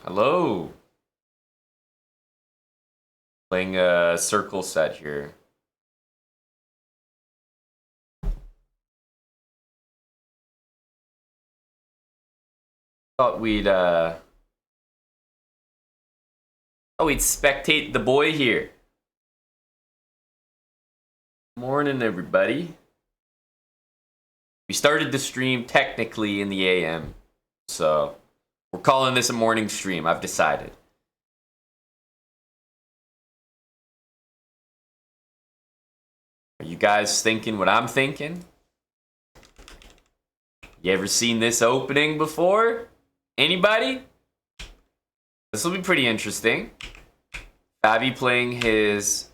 Hello. Playing a circle set here. Thought we'd spectate the boy here. Morning, everybody. We started the stream technically in the AM, so we're calling this a morning stream. I've decided. Are you guys thinking what I'm thinking? You ever seen this opening before? Anybody? This will be pretty interesting. FABI playing his...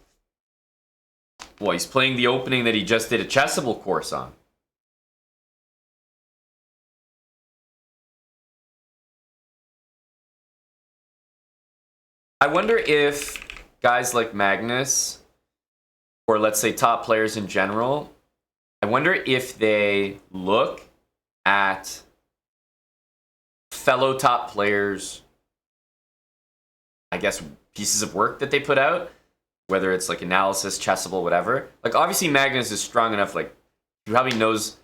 Well, he's playing the opening that he just did a Chessable course on. I wonder if guys like Magnus, or let's say top players in general, I wonder if they look at fellow top players, I guess, pieces of work that they put out, whether it's like analysis, Chessable, whatever. Like, obviously Magnus is strong enough, like, he probably knows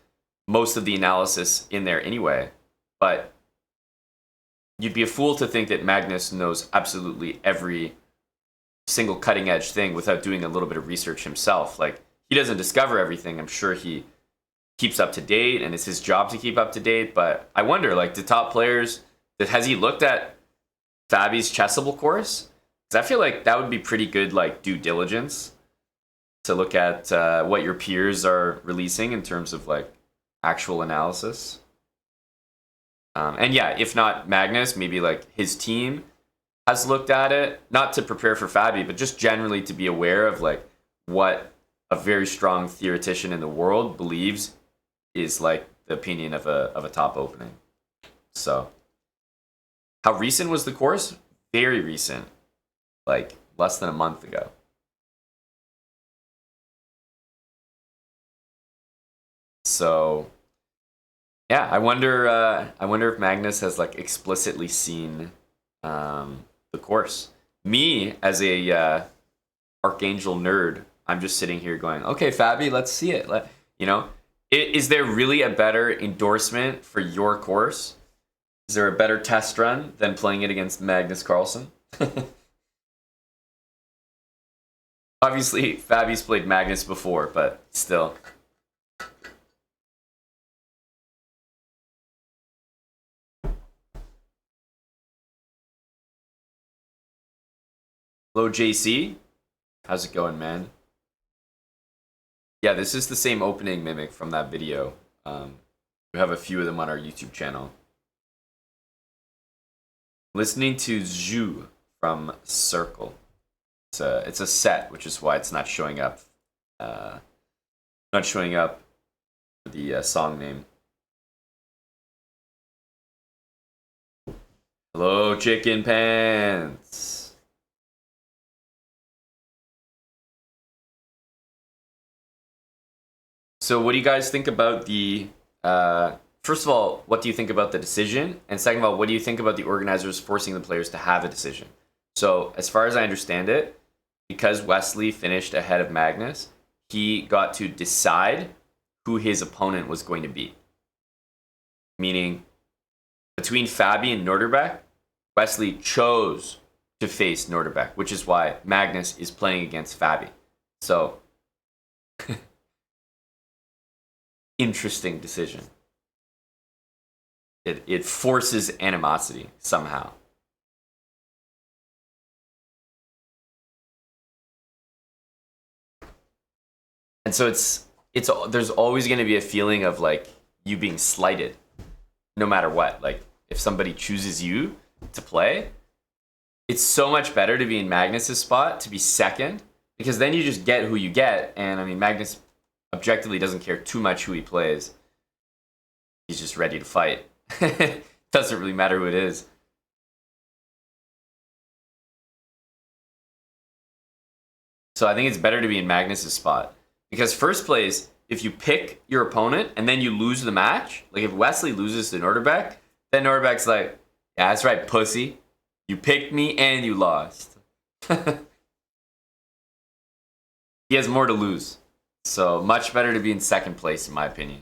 most of the analysis in there anyway, but you'd be a fool to think that Magnus knows absolutely every single cutting edge thing without doing a little bit of research himself. Like, he doesn't discover everything. I'm sure he keeps up to date, and it's his job to keep up to date. But I wonder, like, the top players, has he looked at FABI's Chessable course? Because I feel like that would be pretty good, like, due diligence to look at what your peers are releasing in terms of, like, actual analysis. And yeah, if not Magnus, maybe like his team has looked at it, not to prepare for FABI, but just generally to be aware of like what a very strong theoretician in the world believes is like the opinion of a top opening. So, how recent was the course? Very recent, like less than a month ago. So, yeah, I wonder if Magnus has like explicitly seen the course. Me, as a Archangel nerd, I'm just sitting here going, okay, FABI, let's see it. Is there really a better endorsement for your course? Is there a better test run than playing it against Magnus Carlsen? Obviously, FABI's played Magnus before, but still. Hello, JC. How's it going, man? Yeah, this is the same opening mimic from that video. We have a few of them on our YouTube channel. Listening to Zhu from Circle. It's a set, which is why it's not showing up. Not showing up for the song name. Hello, Chicken Pants. So what do you guys think about the, first of all, what do you think about the decision? And second of all, what do you think about the organizers forcing the players to have a decision? So as far as I understand it, because Wesley finished ahead of Magnus, he got to decide who his opponent was going to be. Meaning, between FABI and Norderbeck, Wesley chose to face Norderbeck, which is why Magnus is playing against FABI. So, interesting decision. It forces animosity somehow. And so there's always going to be a feeling of like you being slighted, no matter what. Like if somebody chooses you to play, it's so much better to be in Magnus's spot, to be second, because then you just get who you get. And I mean, Magnus objectively doesn't care too much who he plays. He's just ready to fight. Doesn't really matter who it is. So I think it's better to be in Magnus's spot. Because first place, if you pick your opponent and then you lose the match, like if Wesley loses to Norderbeck, then Norderbeck's like, yeah, that's right, pussy. You picked me and you lost. He has more to lose. So much better to be in second place, in my opinion.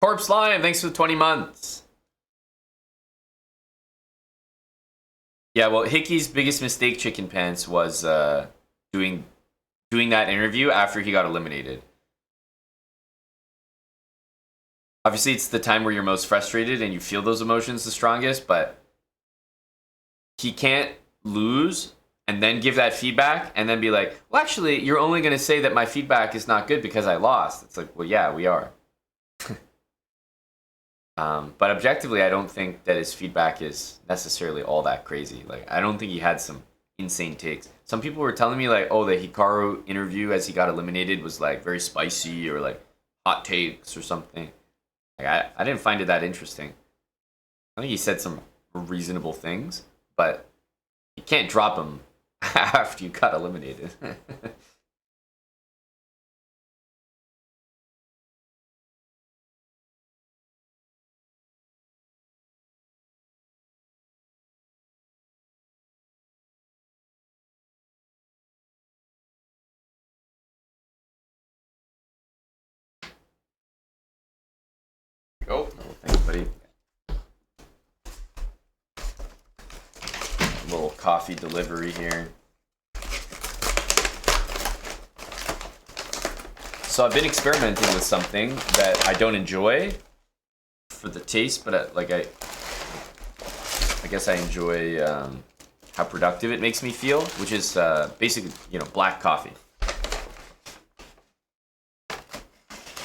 Corpse Lion, thanks for the 20 months. Yeah, well, Hickey's biggest mistake, Chicken Pants, was doing that interview after he got eliminated. Obviously, it's the time where you're most frustrated and you feel those emotions the strongest, but he can't lose and then give that feedback and then be like, well, actually, you're only going to say that my feedback is not good because I lost. It's like, well, yeah, we are. But objectively, I don't think that his feedback is necessarily all that crazy. Like, I don't think he had some insane takes. Some people were telling me, like, oh, the Hikaru interview as he got eliminated was, like, very spicy or, like, hot takes or something. Like, I didn't find it that interesting. I think he said some reasonable things, but you can't drop him after you got eliminated. Oh, Thanks, buddy. A little coffee delivery here. So I've been experimenting with something that I don't enjoy for the taste, but I guess I enjoy how productive it makes me feel, which is basically, black coffee.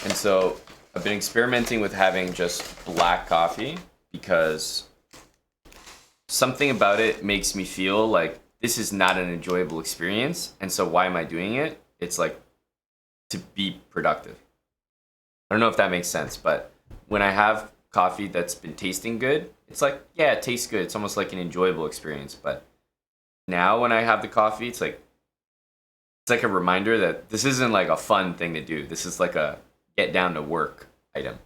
And so I've been experimenting with having just black coffee because something about it makes me feel like this is not an enjoyable experience. And so why am I doing it? It's like to be productive. I don't know if that makes sense, but when I have coffee that's been tasting good, it's like, yeah, it tastes good. It's almost like an enjoyable experience. But now when I have the coffee, it's like a reminder that this isn't like a fun thing to do. This is like a get down to work item.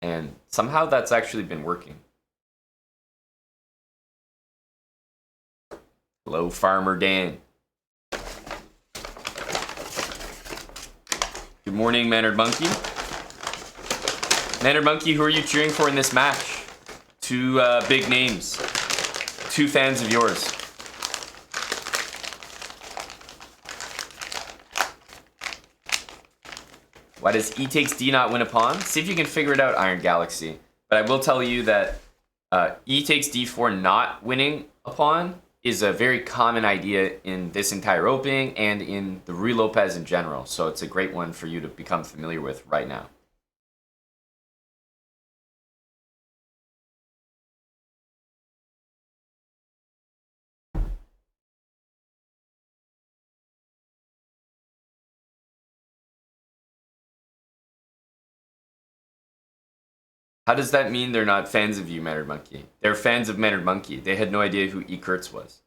And somehow that's actually been working. Hello, Farmer Dan. Good morning, Mannered Monkey. Mannered Monkey, who are you cheering for in this match? Two big names. Two fans of yours. Why does E takes D not win a pawn? See if you can figure it out, Iron Galaxy. But I will tell you that E takes D4 not winning a pawn is a very common idea in this entire opening and in the Ruy Lopez in general. So it's a great one for you to become familiar with right now. How does that mean they're not fans of you, Mannered Monkey? They're fans of Mannered Monkey. They had no idea who E. Kurtz was.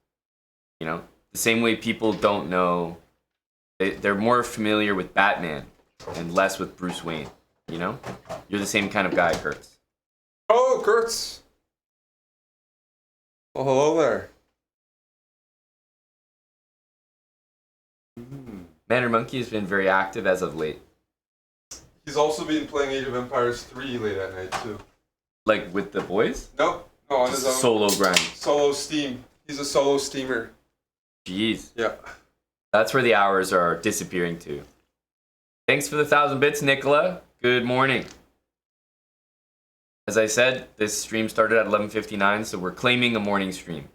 You know? The same way people don't know... They're more familiar with Batman and less with Bruce Wayne. You know? You're the same kind of guy, Kurtz. oh, Kurtz. Oh, hello there. Mannered Monkey has been very active as of late. He's also been playing Age of Empires 3 late at night, too. Like with the boys? No, on Just his a own. solo grind. Solo steam. He's a solo steamer. Jeez. Yeah. That's where the hours are disappearing to. Thanks for the 1,000 bits, Nicola. Good morning. As I said, this stream started at 11:59, so we're claiming a morning stream.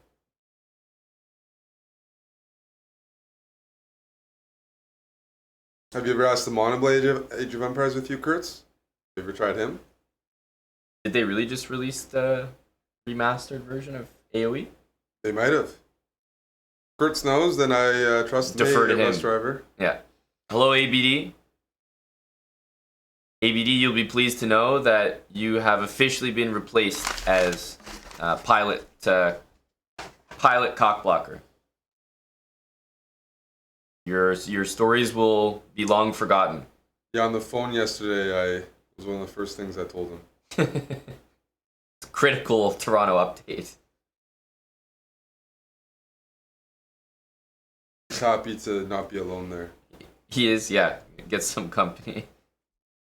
Have you ever asked the Monoblade Age of Empires with you, Kurtz? Have you ever tried him? Did they really just release the remastered version of AoE? They might have. Kurtz knows, then I trust Defer me, to your him. bus driver. Yeah. Hello, ABD. ABD, you'll be pleased to know that you have officially been replaced as pilot cockblocker. Your stories will be long forgotten. Yeah, on the phone yesterday, I was one of the first things I told him. Critical Toronto update. He's happy to not be alone there. He is, yeah. Get some company.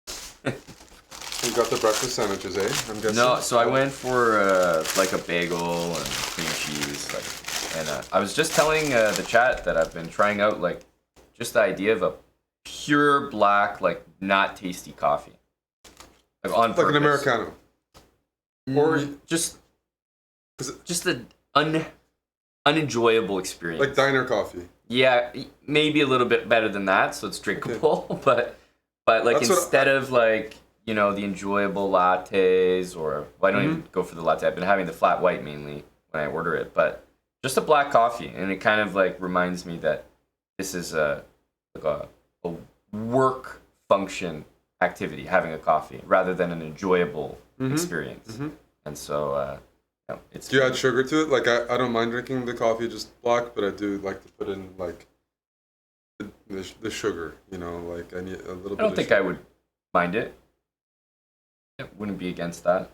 You got the breakfast sandwiches, eh? I'm guessing. No, so I went for like a bagel and cream cheese, and I was just telling the chat that I've been trying out like just the idea of a pure black, like not tasty coffee, like on purpose. Like an Americano. Or just an unenjoyable experience. like diner coffee. Yeah, maybe a little bit better than that, so it's drinkable. Okay. but like That's instead of like, you know, the enjoyable lattes, or well, I don't even go for the latte. I've been having the flat white mainly when I order it, but just a black coffee, and it kind of like reminds me that this is a work function activity, having a coffee rather than an enjoyable experience. And so it's. Do you add sugar to it? Like I don't mind drinking the coffee just black, but I do like to put in like the sugar. You know, like I need a little bit. I don't think I would mind it. I wouldn't be against that.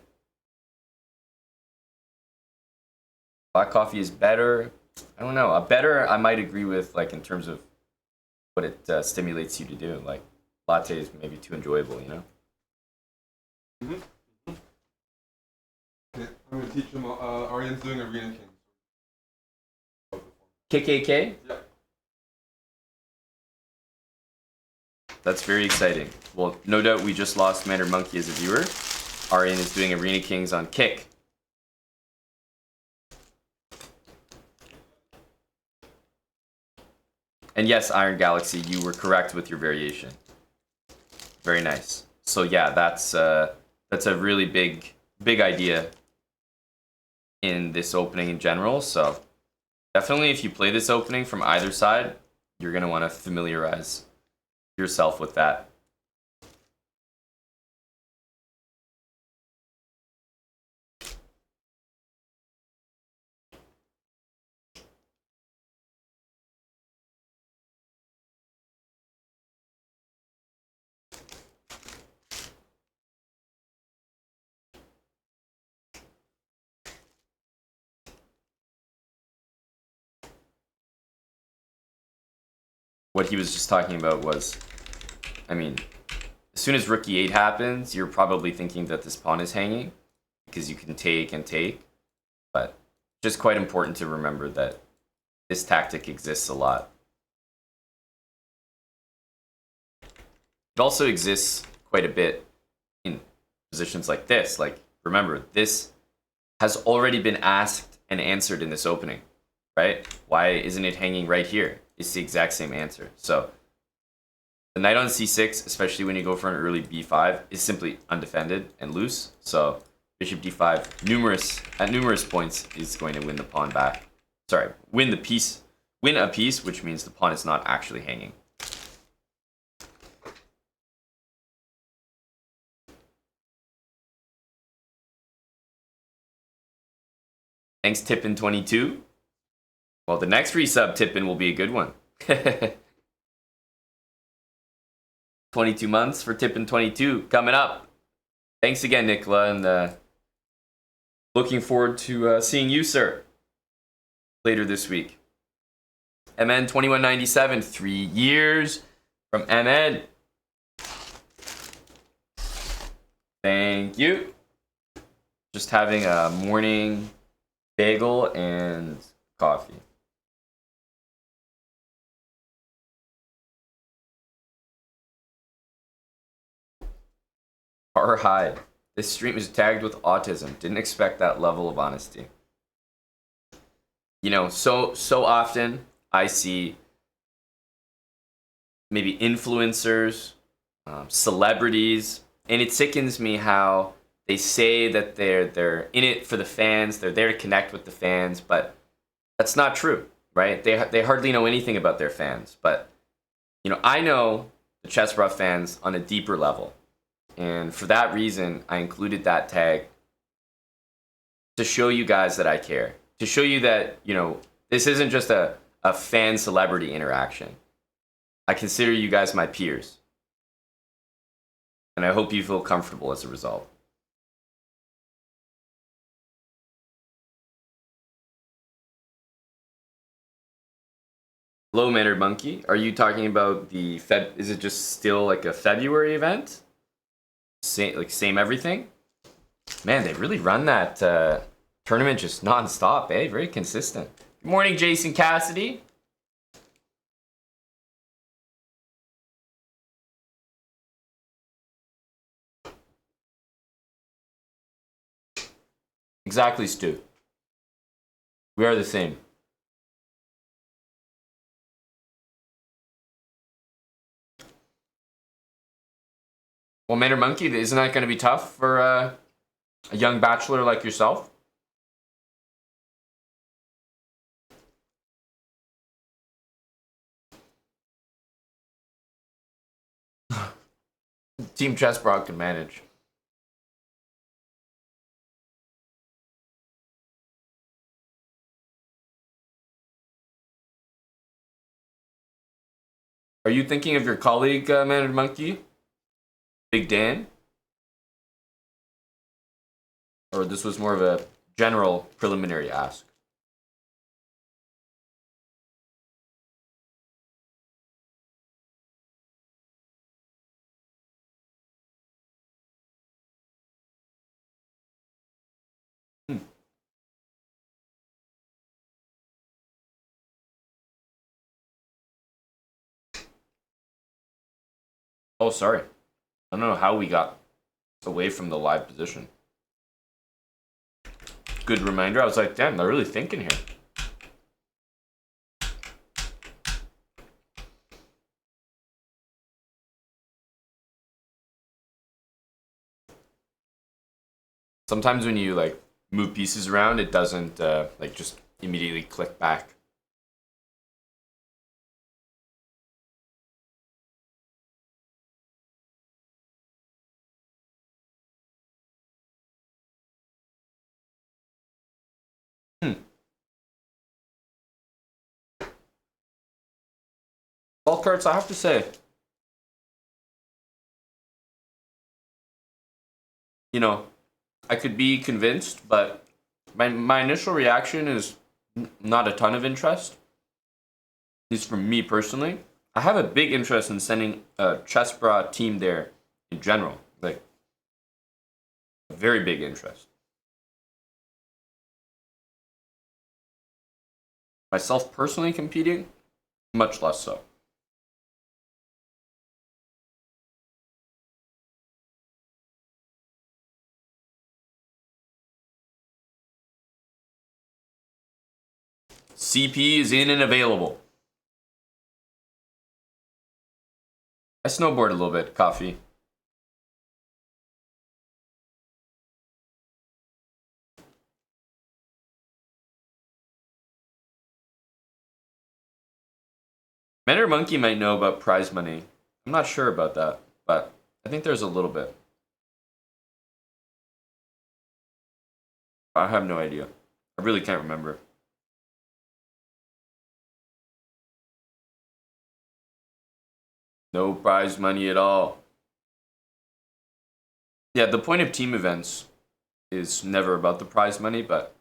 Black coffee is better. I don't know. A better I might agree with, like in terms of what it stimulates you to do. Like latte is maybe too enjoyable, you know. Okay, I'm gonna teach them. Ariane's doing Arena King. KKK? Yeah. That's very exciting. Well, no doubt we just lost Commander Monkey as a viewer. Ariane is doing Arena Kings on Kick. And yes, Iron Galaxy, you were correct with your variation. Very nice. So yeah, that's a really big idea in this opening in general. So definitely, if you play this opening from either side, you're gonna want to familiarize yourself with that. What he was just talking about was, I mean, as soon as Rookie 8 happens, you're probably thinking that this pawn is hanging, because you can take and take, but just quite important to remember that this tactic exists a lot. It also exists quite a bit in positions like this. Like, remember, this has already been asked and answered in this opening, right? Why isn't it hanging right here? It's the exact same answer. So the knight on c6, especially when you go for an early b5, is simply undefended and loose. So bishop d5, at numerous points, is going to win the pawn back. Sorry, win a piece, which means the pawn is not actually hanging. Thanks, Tippin22. Well, the next resub, Tippin, will be a good one. 22 months for Tippin22 coming up. Thanks again, Nicola, and looking forward to seeing you, sir, later this week. MN 2197, 3 years from MN. Thank you. Just having a morning bagel and coffee. R. Hyde. This stream is tagged with autism. Didn't expect that level of honesty. You know, so often I see maybe influencers, celebrities, and it sickens me how they say that they're in it for the fans, they're there to connect with the fans, but that's not true, right? They hardly know anything about their fans. But, you know, I know the Chessbra fans on a deeper level. And for that reason, I included that tag to show you guys that I care. To show you that, you know, this isn't just a fan-celebrity interaction. I consider you guys my peers. And I hope you feel comfortable as a result. Low mannered monkey. Are you talking about the Feb? Is it just still like a February event? Same everything. Man, they really run that tournament just non-stop, eh? Very consistent. Good morning, Jason Cassidy. Exactly, Stu. We are the same. Well, Manor Monkey, isn't that going to be tough for a young bachelor like yourself? Team Chessbrot can manage. Are you thinking of your colleague, Mannered Monkey? Big Dan? Or this was more of a general preliminary ask? Oh, sorry. I don't know how we got away from the live position. Good reminder. I was like, damn, they're really thinking here. Sometimes when you like move pieces around, it doesn't like just immediately click back. Ball carts, I have to say, you know, I could be convinced, but my initial reaction is not a ton of interest. At least for me personally. I have a big interest in sending a Chessbra team there in general. Like, a very big interest. Myself personally competing, much less so. CP is in and available. I snowboard a little bit, coffee. Men or Monkey might know about prize money. I'm not sure about that, but I think there's a little bit. I have no idea. I really can't remember. No prize money at all. Yeah, the point of team events is never about the prize money, but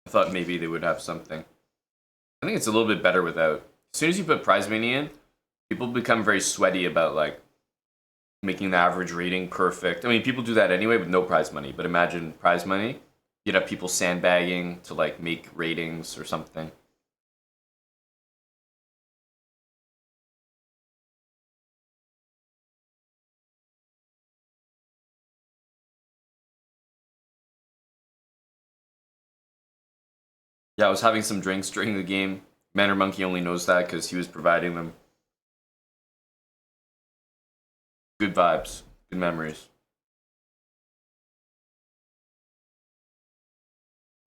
I thought maybe they would have something. I think it's a little bit better without. As soon as you put prize money in, people become very sweaty about like making the average rating perfect. I mean, people do that anyway with no prize money, but imagine prize money. You'd have people sandbagging to like make ratings or something. Yeah, I was having some drinks during the game. Manor Monkey only knows that because he was providing them. Good vibes, good memories.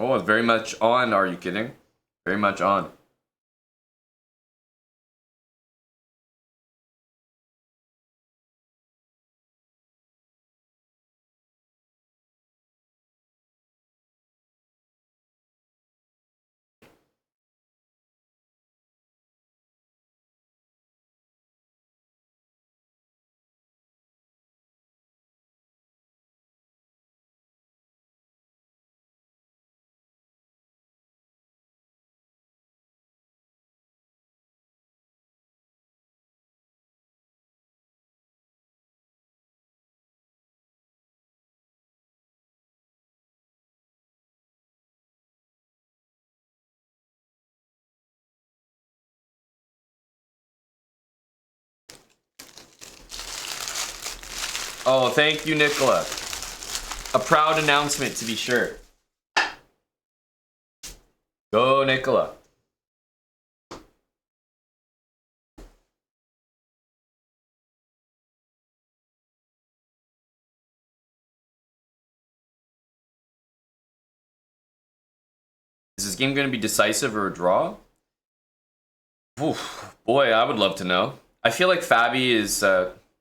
Oh, very much on. Are you kidding? Very much on. Oh, thank you, Nicola. A proud announcement, to be sure. Go, Nicola. Is this game going to be decisive or a draw? Oof, boy, I would love to know. I feel like Fabi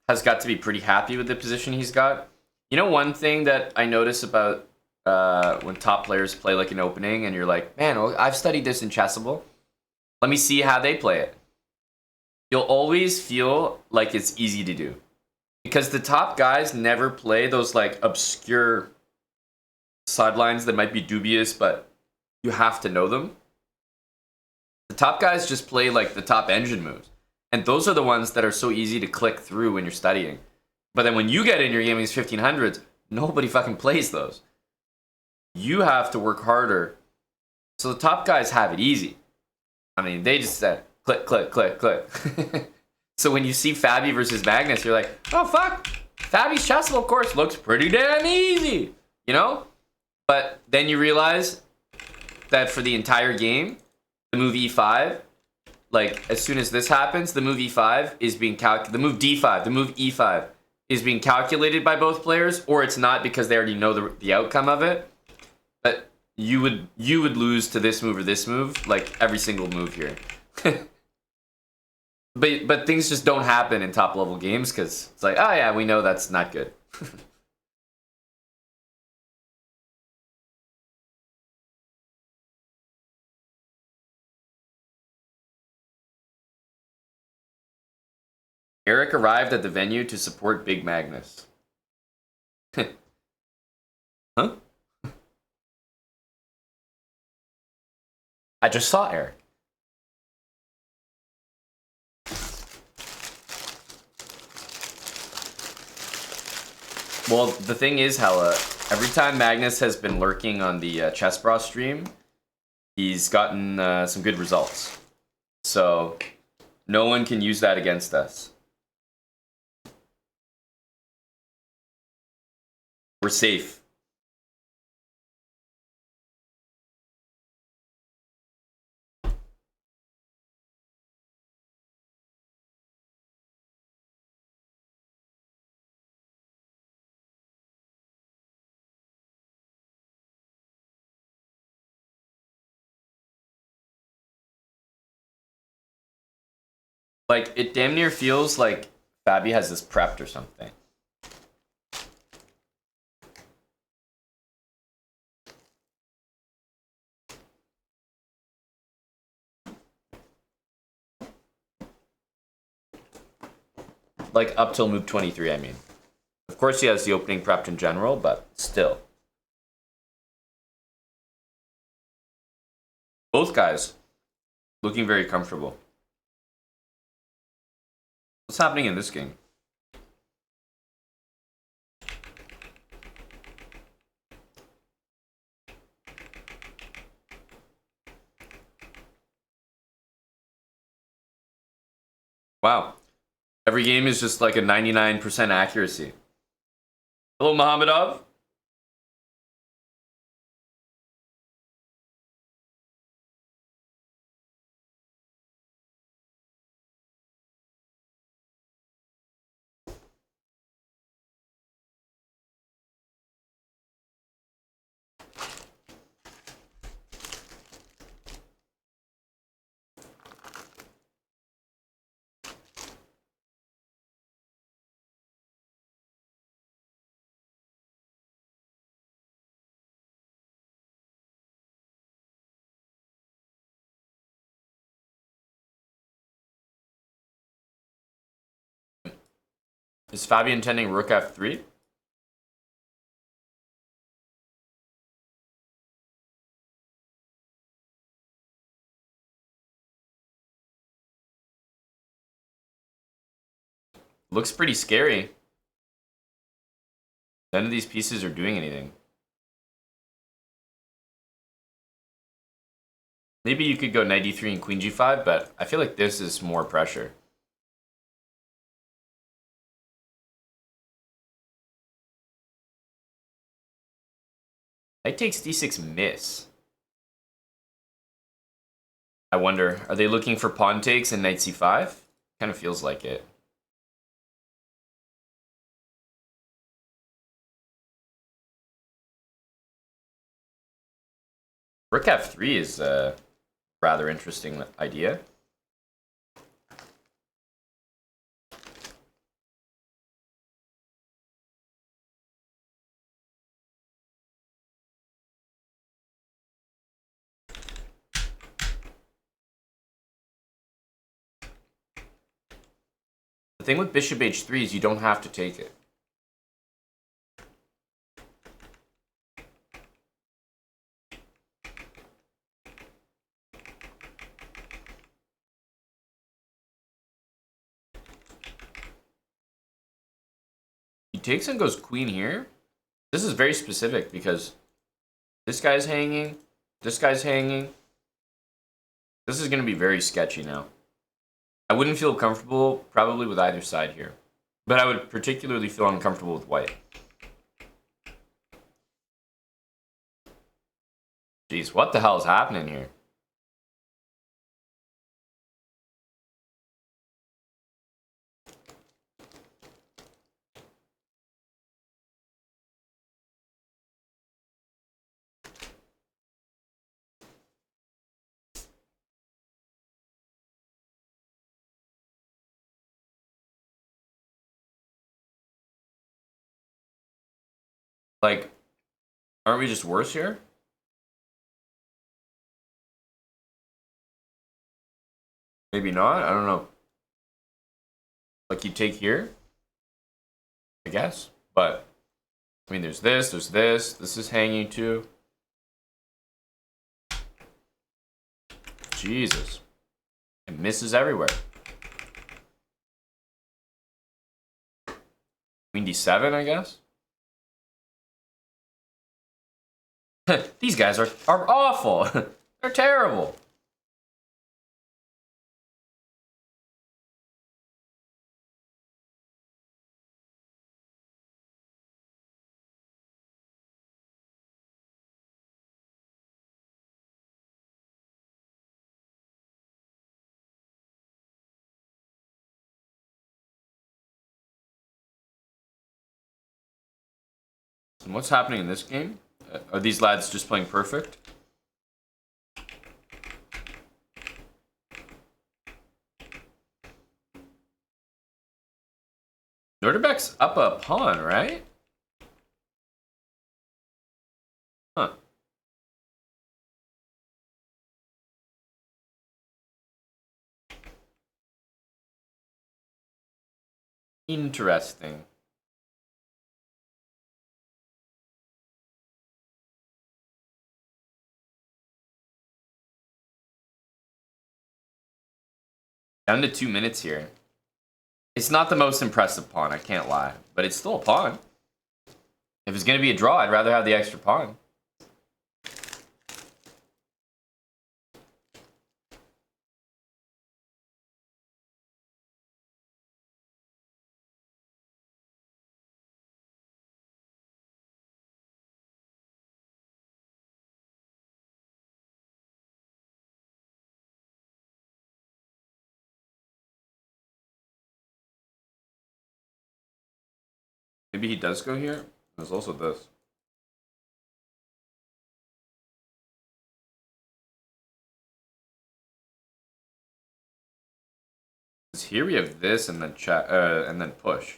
has got to be pretty happy with the position he's got. You know, one thing that I notice about when top players play like an opening, and you're like, man, I've studied this in Chessable. Let me see how they play it. You'll always feel like it's easy to do. Because the top guys never play those like obscure sidelines that might be dubious, but you have to know them. The top guys just play like the top engine moves. And those are the ones that are so easy to click through when you're studying. But then when you get in your gaming's 1500s, nobody fucking plays those. You have to work harder. So the top guys have it easy. I mean, they just said click, click, click, click. So when you see Fabi versus Magnus, you're like, oh fuck, Fabi's Chessable course looks pretty damn easy, you know? But then you realize that for the entire game, the move E5, like as soon as this happens, the move E5 is being the move D5, the move E5 is being calculated by both players, or it's not because they already know the outcome of it. But you would lose to this move or this move, like every single move here. But things just don't happen in top level games because it's like, oh yeah, we know that's not good. Eric arrived at the venue to support Big Magnus. Huh? I just saw Eric. Well, the thing is, Hella, every time Magnus has been lurking on the Chess Bra stream, he's gotten some good results. So, no one can use that against us. We're safe. Like, it damn near feels like Fabi has this prepped or something. Like, up till move 23, I mean. Of course, he has the opening prepped in general, but still. Both guys looking very comfortable. What's happening in this game? Wow. Every game is just like a 99% accuracy. Hello, Mohamedov. Is Fabi intending rook f3? Looks pretty scary. None of these pieces are doing anything. Maybe you could go knight d3 and queen g5, but I feel like this is more pressure. Knight takes d6 miss. I wonder, are they looking for pawn takes and knight c5? Kind of feels like it. Rook f3 is a rather interesting idea. The thing with bishop h3 is you don't have to take it. He takes and goes queen here. This is very specific because this guy's hanging, this guy's hanging. This is going to be very sketchy now. I wouldn't feel comfortable probably with either side here, but I would particularly feel uncomfortable with white. Jeez, what the hell is happening here? Like, aren't we just worse here? Maybe not, I don't know. Like, you take here? I guess. But, I mean, there's this is hanging too. Jesus. It misses everywhere. Queen d7, I guess? These guys are awful. They're terrible. And what's happening in this game? Are these lads just playing perfect? Nordebek's up a pawn, right? Huh. Interesting. Down to 2 minutes here. It's not the most impressive pawn, I can't lie. But it's still a pawn. If it's going to be a draw, I'd rather have the extra pawn. Maybe he does go here. There's also this. Here we have this and then and then push,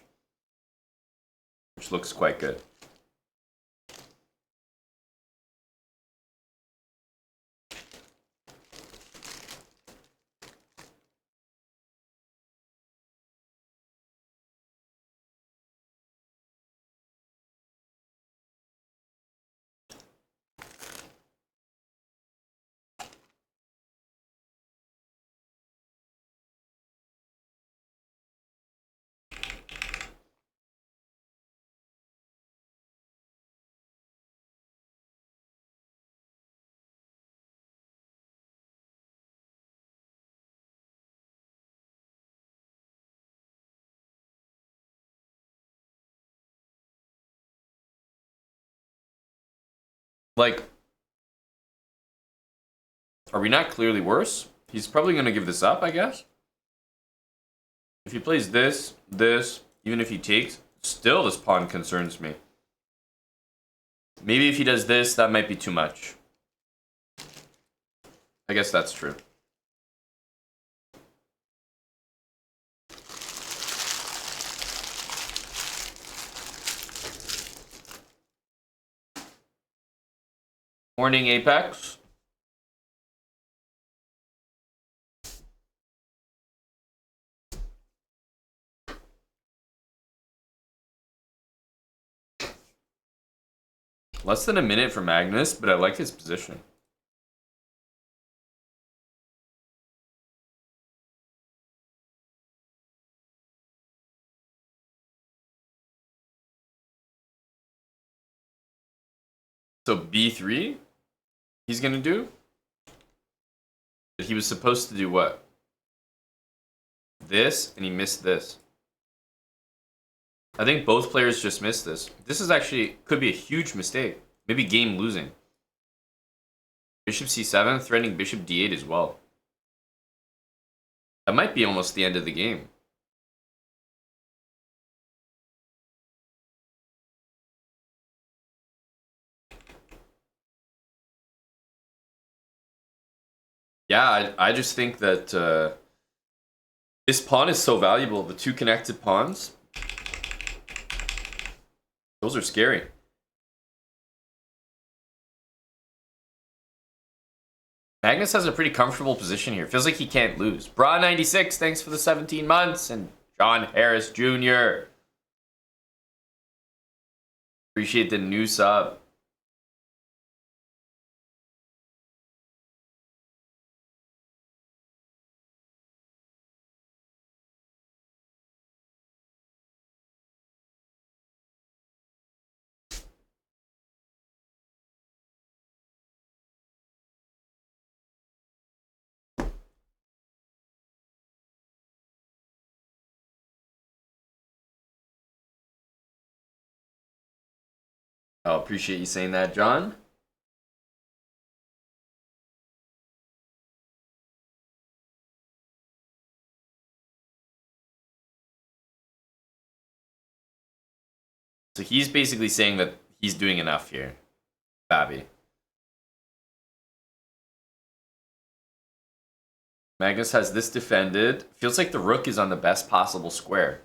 which looks quite good. Like, are we not clearly worse? He's probably going to give this up, I guess. If he plays this, even if he takes, still this pawn concerns me. Maybe if he does this, that might be too much. I guess that's true. Morning, Apex. Less than a minute for Magnus, but I like his position. So B3, he's gonna do? But he was supposed to do what? This, and he missed this. I think both players just missed this. This is actually, could be a huge mistake. Maybe game losing. Bishop C7, threatening bishop D8 as well. That might be almost the end of the game. Yeah, I just think that this pawn is so valuable. The two connected pawns. Those are scary. Magnus has a pretty comfortable position here. Feels like he can't lose. Bra96, thanks for the 17 months. And John Harris Jr. Appreciate the new sub. I appreciate you saying that, John. So he's basically saying that he's doing enough here. FABI. Magnus has this defended. Feels like the rook is on the best possible square.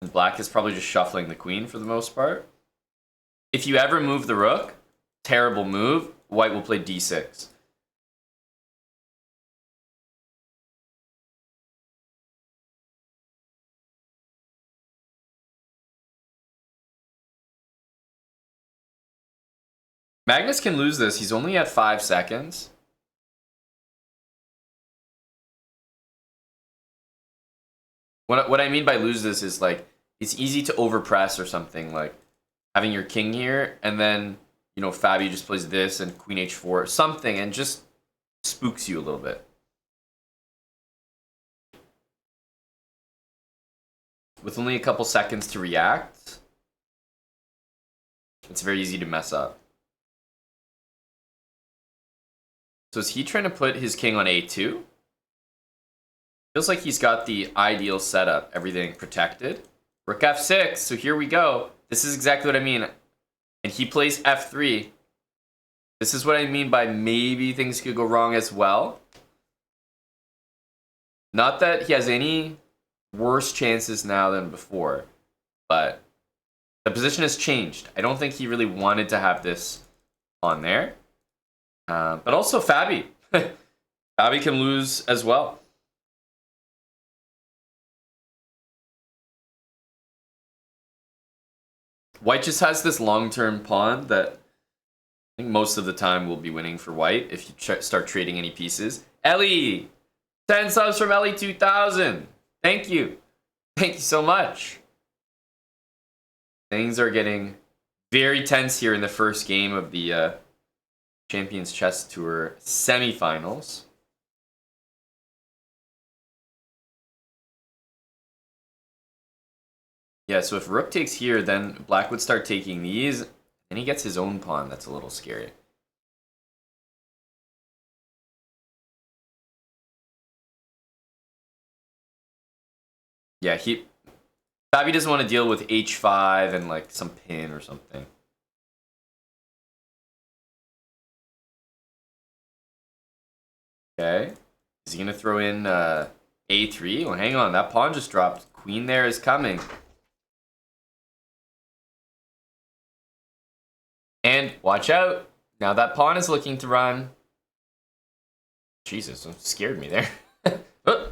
And black is probably just shuffling the queen for the most part. If you ever move the rook, terrible move, white will play d6. Magnus can lose this. He's only at 5 seconds. What I mean by lose this is like, it's easy to overpress or something, like having your king here, and then, you know, FABI just plays this and queen h4 or something, and just spooks you a little bit. With only a couple seconds to react, it's very easy to mess up. So is he trying to put his king on a2? Feels like he's got the ideal setup, everything protected. Rook f6, so here we go. This is exactly what I mean. And he plays f3. This is what I mean by maybe things could go wrong as well. Not that he has any worse chances now than before, but the position has changed. I don't think he really wanted to have this on there. But also FABI. FABI can lose as well. White just has this long-term pawn that I think most of the time will be winning for white if you start trading any pieces. Ellie! 10 subs from Ellie 2000. Thank you. Thank you so much. Things are getting very tense here in the first game of the Champions Chess Tour semifinals. Yeah, so if rook takes here, then black would start taking these. And he gets his own pawn. That's a little scary. Yeah, FABI doesn't want to deal with h5 and like some pin or something. Okay. Is he going to throw in a3? Well, hang on. That pawn just dropped. Queen there is coming. And watch out. Now that pawn is looking to run. Jesus, it scared me there. Oh.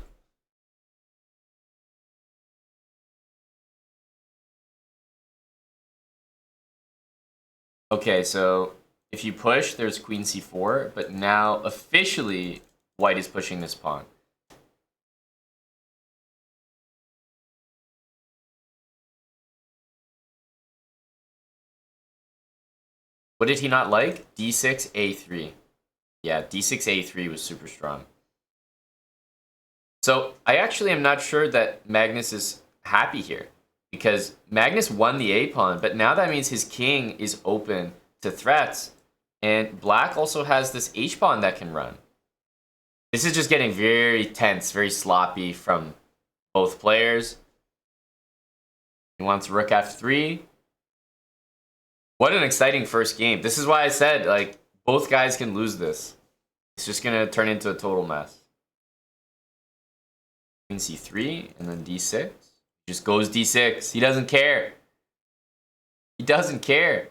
Okay, so if you push, there's queen c4, but now officially white is pushing this pawn. What did he not like? d6, a3. Yeah, d6, a3 was super strong. So I actually am not sure that Magnus is happy here, because Magnus won the a pawn, but now that means his king is open to threats, and black also has this h pawn that can run. This is just getting very tense, very sloppy from both players. He wants rook f3. What an exciting first game. This is why I said, like, both guys can lose this. It's just going to turn into a total mess. Queen c3 and then d6. Just goes d6. He doesn't care. He doesn't care.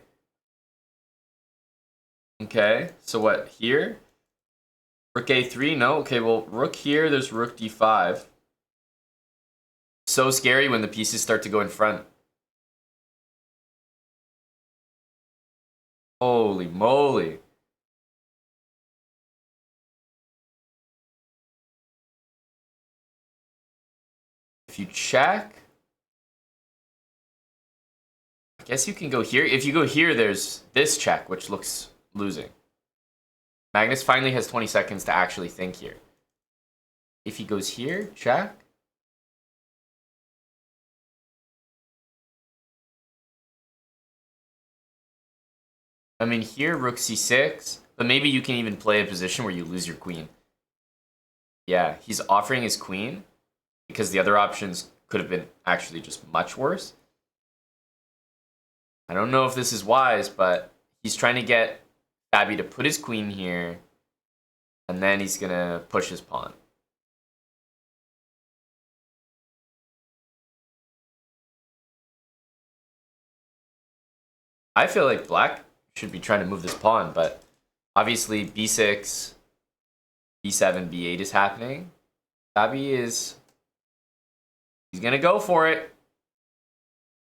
Okay, so what, here? Rook a3, no? Okay, well, rook here, there's rook d5. So scary when the pieces start to go in front. Holy moly. If you check, I guess you can go here. If you go here, there's this check, which looks losing. Magnus finally has 20 seconds to actually think here. If he goes here, check. I mean, here, rook c6, but maybe you can even play a position where you lose your queen. Yeah, he's offering his queen because the other options could have been actually just much worse. I don't know if this is wise, but he's trying to get FABI to put his queen here, and then he's going to push his pawn. I feel like black should be trying to move this pawn, but obviously b6, b7, b8 is happening. FABI is... he's going to go for it.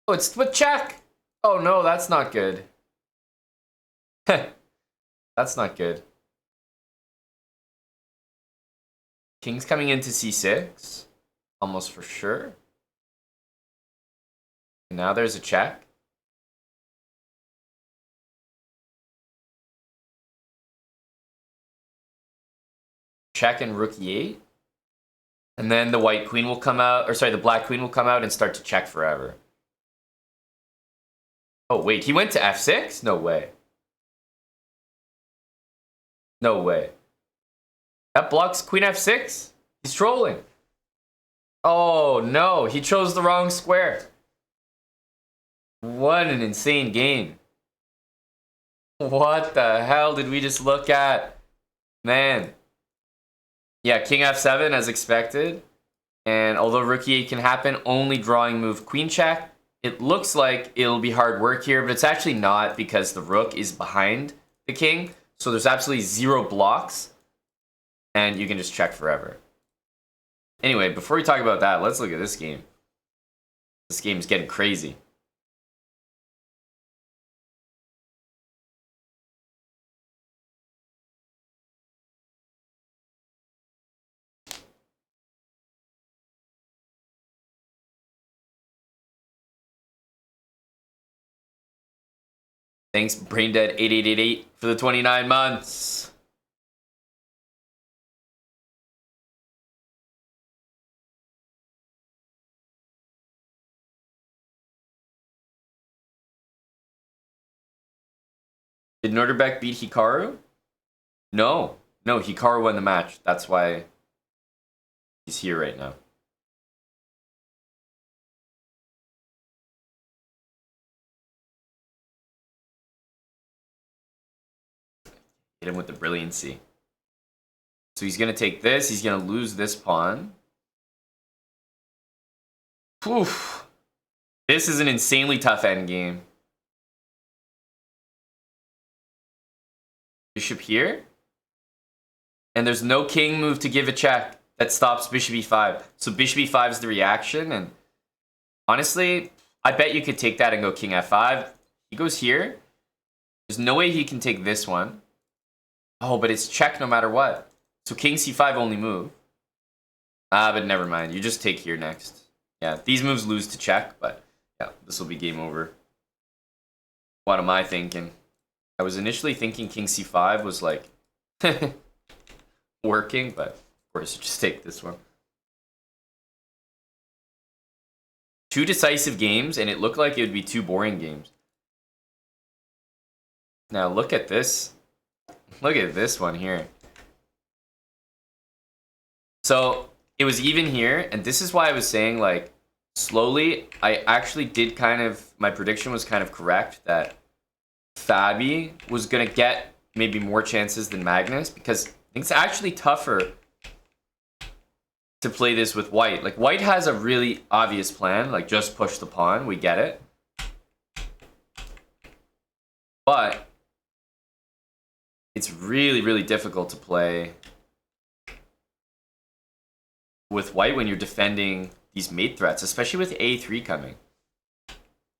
Oh, it's with check. Oh, no, that's not good. That's not good. King's coming into c6, almost for sure. And now there's a check. Check and rook e8. And then the white queen will come out, or sorry, the black queen will come out and start to check forever. Oh, wait, he went to f6? No way. No way. That blocks queen f6? He's trolling. Oh, no, he chose the wrong square. What an insane game. What the hell did we just look at? Man. Yeah, king f7 as expected. And although rook e8 can happen, only drawing move queen check. It looks like it'll be hard work here, but it's actually not because the rook is behind the king. So there's absolutely zero blocks. And you can just check forever. Anyway, before we talk about that, let's look at this game. This game is getting crazy. Thanks, BrainDead8888 for the 29 months. Did Norderbeck beat Hikaru? No. No, Hikaru won the match. That's why he's here right now. Hit him with the brilliancy. So he's going to take this. He's going to lose this pawn. Oof. This is an insanely tough endgame. Bishop here. And there's no king move to give a check that stops bishop e5. So bishop e5 is the reaction. And honestly, I bet you could take that and go king f5. He goes here. There's no way he can take this one. Oh, but it's check no matter what. So king c5 only move. But never mind. You just take here next. Yeah, these moves lose to check, but yeah, this will be game over. What am I thinking? I was initially thinking king c5 was like working, but of course, just take this one. 2 decisive games, and it looked like it would be 2 boring games. Now look at this. Look at this one here. So it was even here, and this is why I was saying, like, slowly, I actually did kind of, my prediction was kind of correct that FABI was going to get maybe more chances than Magnus, because I think it's actually tougher to play this with white. Like, white has a really obvious plan, like, just push the pawn, we get it. But it's really, really difficult to play with white when you're defending these mate threats, especially with a3 coming.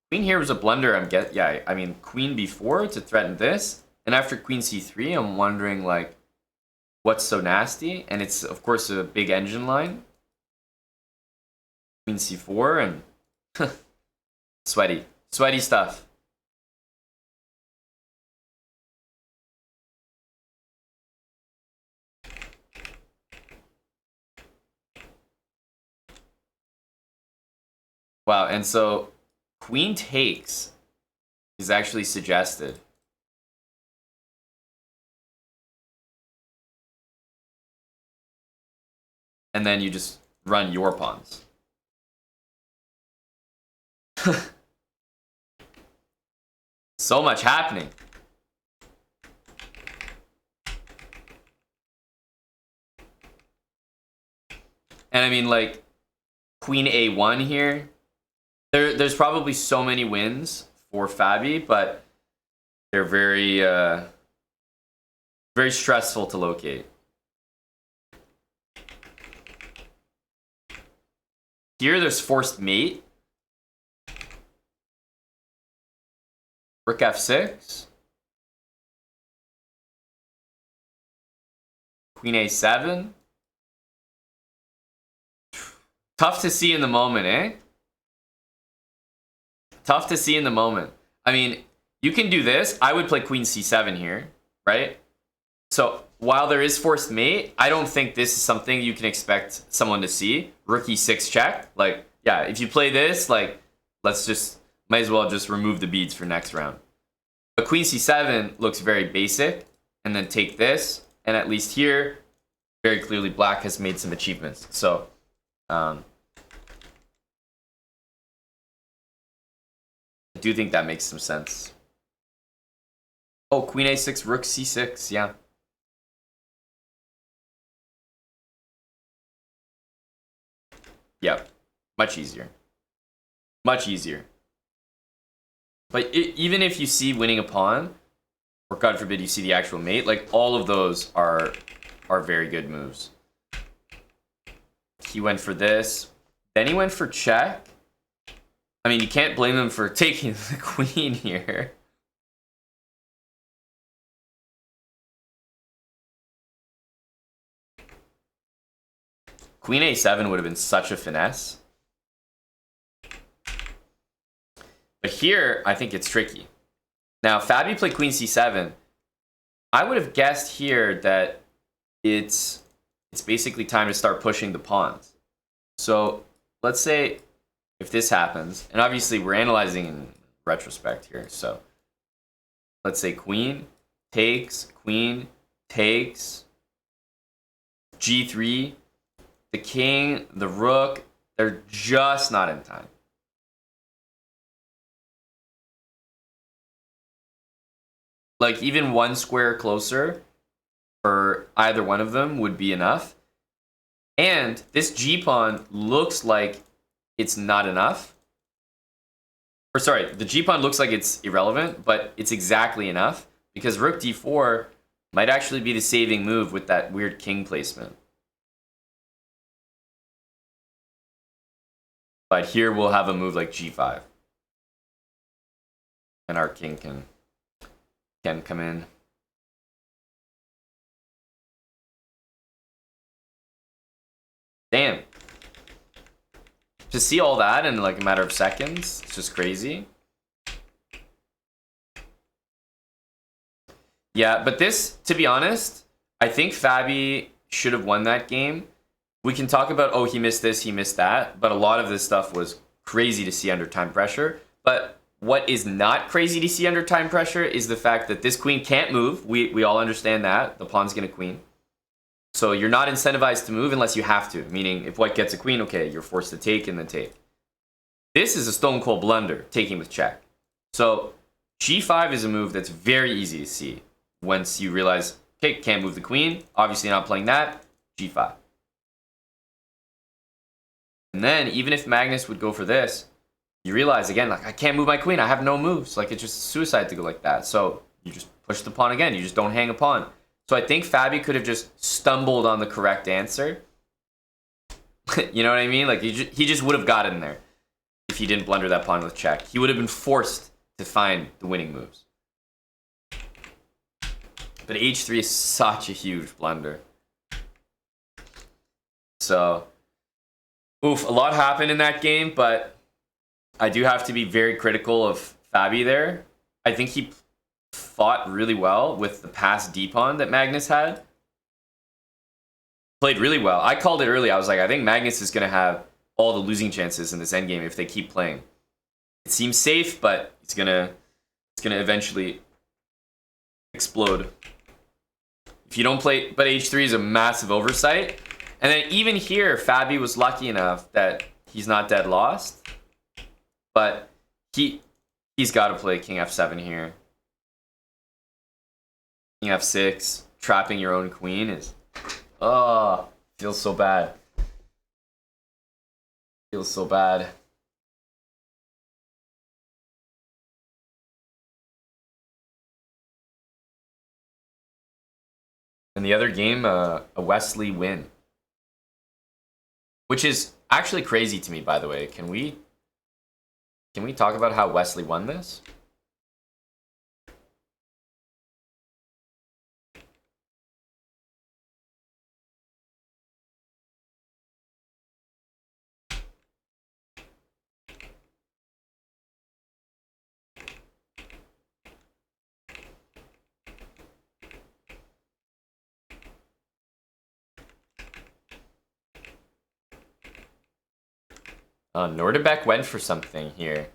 Queen here was a blunder, I mean, queen b4 to threaten this, and after queen c3, I'm wondering, like, what's so nasty? And it's, of course, a big engine line. Queen c4, and sweaty stuff. Wow, and so queen takes is actually suggested. And then you just run your pawns. So much happening. And I mean, like, queen a1 here. There's probably so many wins for FABI, but they're very, very stressful to locate. Here, there's forced mate. Rook f6. Queen a7. Tough to see in the moment, eh? Tough to see in the moment. I mean, you can do this. I would play queen c7 here, right? So while there is forced mate, I don't think this is something you can expect someone to see. Rook e6 check. Like, yeah, if you play this, like, let's just, might as well just remove the beads for next round. But queen c7 looks very basic. And then take this. And at least here, very clearly black has made some achievements. So, I do think that makes some sense. Oh, queen a6, rook c6, yeah. Yep, much easier. Much easier. But even if you see winning a pawn, or God forbid you see the actual mate, like, all of those are very good moves. He went for this. Then he went for check. I mean, you can't blame him for taking the queen here. Queen a7 would have been such a finesse. But here, I think it's tricky. Now, FABI played queen c7. I would have guessed here that it's basically time to start pushing the pawns. So let's say if this happens, and obviously we're analyzing in retrospect here, so let's say queen, takes, g3, the king, the rook, they're just not in time. Like, even one square closer for either one of them would be enough. And this g-pawn looks like it's not enough. Or sorry, the g-pawn looks like it's irrelevant, but it's exactly enough. Because rook d4 might actually be the saving move with that weird king placement. But here we'll have a move like g5. And our king can come in. Damn. To see all that in like a matter of seconds, it's just crazy. Yeah, but this, to be honest, I think Fabi should have won that game. We can talk about, oh, he missed this, he missed that, but a lot of this stuff was crazy to see under time pressure. But what is not crazy to see under time pressure is the fact that this queen can't move. We all understand that. The pawn's gonna queen. So you're not incentivized to move unless you have to, meaning if white gets a queen, okay, you're forced to take and then take. This is a stone cold blunder, taking with check. So g5 is a move that's very easy to see once you realize, okay, can't move the queen, obviously not playing that, g5. And then even if Magnus would go for this, you realize again, like, I can't move my queen, I have no moves. Like, it's just suicide to go like that. So you just push the pawn again, you just don't hang a pawn. So I think Fabi could have just stumbled on the correct answer. You know what I mean? Like, he just would have gotten there if he didn't blunder that pawn with check. He would have been forced to find the winning moves. But h3 is such a huge blunder. So, oof, a lot happened in that game, but I do have to be very critical of Fabi there. I think he fought really well with the past d-pawn that Magnus had. Played really well. I called it early. I was like, I think Magnus is going to have all the losing chances in this endgame if they keep playing. It seems safe, but it's gonna eventually explode. If you don't play, but h3 is a massive oversight. And then even here, Fabi was lucky enough that he's not dead lost. But he's got to play king f7 here. King f6, trapping your own queen is, oh, feels so bad. Feels so bad. And the other game, a Wesley win. Which is actually crazy to me, by the way. Can we talk about how Wesley won this? Nordebeck went for something here.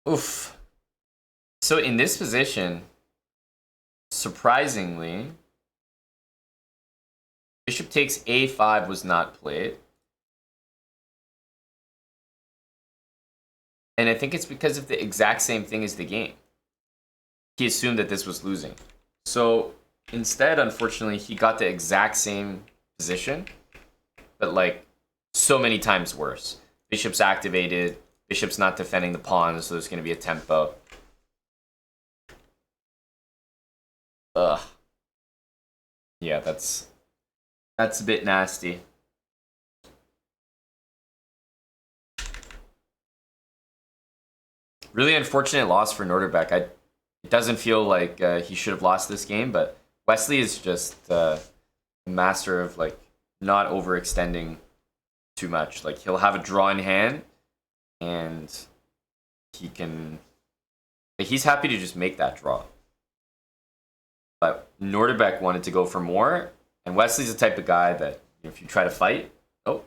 Oof. So in this position, surprisingly, bishop takes a5 was not played. And I think it's because of the exact same thing as the game. He assumed that this was losing. So instead, unfortunately, he got the exact same position, but like so many times worse. Bishop's activated. Bishop's not defending the pawn, so there's going to be a tempo. Ugh. Yeah, that's a bit nasty. Really unfortunate loss for Norderbeck. It doesn't feel like he should have lost this game, but Wesley is just a master of like not overextending too much. Like he'll have a draw in hand, and he can. He's happy to just make that draw. But Norderbeck wanted to go for more, and Wesley's the type of guy that if you try to fight, oh.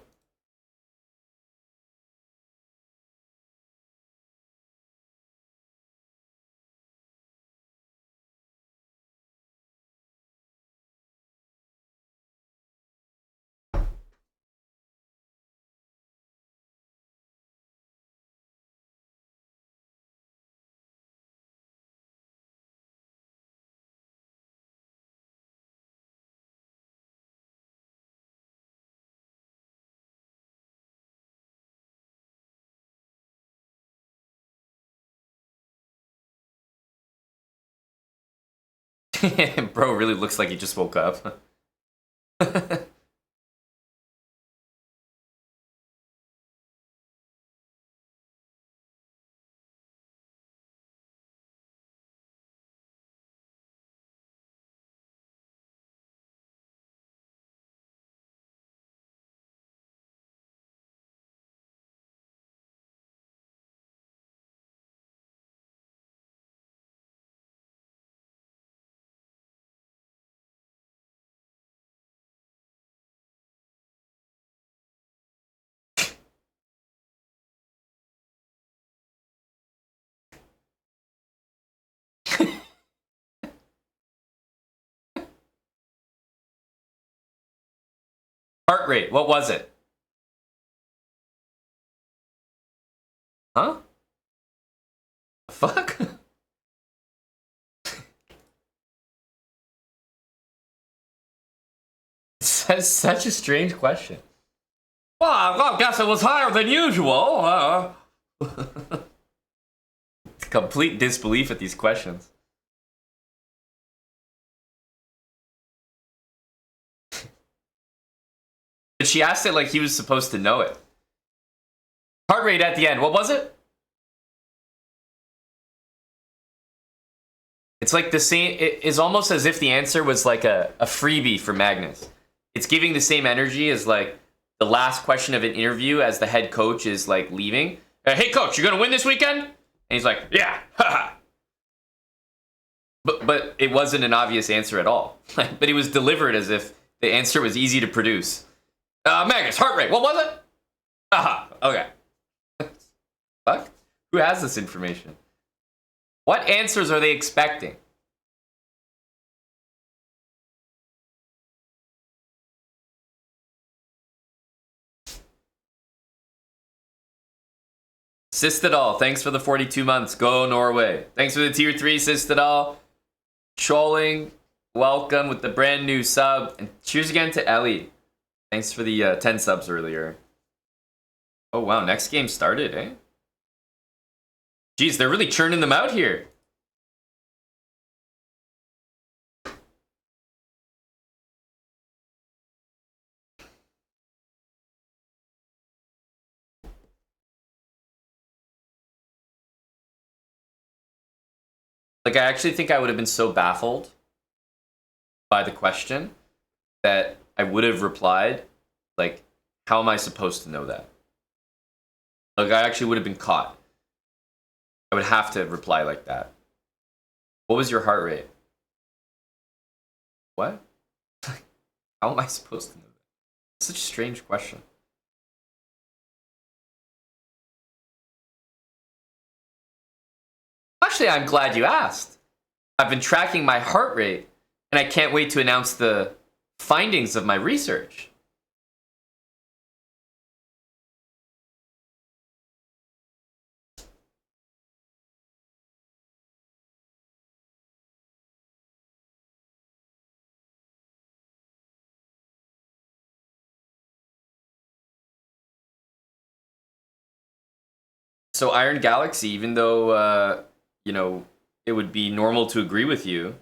Bro really looks like he just woke up. Heart rate, what was it? Huh? The fuck? That's such a strange question. Well, I guess it was higher than usual. Complete disbelief at these questions. But she asked it like he was supposed to know it. Heart rate at the end, what was it? It's like the same, it is almost as if the answer was like a freebie for Magnus. It's giving the same energy as like the last question of an interview as the head coach is like leaving. Hey coach, you gonna win this weekend? And he's like, yeah, haha. But it wasn't an obvious answer at all. But it was delivered as if the answer was easy to produce. Magnus, heart rate, what was it? Aha, okay. Fuck? Who has this information? What answers are they expecting? Sistadal, thanks for the 42 months. Go Norway. Thanks for the tier 3, Sistadal. Choling, welcome with the brand new sub. And cheers again to Ellie. Thanks for the 10 subs earlier. Oh wow, next game started, eh? Jeez, they're really churning them out here. Like, I actually think I would have been so baffled by the question that I would have replied, like, how am I supposed to know that? Like, I actually would have been caught. I would have to reply like that. What was your heart rate? What? How am I supposed to know that? It's such a strange question. Actually, I'm glad you asked. I've been tracking my heart rate, and I can't wait to announce the findings of my research. So Iron Galaxy, even though, you know, it would be normal to agree with you,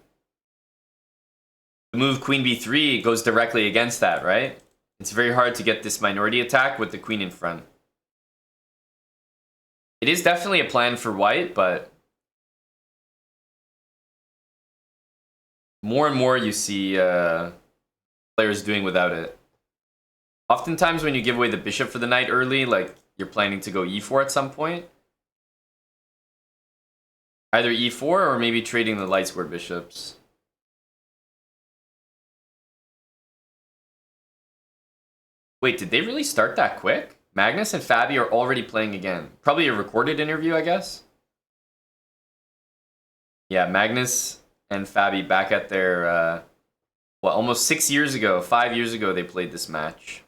the move Queen B3 goes directly against that, right? It's very hard to get this minority attack with the queen in front. It is definitely a plan for white, but more and more you see players doing without it. Oftentimes when you give away the bishop for the knight early, like you're planning to go e4 at some point. Either e4 or maybe trading the light square bishops. Wait, did they really start that quick? Magnus and Fabi are already playing again. Probably a recorded interview, I guess. Yeah, Magnus and Fabi back at their, well, almost 6 years ago, 5 years ago, they played this match.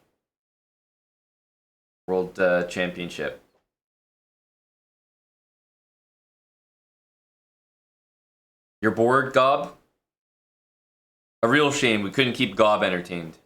World Championship. You're bored, Gob? A real shame we couldn't keep Gob entertained.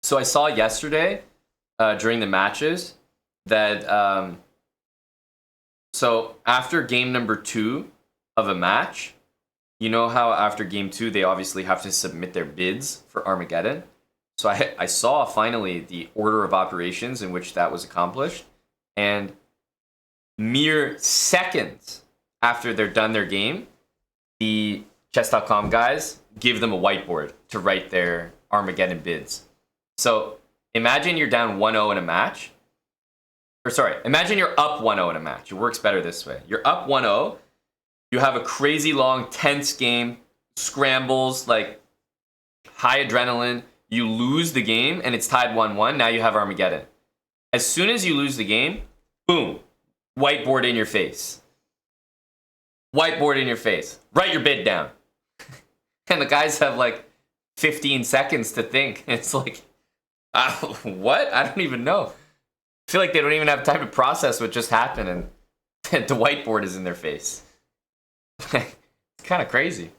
So I saw yesterday during the matches that so after game number 2 of a match, you know how after game 2 they obviously have to submit their bids for Armageddon. So I saw finally the order of operations in which that was accomplished, and mere seconds after they're done their game, the chess.com guys give them a whiteboard to write their Armageddon bids. So imagine you're down 1-0 in a match. Or sorry, imagine you're up 1-0 in a match. It works better this way. You're up 1-0. You have a crazy long, tense game, scrambles, like high adrenaline. You lose the game and it's tied 1-1. Now you have Armageddon. As soon as you lose the game, boom, whiteboard in your face. Whiteboard in your face. Write your bid down. And the guys have like 15 seconds to think. It's like, what? I don't even know. I feel like they don't even have time to process what just happened, and the whiteboard is in their face. It's kind of crazy.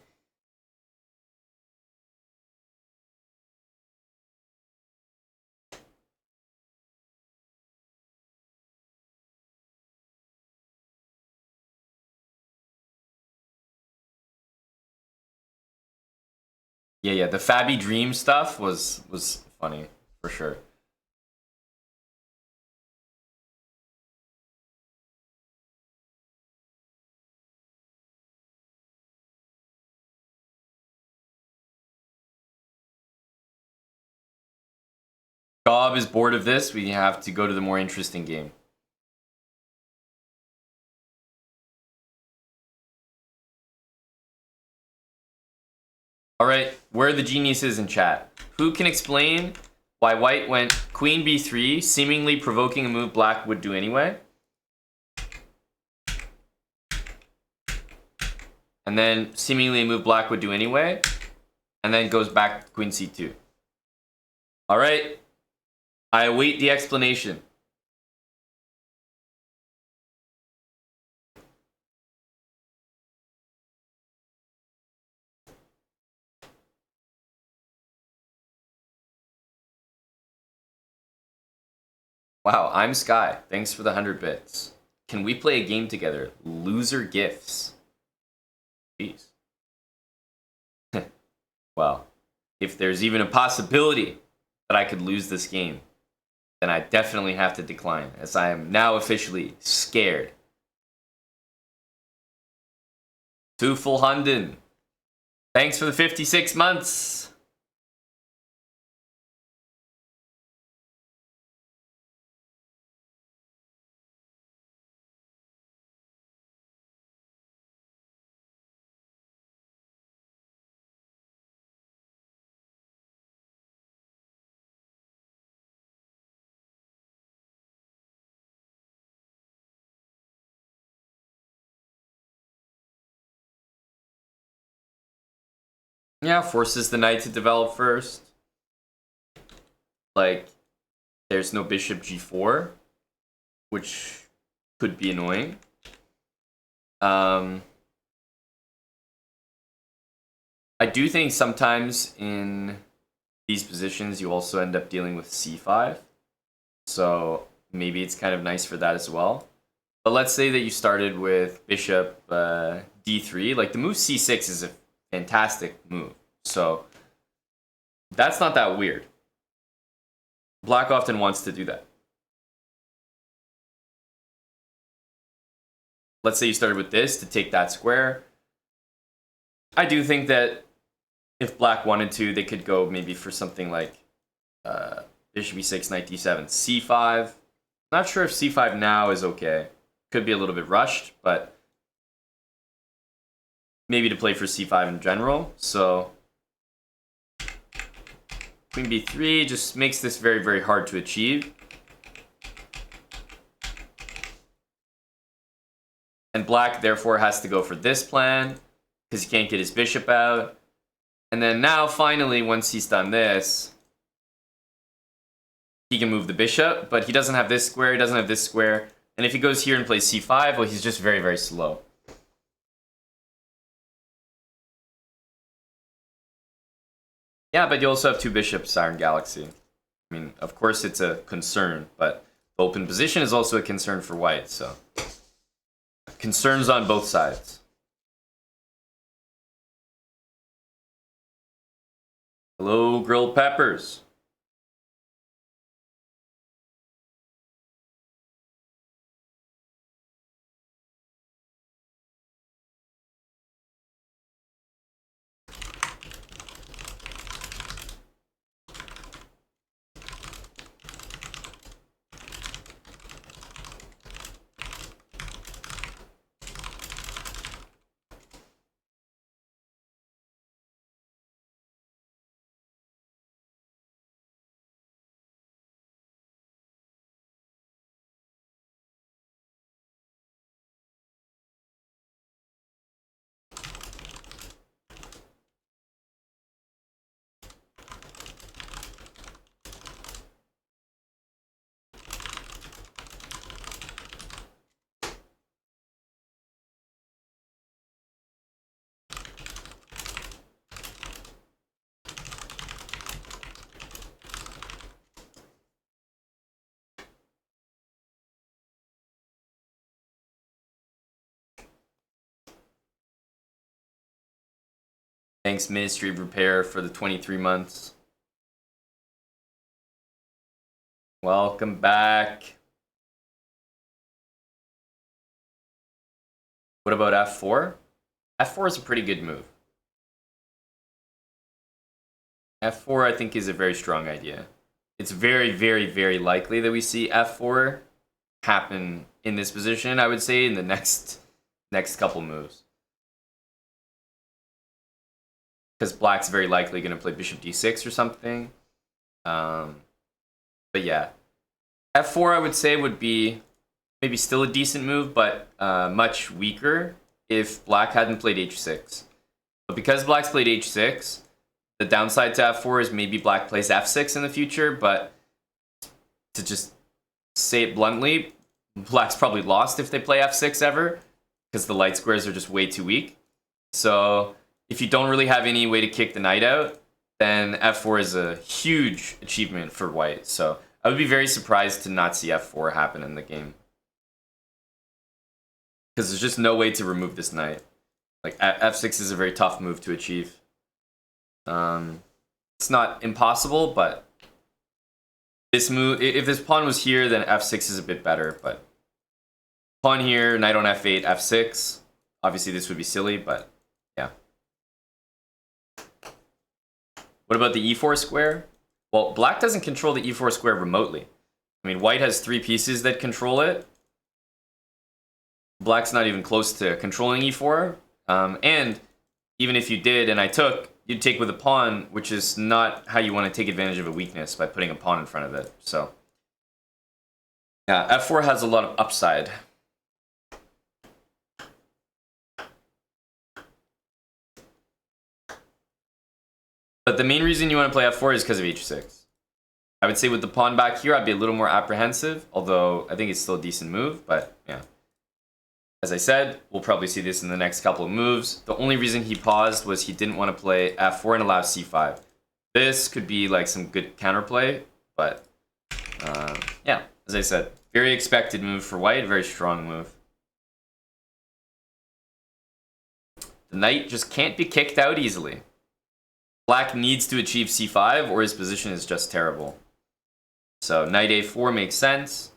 Yeah, the Fabi Dream stuff was funny, for sure. Gob is bored of this. We have to go to the more interesting game. All right, where are the geniuses in chat? Who can explain why white went queen b3, seemingly provoking a move black would do anyway? And then seemingly a move black would do anyway, and then goes back to queen c2. All right, I await the explanation. Wow, I'm Sky. Thanks for the 100 bits. Can we play a game together? Loser gifts. Jeez. Well, if there's even a possibility that I could lose this game, then I definitely have to decline, as I am now officially scared. Two full hunden. Thanks for the 56 months. Yeah, forces the knight to develop first. Like, there's no bishop g4, which could be annoying. I do think sometimes in these positions you also end up dealing with c5. So maybe it's kind of nice for that as well. But let's say that you started with bishop d3. Like the move c6 is a fantastic move. So that's not that weird. Black often wants to do that. Let's say you started with this to take that square. I do think that if black wanted to, they could go maybe for something like bishop e6, knight d7, c5. Not sure if c5 now is okay. Could be a little bit rushed, but maybe to play for c5 in general. So queen b3 just makes this very, very hard to achieve. And black, therefore, has to go for this plan because he can't get his bishop out. And then now, finally, once he's done this, he can move the bishop, but he doesn't have this square, he doesn't have this square. And if he goes here and plays c5, well, he's just very, very slow. Yeah, but you also have two bishops, Iron Galaxy. I mean, of course it's a concern, but the open position is also a concern for white, so... Concerns on both sides. Hello, grilled peppers. Thanks, Ministry of Repair, for the 23 months. Welcome back. What about f4? f4 is a pretty good move. f4, I think, is a very strong idea. It's very, very, very likely that we see f4 happen in this position, I would say, in the next couple moves. Because black's very likely going to play bishop d6 or something. But yeah. f4, I would say, would be maybe still a decent move, but much weaker if black hadn't played h6. But because black's played h6, the downside to f4 is maybe black plays f6 in the future, but to just say it bluntly, black's probably lost if they play f6 ever, because the light squares are just way too weak. So if you don't really have any way to kick the knight out, then f4 is a huge achievement for white. So I would be very surprised to not see f4 happen in the game. Because there's just no way to remove this knight. Like, f6 is a very tough move to achieve. It's not impossible, but this move, if this pawn was here, then f6 is a bit better. But pawn here, knight on f8, f6. Obviously, this would be silly, but yeah. What about the e4 square? Well, black doesn't control the e4 square remotely. I mean, white has 3 pieces that control it. Black's not even close to controlling e4. And even if you did and I took, you'd take with a pawn, which is not how you want to take advantage of a weakness by putting a pawn in front of it. So yeah, f4 has a lot of upside. But the main reason you want to play f4 is because of h6. I would say with the pawn back here, I'd be a little more apprehensive, although I think it's still a decent move, but yeah. As I said, we'll probably see this in the next couple of moves. The only reason he paused was he didn't want to play f4 and allow c5. This could be like some good counterplay, but yeah, as I said, very expected move for white, very strong move. The knight just can't be kicked out easily. Black needs to achieve c5 or his position is just terrible. So knight a4 makes sense.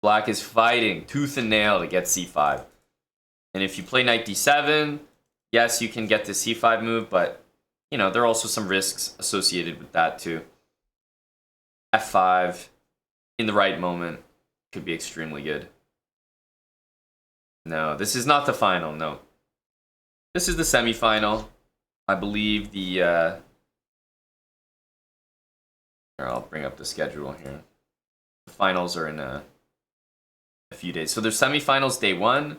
Black is fighting tooth and nail to get c5. And if you play knight d7, yes, you can get the c5 move, but you know, there are also some risks associated with that too. f5 in the right moment could be extremely good. No, this is not the final, no. This is the semifinal. I believe the here, I'll bring up the schedule here. The finals are in a few days. So there's semifinals day 1,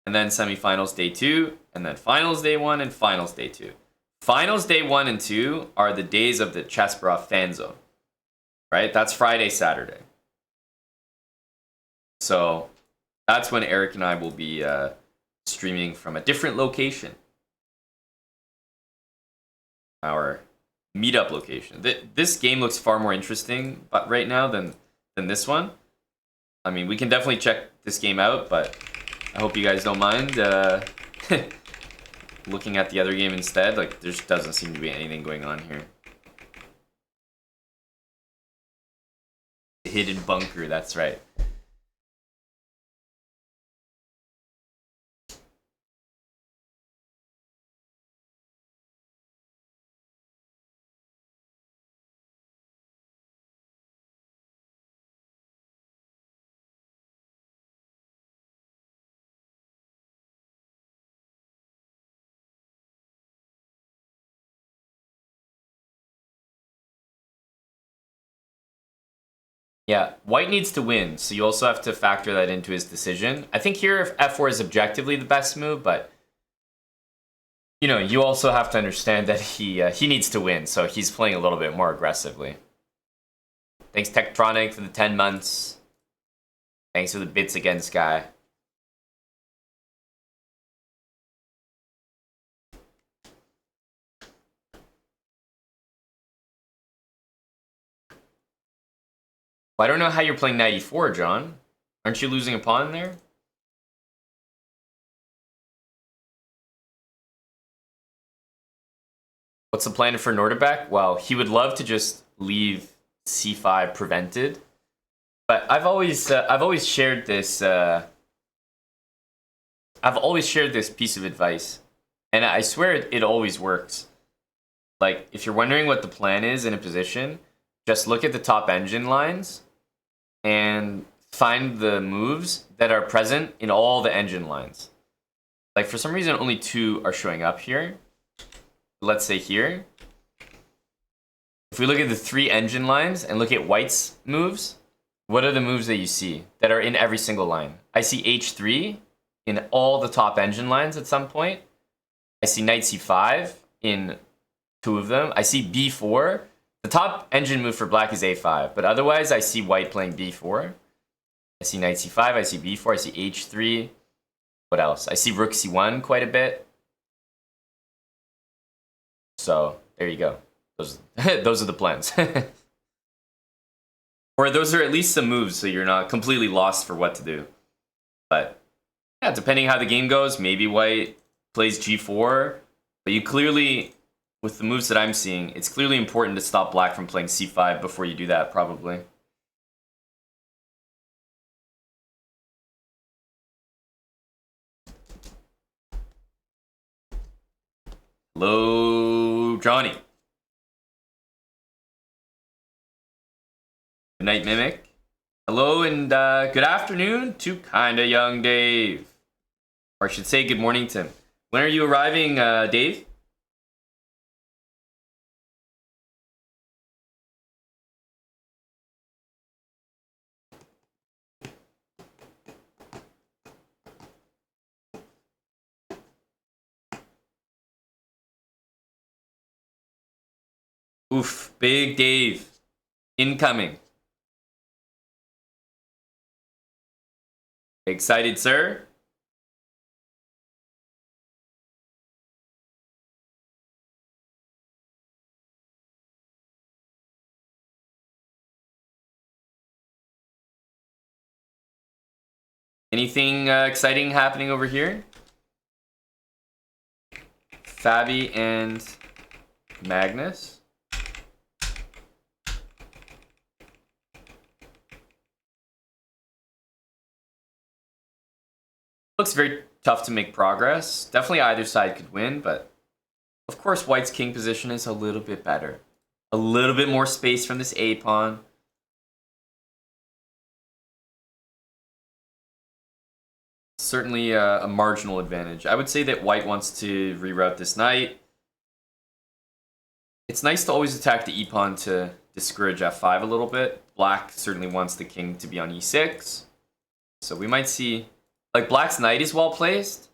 and then semifinals day 2, and then finals day 1 and finals day 2. Finals day 1 and 2 are the days of the Chessbrah fan zone. Right? That's Friday, Saturday. So that's when Eric and I will be streaming from a different location. Our meetup location. This game looks far more interesting right now than this one. I mean, we can definitely check this game out, but I hope you guys don't mind looking at the other game instead. Like, there just doesn't seem to be anything going on here. Hidden bunker, that's right. Yeah, white needs to win, so you also have to factor that into his decision. I think here if f4 is objectively the best move, but you know, you also have to understand that he needs to win, so he's playing a little bit more aggressively. Thanks Tektronic for the 10 months. Thanks for the bits again, Sky. Well, I don't know how you're playing 94, John. Aren't you losing a pawn there? What's the plan for Nordebek? Well, he would love to just leave c5 prevented, but I've always shared this. I've always shared this piece of advice, and I swear it always works. Like, if you're wondering what the plan is in a position, just look at the top engine lines and find the moves that are present in all the engine lines. Like, for some reason, only 2 are showing up here. Let's say here. If we look at the 3 engine lines and look at white's moves, what are the moves that you see that are in every single line? I see h3 in all the top engine lines at some point. I see knight c5 in 2 of them. I see b4. The top engine move for black is a5, but otherwise I see white playing b4. I see knight c5, I see b4, I see h3. What else? I see rook c1 quite a bit. So there you go. Those are the plans. Or those are at least some moves, so you're not completely lost for what to do. But yeah, depending how the game goes, maybe white plays g4. But you clearly, with the moves that I'm seeing, it's clearly important to stop black from playing c5 before you do that, probably. Hello, Johnny. Good night, Mimic. Hello and good afternoon to Kinda Young Dave. Or I should say good morning to him. When are you arriving, Dave? Oof, Big Dave. Incoming. Excited, sir? Anything exciting happening over here? FABI and Magnus. Looks very tough to make progress. Definitely either side could win, but of course White's king position is a little bit better. A little bit more space from this A pawn. Certainly a marginal advantage. I would say that White wants to reroute this knight. It's nice to always attack the e-pawn to discourage f5 a little bit. Black certainly wants the king to be on e6. So we might see... Like, Black's knight is well placed,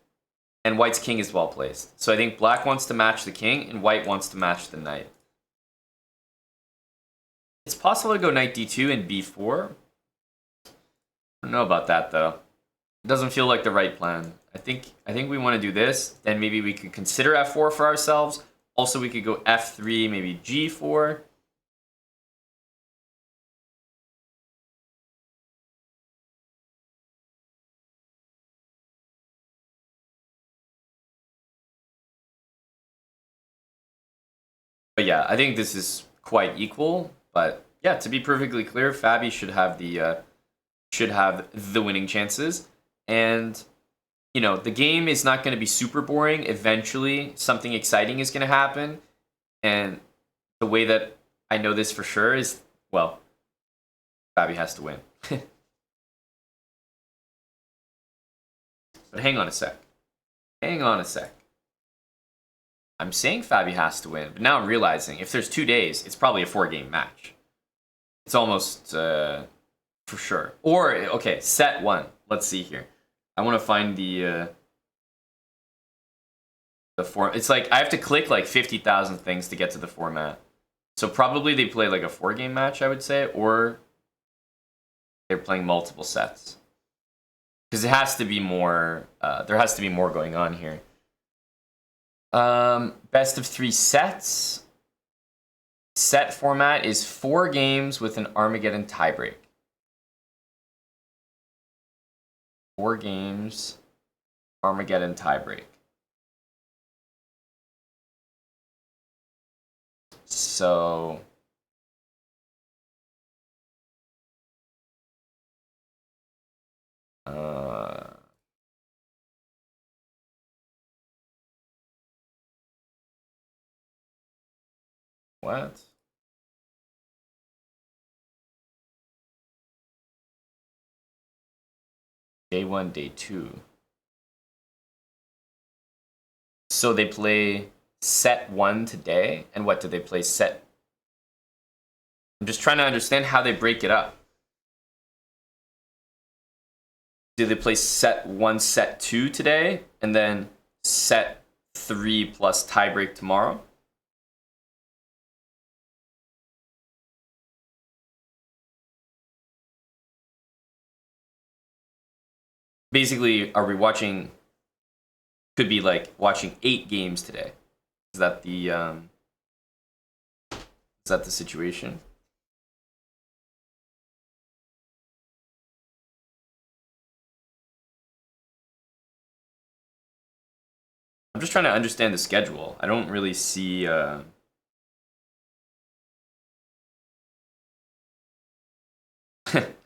and White's king is well placed. So I think Black wants to match the king, and White wants to match the knight. It's possible to go knight d2 and b4. I don't know about that, though. It doesn't feel like the right plan. I think we want to do this. Then maybe we could consider f4 for ourselves. Also, we could go f3, maybe g4. But yeah, I think this is quite equal. But yeah, to be perfectly clear, FABI should have the winning chances. And you know, the game is not going to be super boring. Eventually, something exciting is going to happen. And the way that I know this for sure is, well, FABI has to win. But hang on a sec. Hang on a sec. I'm saying FABI has to win, but now I'm realizing if there's 2 days, it's probably a 4-game match. It's almost for sure. Or, okay, set 1. Let's see here. I want to find the form. It's like I have to click like 50,000 things to get to the format. So probably they play like a 4-game match, I would say, or they're playing multiple sets. Because it has to be more. There has to be more going on here. Best of 3 sets. Set format is 4 games with an Armageddon tiebreak. 4 games, Armageddon tiebreak. So what? Day 1, day 2. So they play set 1 today, and what do they play set? I'm just trying to understand how they break it up. Do they play set 1, set 2 today, and then set 3 plus tiebreak tomorrow? Basically, are we watching? Could be like watching 8 games today. Is that the situation? I'm just trying to understand the schedule. I don't really see. I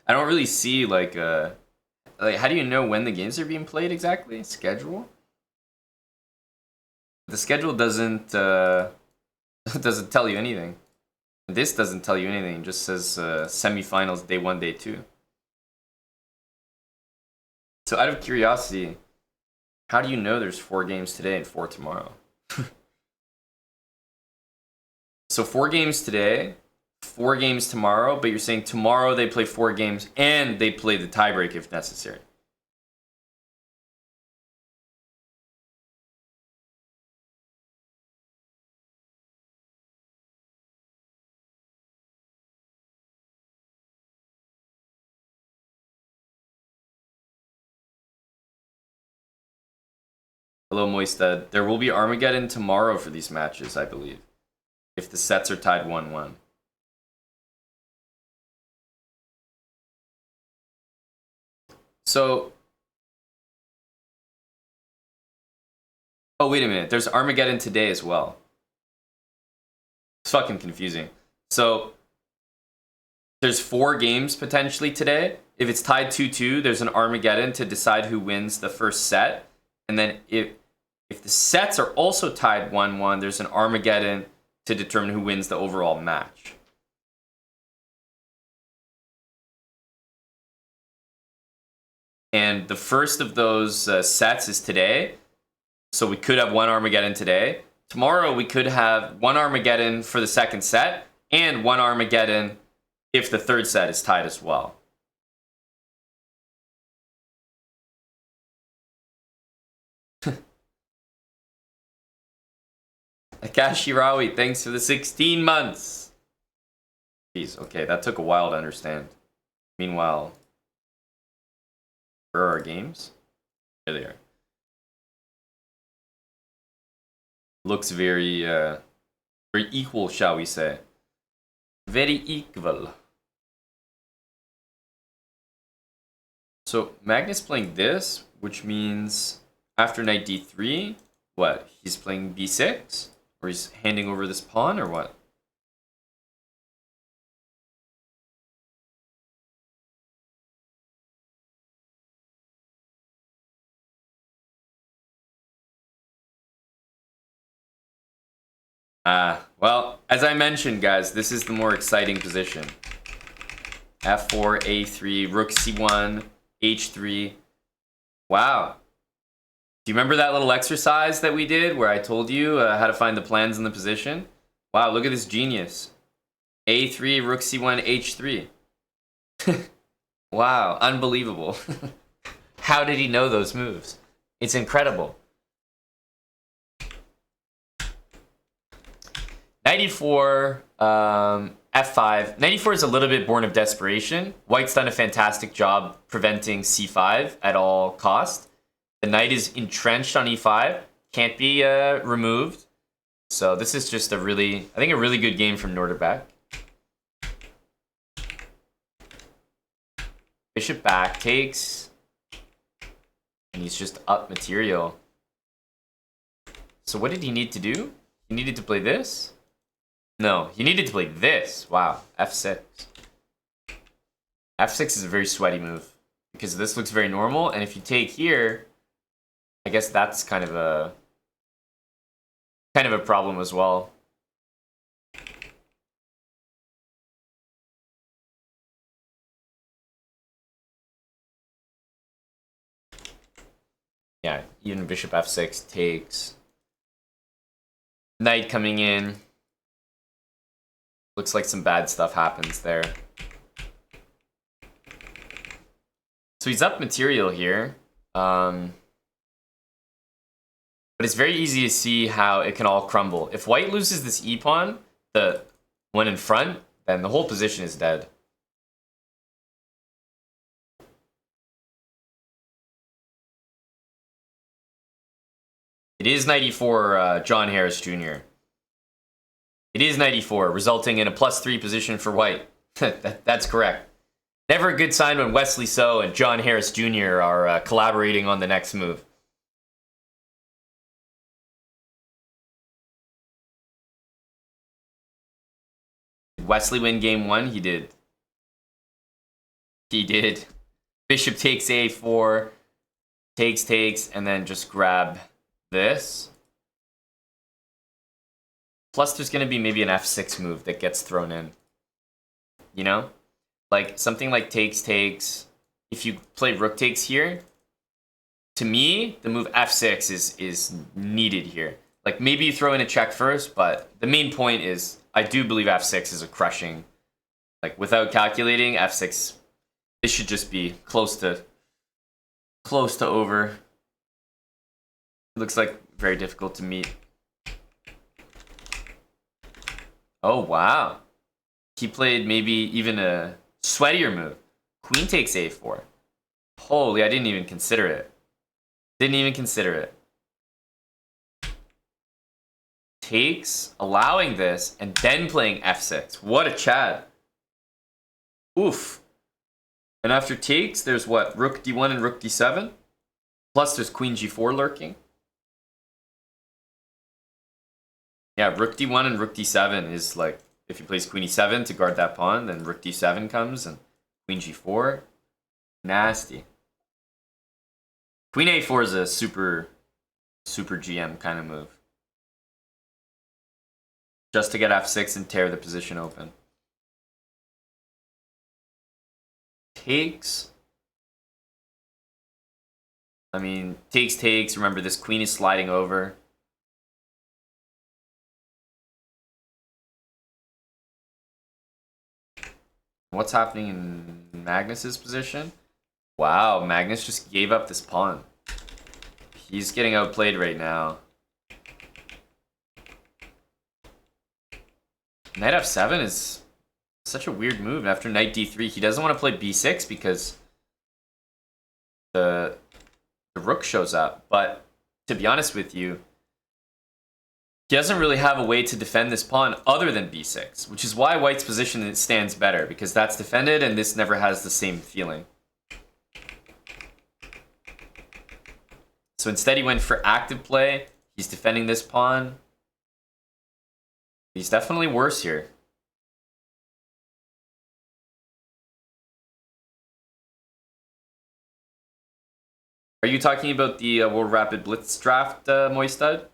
don't really see like how do you know when the games are being played exactly? Schedule. The schedule doesn't doesn't tell you anything. This doesn't tell you anything. It just says semifinals day 1, day 2. So out of curiosity, how do you know there's 4 games today and 4 tomorrow? So 4 games today, 4 games tomorrow, but you're saying tomorrow they play 4 games and they play the tiebreak if necessary. Hello, Moistad. There will be Armageddon tomorrow for these matches, I believe. If the sets are tied 1-1. So... Oh, wait a minute. There's Armageddon today as well. It's fucking confusing. So... There's 4 games potentially today. If it's tied 2-2, there's an Armageddon to decide who wins the first set. And then if the sets are also tied 1-1, there's an Armageddon to determine who wins the overall match. And the first of those sets is today. So we could have one Armageddon today. Tomorrow we could have one Armageddon for the second set and one Armageddon if the third set is tied as well. Akashi Rawi, thanks for the 16 months. Jeez, okay, that took a while to understand. Meanwhile, where are our games? Here they are. Looks very, very equal, shall we say. Very equal. So, Magnus playing this, which means after knight d3, what? He's playing b6? Or he's handing over this pawn, or what? Well, as I mentioned, guys, this is the more exciting position. f4, a3, rook c1, h3. Wow. Do you remember that little exercise that we did where I told you how to find the plans in the position? Wow, look at this genius. a3, rook c1, h3. Wow, unbelievable. How did he know those moves? It's incredible. 94, f5. 94 is a little bit born of desperation. White's done a fantastic job preventing c5 at all cost. The knight is entrenched on e5, can't be removed. So this is just a really, I think a really good game from Norderbeck. Bishop back takes, and he's just up material. So what did he need to do? He needed to play this? No, he needed to play this. Wow, f6. f6 is a very sweaty move because this looks very normal, and if you take here, I guess that's kind of a problem as well. Yeah, even bishop f6 takes. Knight coming in. Looks like some bad stuff happens there. So he's up material here. But it's very easy to see how it can all crumble. If white loses this e-pawn, the one in front, then the whole position is dead. It is 94, John Harris Jr. It is 94, resulting in a +3 position for white. That's correct. Never a good sign when Wesley So and John Harris Jr. are collaborating on the next move. Did Wesley win game 1? He did. He did. Bishop takes a4, takes, and then just grab this. Plus, there's going to be maybe an f6 move that gets thrown in. You know? Like, something like takes. If you play rook takes here, to me, the move f6 is needed here. Like, maybe you throw in a check first, but the main point is, I do believe f6 is a crushing. Like, without calculating, f6, this should just be close to over. It looks like very difficult to meet. Oh, wow. He played maybe even a sweatier move. Queen takes a4. Holy, I didn't even consider it. takes, allowing this, and then playing f6. What a Chad. Oof. And after takes, there's what? Rook d1 and rook d7? Plus there's queen g4 lurking. Yeah, rook d1 and rook d7 is like, if he plays queen e7 to guard that pawn, then rook d7 comes and queen g4. Nasty. Queen a4 is a super GM kind of move. Just to get f6 and tear the position open. Takes. I mean, takes. Remember, this queen is sliding over. What's happening in Magnus's position? Wow, Magnus just gave up this pawn. He's getting outplayed right now. Knight f7 is such a weird move. After knight d3, he doesn't want to play b6 because the rook shows up. But to be honest with you, he doesn't really have a way to defend this pawn other than b6, which is why white's position stands better, because that's defended and this never has the same feeling. So instead he went for active play. He's defending this pawn. He's definitely worse here. Are you talking about the World Rapid Blitz draft, Moistad?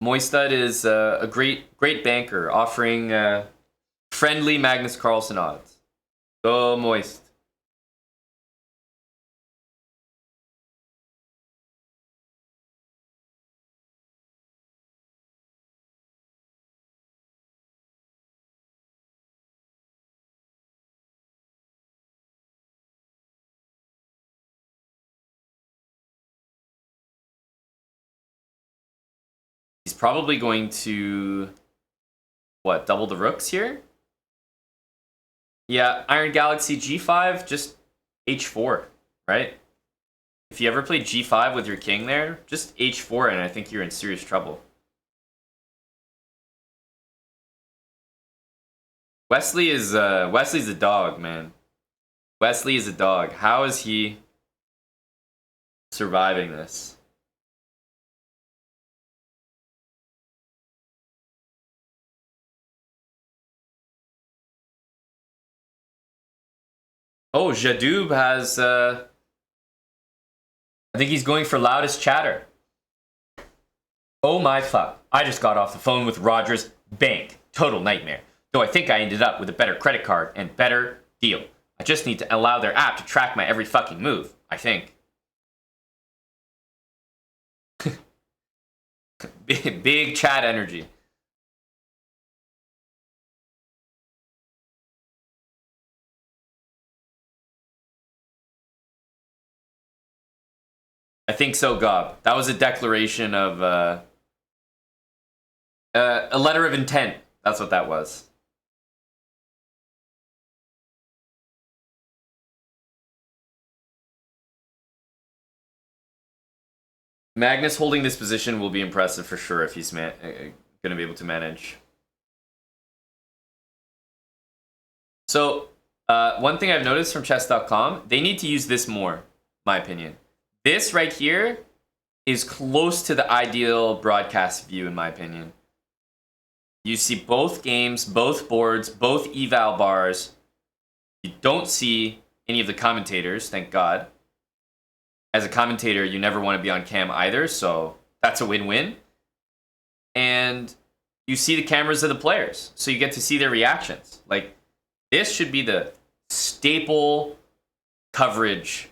Moistad is a great banker offering friendly Magnus Carlsen odds. Go Moist. He's probably going to, what, double the rooks here? Yeah, Iron Galaxy G5, just H4, right? If you ever play G5 with your king there, just H4 and I think you're in serious trouble. Wesley's a dog, man. Wesley is a dog. How is he surviving this? Oh, Jadoub has, I think he's going for loudest chatter. Oh my fuck. I just got off the phone with Rogers Bank. Total nightmare. Though I think I ended up with a better credit card and better deal. I just need to allow their app to track my every fucking move, I think. Big chat energy. I think so, Gob. That was a declaration of a letter of intent. That's what that was. Magnus holding this position will be impressive for sure if he's going to be able to manage. So, one thing I've noticed from chess.com, they need to use this more, my opinion. This right here is close to the ideal broadcast view, in my opinion. You see both games, both boards, both eval bars. You don't see any of the commentators, thank God. As a commentator, you never want to be on cam either, so that's a win-win. And you see the cameras of the players, so you get to see their reactions. Like, this should be the staple coverage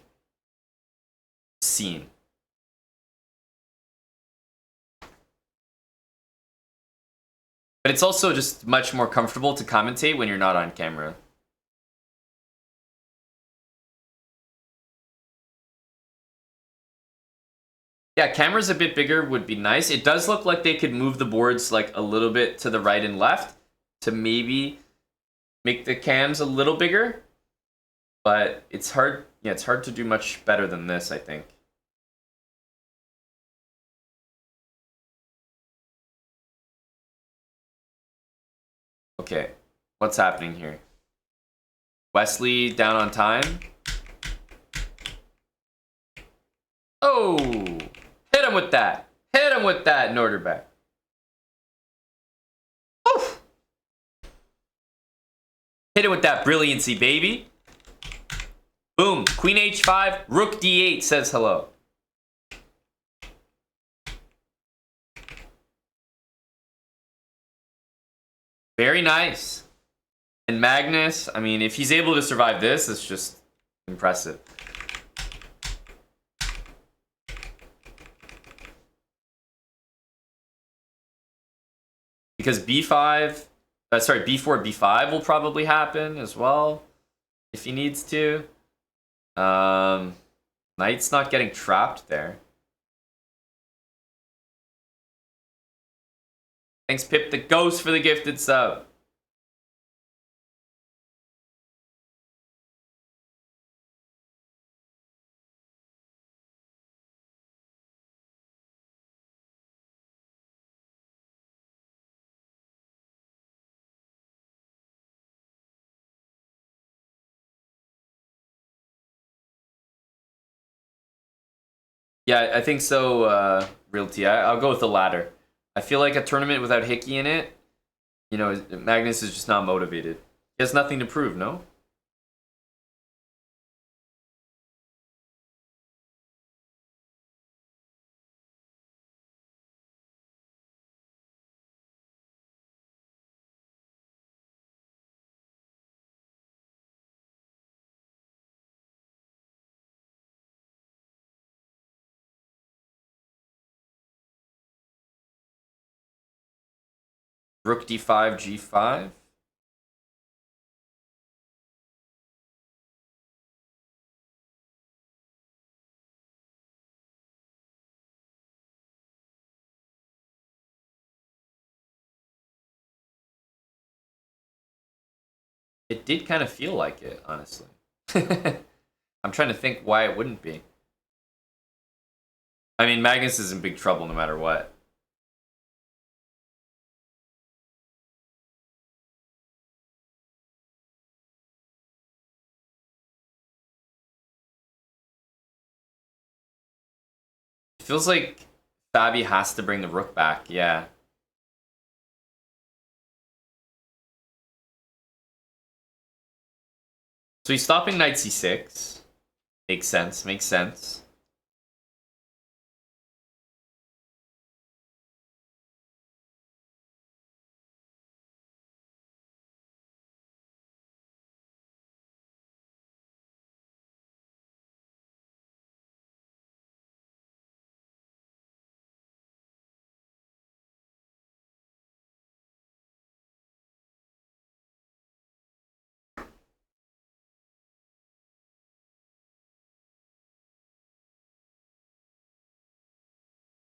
scene. But it's also just much more comfortable to commentate when you're not on camera. Yeah, cameras a bit bigger would be nice. It does look like they could move the boards like a little bit to the right and left to maybe make the cams a little bigger. But it's hard. Yeah, it's hard to do much better than this, I think. Okay, what's happening here? Wesley down on time. Oh, hit him with that. Hit him with that, Norderbeck. Oof. Hit it with that brilliancy, baby. Boom. Queen h5, rook d8 says hello. Very nice. And Magnus, I mean, if he's able to survive this, it's just impressive. Because b5, sorry, b4, b5 will probably happen as well, if he needs to. Knight's not getting trapped there. Thanks, Pip the Ghost, for the gifted sub. Yeah, I think so, Realty. I'll go with the latter. I feel like a tournament without Hickey in it, you know, Magnus is just not motivated. He has nothing to prove, no? Rook d5, g5. It did kind of feel like it, honestly. I'm trying to think why it wouldn't be. I mean, Magnus is in big trouble no matter what. It feels like Fabi has to bring the rook back, yeah. So he's stopping knight c6. Makes sense, makes sense.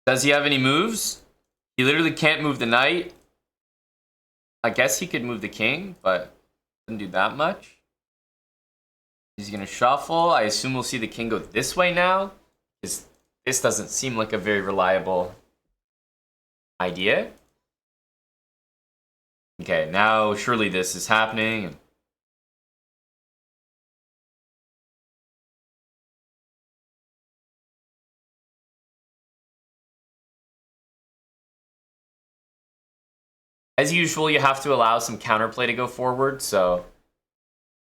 Does he have any moves? He literally can't move the knight. I guess he could move the king, but doesn't do that much. He's gonna shuffle. I assume we'll see the king go this way now. This doesn't seem like a very reliable idea. Okay, now surely this is happening. As usual, you have to allow some counterplay to go forward, so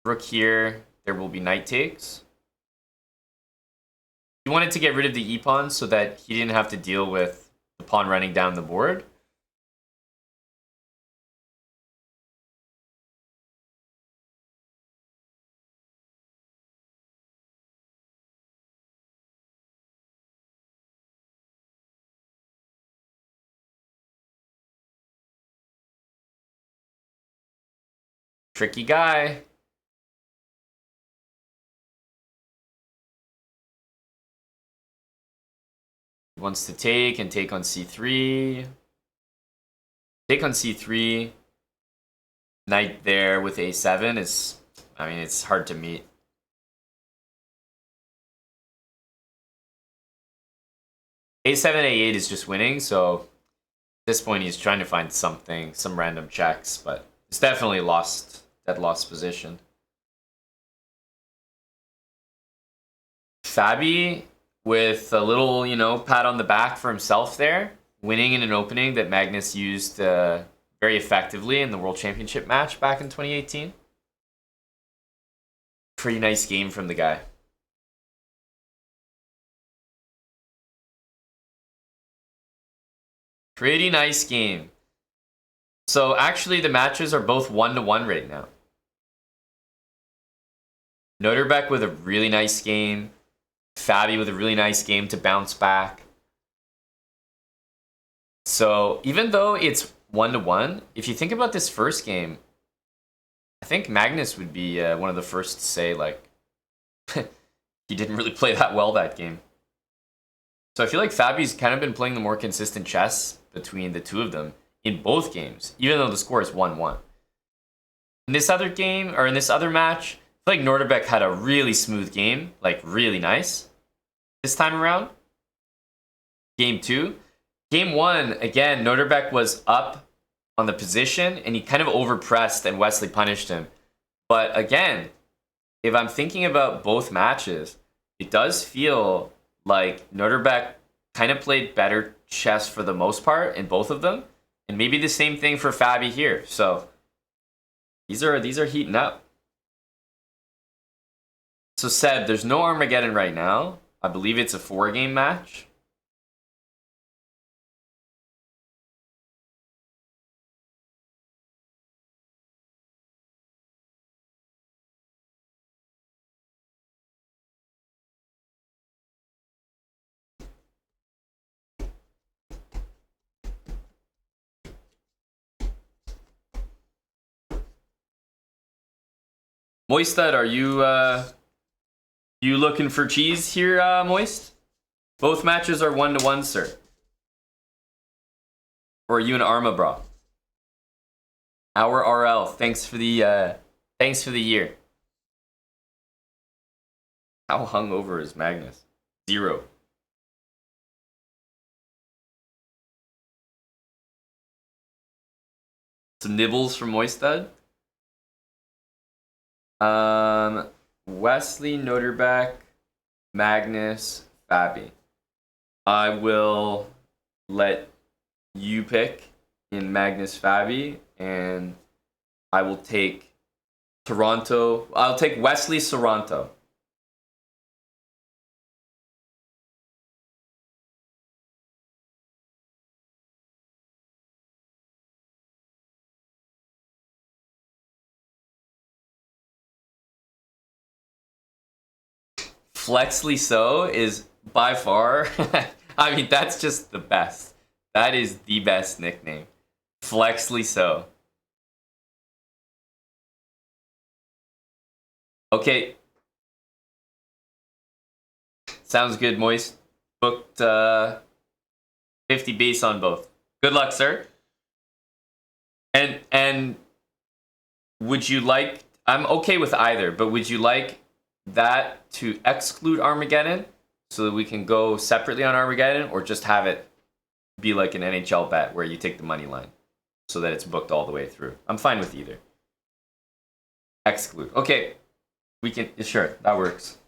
rook here, there will be knight takes. He wanted to get rid of the e-pawn so that he didn't have to deal with the pawn running down the board. Tricky guy. He wants to take and take on c3. Take on c3. Knight there with a7 is, I mean, it's hard to meet. A7, A8 is just winning, so at this point he's trying to find something, some random checks, but it's definitely dead lost position. Fabi with a little, you know, pat on the back for himself there, winning in an opening that Magnus used very effectively in the World Championship match back in 2018. Pretty nice game from the guy. Pretty nice game. So actually the matches are both 1-1 right now. Noterbeck with a really nice game. Fabi with a really nice game to bounce back. So even though it's 1-1, if you think about this first game, I think Magnus would be one of the first to say, like, he didn't really play that well that game. So I feel like Fabi's kind of been playing the more consistent chess between the two of them in both games, even though the score is 1-1. In this other game, or in this other match, I feel like Noterbeck had a really smooth game, like really nice. This time around, game 2. Game 1, again, Noterbeck was up on the position, and he kind of overpressed, and Wesley punished him. But again, if I'm thinking about both matches, it does feel like Noterbeck kind of played better chess for the most part in both of them, and maybe the same thing for Fabi here. So these are heating up. So Seb, there's no Armageddon right now. I believe it's a 4-game match. Moistad, are you looking for cheese here, Moist? Both matches are 1-1, sir. Or are you an Arma bra? Our RL, thanks for the year. How hungover is Magnus? 0. Some nibbles from Moistad. Wesley, Noterbeck, Magnus, Fabi. I will let you pick in Magnus Fabi, and I will take Toronto. I'll take Wesley Soranto. Flexly So is by far, I mean, that's just the best. That is the best nickname. Flexly So. Okay. Sounds good, Moist. Booked 50 base on both. Good luck, sir. And would you like, I'm okay with either, but would you like that to exclude Armageddon so that we can go separately on Armageddon, or just have it be like an NHL bet where you take the money line so that it's booked all the way through? I'm fine with either. Exclude. Okay. We can, sure, that works.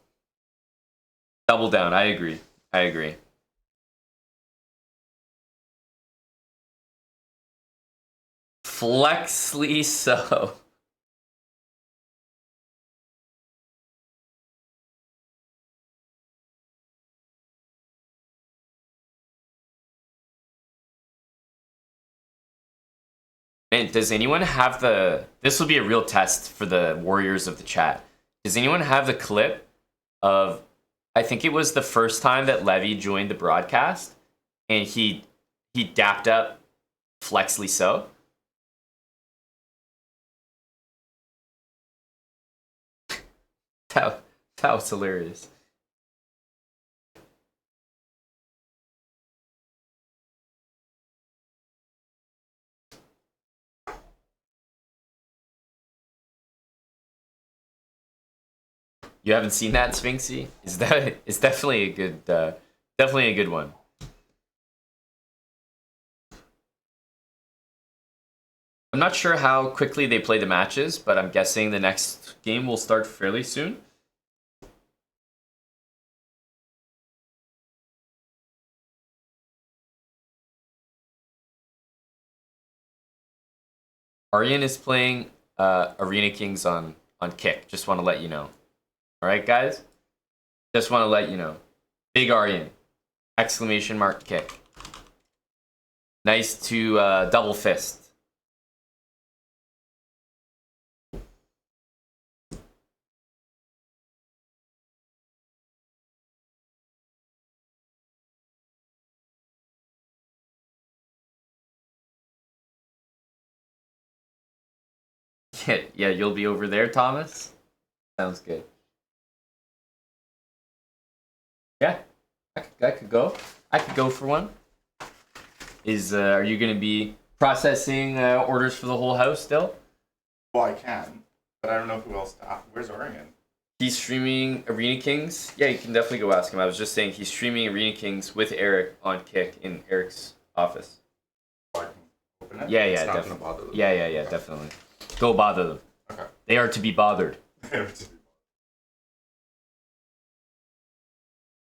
Double down. I agree. I agree. Flexly So. Man, does anyone have the... This will be a real test for the warriors of the chat. Does anyone have the clip of... I think it was the first time that Levy joined the broadcast, and he dapped up Flexly So. That was hilarious. You haven't seen that, Sphinxy? It's definitely a good one. I'm not sure how quickly they play the matches, but I'm guessing the next game will start fairly soon. Aryan is playing Arena Kings on Kick. Just want to let you know. All right, guys? Just want to let you know. Big Aryan. Exclamation mark Kick. Nice to double fist. Yeah, you'll be over there, Thomas? Sounds good. Yeah, I could go. I could go for one. Are you going to be processing orders for the whole house still? Well, I can, but I don't know who else to. Where's Orion? He's streaming Arena Kings. Yeah, you can definitely go ask him. I was just saying he's streaming Arena Kings with Eric on Kick in Eric's office. Oh, I can open it? Yeah, It's not definitely. gonna bother them. Yeah, definitely. Go bother them. Okay. They are to be bothered.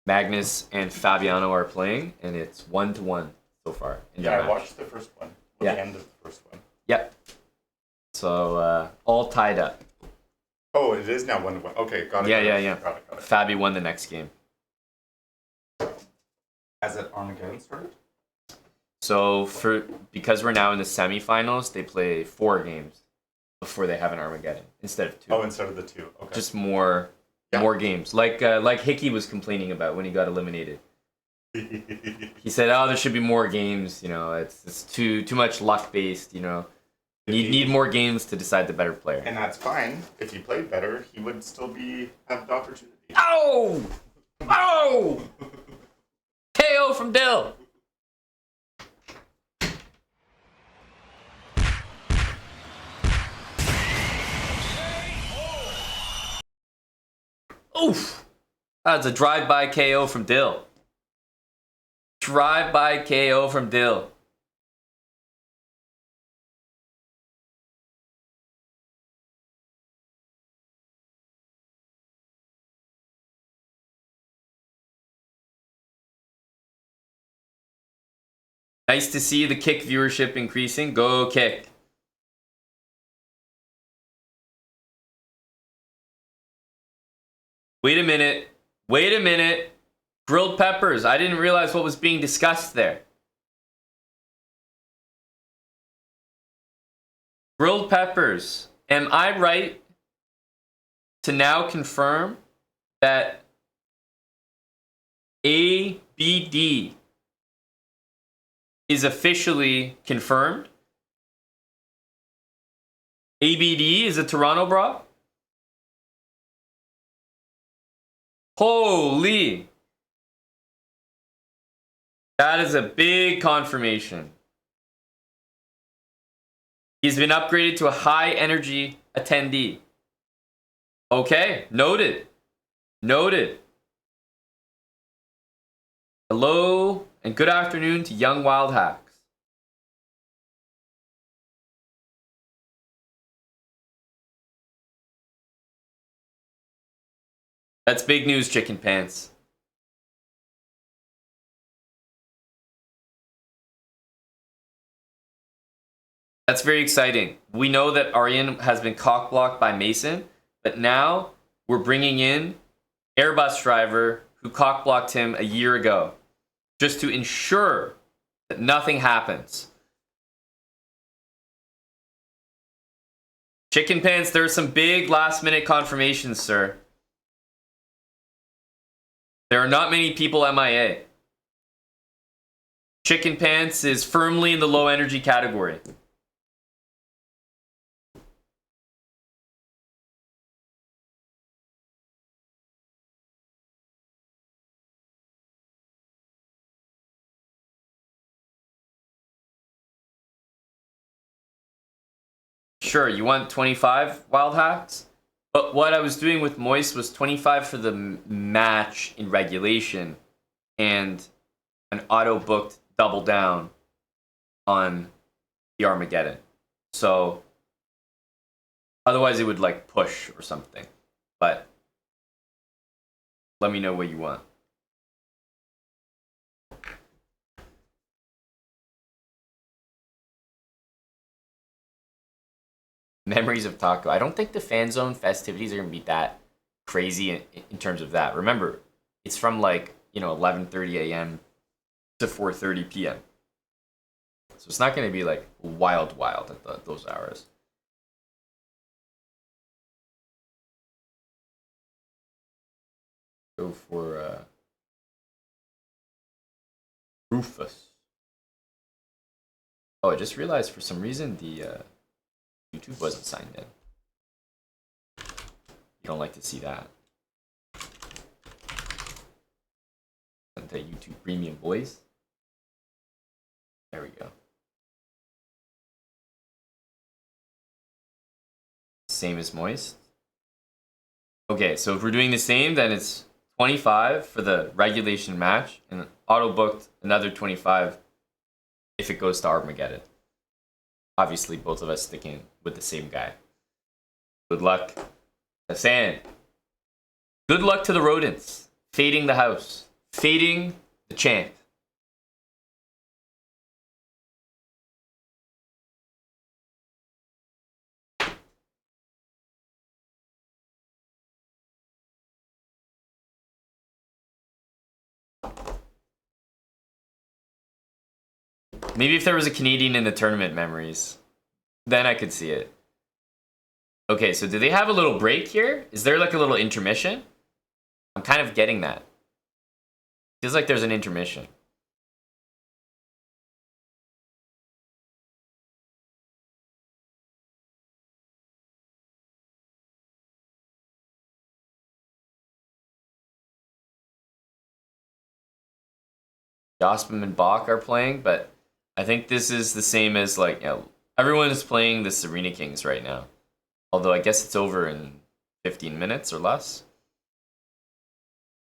Magnus and Fabiano are playing, and it's 1-1 so far. In Yeah, their I match. watched the first one. Well, Yeah. The end of the first one. Yep. So all tied up. Oh, it is now 1-1. Okay, got it. Yeah. Got it. Fabi won the next game. Has it Armageddon started? So because we're now in the semifinals, they play 4 games before they have an Armageddon instead of 2. Oh, instead of the 2. Okay. Just more games. Like Hickey was complaining about when he got eliminated. He said, "Oh, there should be more games. You know, it's too much luck based. You know, you need more games to decide the better player." And that's fine. If he played better, he would still have the opportunity. Oh! KO from Dill. Oof! That's a drive-by KO from Dill. Drive-by KO from Dill. Nice to see the Kick viewership increasing. Go Kick. Wait a minute. Grilled peppers. I didn't realize what was being discussed there. Grilled peppers. Am I right to now confirm that ABD is officially confirmed? ABD is a Toronto bra? Holy! That is a big confirmation. He's been upgraded to a high energy attendee. Okay, noted. Hello and good afternoon to Young Wild Hacks. That's big news, Chicken Pants. That's very exciting. We know that Aryan has been cock-blocked by Mason, but now we're bringing in Airbus driver who cock-blocked him a year ago, just to ensure that nothing happens. Chicken Pants, there are some big last-minute confirmations, sir. There are not many people MIA. Chicken Pants is firmly in the low energy category. Sure, you want 25 wild hacks? But what I was doing with Moist was 25 for the match in regulation and an auto-booked double down on the Armageddon. So otherwise it would like push or something. But let me know what you want. Memories of Taco. I don't think the fan zone festivities are going to be that crazy in terms of that. Remember, it's from like, 11:30 a.m. to 4:30 p.m. So it's not going to be like wild at those hours. Go for Rufus. Oh, I just realized for some reason the YouTube wasn't signed in. You don't like to see that. Sent to YouTube Premium Boys. There we go. Same as Moist. Okay, so if we're doing the same, then it's 25 for the regulation match, and auto booked another 25 if it goes to Armageddon. Obviously, both of us sticking with the same guy. Good luck, Hassan. Good luck to the rodents. Fading the house. Fading the champ. Maybe if there was a Canadian in the tournament memories, then I could see it. Okay, so do they have a little break here? Is there like a little intermission? I'm kind of getting that. Feels like there's an intermission. Jospin and Bach are playing, but I think this is the same as like, everyone is playing the Serena Kings right now. Although I guess it's over in 15 minutes or less.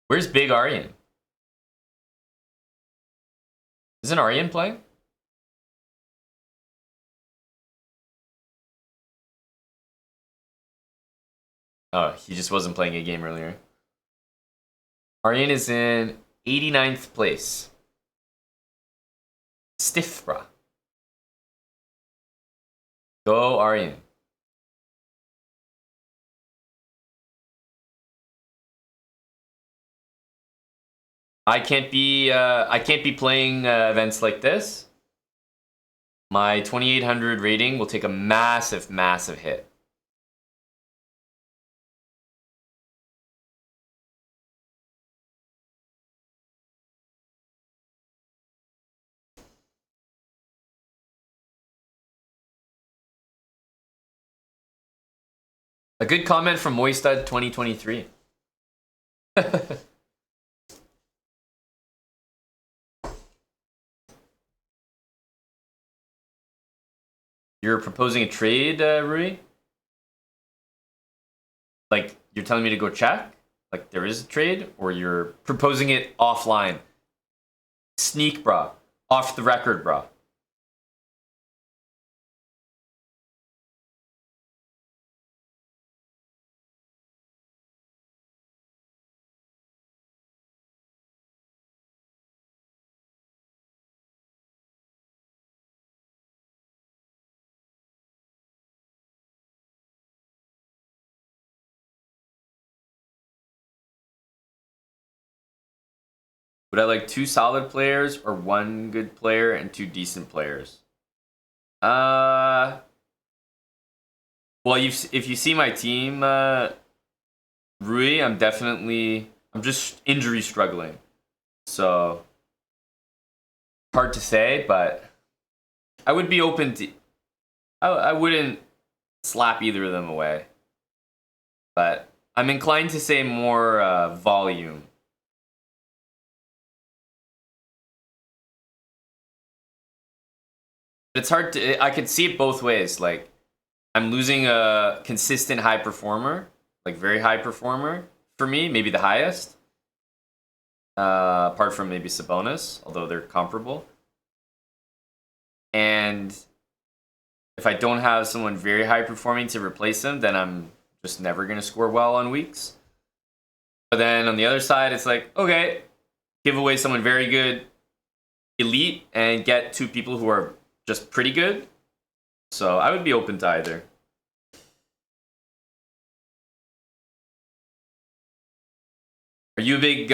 Where's Big Aryan? Isn't Aryan playing? Oh, he just wasn't playing a game earlier. Aryan is in 89th place. Stiff, bruh. Go, Aryan. I can't be playing events like this. My 2800 rating will take a massive hit. A good comment from Moistad 2023. You're proposing a trade, Rui? Like, you're telling me to go check? Like, there is a trade? Or you're proposing it offline? Sneak, brah. Off the record, brah. Would I like 2 solid players or 1 good player and 2 decent players? Well, if you see my team, Rui, I'm just injury struggling. So, hard to say, but I would be open to... I wouldn't slap either of them away. But I'm inclined to say more volume. It's I could see it both ways. Like, I'm losing a consistent high performer, like very high performer for me, maybe the highest. Apart from maybe Sabonis, although they're comparable. And if I don't have someone very high performing to replace him, then I'm just never going to score well on weeks. But then on the other side, it's like, okay, give away someone very good, elite, and get two people who are just pretty good. So I would be open to either. Are you a big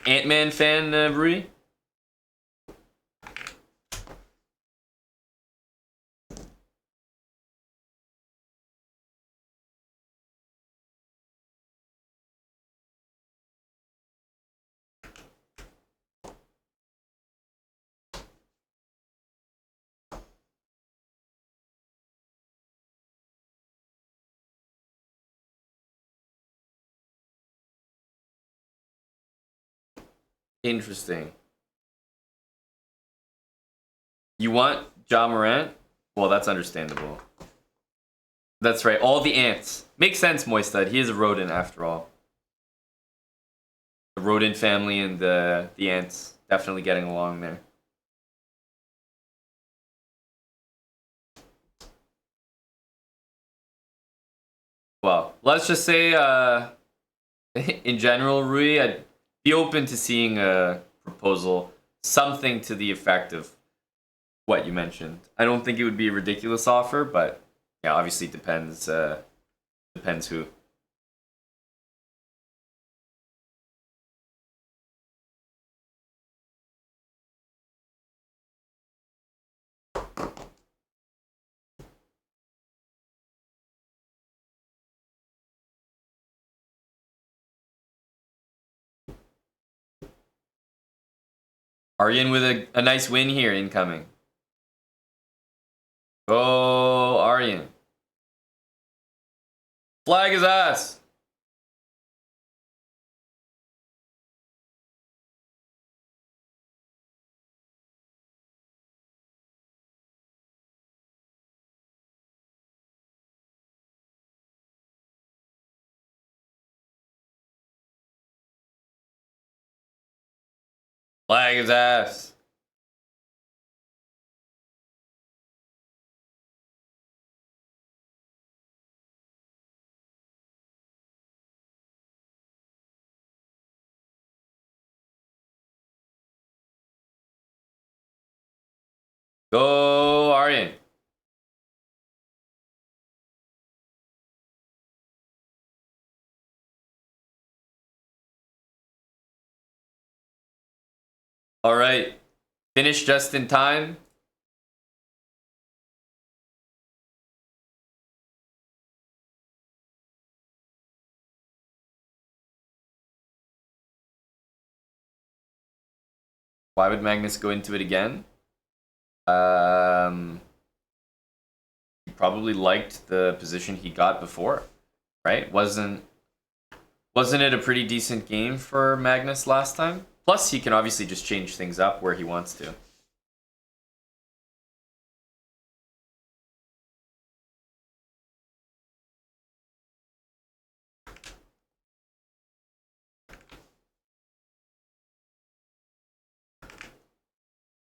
Ant-Man fan, Rui? Interesting. You want Ja Morant? Well, that's understandable. That's right. All the ants. Makes sense, Moistad. He is a rodent after all. The rodent family and the ants definitely getting along there. Well, let's just say, in general, Rui, I'd be open to seeing a proposal, something to the effect of what you mentioned. I don't think it would be a ridiculous offer, but yeah, obviously depends. Depends who. Aryan with a nice win here incoming. Go Aryan. Flag his ass. Flag his ass. Go Aryan. All right. Finish just in time. Why would Magnus go into it again? He probably liked the position he got before, right? Wasn't it a pretty decent game for Magnus last time? Plus, he can obviously just change things up where he wants to.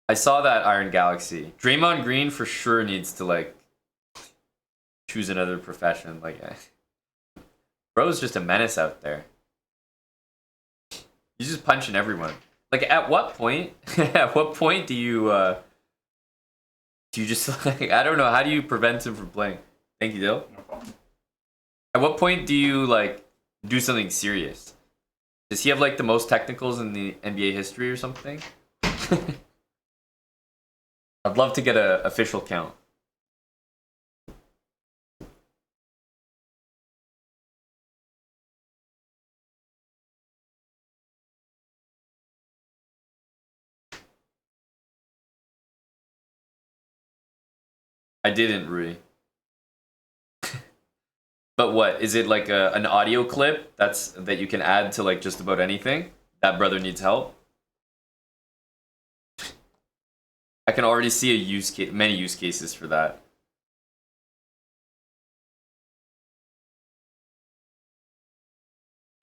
I saw that Iron Galaxy. Draymond Green for sure needs to like choose another profession. Like, bro's just a menace out there. He's just punching everyone. Like, at what point? At what point do you just like, I don't know, how do you prevent him from playing? Thank you, Dill. No problem. At what point do you like do something serious? Does he have like the most technicals in the NBA history or something? I'd love to get an official count. I didn't, Rui. But what is it, like an audio clip that you can add to like just about anything? That brother needs help. I can already see a use case, many use cases for that.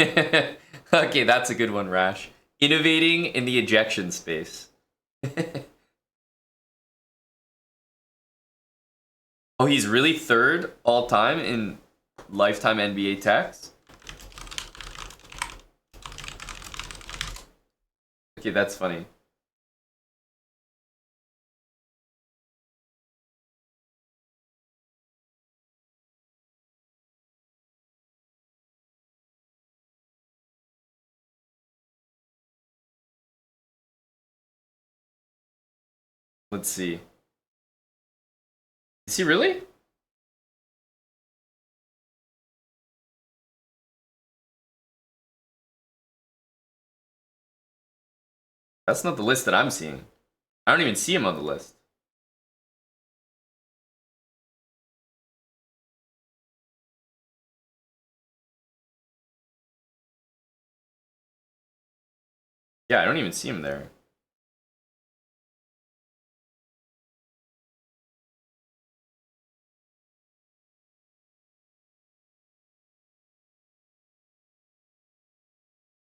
Okay, that's a good one, Rash. Innovating in the ejection space. Oh, he's really third all time in lifetime NBA techs? Okay, that's funny. Let's see. Is he really? That's not the list that I'm seeing. I don't even see him on the list. Yeah, I don't even see him there.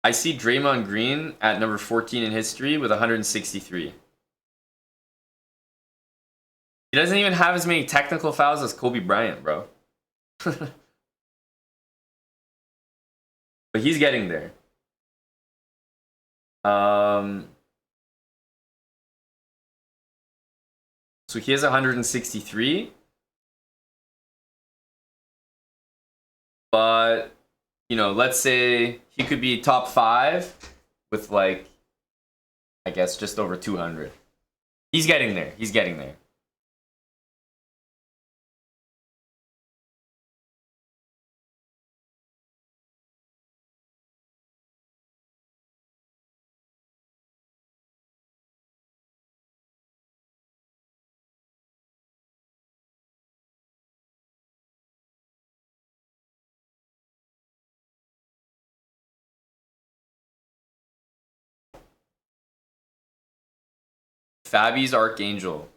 I see Draymond Green at number 14 in history with 163. He doesn't even have as many technical fouls as Kobe Bryant, bro. But he's getting there. So he has 163. But, you know, let's say he could be top 5 with, like, I guess just over 200. He's getting there. He's getting there. Fabi's Archangel.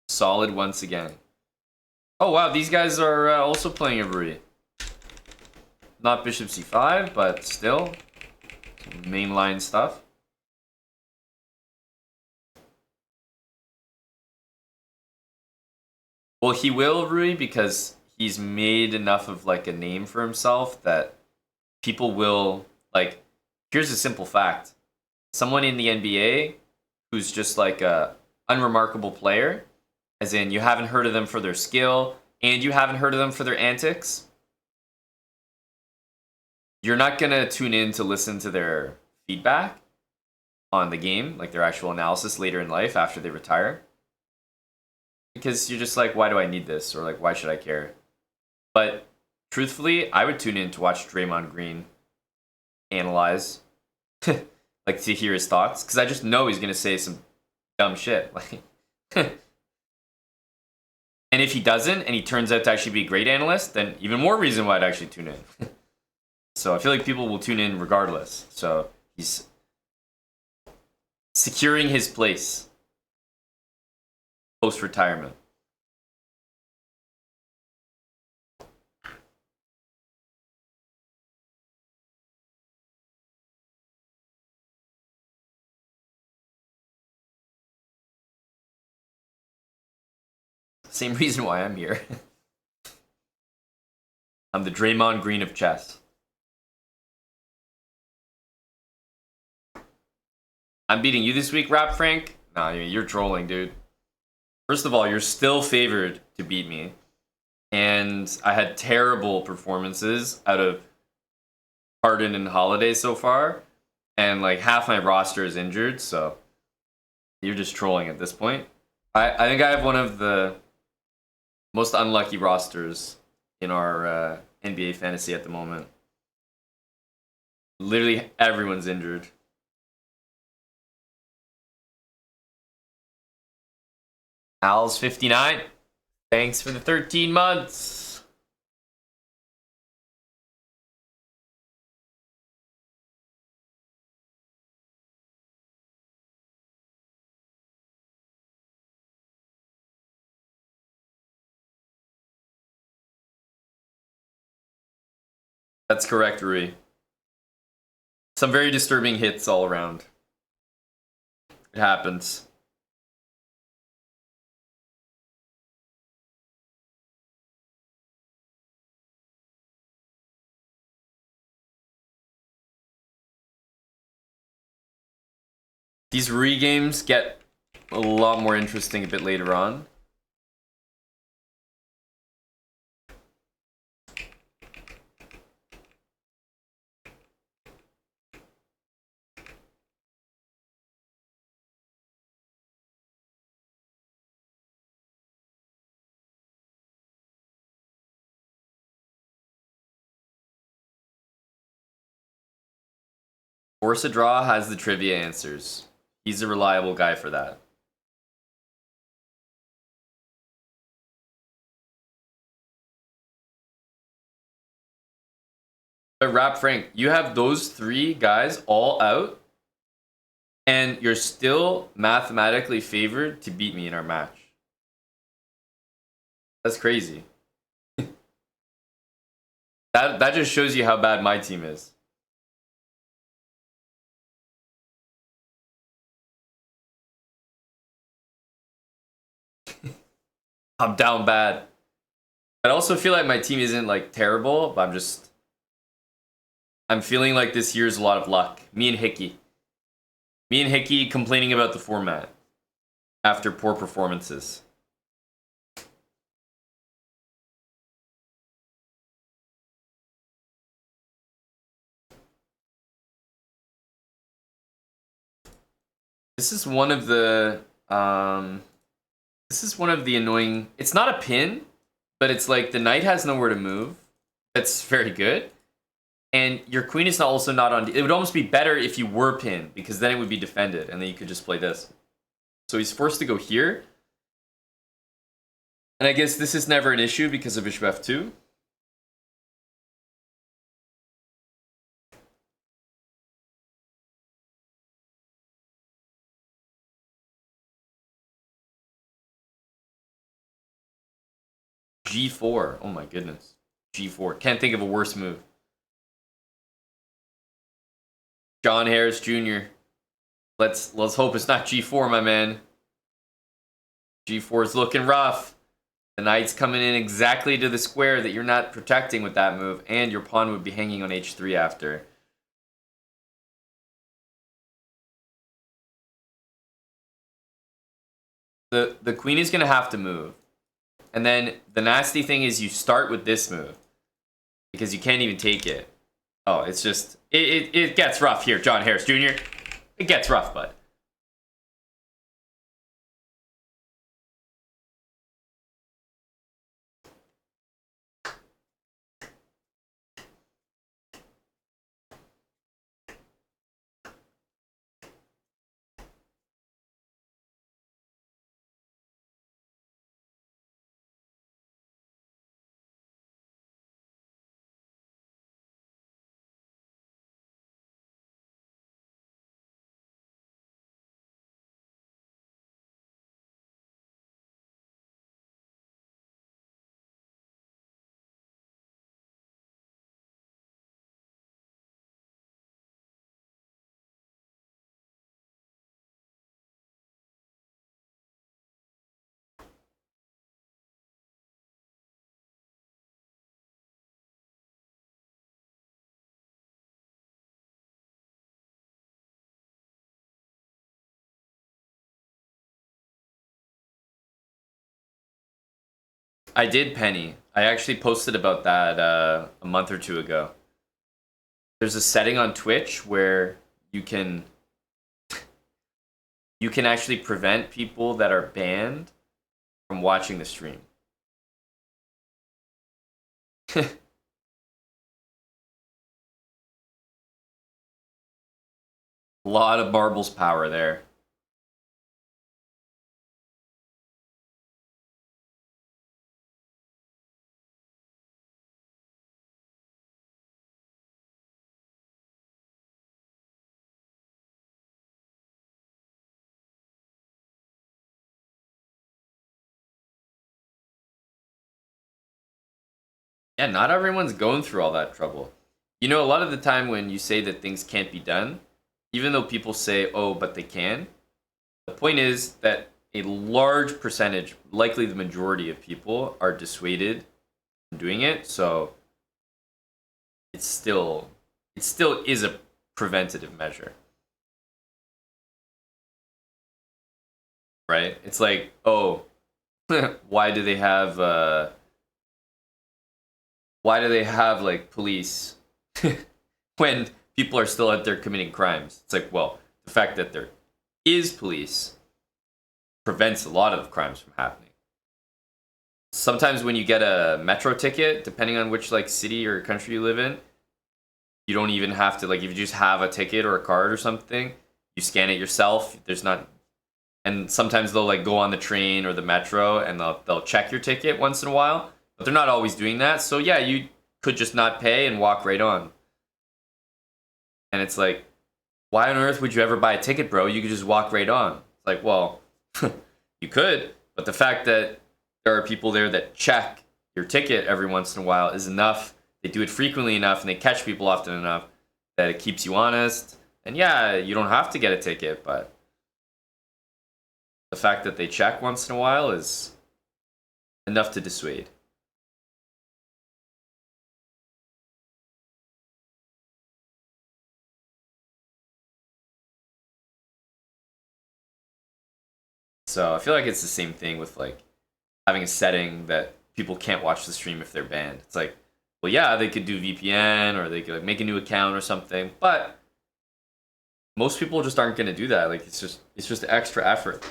Solid once again. Oh, wow. These guys are also playing a Rui. Not Bishop C5, but still. Mainline stuff. Well, he will, Rui, because he's made enough of, like, a name for himself that people will, like, here's a simple fact. Someone in the NBA who's just, like, a unremarkable player, as in you haven't heard of them for their skill, and you haven't heard of them for their antics, you're not going to tune in to listen to their feedback on the game, like their actual analysis later in life after they retire. Because you're just like, why do I need this? Or like, why should I care? But truthfully, I would tune in to watch Draymond Green analyze, like to hear his thoughts, because I just know he's going to say some dumb shit. Like, and if he doesn't, and he turns out to actually be a great analyst, then even more reason why I'd actually tune in. So I feel like people will tune in regardless. So he's securing his place post-retirement. Same reason why I'm here. I'm the Draymond Green of chess. I'm beating you this week, Rap Frank? Nah, you're trolling, dude. First of all, you're still favored to beat me. And I had terrible performances out of Harden and Holiday so far. And like half my roster is injured, so you're just trolling at this point. I think I have one of the most unlucky rosters in our NBA fantasy at the moment. Literally everyone's injured. Al's 59. Thanks for the 13 months. That's correct, Rui. Some very disturbing hits all around. It happens. These regames get a lot more interesting a bit later on. Force a Draw has the trivia answers. He's a reliable guy for that. But Rap Frank, you have those three guys all out, and you're still mathematically favored to beat me in our match. That's crazy. That just shows you how bad my team is. I'm down bad. I also feel like my team isn't like terrible, but I'm feeling like this year's a lot of luck. Me and Hickey complaining about the format after poor performances. This is one of the annoying. It's not a pin, but it's like the knight has nowhere to move. That's very good. And your queen is also not on. It would almost be better if you were pinned, because then it would be defended, and then you could just play this. So he's forced to go here. And I guess this is never an issue because of bishop f2. G4. Oh my goodness. G4. Can't think of a worse move. John Harris Jr. Let's hope it's not G4, my man. G4 is looking rough. The knight's coming in exactly to the square that you're not protecting with that move, and your pawn would be hanging on H3 after. The queen is going to have to move. And then the nasty thing is you start with this move, because you can't even take it. Oh, it's just... It gets rough here, John Harris Jr. It gets rough, bud. I did penny. I actually posted about that a month or two ago. There's a setting on Twitch where you can actually prevent people that are banned from watching the stream. A lot of marbles power there. Yeah, not everyone's going through all that trouble. You know, a lot of the time when you say that things can't be done, even though people say, oh, but they can, the point is that a large percentage, likely the majority of people, are dissuaded from doing it. So it still is a preventative measure. Right? It's like, oh, why do they have like police when people are still out there committing crimes? It's like, well, the fact that there is police prevents a lot of crimes from happening. Sometimes when you get a metro ticket, depending on which like city or country you live in, you don't even have to, like, if you just have a ticket or a card or something, you scan it yourself. There's not, and sometimes they'll like go on the train or the metro and they'll check your ticket once in a while, but they're not always doing that. So yeah, you could just not pay and walk right on. And it's like, why on earth would you ever buy a ticket, bro? You could just walk right on. It's like, well, you could, but the fact that there are people there that check your ticket every once in a while is enough. They do it frequently enough and they catch people often enough that it keeps you honest. And yeah, you don't have to get a ticket, but the fact that they check once in a while is enough to dissuade. So I feel like it's the same thing with like having a setting that people can't watch the stream if they're banned. It's like, well, yeah, they could do VPN or they could like make a new account or something, but most people just aren't going to do that. Like it's just extra effort.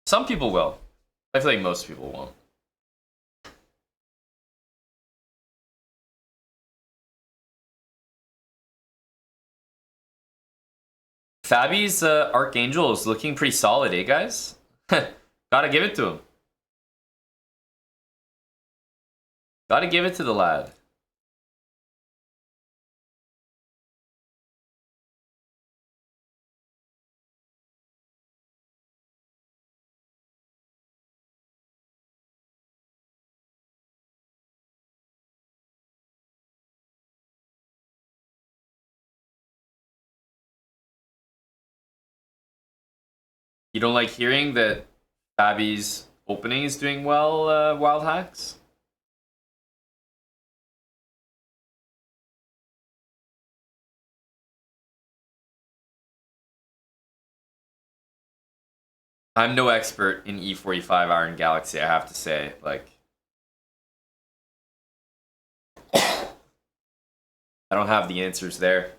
Some people will. I feel like most people won't. FABI's Archangel is looking pretty solid, eh, guys? Gotta give it to him. Gotta give it to the lad. You don't like hearing that FABI's opening is doing well, Wild Hacks? I'm no expert in E45 Iron Galaxy, I have to say. Like, I don't have the answers there.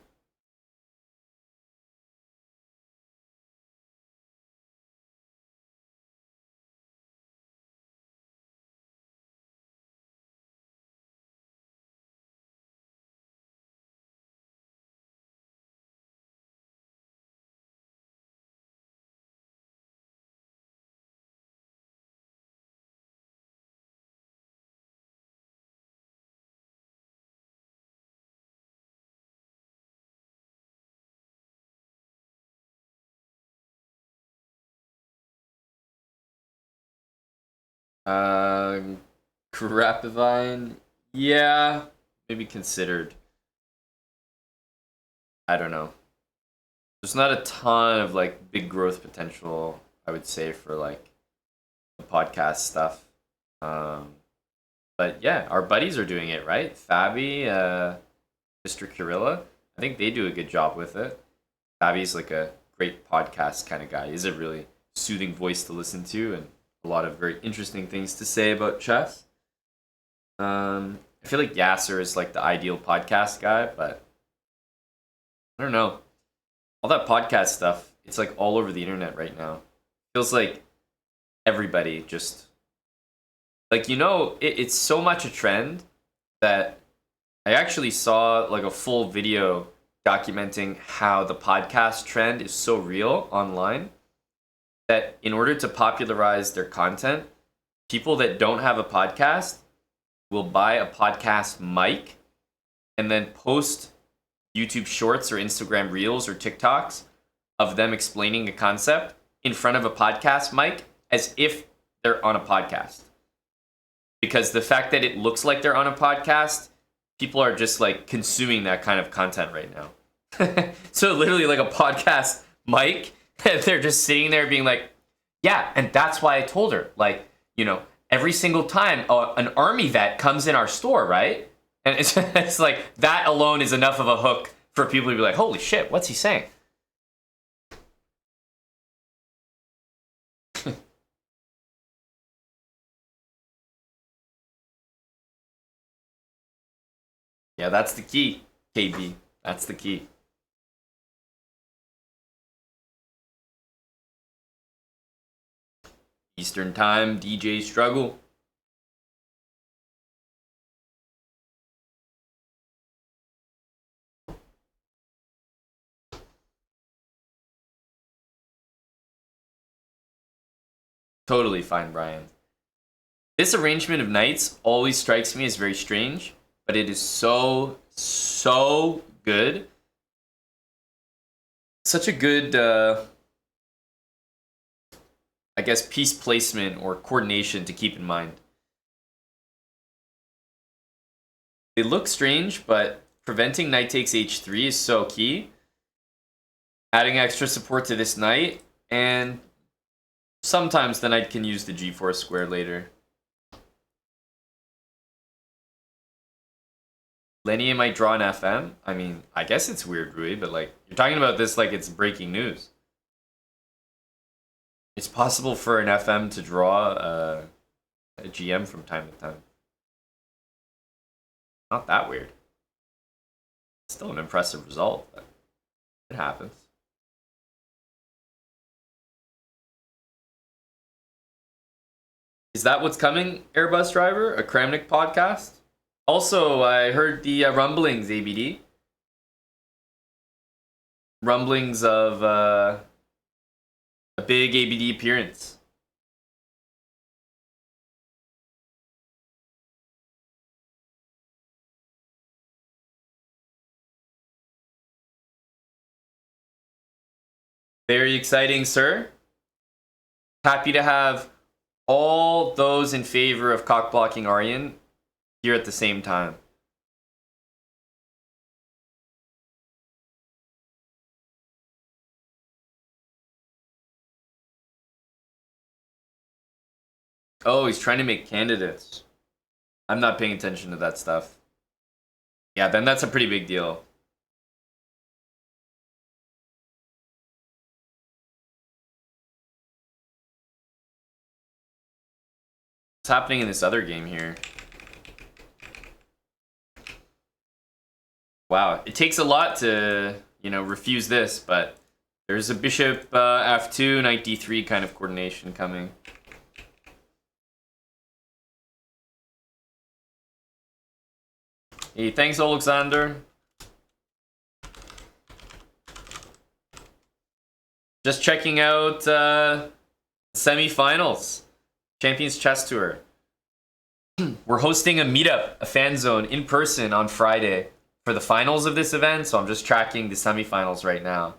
Grapevine, yeah, maybe considered. I don't know. There's not a ton of like big growth potential, I would say, for like the podcast stuff. But yeah, our buddies are doing it, right? Fabi, Mr. Kirilla, I think they do a good job with it. Fabi's like a great podcast kind of guy. He's a really soothing voice to listen to and a lot of very interesting things to say about chess. I feel like Yasser is like the ideal podcast guy, but I don't know. All that podcast stuff, it's like all over the internet right now. Feels like everybody just like, you know, it's so much a trend that I actually saw like a full video documenting how the podcast trend is so real online that in order to popularize their content, people that don't have a podcast will buy a podcast mic and then post YouTube shorts or Instagram reels or TikToks of them explaining a concept in front of a podcast mic as if they're on a podcast. because the fact that it looks like they're on a podcast, people are just like consuming that kind of content right now. So literally like a podcast mic, they're just sitting there being like, yeah, and that's why I told her, like, you know, every single time an army vet comes in our store, right? And it's like that alone is enough of a hook for people to be like, holy shit, what's he saying? Yeah, that's the key, KB. That's the key. Eastern Time, DJ Struggle. Totally fine, Brian. This arrangement of knights always strikes me as very strange, but it is so good. Such a good, I guess, piece placement or coordination to keep in mind. They look strange, but preventing knight takes h3 is so key. Adding extra support to this knight, and sometimes the knight can use the g4 square later. Lenny might draw an FM. I mean, I guess it's weird, Rui, but like you're talking about this like it's breaking news. It's possible for an FM to draw a GM from time to time. Not that weird. Still an impressive result, but it happens. Is that what's coming, Airbus driver? A Kramnik podcast? Also, I heard the rumblings, ABD. Rumblings of a big ABD appearance. Very exciting, sir. Happy to have all those in favor of cock-blocking Aryan here at the same time. Oh, he's trying to make candidates. I'm not paying attention to that stuff. Yeah, then that's a pretty big deal. What's happening in this other game here? Wow, it takes a lot to, you know, refuse this, but there's a bishop f2, knight d3 kind of coordination coming. Hey, thanks, Alexander. Just checking out semi-finals, Champions Chess Tour. We're hosting a meetup, a fan zone, in person on Friday for the finals of this event, so I'm just tracking the semi-finals right now.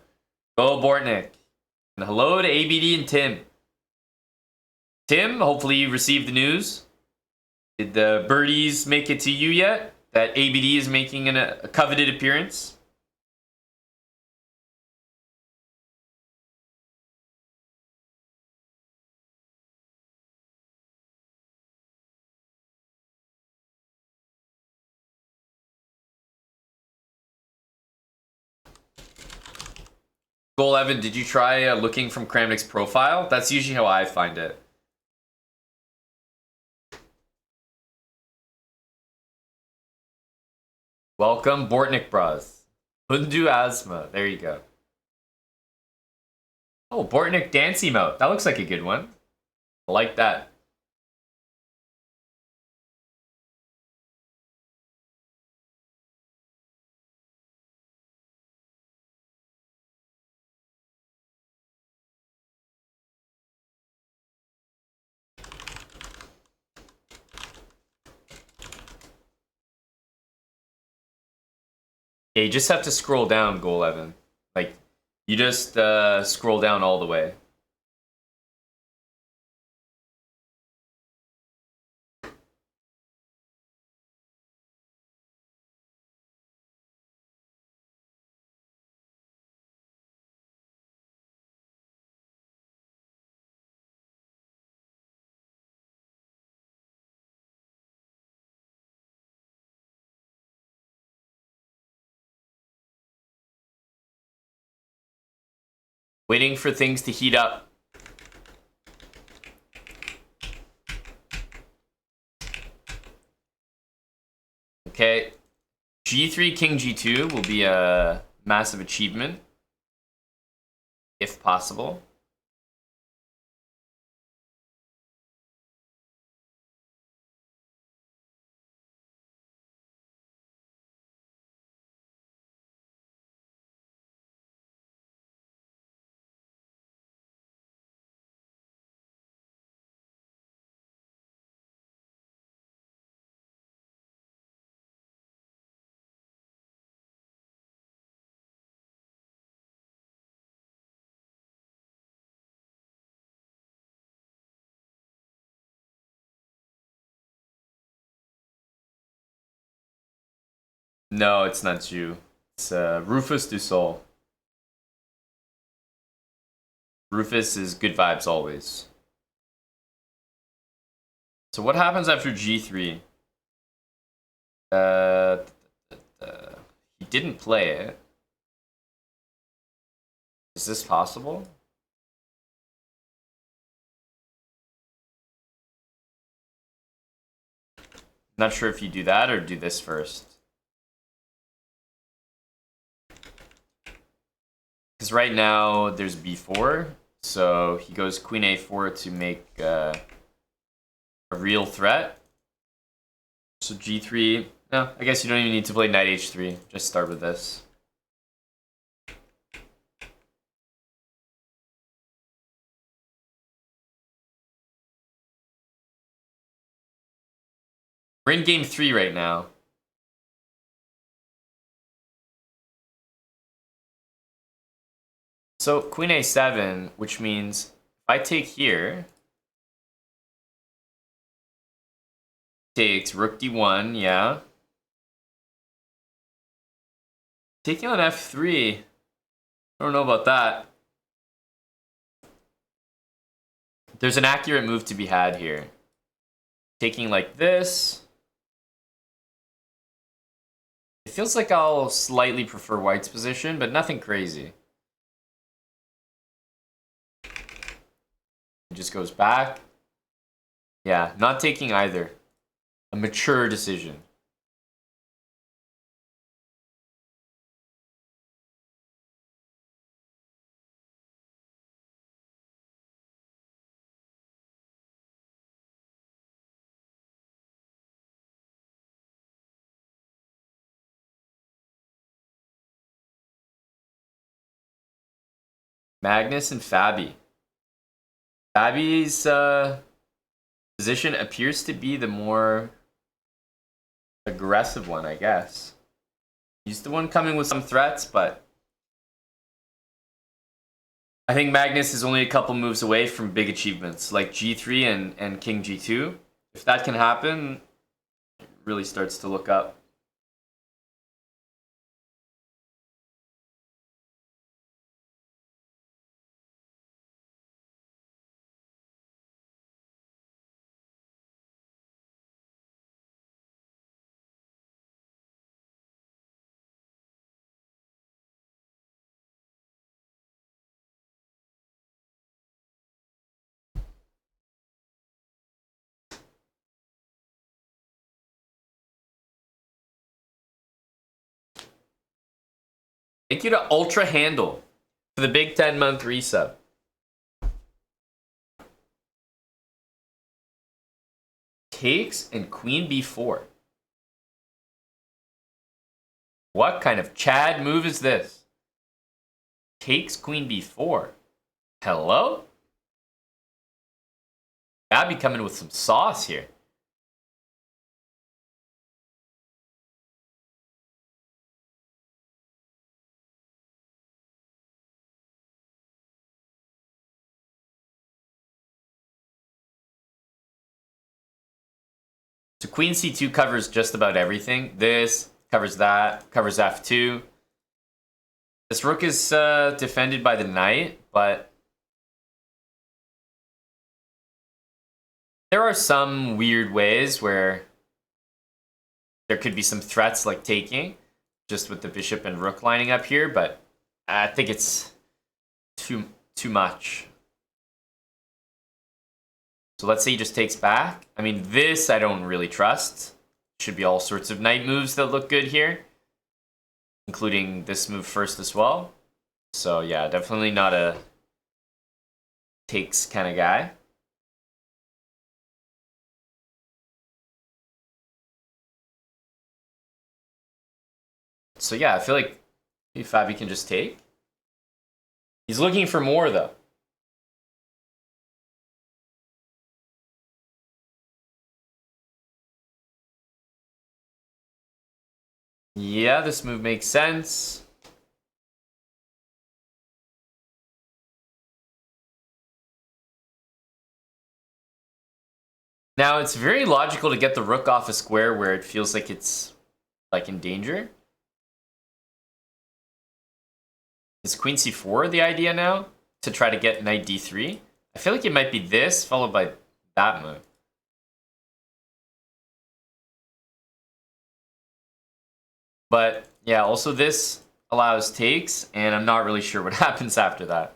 Go Bortnik. And hello to ABD and Tim. Tim, hopefully you received the news. Did the birdies make it to you yet? That ABD is making a coveted appearance? Goal Evan, did you try looking from Kramnik's profile? That's usually how I find it. Welcome, Bortnik Bros. Hundu Asma. There you go. Oh, Bortnik dance emote. That looks like a good one. I like that. Yeah, you just have to scroll down, Goal Evan. Like, you just scroll down all the way. Waiting for things to heat up. Okay. G3, King G2 will be a massive achievement. If possible. No, it's not Jew. It's Rufus du Sol. Rufus is good vibes always. So what happens after G3? He didn't play it. Is this possible? Not sure if you do that or do this first. Because right now there's b4, so he goes queen a4 to make a real threat. So g3, no, I guess you don't even need to play knight h3. Just start with this. We're in game 3 right now. So queen a7, which means if I take here, takes rook d1, yeah. Taking on f3, I don't know about that. There's an accurate move to be had here. Taking like this. It feels like I'll slightly prefer white's position, but nothing crazy. It just goes back. Yeah, not taking either. A mature decision. Magnus and FABI. FABI's position appears to be the more aggressive one, I guess. He's the one coming with some threats, but I think Magnus is only a couple moves away from big achievements like G3 and King G2. If that can happen, it really starts to look up. Thank you to Ultra Handle for the big 10-month resub. Takes and queen b4. What kind of Chad move is this? Takes queen b4. Hello? Abby coming with some sauce here. So queen c2 covers just about everything. This covers that, covers f2. This rook is defended by the knight, but there are some weird ways where there could be some threats like taking, just with the bishop and rook lining up here, but I think it's too too much. So let's say he just takes back. I mean, this I don't really trust. Should be all sorts of knight moves that look good here, including this move first as well. So yeah, definitely not a takes kind of guy. So yeah, I feel like FABI can just take. He's looking for more though. Yeah, this move makes sense. Now, it's very logical to get the rook off a square where it feels like it's like in danger. Is queen c4 the idea now? To try to get knight d3? I feel like it might be this followed by that move. But yeah, also this allows takes, and I'm not really sure what happens after that.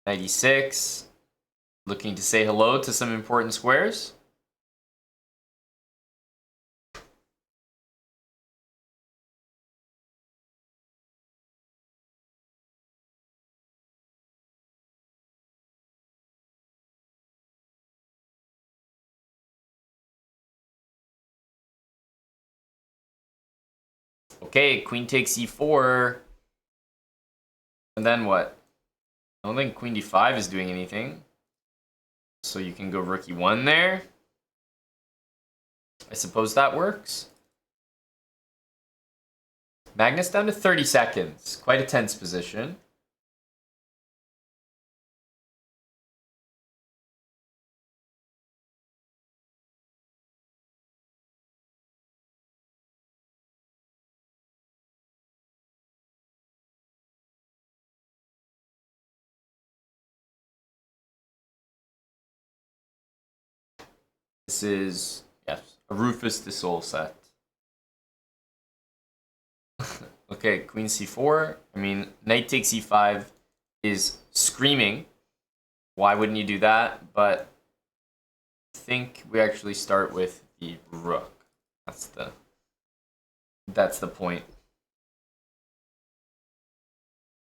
Knight e6, looking to say hello to some important squares. Okay, queen takes e4. And then what? I don't think queen d5 is doing anything. So you can go rook e1 there. I suppose that works. Magnus down to 30 seconds. Quite a tense position. This is, yes, a Rufus de Sol set. Okay, queen c4. I mean, knight takes e5 is screaming. Why wouldn't you do that? But I think we actually start with the rook. That's the point.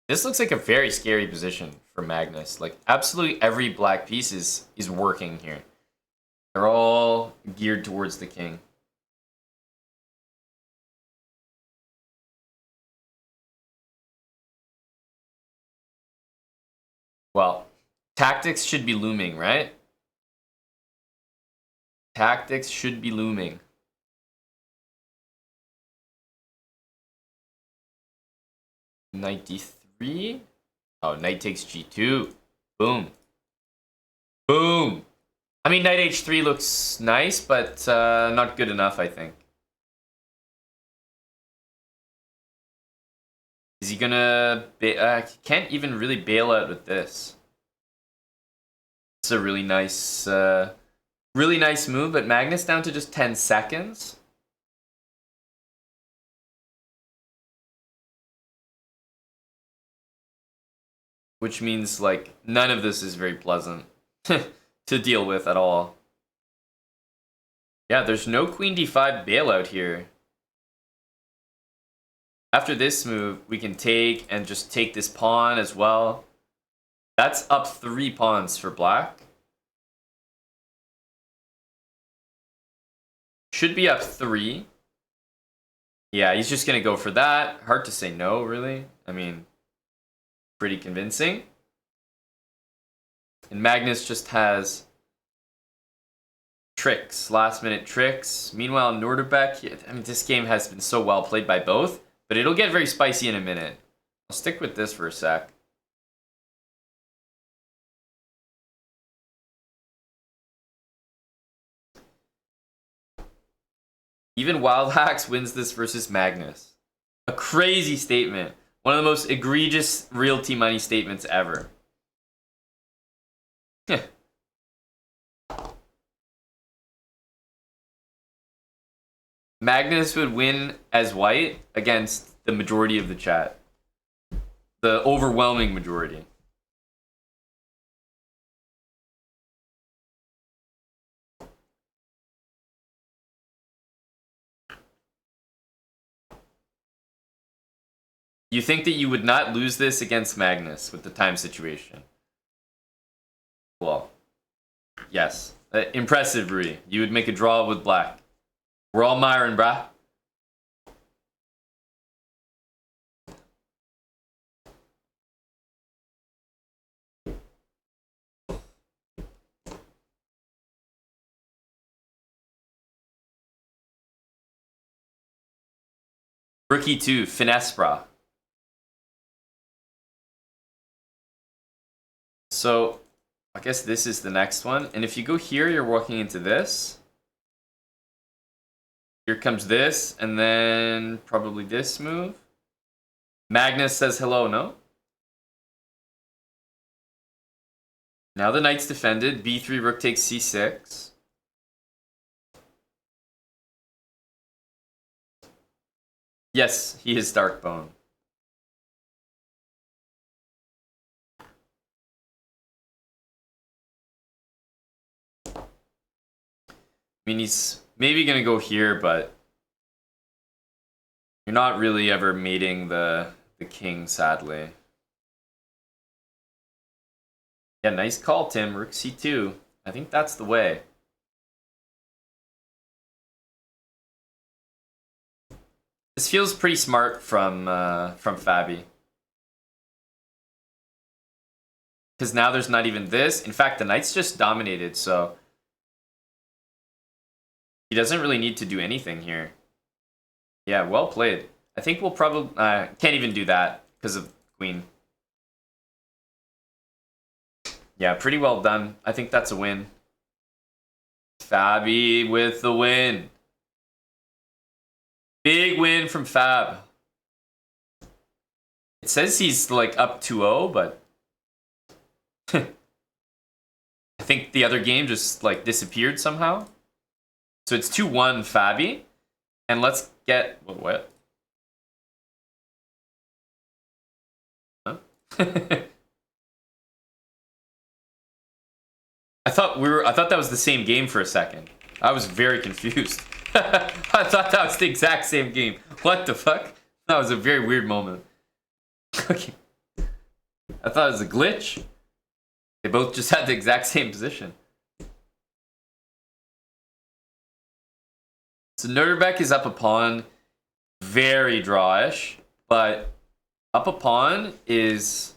This looks like a very scary position for Magnus. Like, absolutely every black piece is working here. They're all geared towards the king. Well, tactics should be looming, right? Tactics should be looming. Knight d3. Oh, knight takes g2. Boom. Boom. I mean, knight h3 looks nice, but not good enough, I think. Is he gonna... can't even really bail out with this. It's a really nice move, but Magnus down to just 10 seconds. Which means, like, none of this is very pleasant to deal with at all. Yeah, there's no queen d5 bailout here. After this move, we can take and just take this pawn as well. That's up 3 pawns for black. Should be up 3. Yeah, he's just going to go for that. Hard to say no, really. I mean, pretty convincing. And Magnus just has tricks, last-minute tricks. Meanwhile, Norderbeck, I mean, this game has been so well played by both, but it'll get very spicy in a minute. I'll stick with this for a sec. Even Wild Hacks wins this versus Magnus. A crazy statement. One of the most egregious realty money statements ever. Magnus would win as white against the majority of the chat. The overwhelming majority. You think that you would not lose this against Magnus with the time situation? Well, yes. Impressive, Rui. You would make a draw with black. We're all Myron, brah. Rookie 2, finesse, brah. So, I guess this is the next one. And if you go here, you're walking into this. Here comes this, and then probably this move. Magnus says hello, no? Now the knight's defended. B3, rook takes C6. Yes, he is Darkbone. I mean, he's maybe gonna go here, but you're not really ever mating the king, sadly. Yeah, nice call, Tim. Rook C2. I think that's the way. This feels pretty smart from FABI. Because now there's not even this. In fact, the knight's just dominated, so he doesn't really need to do anything here. Yeah, well played. I think we'll probably... can't even do that because of queen. Yeah, pretty well done. I think that's a win. FABI with the win. Big win from Fab. It says he's like up 2-0, but... I think the other game just like disappeared somehow. So it's 2-1 FABI. And let's get... What? Huh? I thought that was the same game for a second. I was very confused. I thought that was the exact same game. What the fuck? That was a very weird moment. Okay. I thought it was a glitch. They both just had the exact same position. So Nuremberg is up a pawn. Very drawish. But up a pawn is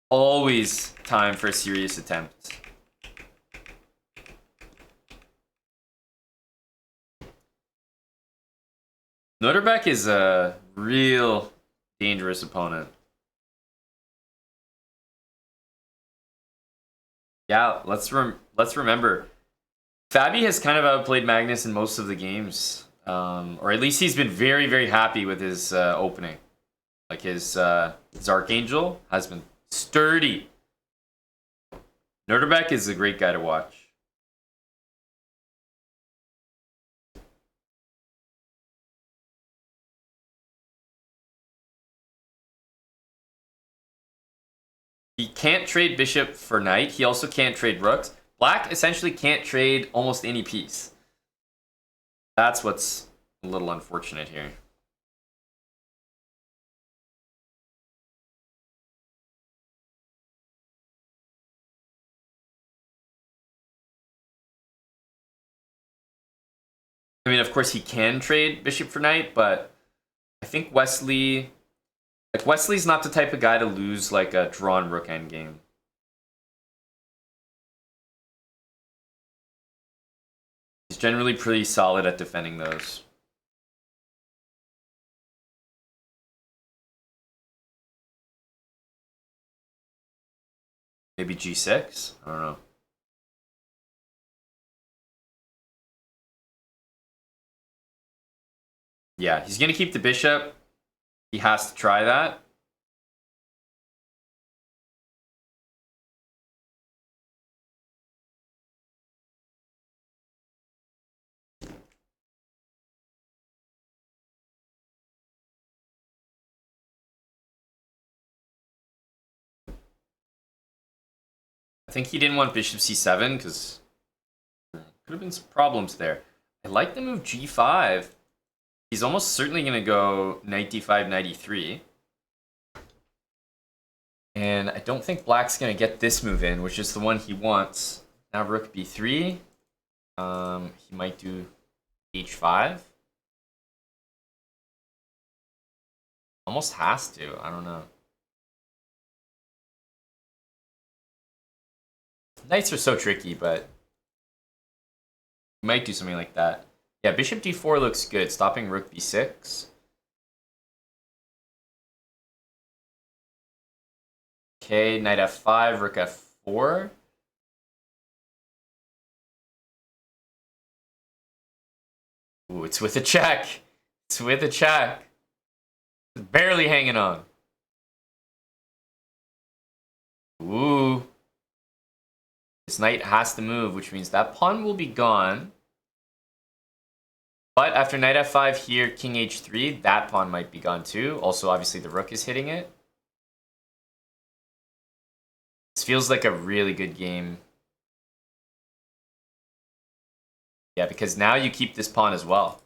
always time for a serious attempt. Noterbeck is a real dangerous opponent. Yeah, let's remember, FABI has kind of outplayed Magnus in most of the games, or at least he's been very, very happy with his opening. Like his Archangel has been sturdy. Noterbeck is a great guy to watch. He can't trade bishop for knight. He also can't trade rooks. Black essentially can't trade almost any piece. That's what's a little unfortunate here. I mean, of course, he can trade bishop for knight, but I think Wesley's not the type of guy to lose like a drawn rook endgame. He's generally pretty solid at defending those. Maybe G6? I don't know. Yeah, he's gonna keep the bishop. He has to try that. I think he didn't want bishop c7 because could have been some problems there. I like the move g5. He's almost certainly going to go knight d5, knight e3. And I don't think black's going to get this move in, which is the one he wants. Now rook b3. He might do h5. Almost has to. I don't know. Knights are so tricky, but you might do something like that. Yeah, bishop d4 looks good, stopping rook b6. Okay, knight f5, rook f4. Ooh, it's with a check. It's with a check. It's barely hanging on. Ooh. This knight has to move, which means that pawn will be gone. But after knight f5 here, king h3, that pawn might be gone too. Also, obviously, the rook is hitting it. This feels like a really good game. Yeah, because now you keep this pawn as well.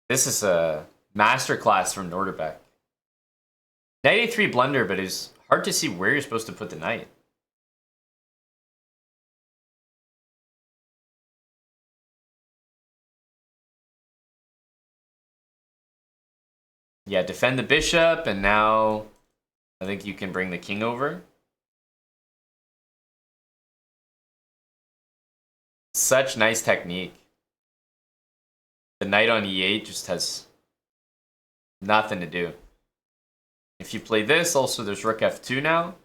This is a masterclass from Norderbeck. Knight a3 blunder, but it's hard to see where you're supposed to put the knight. Yeah, defend the bishop, and now I think you can bring the king over. Such nice technique. The knight on e8 just has nothing to do. If you play this, also there's rook f2 now.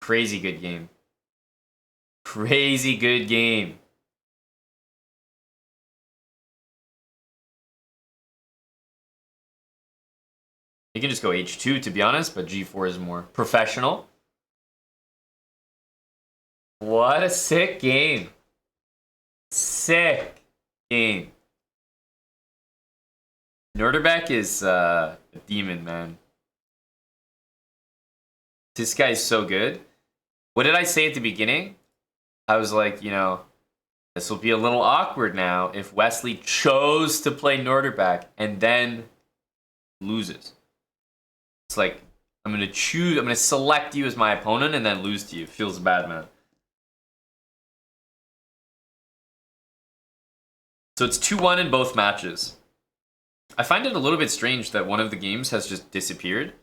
Crazy good game. Crazy good game. You can just go h2 to be honest, but g4 is more professional. What a sick game. Sick game. Norderbeck is a demon, man. This guy's so good. What did I say at the beginning? I was like, you know, this will be a little awkward now if Wesley chose to play Norderbeck and then loses. It's like, I'm going to select you as my opponent and then lose to you. It feels bad, man. So it's 2-1 in both matches. I find it a little bit strange that one of the games has just disappeared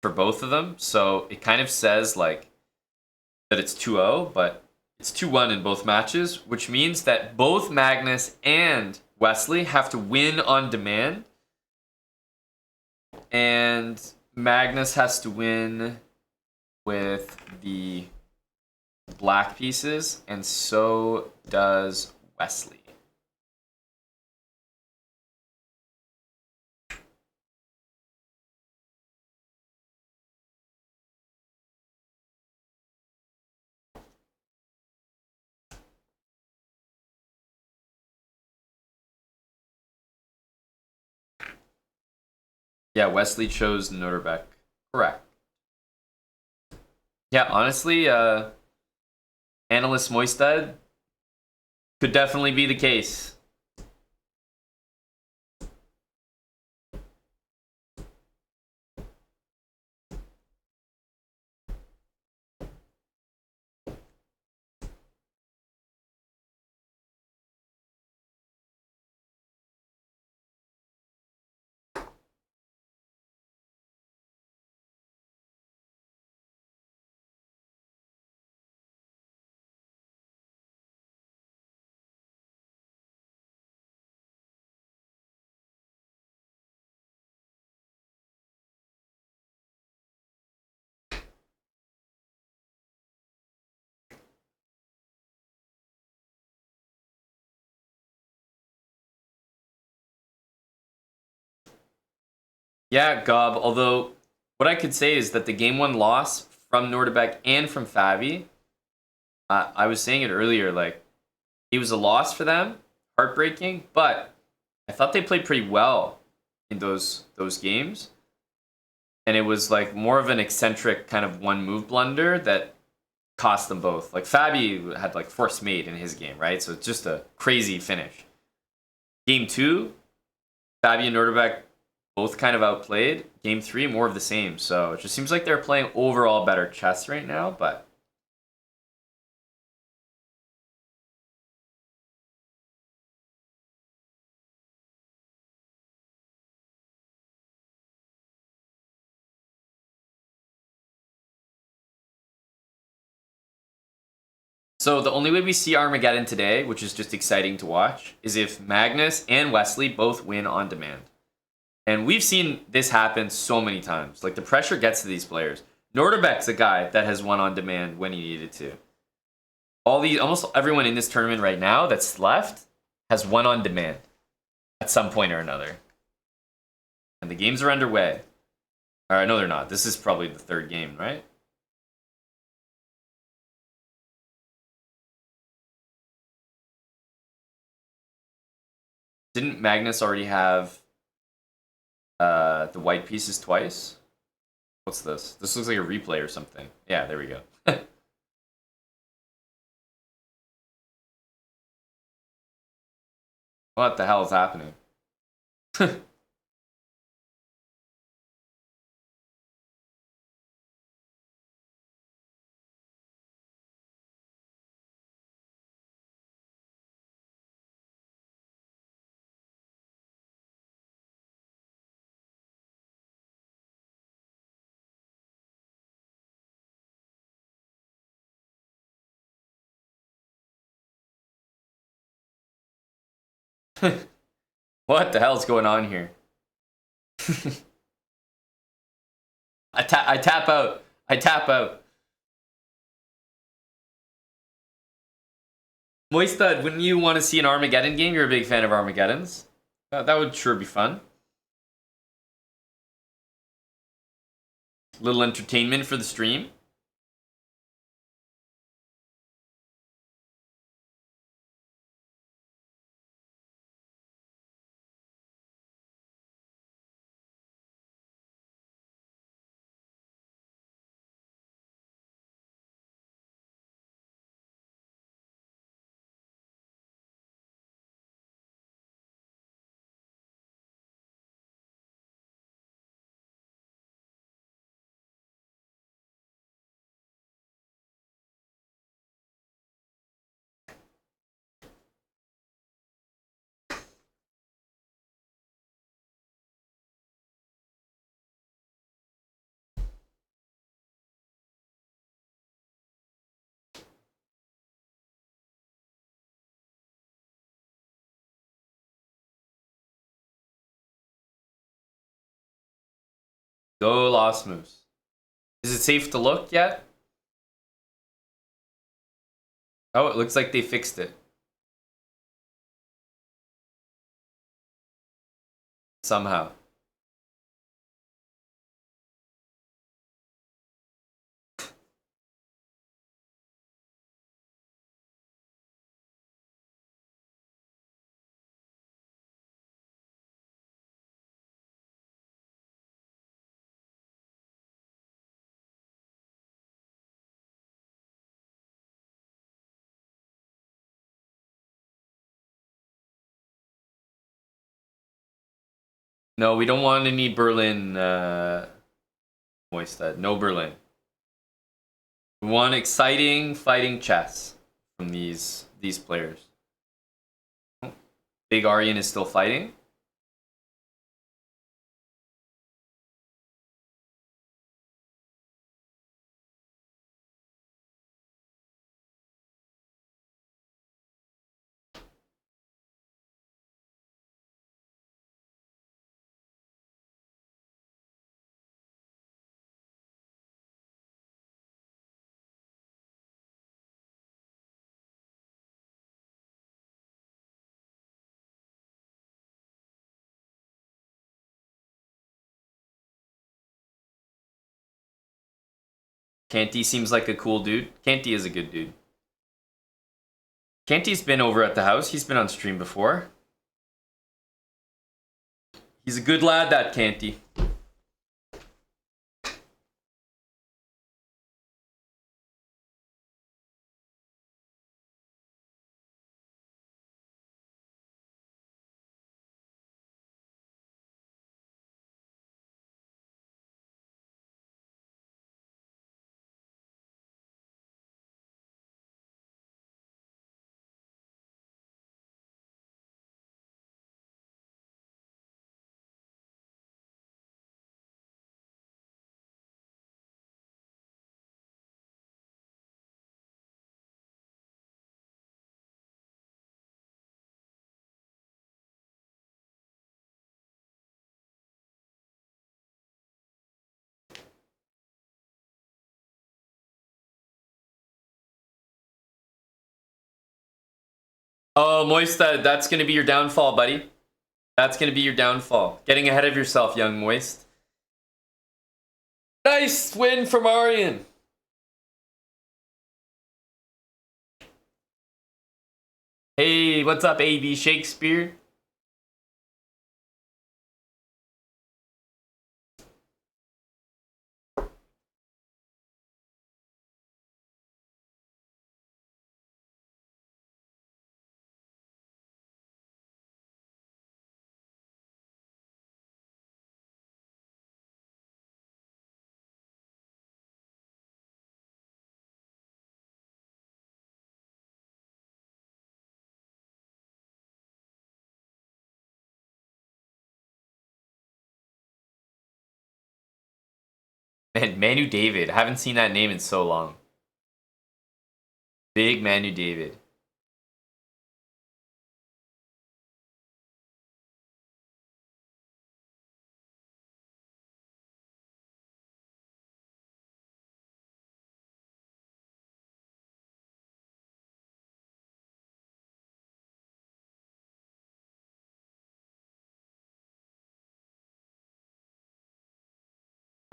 for both of them. So it kind of says like that it's 2-0, but it's 2-1 in both matches, which means that both Magnus and Wesley have to win on demand. And Magnus has to win with the black pieces, and so does Wesley. Yeah, Wesley chose Norderbeck. Correct. Yeah, honestly, Analyst Moistad could definitely be the case. Yeah, Gob, although what I could say is that the game one loss from Norderbeck and from FABI, I was saying it earlier, like, it was a loss for them, heartbreaking, but I thought they played pretty well in those games. And it was like more of an eccentric kind of one move blunder that cost them both. Like FABI had like force mate in his game, right? So it's just a crazy finish. Game 2, FABI and Nordberg both kind of outplayed. Game 3, more of the same. So it just seems like they're playing overall better chess right now, but so the only way we see Armageddon today, which is just exciting to watch, is if Magnus and Wesley both win on demand. And we've seen this happen so many times. Like, the pressure gets to these players. Nordebek's a guy that has won on demand when he needed to. Almost everyone in this tournament right now that's left has won on demand at some point or another. And the games are underway. Alright, no, they're not. This is probably the third game, right? Didn't Magnus already have the white pieces twice? What's this? This looks like a replay or something. Yeah, there we go. What the hell is happening? What the hell's going on here? I tap out. I tap out. Moistad, when you want to see an Armageddon game, you're a big fan of Armageddons. That would sure be fun. Little entertainment for the stream. Go Lost Moose. Is it safe to look yet? Oh, it looks like they fixed it. Somehow. No, we don't want any Berlin, Moistad. No Berlin. We want exciting fighting chess from these players. Big Aryan is still fighting. Canty seems like a cool dude. Canty is a good dude. Canty's been over at the house. He's been on stream before. He's a good lad, that Canty. Oh, Moista, that's gonna be your downfall, buddy. That's gonna be your downfall. Getting ahead of yourself, young Moist. Nice win from Aryan. Hey, what's up, AV Shakespeare? Man, Manu David. I haven't seen that name in so long. Big Manu David.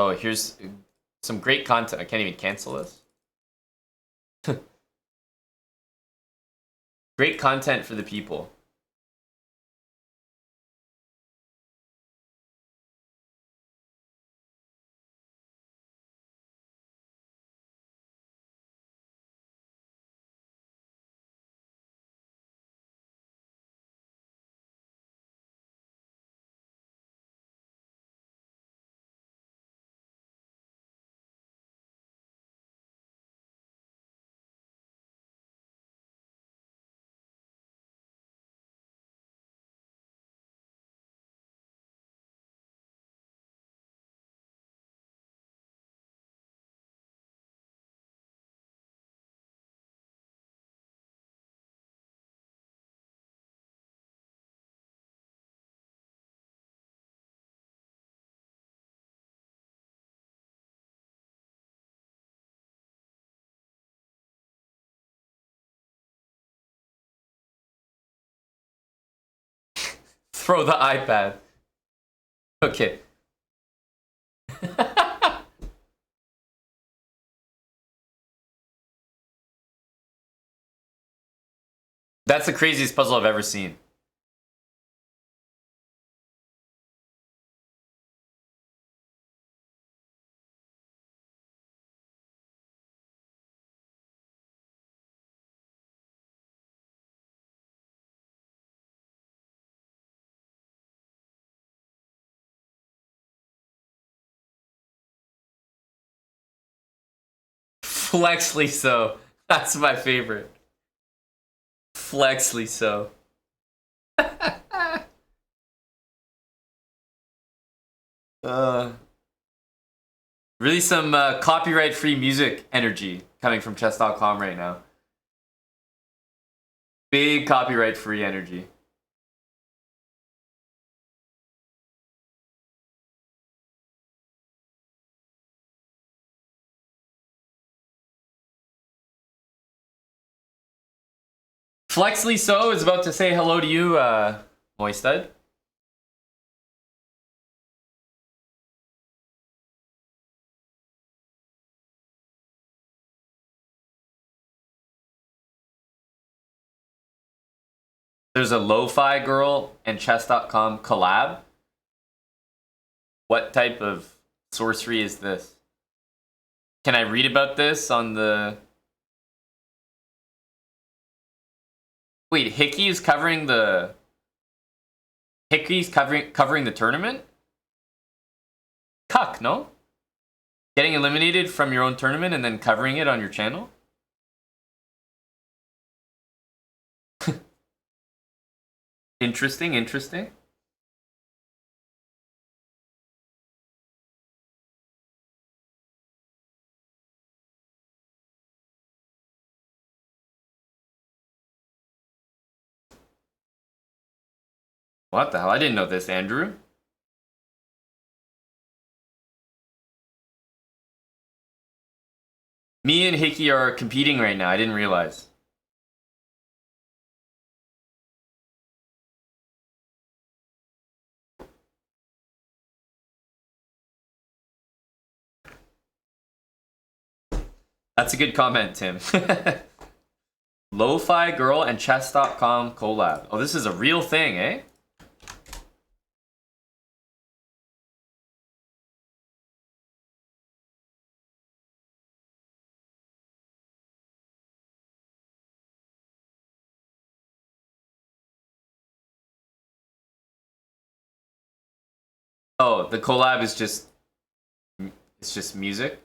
Oh, here's some great content. I can't even cancel this. Great content for the people. Throw the iPad. Okay. That's the craziest puzzle I've ever seen. Flexly so. That's my favorite. Flexly so. Really some copyright-free music energy coming from chess.com right now. Big copyright-free energy. Flexly so is about to say hello to you, Moisted. There's a Lo-Fi Girl and chess.com collab. What type of sorcery is this? Can I read about this on the... Wait, Hickey's covering the... Hickey's covering the tournament? Cuck, no? Getting eliminated from your own tournament and then covering it on your channel? Interesting, interesting. What the hell? I didn't know this, Andrew. Me and Hickey are competing right now. I didn't realize. That's a good comment, Tim. Lo-Fi Girl and Chess.com collab. Oh, this is a real thing, eh? Oh, the collab is just... It's just music?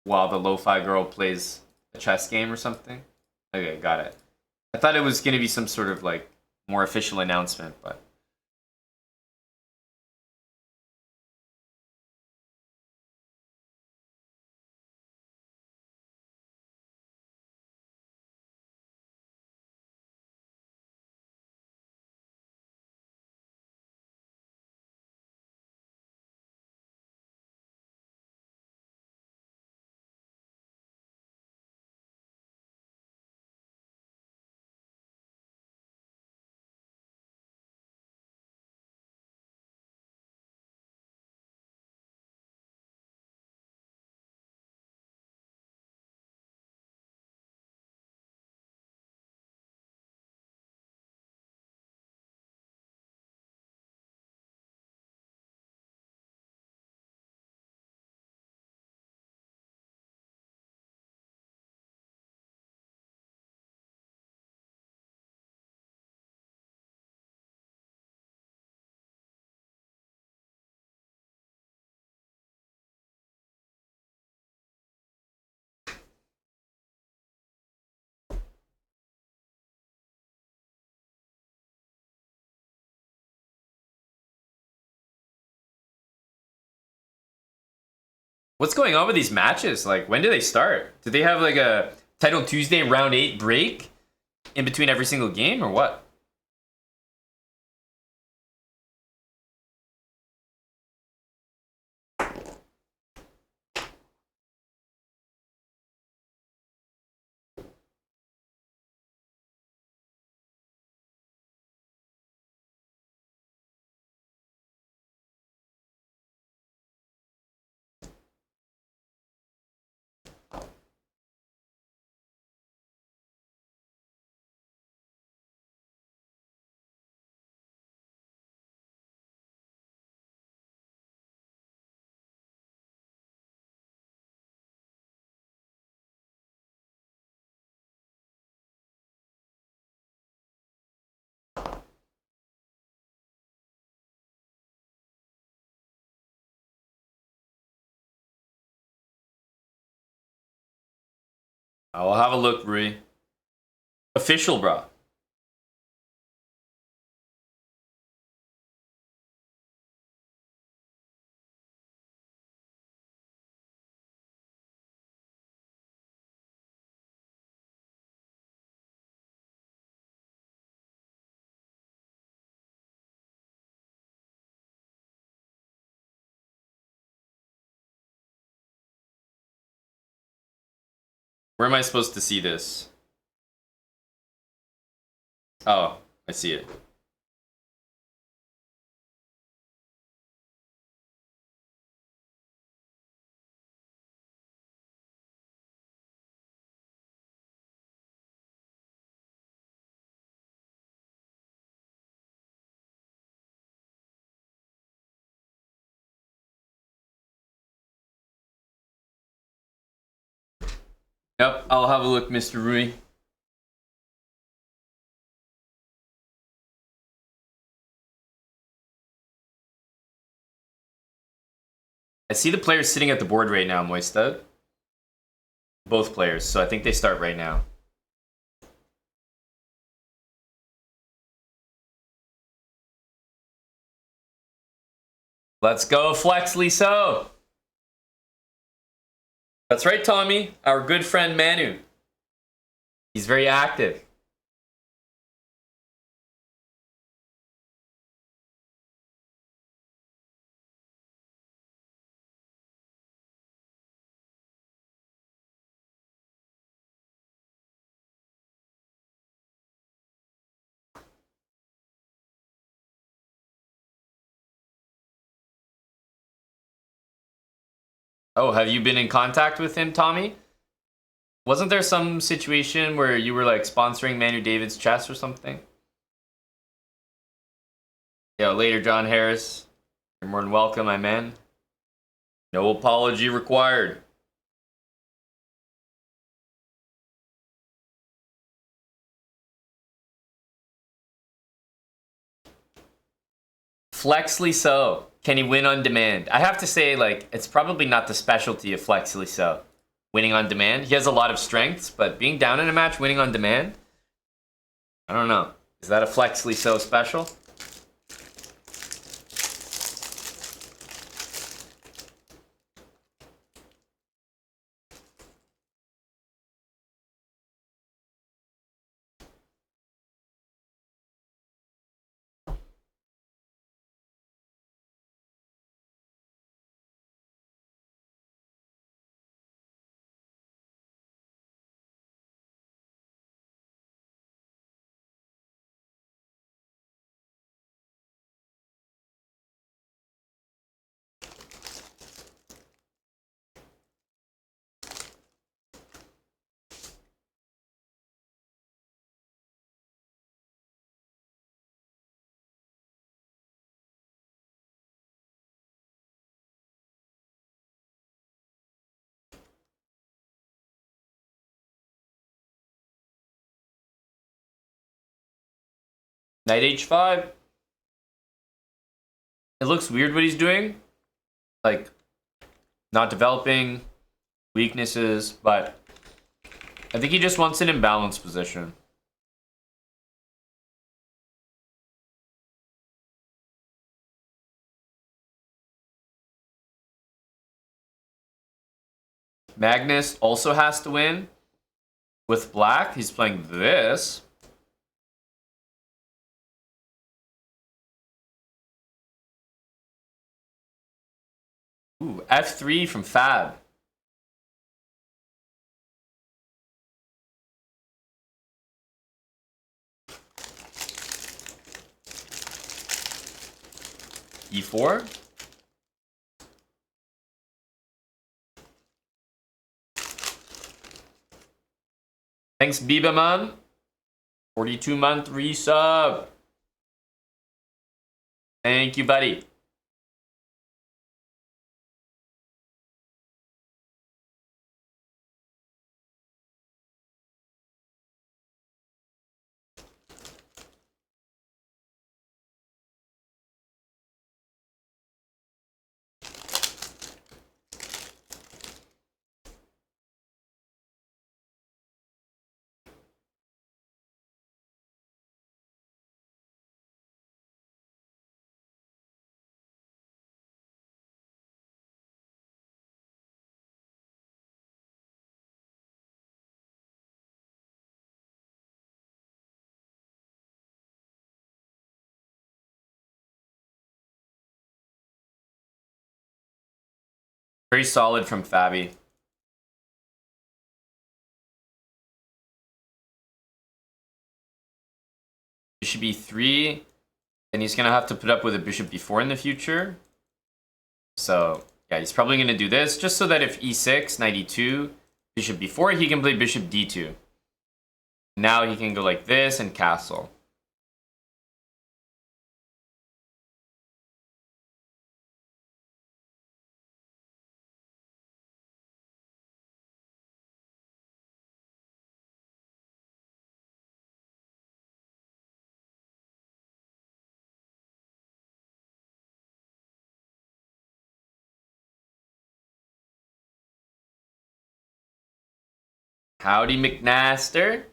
While the Lo-Fi Girl plays a chess game or something? Okay, got it. I thought it was going to be some sort of, like, more official announcement, but... What's going on with these matches? Like, when do they start? Do they have, like, a Title Tuesday round 8 break in between every single game, or what? I'll have a look, Bree. Official, bro. Where am I supposed to see this? Oh, I see it. Yep, I'll have a look, Mr. Rui. I see the players sitting at the board right now, Moistad. Both players, so I think they start right now. Let's go, Flexly So. That's right, Tommy. Our good friend Manu. He's very active. Oh, have you been in contact with him, Tommy? Wasn't there some situation where you were like sponsoring Manu David's chess or something? Yeah, later, John Harris. You're more than welcome, my man. No apology required. Flexly So. Can he win on demand? I have to say, like, it's probably not the specialty of Flexly So. Winning on demand. He has a lot of strengths, but being down in a match, winning on demand? I don't know. Is that a Flexly So special? Knight h5. It looks weird what he's doing. Like, not developing, weaknesses, but I think he just wants an imbalanced position. Magnus also has to win. With black, he's playing this. Ooh, f3 from Fab. e4. Thanks, Bibaman. 42-month resub. Thank you, buddy. Very solid from Fabi. Bishop e3. And he's going to have to put up with a bishop b4 in the future. So, yeah, he's probably going to do this just so that if e6, knight e2, bishop b4, he can play bishop d2. Now he can go like this and castle. Howdy, McNaster.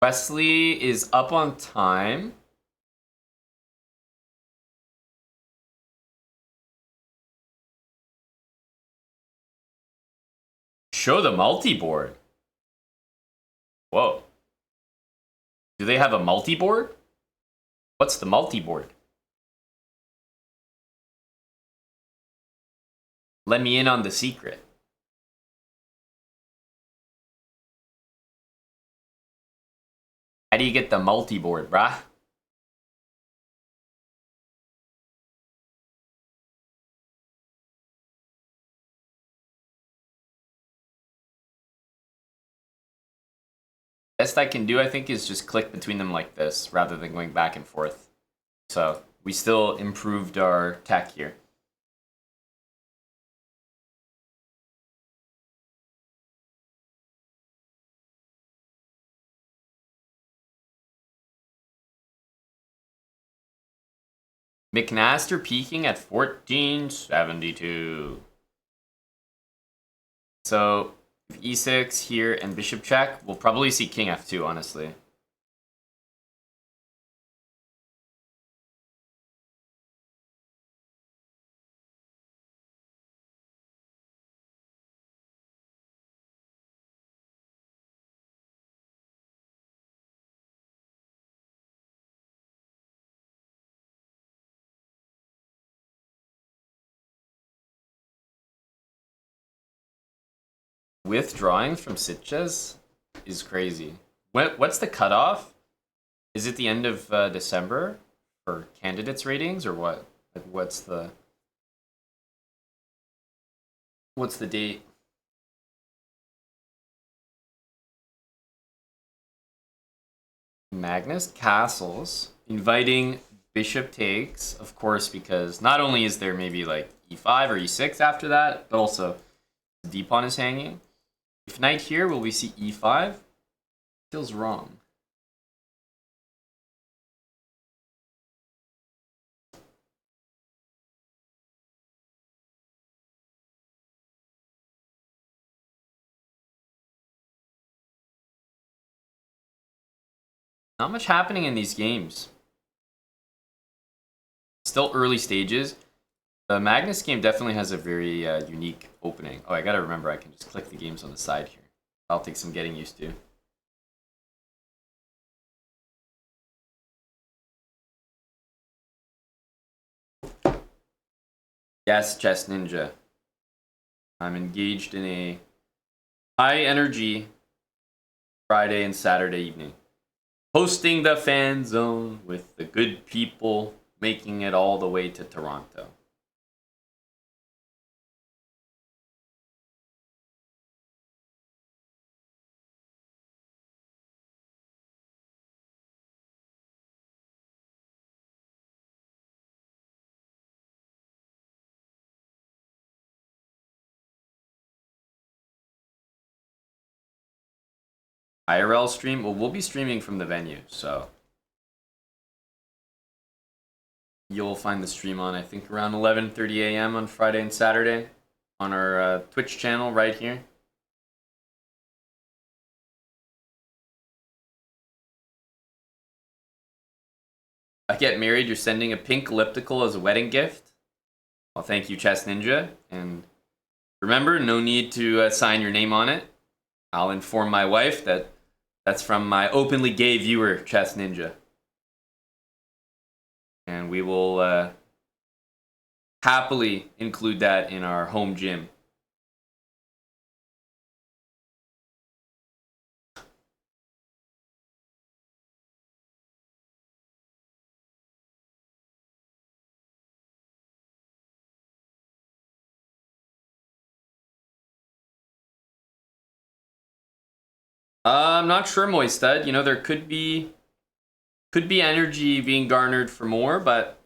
Wesley is up on time. Show the multi-board. Whoa. Do they have a multi-board? What's the multi-board? Let me in on the secret. How do you get the multi-board, brah? Best I can do, I think, is just click between them like this, rather than going back and forth. So, we still improved our tech here. McNaster peaking at 1472. So, e6 here and bishop check, we'll probably see king f2, honestly. Withdrawing from Sitges is crazy. What's the cutoff? Is it the end of December for candidates ratings or what? Like, what's the date? Magnus castles, inviting bishop takes, of course, because not only is there maybe like e5 or e6 after that, but also the d pawn is hanging. If knight here, will we see e5? Feels wrong. Not much happening in these games. Still early stages. The Magnus game definitely has a very unique opening. Oh, I gotta remember I can just click the games on the side here. That'll take some getting used to. Yes, Chess Ninja. I'm engaged in a high energy Friday and Saturday evening. Hosting the fan zone with the good people, making it all the way to Toronto. IRL stream? Well, we'll be streaming from the venue, so you'll find the stream on, I think, around 11:30 a.m. on Friday and Saturday on our Twitch channel right here. I get married, you're sending a pink elliptical as a wedding gift? Well, thank you, Chess Ninja. And remember, no need to sign your name on it. I'll inform my wife that that's from my openly gay viewer, Chess Ninja. And we will happily include that in our home gym. I'm not sure, Moisted. You know, there could be energy being garnered for more, but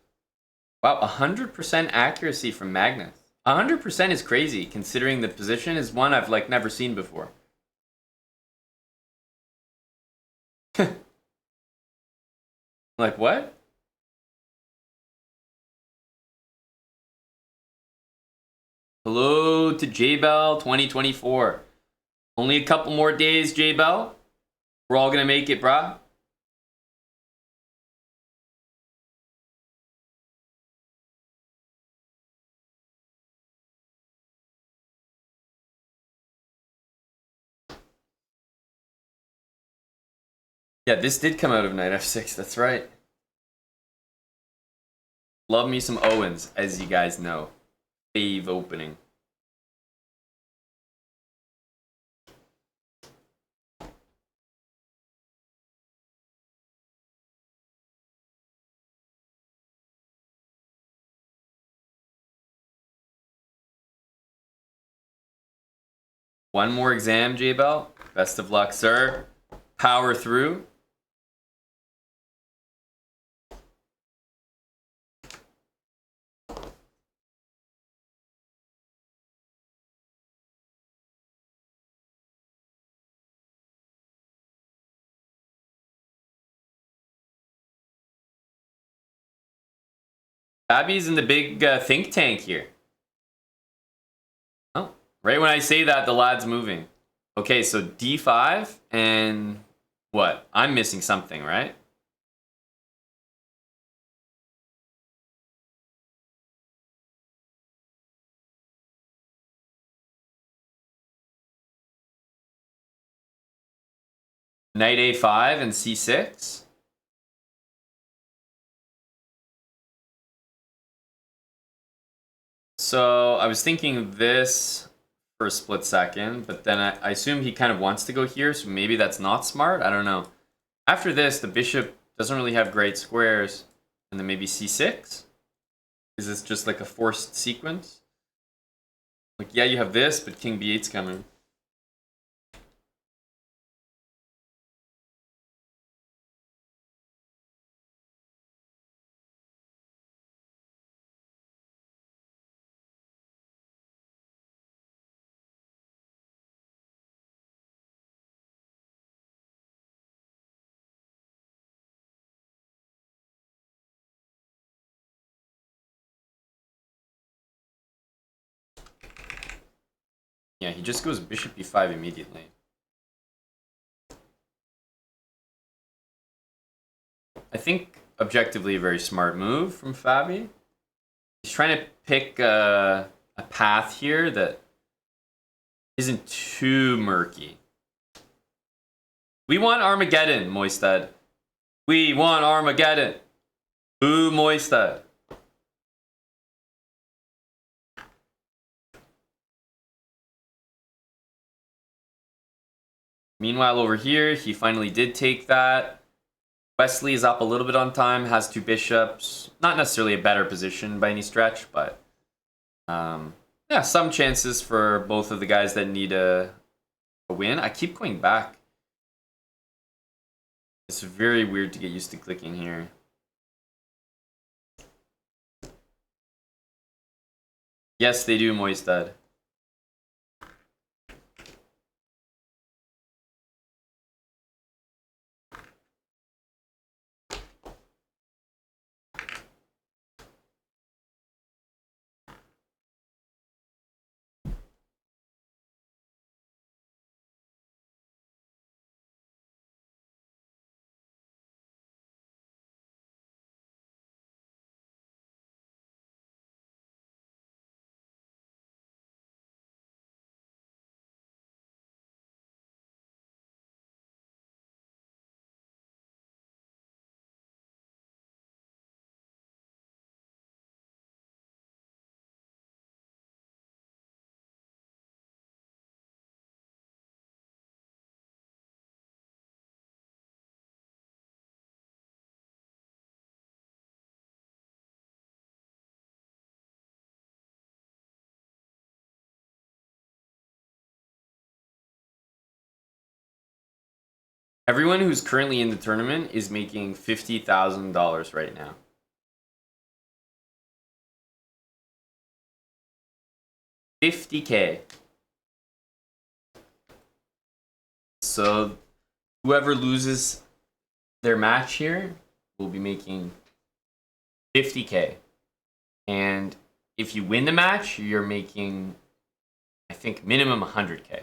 wow, 100% accuracy from Magnus. 100% is crazy, considering the position is one I've like never seen before. Like what? Hello to JBell 2024. Only a couple more days, JBell. We're all gonna make it, brah. Yeah, this did come out of Knight F6, that's right. Love me some Owens, as you guys know. Fave opening. One more exam, J-Bell. Best of luck, sir. Power through. FABI's in the big think tank here. Oh, right when I say that, the lad's moving. Okay, so D5 and what? I'm missing something, right? Knight A5 and C6. So I was thinking this for a split second, but then I assume he kind of wants to go here, so maybe that's not smart. I don't know. After this, the bishop doesn't really have great squares. And then maybe C6? Is this just like a forced sequence? Like, yeah, you have this, but King B8's coming. Yeah, he just goes bishop e5 immediately. I think objectively a very smart move from Fabi. He's trying to pick a path here that isn't too murky. We want Armageddon, Moistad. We want Armageddon. Ooh, Moistad. Meanwhile, over here, he finally did take that. Wesley is up a little bit on time, has two bishops. Not necessarily a better position by any stretch, but yeah, some chances for both of the guys that need a win. I keep going back. It's very weird to get used to clicking here. Yes, they do, Moistad. Everyone who's currently in the tournament is making $50,000 right now. $50K. So whoever loses their match here will be making $50K. And if you win the match, you're making, I think, minimum $100K.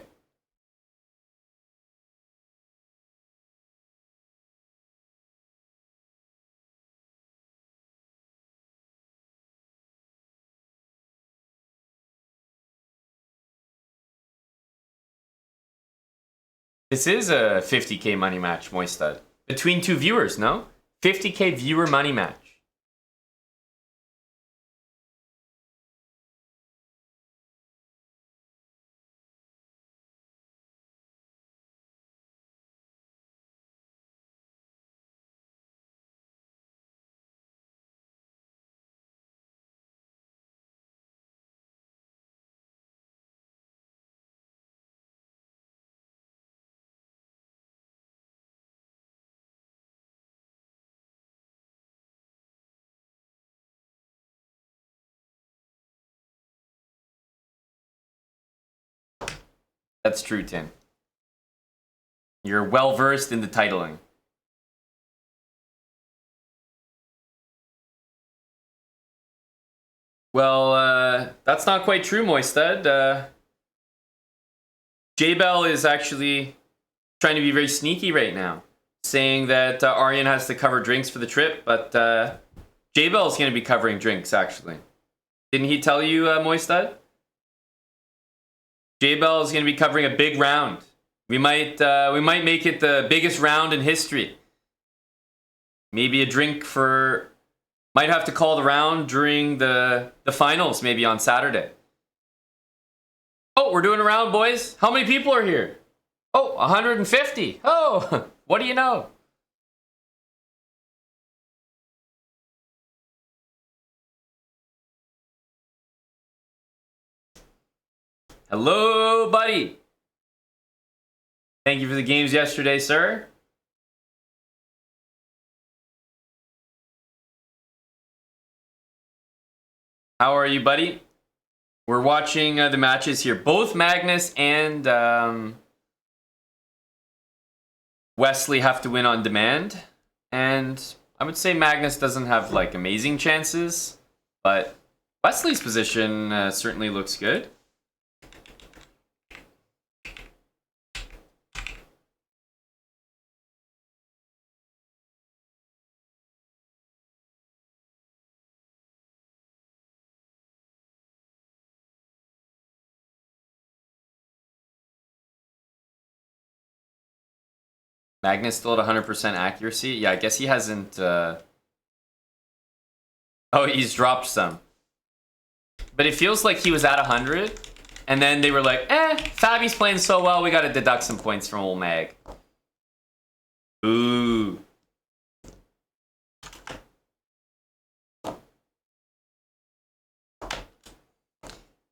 This is a $50K money match, Moistad. Between two viewers, no? $50K viewer money match. That's true, Tim. You're well versed in the titling. Well, that's not quite true, Moistad. J-Bell is actually trying to be very sneaky right now, saying that Aryan has to cover drinks for the trip, but J-Bell is going to be covering drinks, actually. Didn't he tell you, Moistad? J-Bell is going to be covering a big round. We might make it the biggest round in history. Maybe a drink for... Might have to call the round during the finals, maybe on Saturday. Oh, we're doing a round, boys. How many people are here? Oh, 150. Oh, what do you know? Hello, buddy. Thank you for the games yesterday, sir. How are you, buddy? We're watching the matches here. Both Magnus and Wesley have to win on demand. And I would say Magnus doesn't have, like, amazing chances. But Wesley's position certainly looks good. Magnus still at 100% accuracy? Yeah, I guess he hasn't... Oh, he's dropped some. But it feels like he was at 100, and then they were like, Fabi's playing so well, we gotta deduct some points from old Mag. Ooh.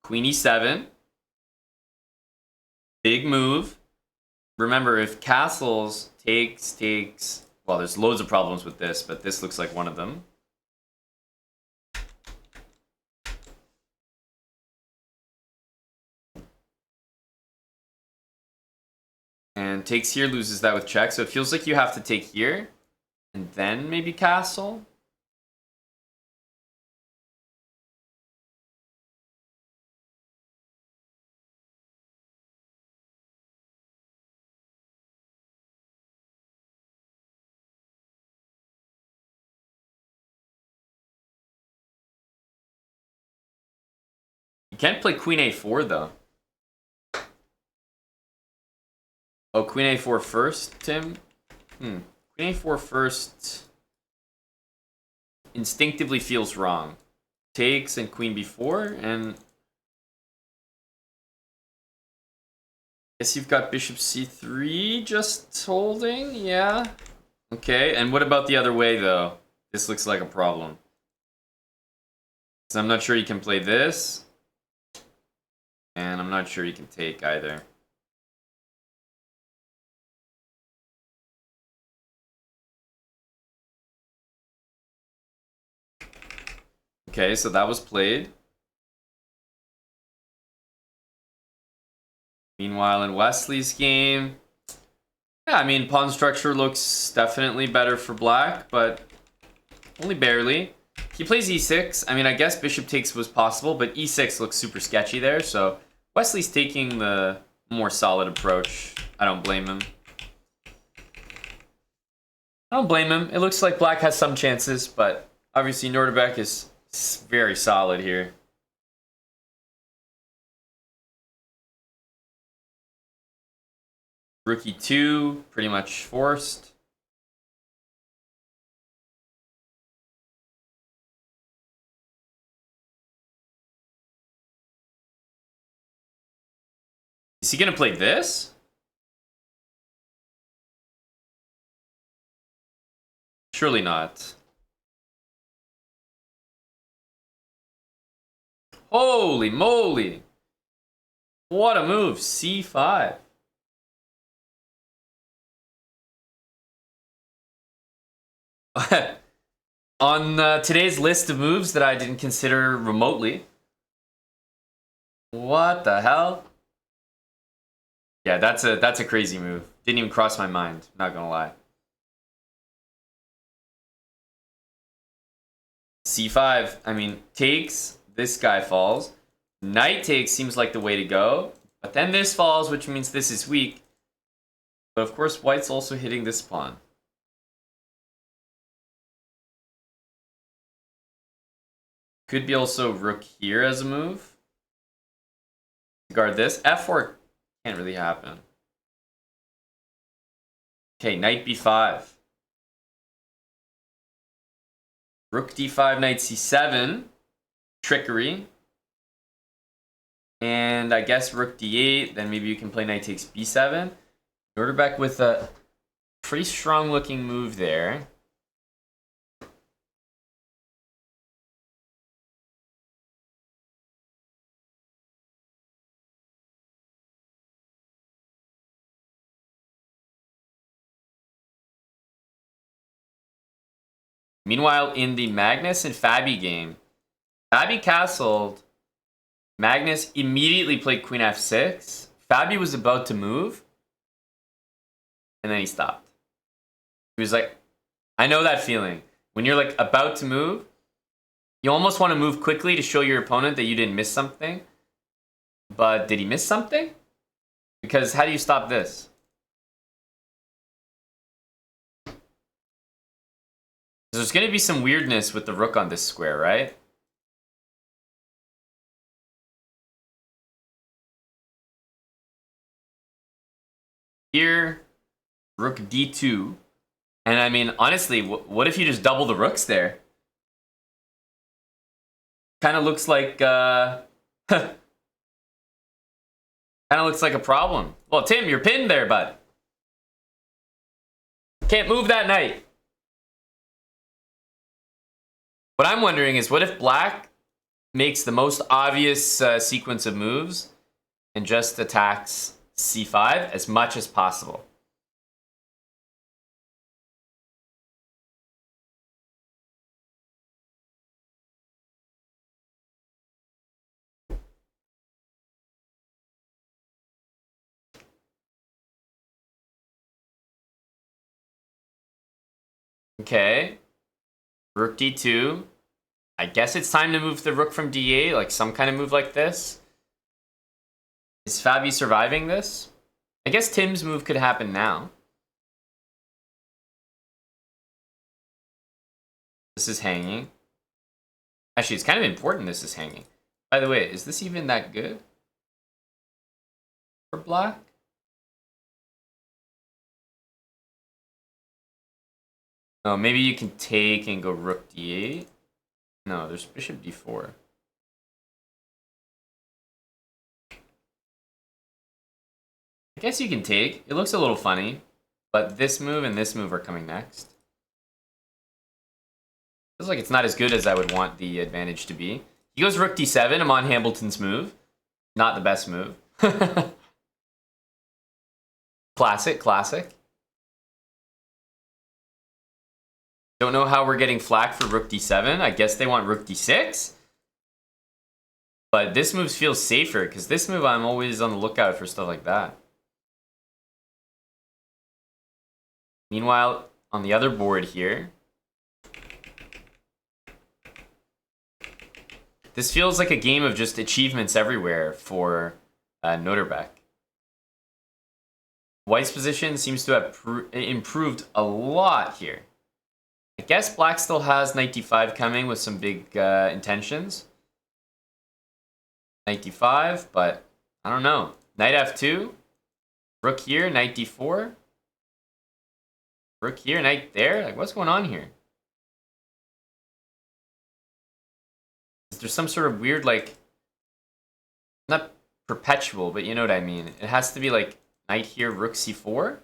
Queen e7. Big move. Remember, if castles takes... Well, there's loads of problems with this, but this looks like one of them. And takes here, loses that with check. So it feels like you have to take here, and then maybe castle. You can't play Queen A4, though. Oh, Queen A4 first, Tim? Queen A4 first instinctively feels wrong. Takes and Queen B4, and... Guess you've got Bishop C3 just holding, yeah. Okay, and what about the other way, though? This looks like a problem. So I'm not sure you can play this. And I'm not sure you can take either. Okay, so that was played. Meanwhile, in Wesley's game, yeah, I mean, pawn structure looks definitely better for black, but only barely. He plays e6. I mean, I guess bishop takes was possible, but e6 looks super sketchy there, so Wesley's taking the more solid approach. I don't blame him. I don't blame him. It looks like black has some chances, but obviously Nordebek is very solid here. Rook e2, pretty much forced. Is he gonna play this? Surely not. Holy moly! What a move, c5. On today's list of moves that I didn't consider remotely. What the hell? Yeah, that's a crazy move. Didn't even cross my mind, not gonna lie. c5, I mean, takes, this guy falls. Knight takes seems like the way to go. But then this falls, which means this is weak. But of course, white's also hitting this pawn. Could be also rook here as a move. Guard this. f4 can't really happen. Okay, knight b5. Rook d5, knight c7. Trickery. And I guess rook d8. Then maybe you can play knight takes b7. Nordebek with a pretty strong looking move there. Meanwhile, in the Magnus and FABI game, FABI castled. Magnus immediately played queen f6. FABI was about to move. And then he stopped. He was like, I know that feeling. When you're like about to move, you almost want to move quickly to show your opponent that you didn't miss something. But did he miss something? Because how do you stop this? There's going to be some weirdness with the rook on this square, right? Here, rook d2. And I mean, honestly, what if you just double the rooks there? Kind of looks like, kind of looks like a problem. Well, Tim, you're pinned there, bud. Can't move that knight. What I'm wondering is, what if black makes the most obvious sequence of moves and just attacks c5 as much as possible? Okay. Rook d2. I guess it's time to move the rook from d8, like some kind of move like this. Is FABI surviving this? I guess Tim's move could happen now. This is hanging. Actually, it's kind of important this is hanging. By the way, is this even that good for black? Oh, maybe you can take and go rook d8. No, there's bishop d4. I guess you can take. It looks a little funny, but this move and this move are coming next. Feels like it's not as good as I would want the advantage to be. He goes rook d7. I'm on Hambleton's move. Not the best move. Classic, classic. Don't know how we're getting flack for rook d7. I guess they want rook d6. But this move feels safer, because this move I'm always on the lookout for stuff like that. Meanwhile, on the other board here, this feels like a game of just achievements everywhere for Noterbeck. White's position seems to have improved a lot here. I guess black still has knight d5 coming with some big intentions. Knight d5, but I don't know. Knight f2, rook here, knight d4. Rook here, knight there. Like, what's going on here? Is there some sort of weird, like, not perpetual, but you know what I mean? It has to be like knight here, rook c4.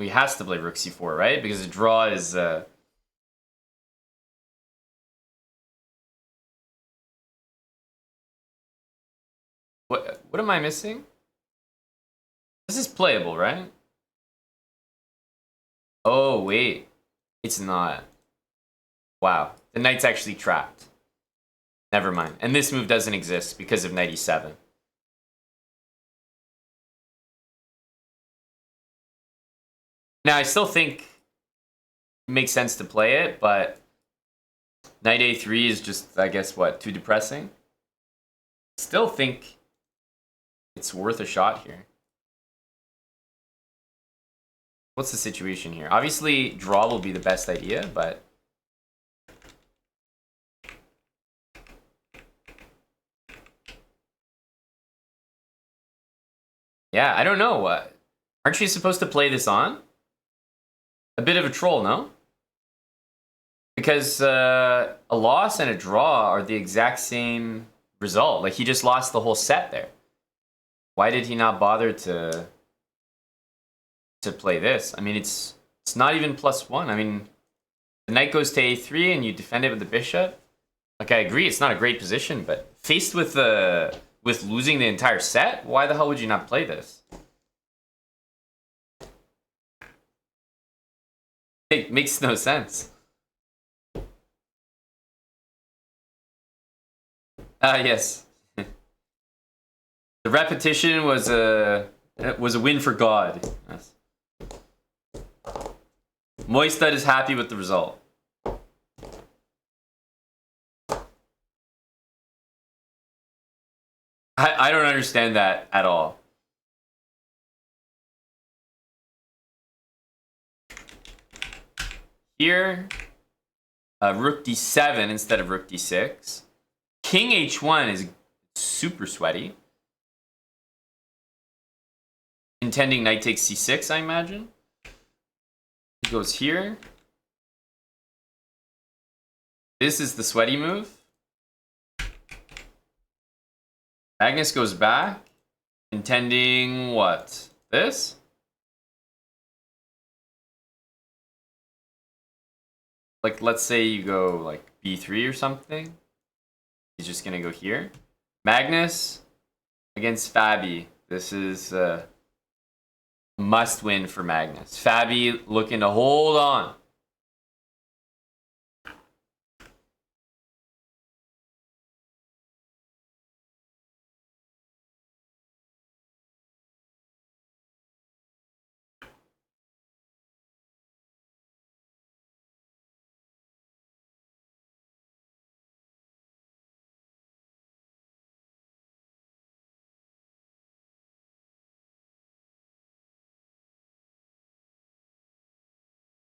He has to play rook c4, right? Because the draw is what am I missing? This is playable, right? Oh, wait. It's not. Wow. The knight's actually trapped. Never mind. And this move doesn't exist because of knight e7. Now, I still think it makes sense to play it, but knight a3 is just, I guess, what, too depressing? Still think it's worth a shot here. What's the situation here? Obviously, draw will be the best idea, but yeah, I don't know. Aren't you supposed to play this on? A bit of a troll, no? Because a loss and a draw are the exact same result. Like, he just lost the whole set there. Why did he not bother to play this? I mean, it's not even +1. I mean, the knight goes to a3 and you defend it with the bishop. Like, I agree, it's not a great position, but faced with losing the entire set, why the hell would you not play this? It makes no sense. Yes. The repetition was a win for God. Yes. Moistad is happy with the result. I don't understand that at all. Here, rook d7 instead of rook d6. King h1 is super sweaty. Intending knight takes c6, I imagine. He goes here. This is the sweaty move. Magnus goes back. Intending what? This? Like, let's say you go like b3 or something. He's just gonna go here. Magnus against FABI. This is a must win for Magnus. FABI looking to hold on.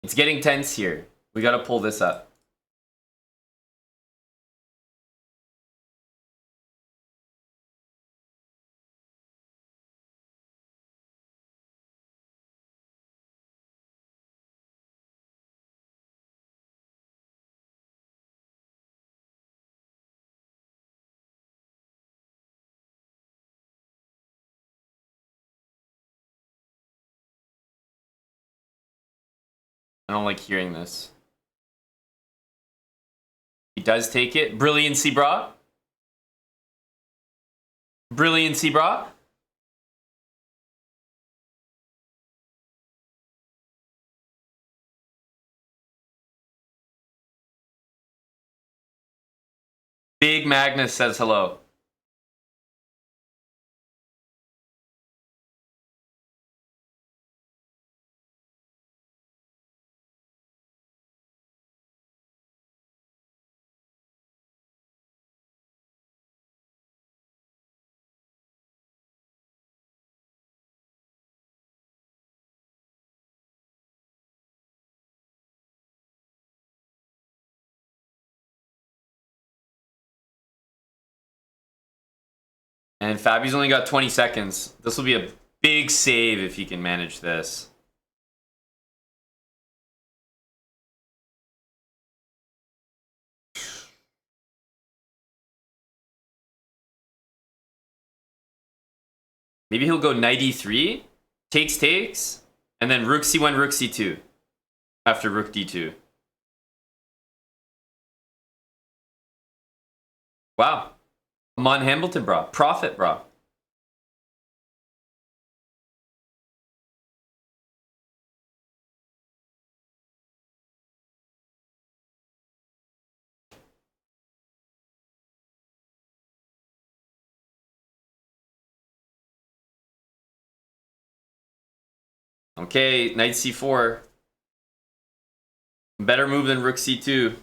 It's getting tense here. We gotta pull this up. I don't like hearing this. He does take it. Brilliancy, brah. Brilliancy, brah. Big Magnus says hello. And Fabi's only got 20 seconds. This will be a big save if he can manage this. Maybe he'll go knight e3, takes, and then rook c1, rook c2 after rook d2. Wow. Amon Hambleton, bro. Profit, bro. Okay, knight c4. Better move than rook c2.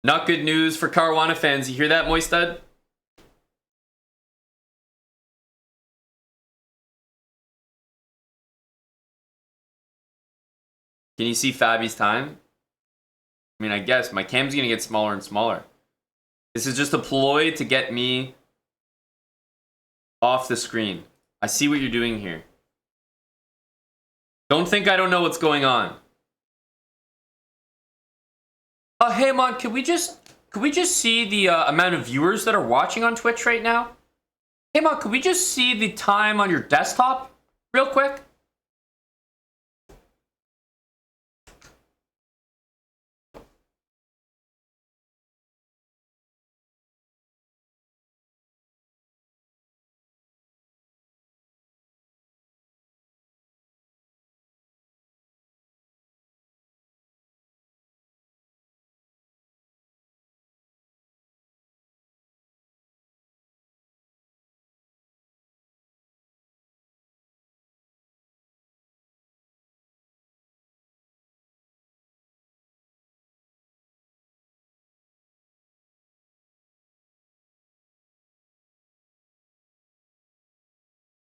Not good news for Caruana fans. You hear that, Moistad? Can you see Fabi's time? I mean, I guess my cam's gonna get smaller and smaller. This is just a ploy to get me off the screen. I see what you're doing here. Don't think I don't know what's going on. Hey, Mon, could we just see the amount of viewers that are watching on Twitch right now? Hey, Mon, could we just see the time on your desktop real quick?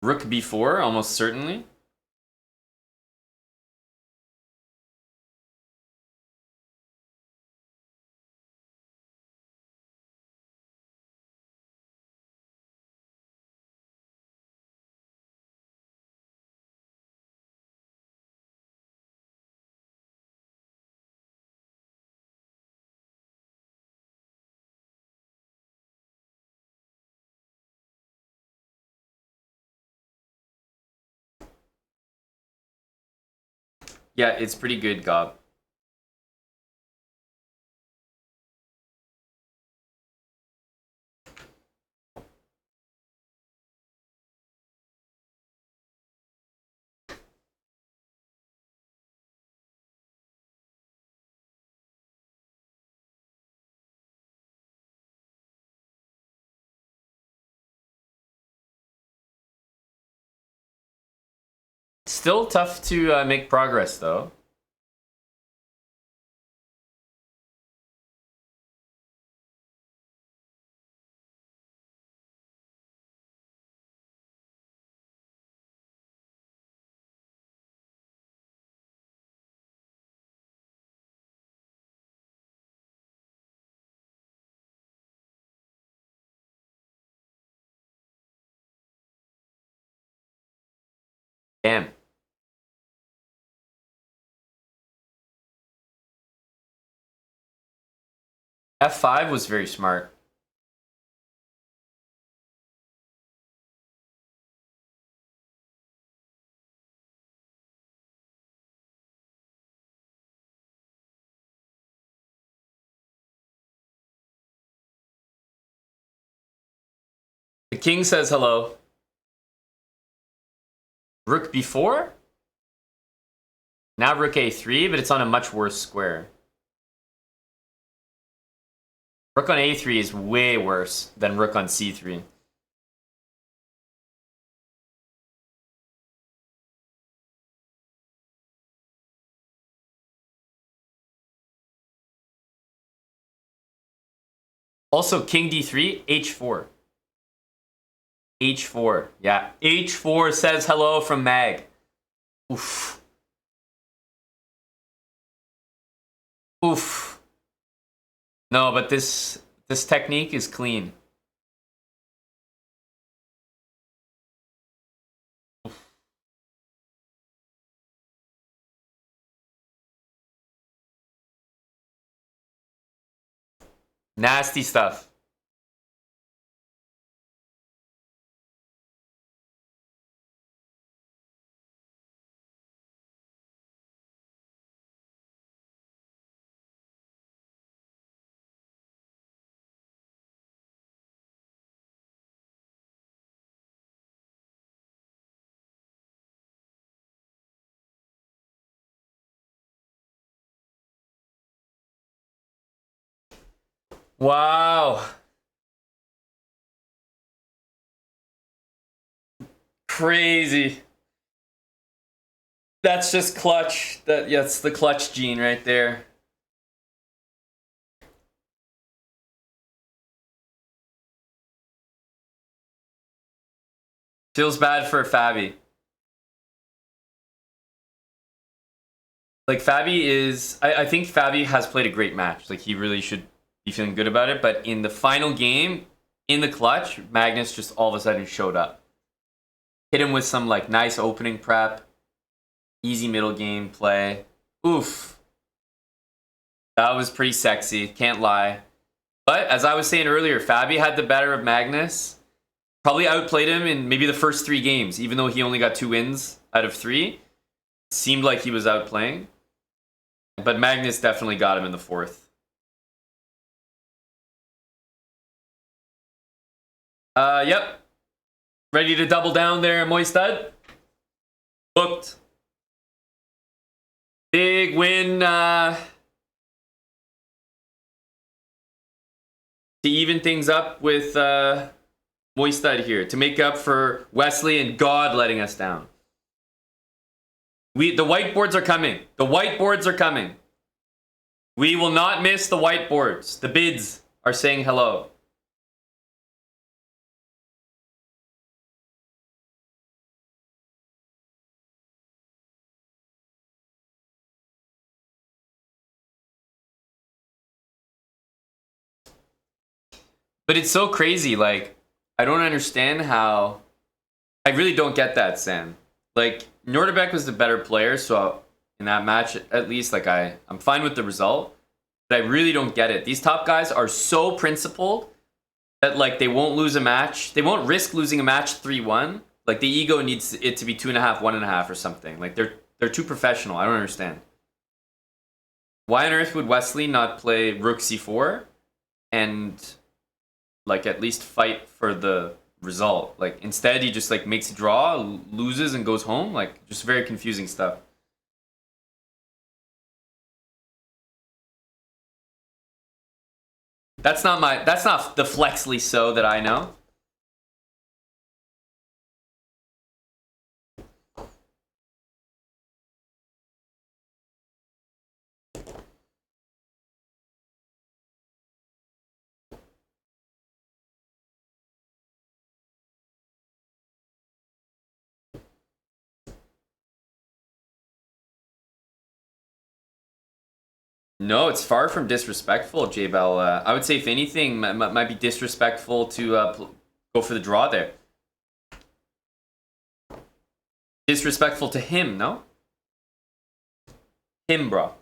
Rook b4, almost certainly. Yeah, it's pretty good, Gob. Still tough to make progress, though. Damn. F5 was very smart. The king says hello. Rook b4? Now rook a3, but it's on a much worse square. Rook on a3 is way worse than rook on c3. Also, king d3, h4. h4, yeah. h4 says hello from Mag. Oof. Oof. No, but this technique is clean. Oof. Nasty stuff. Wow. Crazy. That's just clutch. Yeah, it's the clutch gene right there. Feels bad for Fabi. Like, Fabi is... I think Fabi has played a great match. Like, he really should be feeling good about it. But in the final game, in the clutch, Magnus just all of a sudden showed up. Hit him with some, like, nice opening prep. Easy middle game play. Oof. That was pretty sexy. Can't lie. But, as I was saying earlier, Fabi had the better of Magnus. Probably outplayed him in maybe the first 3 games. Even though he only got 2 wins out of 3. Seemed like he was outplaying. But Magnus definitely got him in the 4th. Yep. Ready to double down there, Moistad? Booked. Big win to even things up with Moistad here. To make up for Wesley and God letting us down. The whiteboards are coming. The whiteboards are coming. We will not miss the whiteboards. The bids are saying hello. But it's so crazy. Like, I don't understand how... I really don't get that, Sam. Like, Nordebek was the better player, so in that match, at least, like, I'm fine with the result. But I really don't get it. These top guys are so principled that, like, they won't lose a match. They won't risk losing a match 3-1. Like, the ego needs it to be 2.5, 1.5 or something. Like, they're too professional. I don't understand. Why on earth would Wesley not play Rook C4 and, like, at least fight for the result? Like, instead he just, like, makes a draw, loses and goes home. Like, just very confusing stuff. That's not the Flexly so that I know. No, it's far from disrespectful, J-Bell. I would say, if anything, might be disrespectful to go for the draw there. Disrespectful to him, no? Him, bro.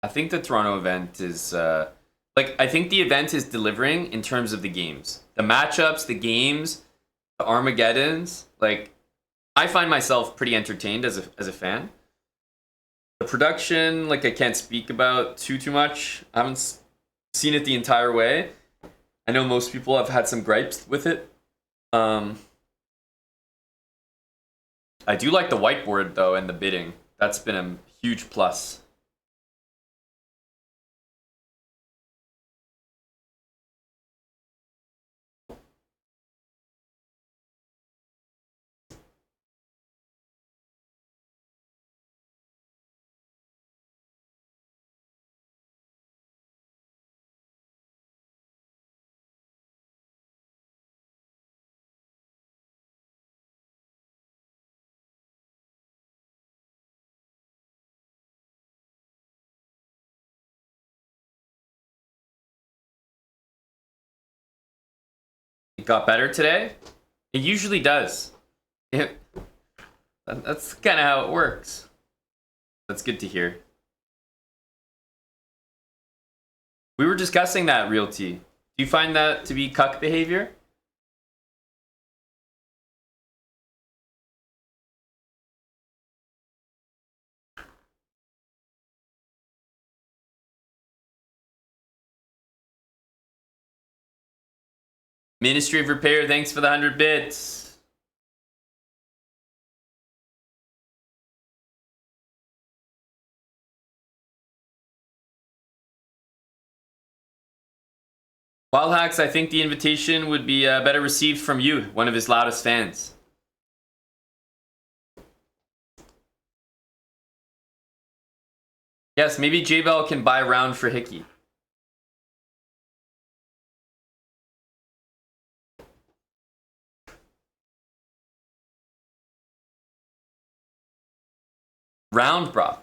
I think the Toronto event is like I think the event is delivering in terms of the games, the matchups, the games, the Armageddons. Like I find myself pretty entertained as a fan. The production, like I can't speak about too much. I haven't seen it the entire way. I know most people have had some gripes with it. I do like the whiteboard though and the bidding. That's been a huge plus. It got better today. It usually does. That's kind of how it works. That's good to hear. We were discussing that, Realty. Do you find that to be cuck behavior? Ministry of Repair, thanks for the 100 bits. Wild Hacks, I think the invitation would be better received from you, one of his loudest fans. Yes, maybe J-Bell can buy a round for Hickey. Round, bro.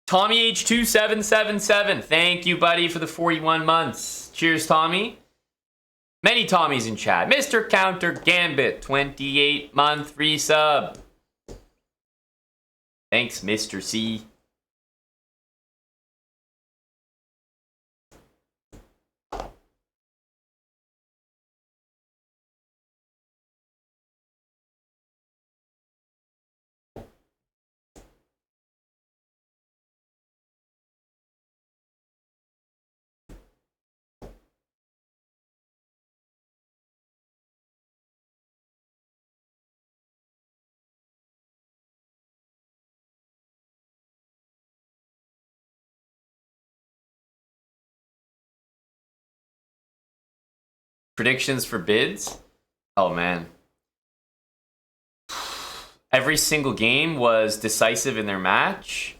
Tommy H2777, thank you, buddy, for the 41 months. Cheers, Tommy. Many Tommies in chat. Mr. Counter Gambit, 28-month resub. Thanks, Mr. C. Predictions for bids? Oh, man. Every single game was decisive in their match.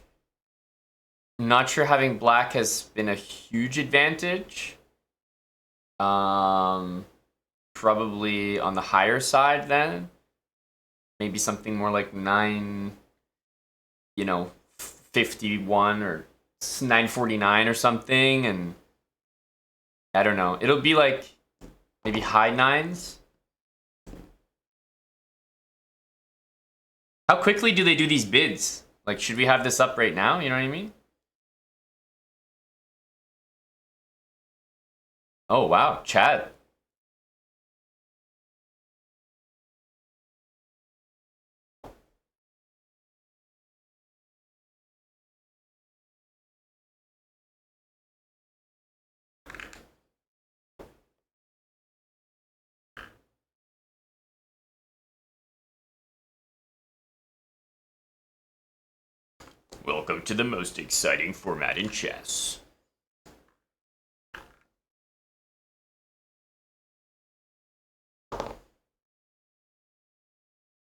Not sure having black has been a huge advantage. Probably on the higher side then. Maybe something more like 951 or 949 or something. And I don't know. It'll be like maybe high nines. How quickly do they do these bids? Like, should we have this up right now? You know what I mean? Oh, wow. Chad. Welcome to the most exciting format in chess.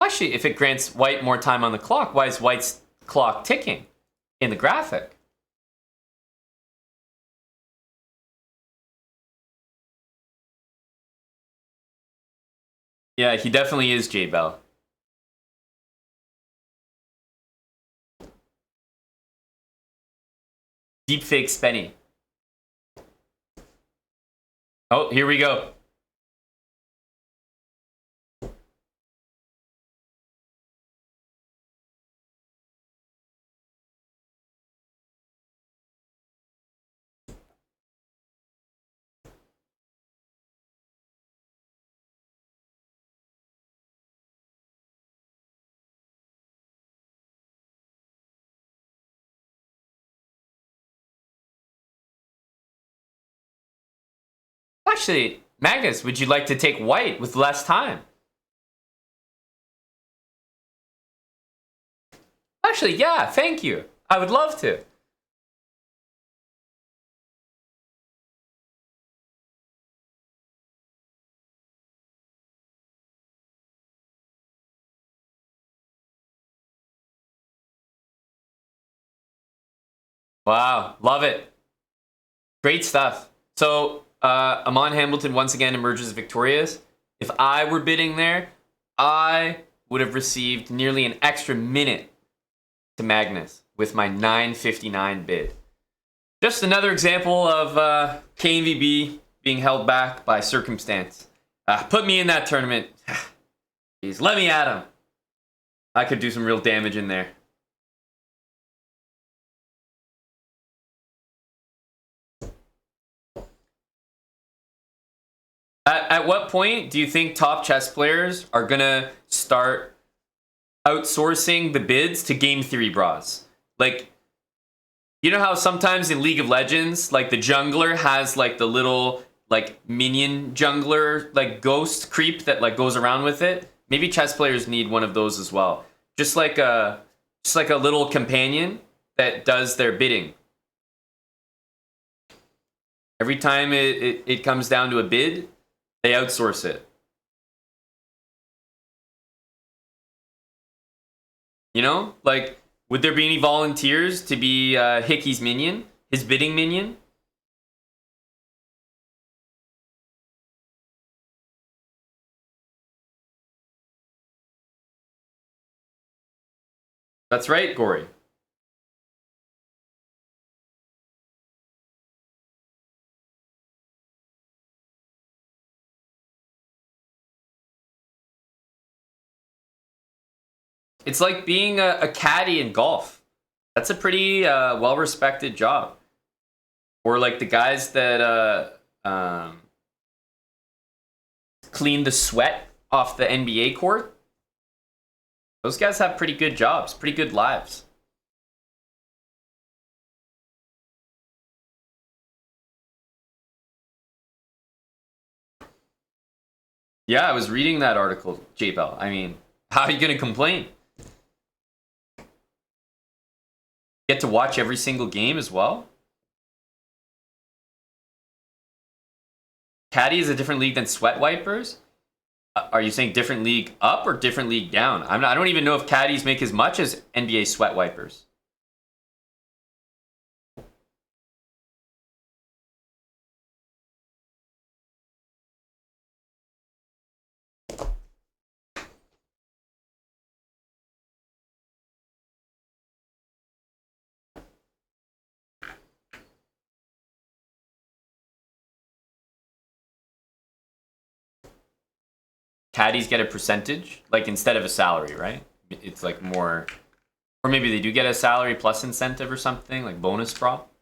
Actually, if it grants white more time on the clock, why is white's clock ticking in the graphic? Yeah, he definitely is J-Bell. Deepfake Spenny. Oh, here we go. Actually, Magnus, would you like to take white with less time? Actually, yeah, thank you. I would love to. Wow, love it. Great stuff. So, Amon Hamilton once again emerges victorious. If I were bidding there, I would have received nearly an extra minute to Magnus with my 9:59 bid. Just another example of KNVB being held back by circumstance. Put me in that tournament. Please, let me at him. I could do some real damage in there. At what point do you think top chess players are gonna start outsourcing the bids to game theory bras? Like, you know how sometimes in League of Legends, like the jungler has like the little like minion jungler like ghost creep that like goes around with it? Maybe chess players need one of those as well. Just like a little companion that does their bidding. Every time it comes down to a bid, they outsource it. You know? Like, would there be any volunteers to be Hickey's minion? His bidding minion? That's right, Gory. It's like being a caddy in golf. That's a pretty well-respected job. Or like the guys that clean the sweat off the NBA court. Those guys have pretty good jobs, pretty good lives. Yeah, I was reading that article, J-Bell. I mean, how are you going to complain? Get to watch every single game as well? Caddy is a different league than sweat wipers? Are you saying different league up or different league down? I don't even know if caddies make as much as NBA sweat wipers. Caddies get a percentage, like instead of a salary, right? It's like more, or maybe they do get a salary plus incentive or something, like bonus prop.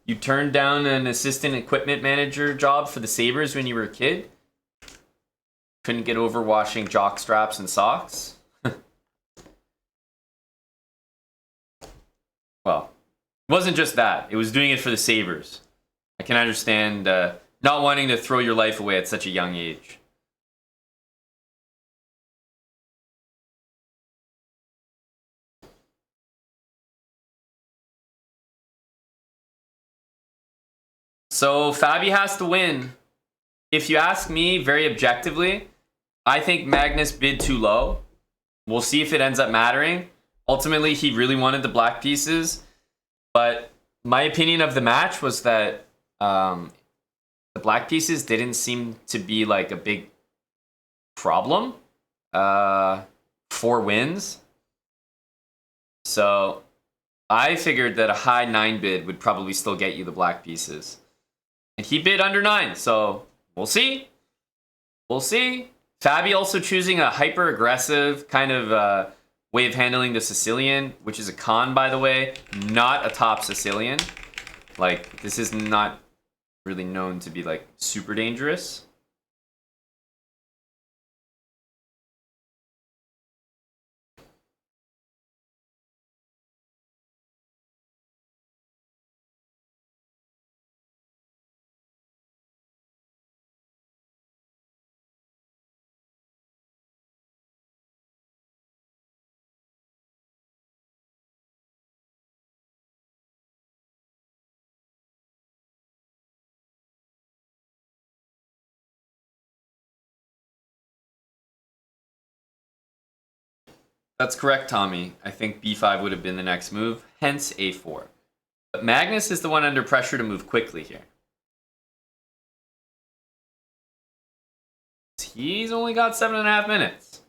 You turned down an assistant equipment manager job for the Sabres when you were a kid? Couldn't get over washing jock straps and socks? Well, it wasn't just that. It was doing it for the Sabres. I can understand not wanting to throw your life away at such a young age. So Fabi has to win. If you ask me very objectively, I think Magnus bid too low. We'll see if it ends up mattering. Ultimately, he really wanted the black pieces. But my opinion of the match was that the black pieces didn't seem to be like a big problem. 4 wins. So I figured that a high 9 bid would probably still get you the black pieces. And he bid under 9, so we'll see. We'll see. Fabi also choosing a hyper-aggressive kind of way of handling the Sicilian, which is a con, by the way. Not a top Sicilian. Like, this is not really known to be, like, super dangerous. That's correct, Tommy. I think b5 would have been the next move, hence a4. But Magnus is the one under pressure to move quickly here. He's only got 7.5 minutes.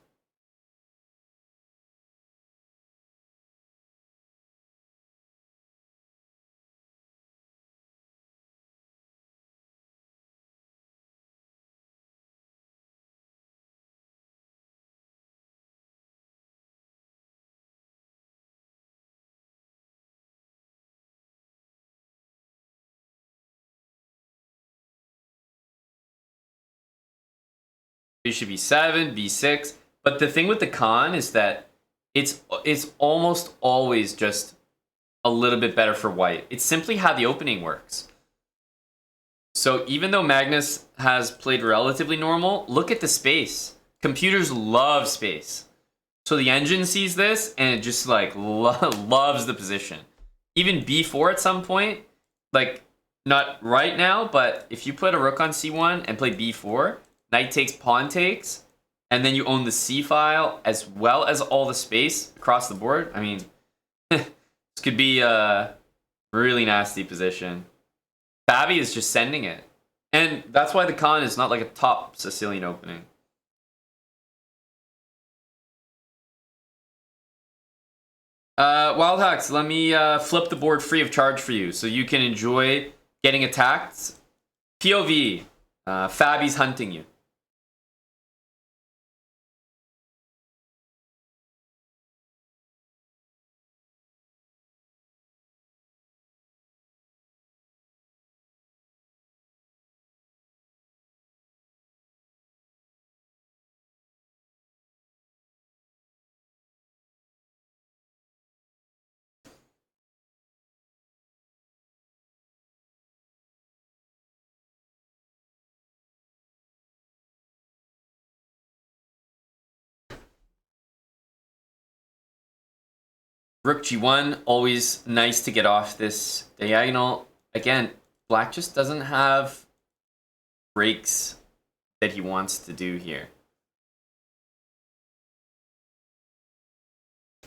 Bishop b7, b6. But the thing with the con is that it's almost always just a little bit better for white. It's simply how the opening works. So even though Magnus has played relatively normal, look at the space. Computers love space. So the engine sees this and it just like loves the position. Even b4 at some point, like not right now, but if you put a rook on c1 and play b4, knight takes, pawn takes, and then you own the c file as well as all the space across the board. I mean, this could be a really nasty position. FABI is just sending it. And that's why the con is not like a top Sicilian opening. Wild Hacks, let me flip the board free of charge for you so you can enjoy getting attacked. POV, FABI's hunting you. Rook g1, always nice to get off this diagonal. Again, black just doesn't have breaks that he wants to do here.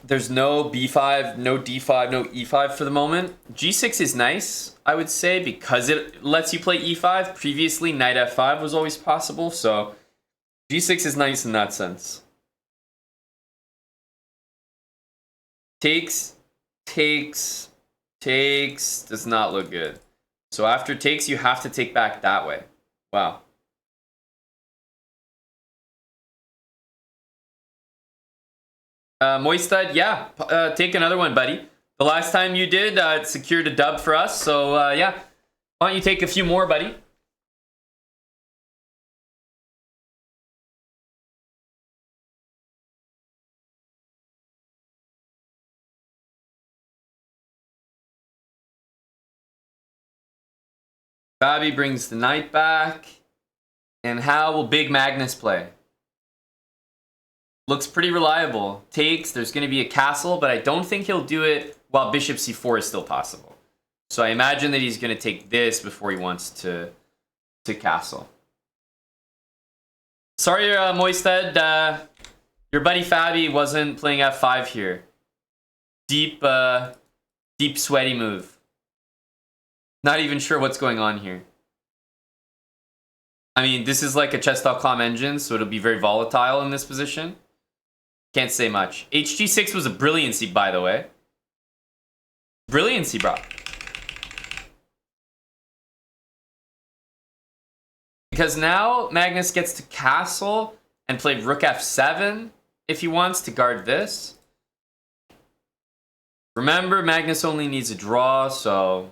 There's no b5, no d5, no e5 for the moment. g6 is nice, I would say, because it lets you play e5. Previously, knight f5 was always possible, so g6 is nice in that sense. Takes, takes, takes, does not look good. So after takes, you have to take back that way. Wow. Moistad, yeah, take another one, buddy. The last time you did, it secured a dub for us, so yeah. Why don't you take a few more, buddy? FABI brings the knight back. And how will Big Magnus play? Looks pretty reliable. Takes, there's going to be a castle, but I don't think he'll do it while bishop c4 is still possible. So I imagine that he's going to take this before he wants to castle. Sorry, Moisted, your buddy FABI wasn't playing f5 here. Deep sweaty move. Not even sure what's going on here. I mean, this is like a chess.com engine, so it'll be very volatile in this position. Can't say much. HG6 was a brilliancy, by the way. Brilliancy, bro. Because now Magnus gets to castle and play rook f7 if he wants to guard this. Remember, Magnus only needs a draw, so...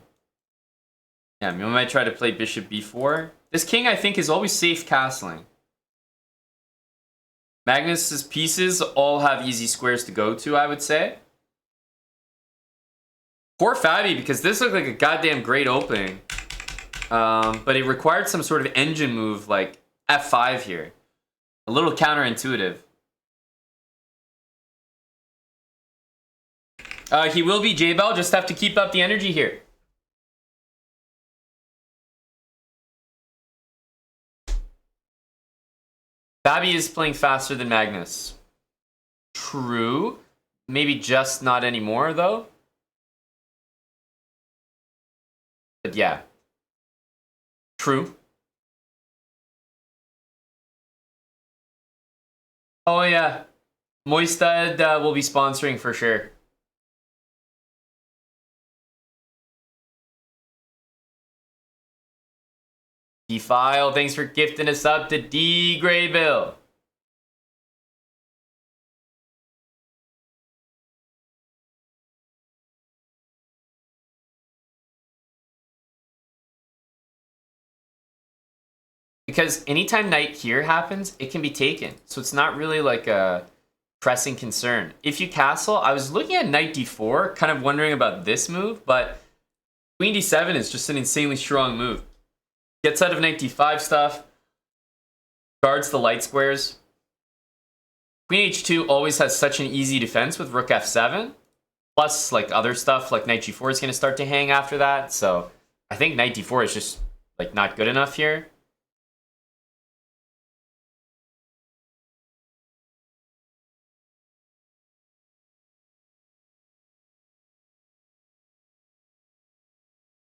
yeah, we might try to play bishop b4. This king, I think, is always safe castling. Magnus's pieces all have easy squares to go to, I would say. Poor FABI, because this looked like a goddamn great opening. But it required some sort of engine move like f5 here. A little counterintuitive. He will be J-Bell, just have to keep up the energy here. FABI is playing faster than Magnus. True. Maybe just not anymore, though. But yeah. True. Oh, yeah. Moistad will be sponsoring for sure. D-File, thanks for gifting us up to D. Graybill. Because anytime knight here happens, it can be taken. So it's not really like a pressing concern. If you castle, I was looking at knight d4, kind of wondering about this move, but queen d7 is just an insanely strong move. Gets out of knight d5 stuff, guards the light squares. Queen h2 always has such an easy defense with rook f7. Plus, like other stuff, like knight g4 is going to start to hang after that. So I think knight d4 is just like not good enough here.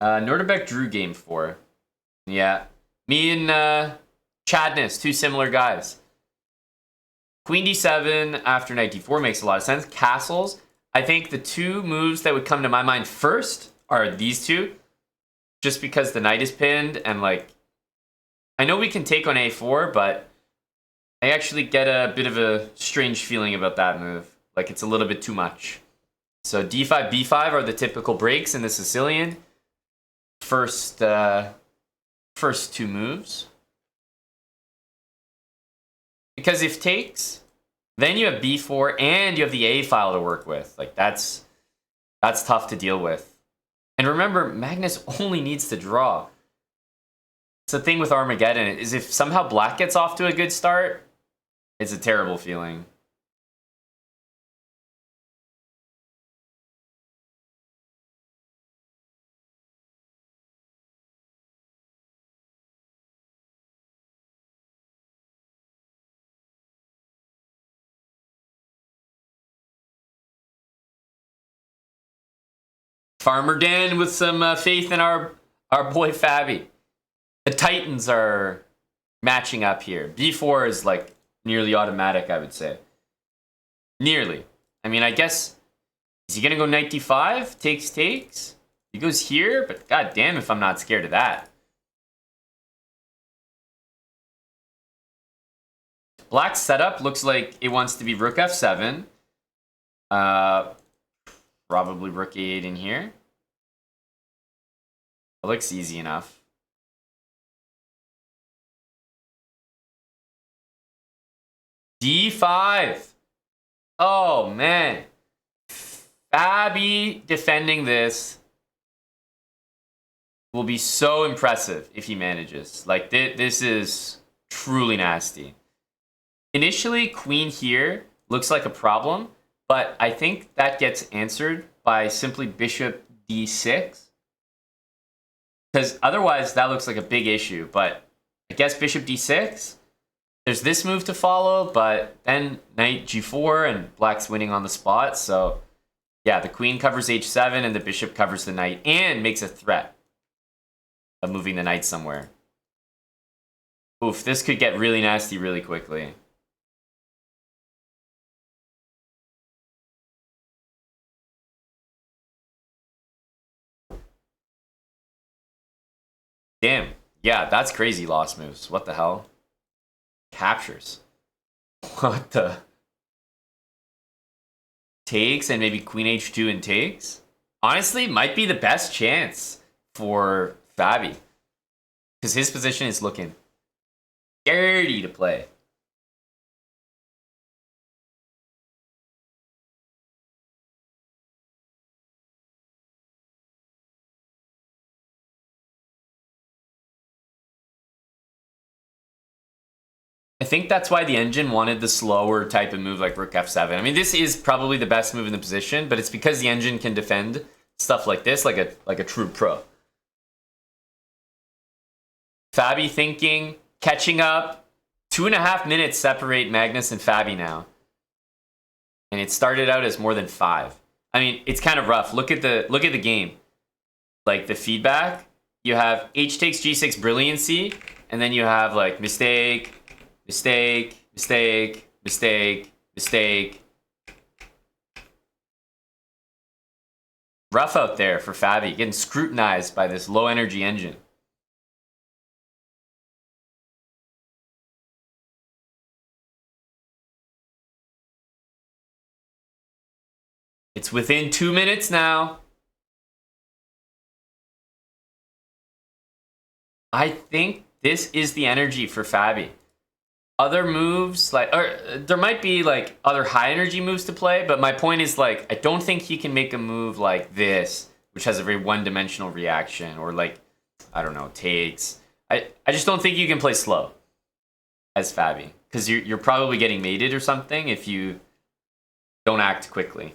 Norderbeck drew game 4. Yeah. Me and Chadness, two similar guys. Queen d7 after knight d4 makes a lot of sense. Castles. I think the two moves that would come to my mind first are these two. Just because the knight is pinned and like... I know we can take on a4, but I actually get a bit of a strange feeling about that move. Like it's a little bit too much. So d5, b5 are the typical breaks in the Sicilian. First two moves. Because if takes, then you have b4 and you have the a file to work with. Like that's tough to deal with. And remember, Magnus only needs to draw. It's the thing with Armageddon is if somehow black gets off to a good start, it's a terrible feeling. Farmer Dan with some faith in our boy Fabi. The Titans are matching up here. b4 is like nearly automatic, I would say. Nearly. I mean, I guess, is he going to go knight d5? Takes. He goes here, but god damn if I'm not scared of that. Black's setup looks like it wants to be rook f7. Probably rook a8 in here. It looks easy enough. d5. Oh, man. Fabi defending this will be so impressive if he manages. Like, this is truly nasty. Initially, queen here looks like a problem. But I think that gets answered by simply bishop d6. Because otherwise, that looks like a big issue. But I guess bishop d6. There's this move to follow, but then knight g4 and black's winning on the spot. So yeah, the queen covers h7 and the bishop covers the knight and makes a threat of moving the knight somewhere. Oof, this could get really nasty really quickly. Damn. Yeah, that's crazy lost moves. What the hell? Captures. What the? Takes and maybe queen h2 and takes? Honestly, might be the best chance for Fabi. Because his position is looking dirty to play. I think that's why the engine wanted the slower type of move like rook f7. I mean, this is probably the best move in the position, but it's because the engine can defend stuff like this like a true pro. Fabi thinking, catching up. 2.5 minutes separate Magnus and Fabi now. and it started out as more than 5. I mean, it's kind of rough. Look at the game. Like the feedback, you have H takes G6 brilliancy, and then you have like mistake, mistake, mistake, mistake, mistake. Rough out there for FABI, getting scrutinized by this low energy engine. It's within 2 minutes now. I think this is the energy for FABI. Other moves, like, or there might be like other high energy moves to play, but my point is like, I don't think he can make a move like this, which has a very one-dimensional reaction, or like, I don't know, takes. I just don't think you can play slow as FABI, because you're probably getting mated or something if you don't act quickly.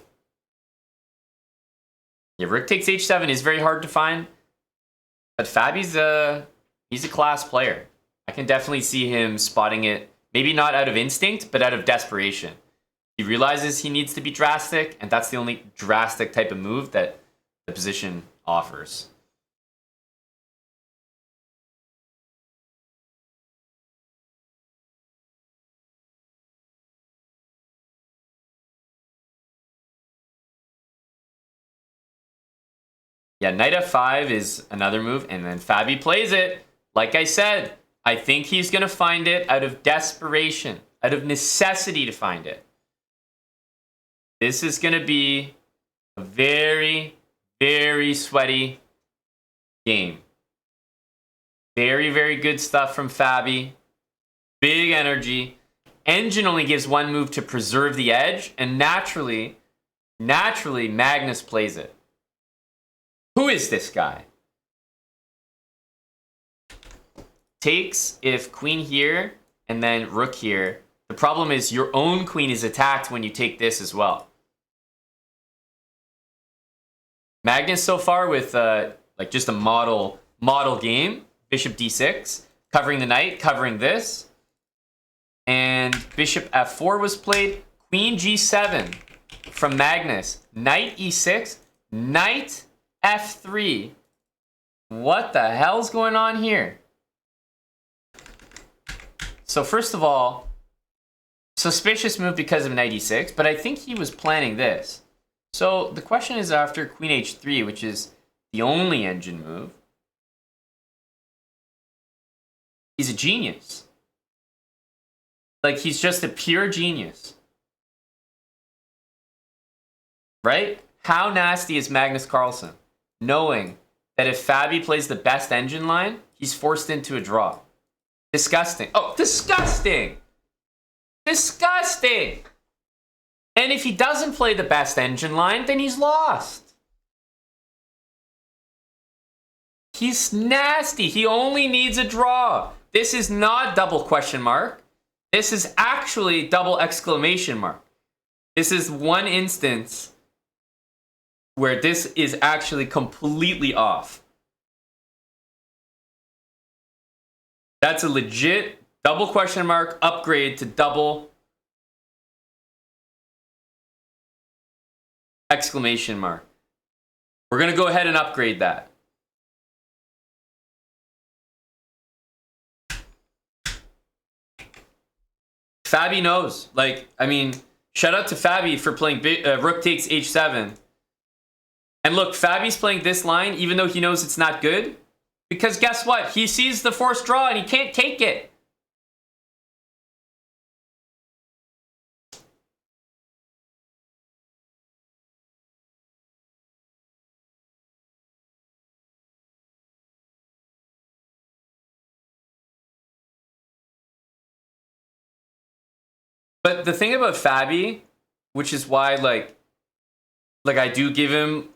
Yeah, rook takes h7 is very hard to find, but FABI's he's a class player. I can definitely see him spotting it, maybe not out of instinct, but out of desperation. He realizes he needs to be drastic, and that's the only drastic type of move that the position offers. Yeah, knight f5 is another move, and then FABI plays it. Like I said, I think he's going to find it out of desperation, out of necessity to find it. This is going to be a very, very sweaty game. Very, very good stuff from FABI. Big energy. Engine only gives one move to preserve the edge, and naturally, Magnus plays it. Who is this guy? Takes if queen here and then rook here. The problem is your own queen is attacked when you take this as well. Magnus so far with like just a model game. Bishop d6, covering the knight, covering this. And bishop f4 was played. Queen g7 from Magnus. Knight e6, knight f3. What the hell's going on here? So first of all, suspicious move because of knight e6, but I think he was planning this. So the question is after queen h3, which is the only engine move. He's a genius. Like, he's just a pure genius. Right? How nasty is Magnus Carlsen? Knowing that if FABI plays the best engine line, he's forced into a draw. Disgusting. Oh, disgusting! Disgusting! And if he doesn't play the best engine line, then he's lost. He's nasty. He only needs a draw. This is not double question mark. This is actually double exclamation mark. This is one instance where this is actually completely off. That's a legit double question mark upgrade to double exclamation mark. We're going to go ahead and upgrade that. FABI knows. Like, I mean, shout out to FABI for playing rook takes h7. And look, FABI's playing this line even though he knows it's not good. Because guess what? He sees the forced draw and he can't take it. But the thing about FABI, which is why like I do give him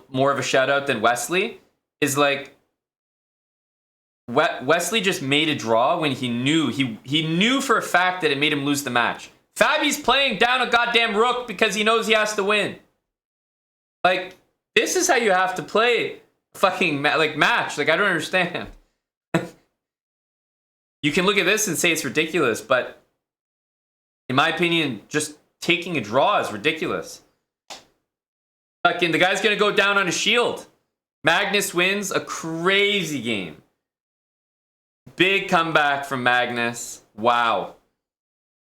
more of a shout out than Wesley, is like Wesley just made a draw when he knew for a fact that it made him lose the match. FABI's playing down a goddamn rook because he knows he has to win. Like, this is how you have to play a fucking match. Like, I don't understand. You can look at this and say it's ridiculous, but in my opinion, just taking a draw is ridiculous. Fucking, the guy's gonna go down on a shield. Magnus wins a crazy game. Big comeback from Magnus. Wow.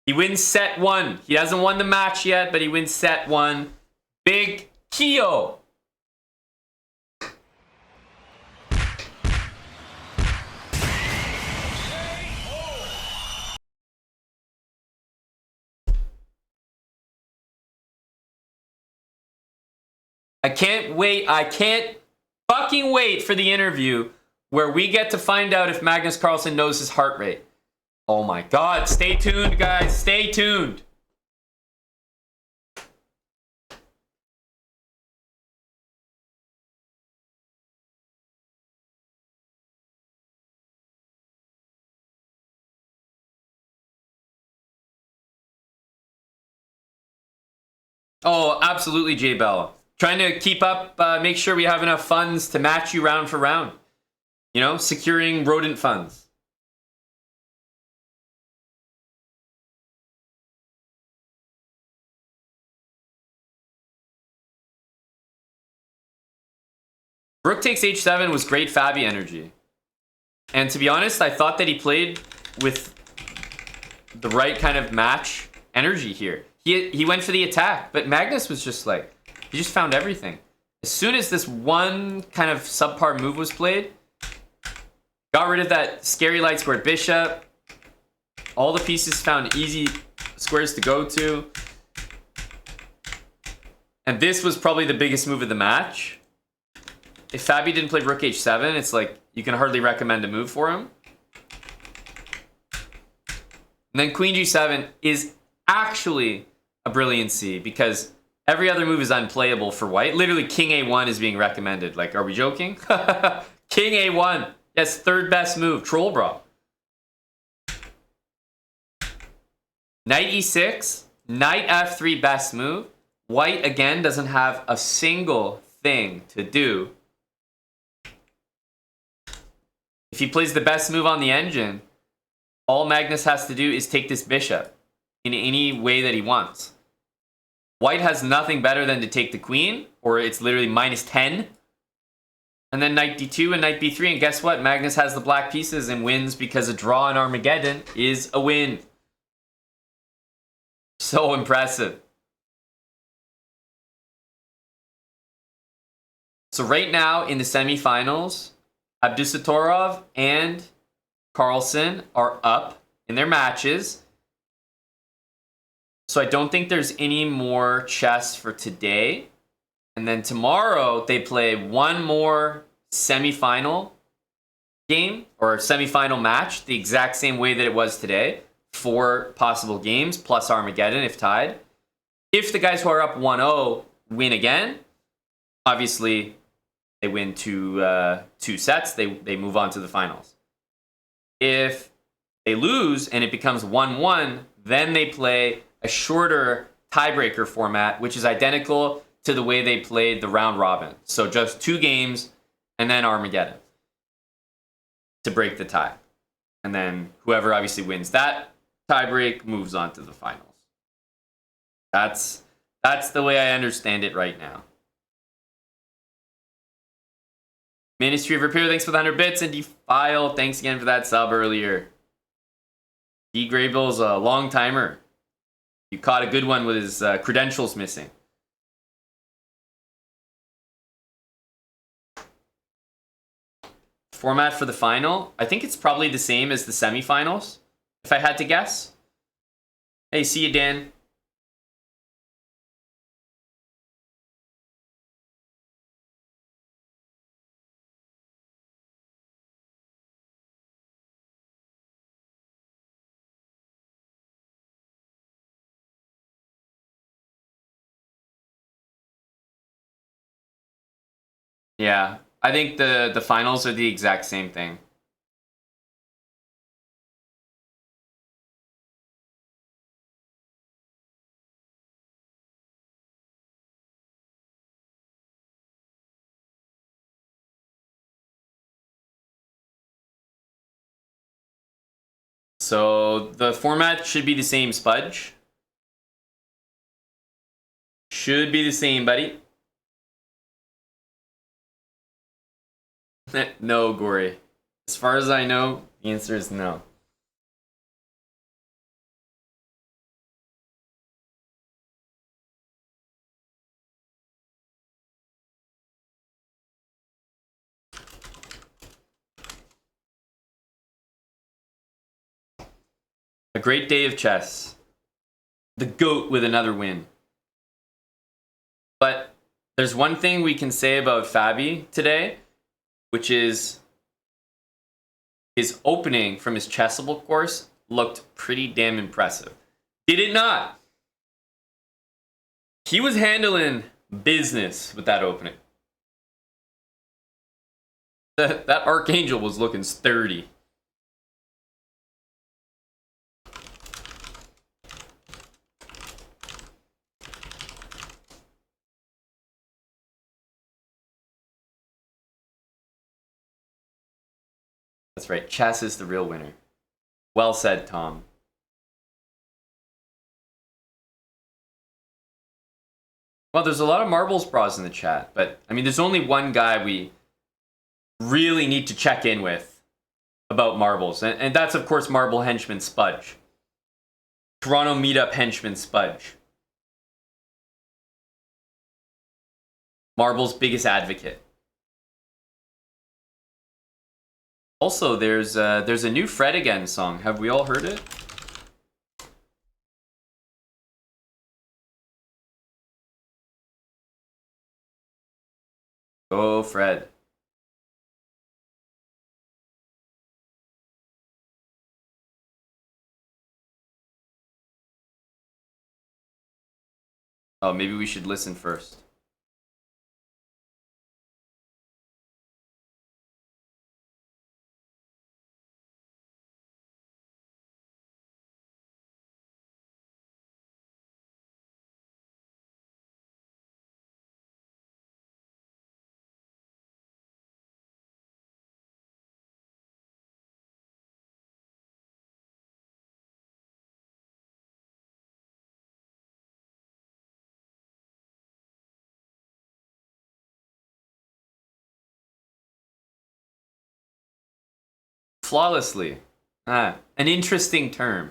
He wins set 1. He hasn't won the match yet, but he wins set 1. Big Kyo. I can't wait. I can't fucking wait for the interview where we get to find out if Magnus Carlsen knows his heart rate. Oh my god. Stay tuned, guys. Stay tuned. Oh, absolutely, J Bell. Trying to keep up, make sure we have enough funds to match you round for round. You know, securing rodent funds. Rook takes h7 was great FABI energy. And to be honest, I thought that he played with the right kind of match energy here. He went for the attack, but Magnus was just like, he just found everything. As soon as this one kind of subpar move was played, got rid of that scary light squared bishop. All the pieces found easy squares to go to. And this was probably the biggest move of the match. If FABI didn't play rook h7, it's like, you can hardly recommend a move for him. And then queen g7 is actually a brilliancy because every other move is unplayable for white. Literally, king a1 is being recommended. Like, are we joking? King a1. Yes, third best move. Troll bra. Knight e6. Knight f3 best move. White, again, doesn't have a single thing to do. If he plays the best move on the engine, all Magnus has to do is take this bishop in any way that he wants. White has nothing better than to take the queen, or it's literally -10. And then knight d2 and knight b3, and guess what? Magnus has the black pieces and wins because a draw in Armageddon is a win. So impressive. So right now in the semifinals, Abdusattorov and Carlsen are up in their matches. So I don't think there's any more chess for today. And then tomorrow they play one more semifinal game or semifinal match the exact same way that it was today. 4 possible games plus Armageddon if tied. If the guys who are up 1-0 win again, obviously they win two sets. They move on to the finals. If they lose and it becomes 1-1, then they play a shorter tiebreaker format, which is identical to the way they played the round robin. So just 2 games and then Armageddon to break the tie. And then whoever obviously wins that tiebreak moves on to the finals. That's the way I understand it right now. Ministry of Repair, thanks for the 100 bits. And Defile, thanks again for that sub earlier. D. Graybill's a long timer. You caught a good one with his credentials missing. Format for the final? I think it's probably the same as the semifinals, if I had to guess. Hey, see you, Dan. Yeah, I think the finals are the exact same thing. So the format should be the same, Spudge. Should be the same, buddy. No, Gory. As far as I know, the answer is no. A great day of chess. The GOAT with another win. But there's one thing we can say about FABI today, which is his opening from his Chessable course looked pretty damn impressive. Did it not? He was handling business with that opening. That Archangel was looking sturdy. That's right, chess is the real winner. Well said, Tom. Well, there's a lot of marbles bras in the chat, but I mean, there's only one guy we really need to check in with about marbles, and that's, of course, Marble Henchman Spudge. Toronto Meetup Henchman Spudge. Marble's biggest advocate. Also, there's a new Fred Again song. Have we all heard it? Oh, Fred. Oh, maybe we should listen first. Flawlessly. Ah, an interesting term.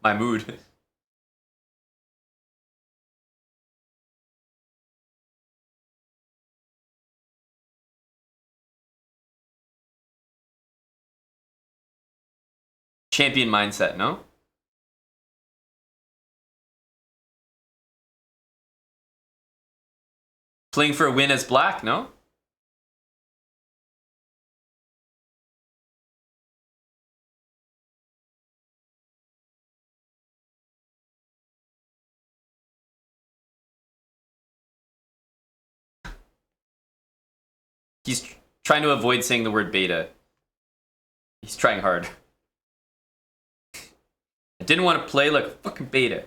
My mood. Champion mindset, no? Playing for a win as black, no? He's trying to avoid saying the word beta. He's trying hard. I didn't want to play like a fucking beta.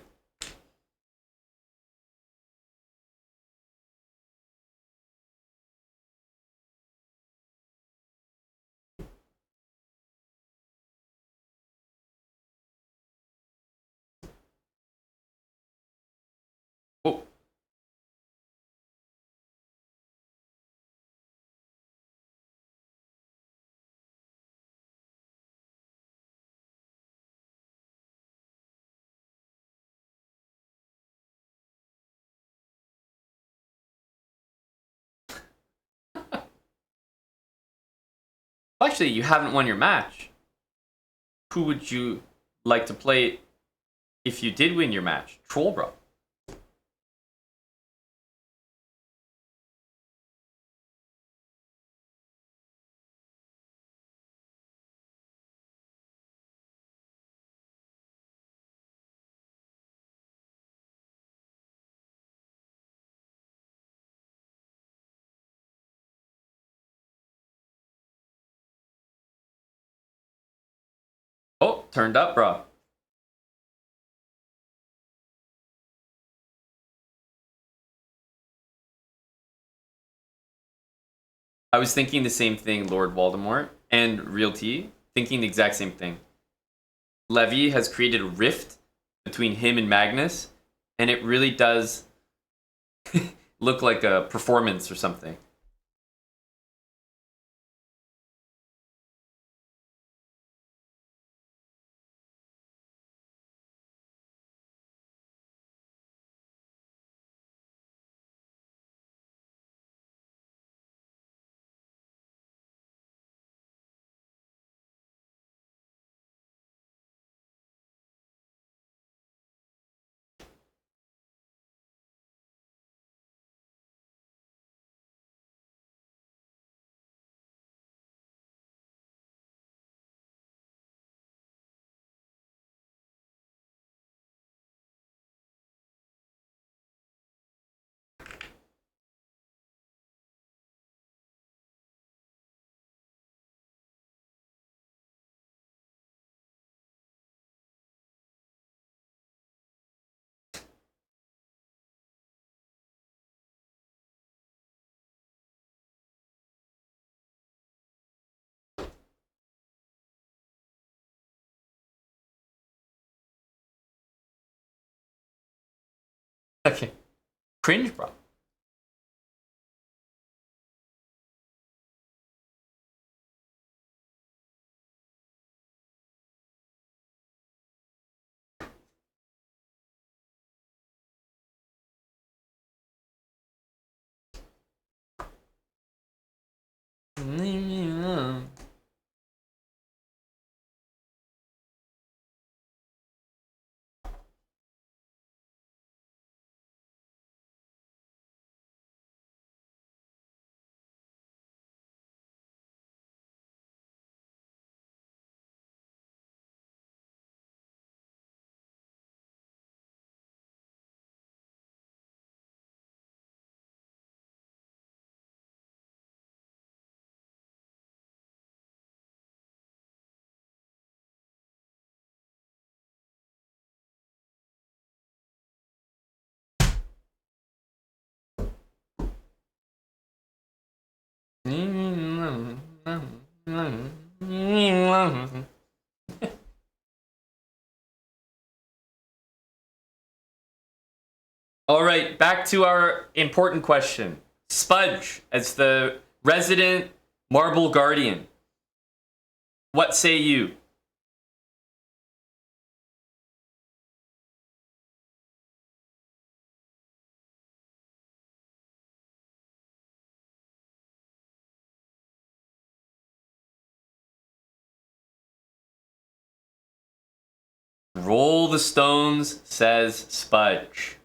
Oh. Actually, you haven't won your match. Who would you like to play if you did win your match? Troll bro. Oh, turned up, bro. I was thinking the same thing, Lord Voldemort, and Realty, thinking the exact same thing. Levy has created a rift between him and Magnus, and it really does look like a performance or something. Okay. Cringe, bro. All right, back to our important question. Spudge, as the resident Marble Guardian, what say you? Roll the stones, says Spudge.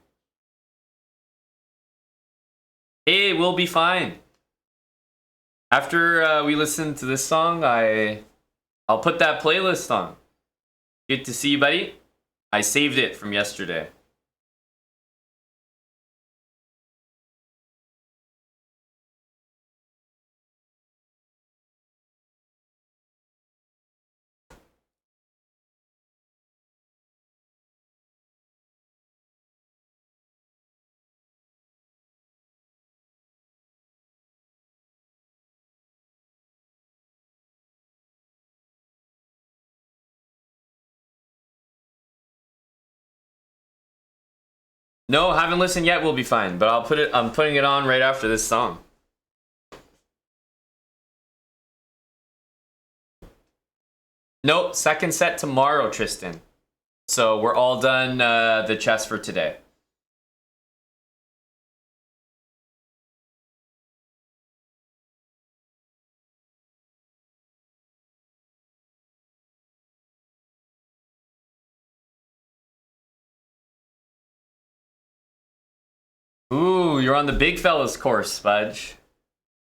Hey, we'll be fine. After we listen to this song, I'll put that playlist on. Good to see you, buddy. I saved it from yesterday. No, haven't listened yet. We'll be fine. But I'm putting it on right after this song. Nope, second set tomorrow, Tristan. So we're all done the chess for today. Ooh, you're on the big fellas course, Spudge.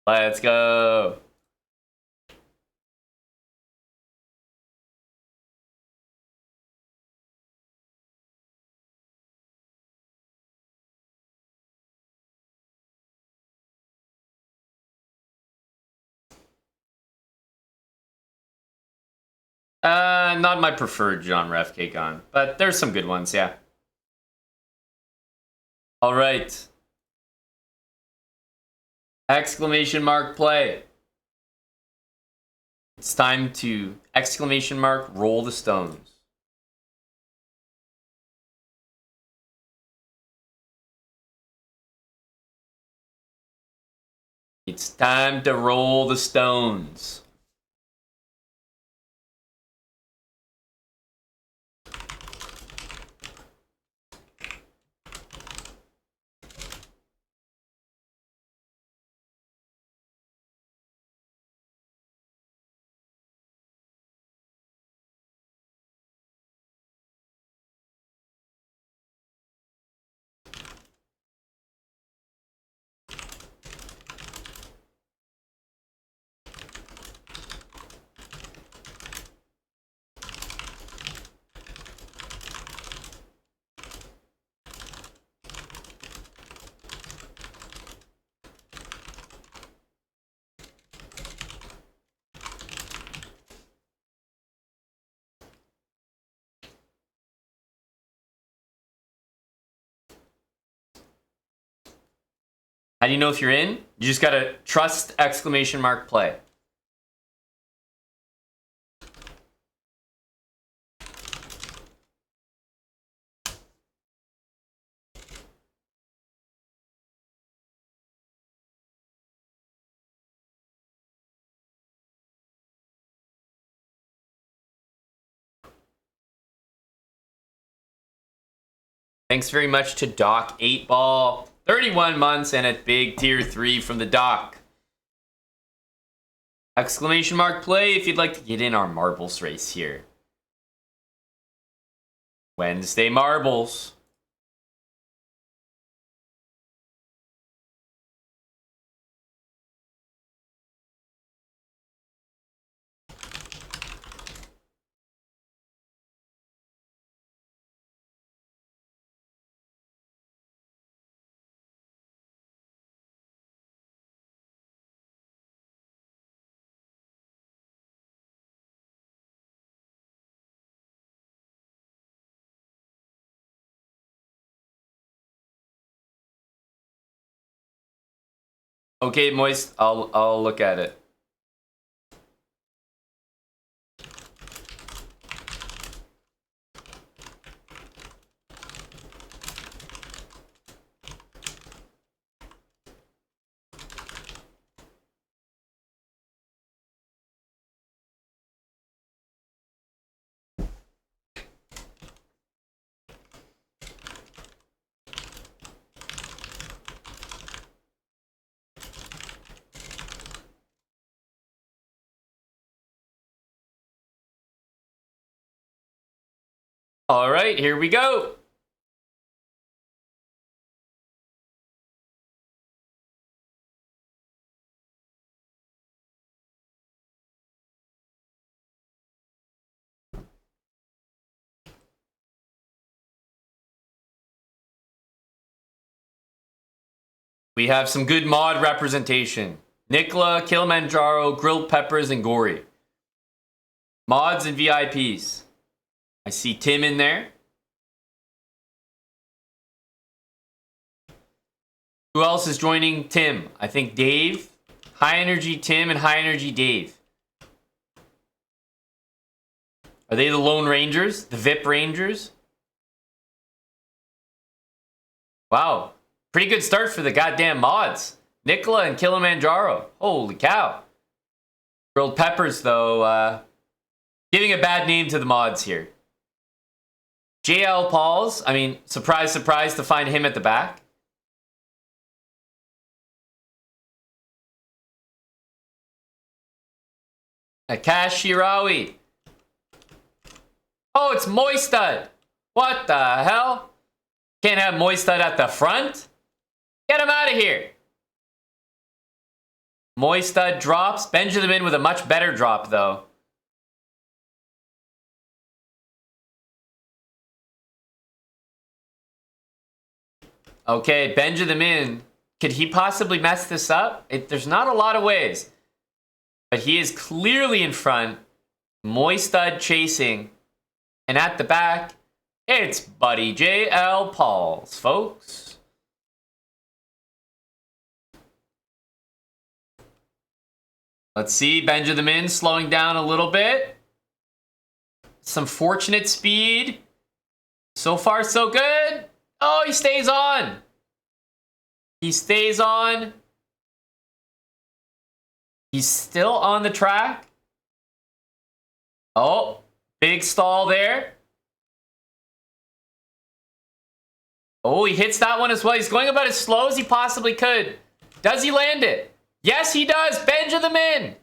Let's go. Not my preferred genre of K-Con, but there's some good ones, yeah. All right. Exclamation mark play. It's time to exclamation mark roll the stones. It's time to roll the stones. How do you know if you're in? You just gotta trust exclamation mark play. Thanks very much to Doc 8-Ball. 31 months and at big tier 3 from the Doc. Exclamation mark play if you'd like to get in our marbles race here. Wednesday marbles. Okay, Moist, I'll look at it. All right, here we go. We have some good mod representation. Nicola, Kilimanjaro, Grilled Peppers, and Gory. Mods and VIPs. I see Tim in there. Who else is joining Tim? I think Dave. High Energy Tim and High Energy Dave. Are they the Lone Rangers? The VIP Rangers? Wow. Pretty good start for the goddamn mods. Nicola and Kilimanjaro. Holy cow. Grilled Peppers, though, giving a bad name to the mods here. JL Pauls. I mean, surprise, surprise to find him at the back. Akash Shirawi. Oh, it's Moistad. What the hell? Can't have Moistad at the front? Get him out of here. Moistud drops. Benjamin with a much better drop, though. Okay, Benjamin. Could he possibly mess this up? There's not a lot of ways. But he is clearly in front. Moistud chasing. And at the back, it's Buddy J.L. Pauls, folks. Let's see, Benjamin slowing down a little bit. Some fortunate speed. So far, so good. Oh, he stays on. He stays on. He's still on the track. Oh, big stall there. Oh, he hits that one as well. He's going about as slow as he possibly could. Does he land it? Yes, he does. Benjamin.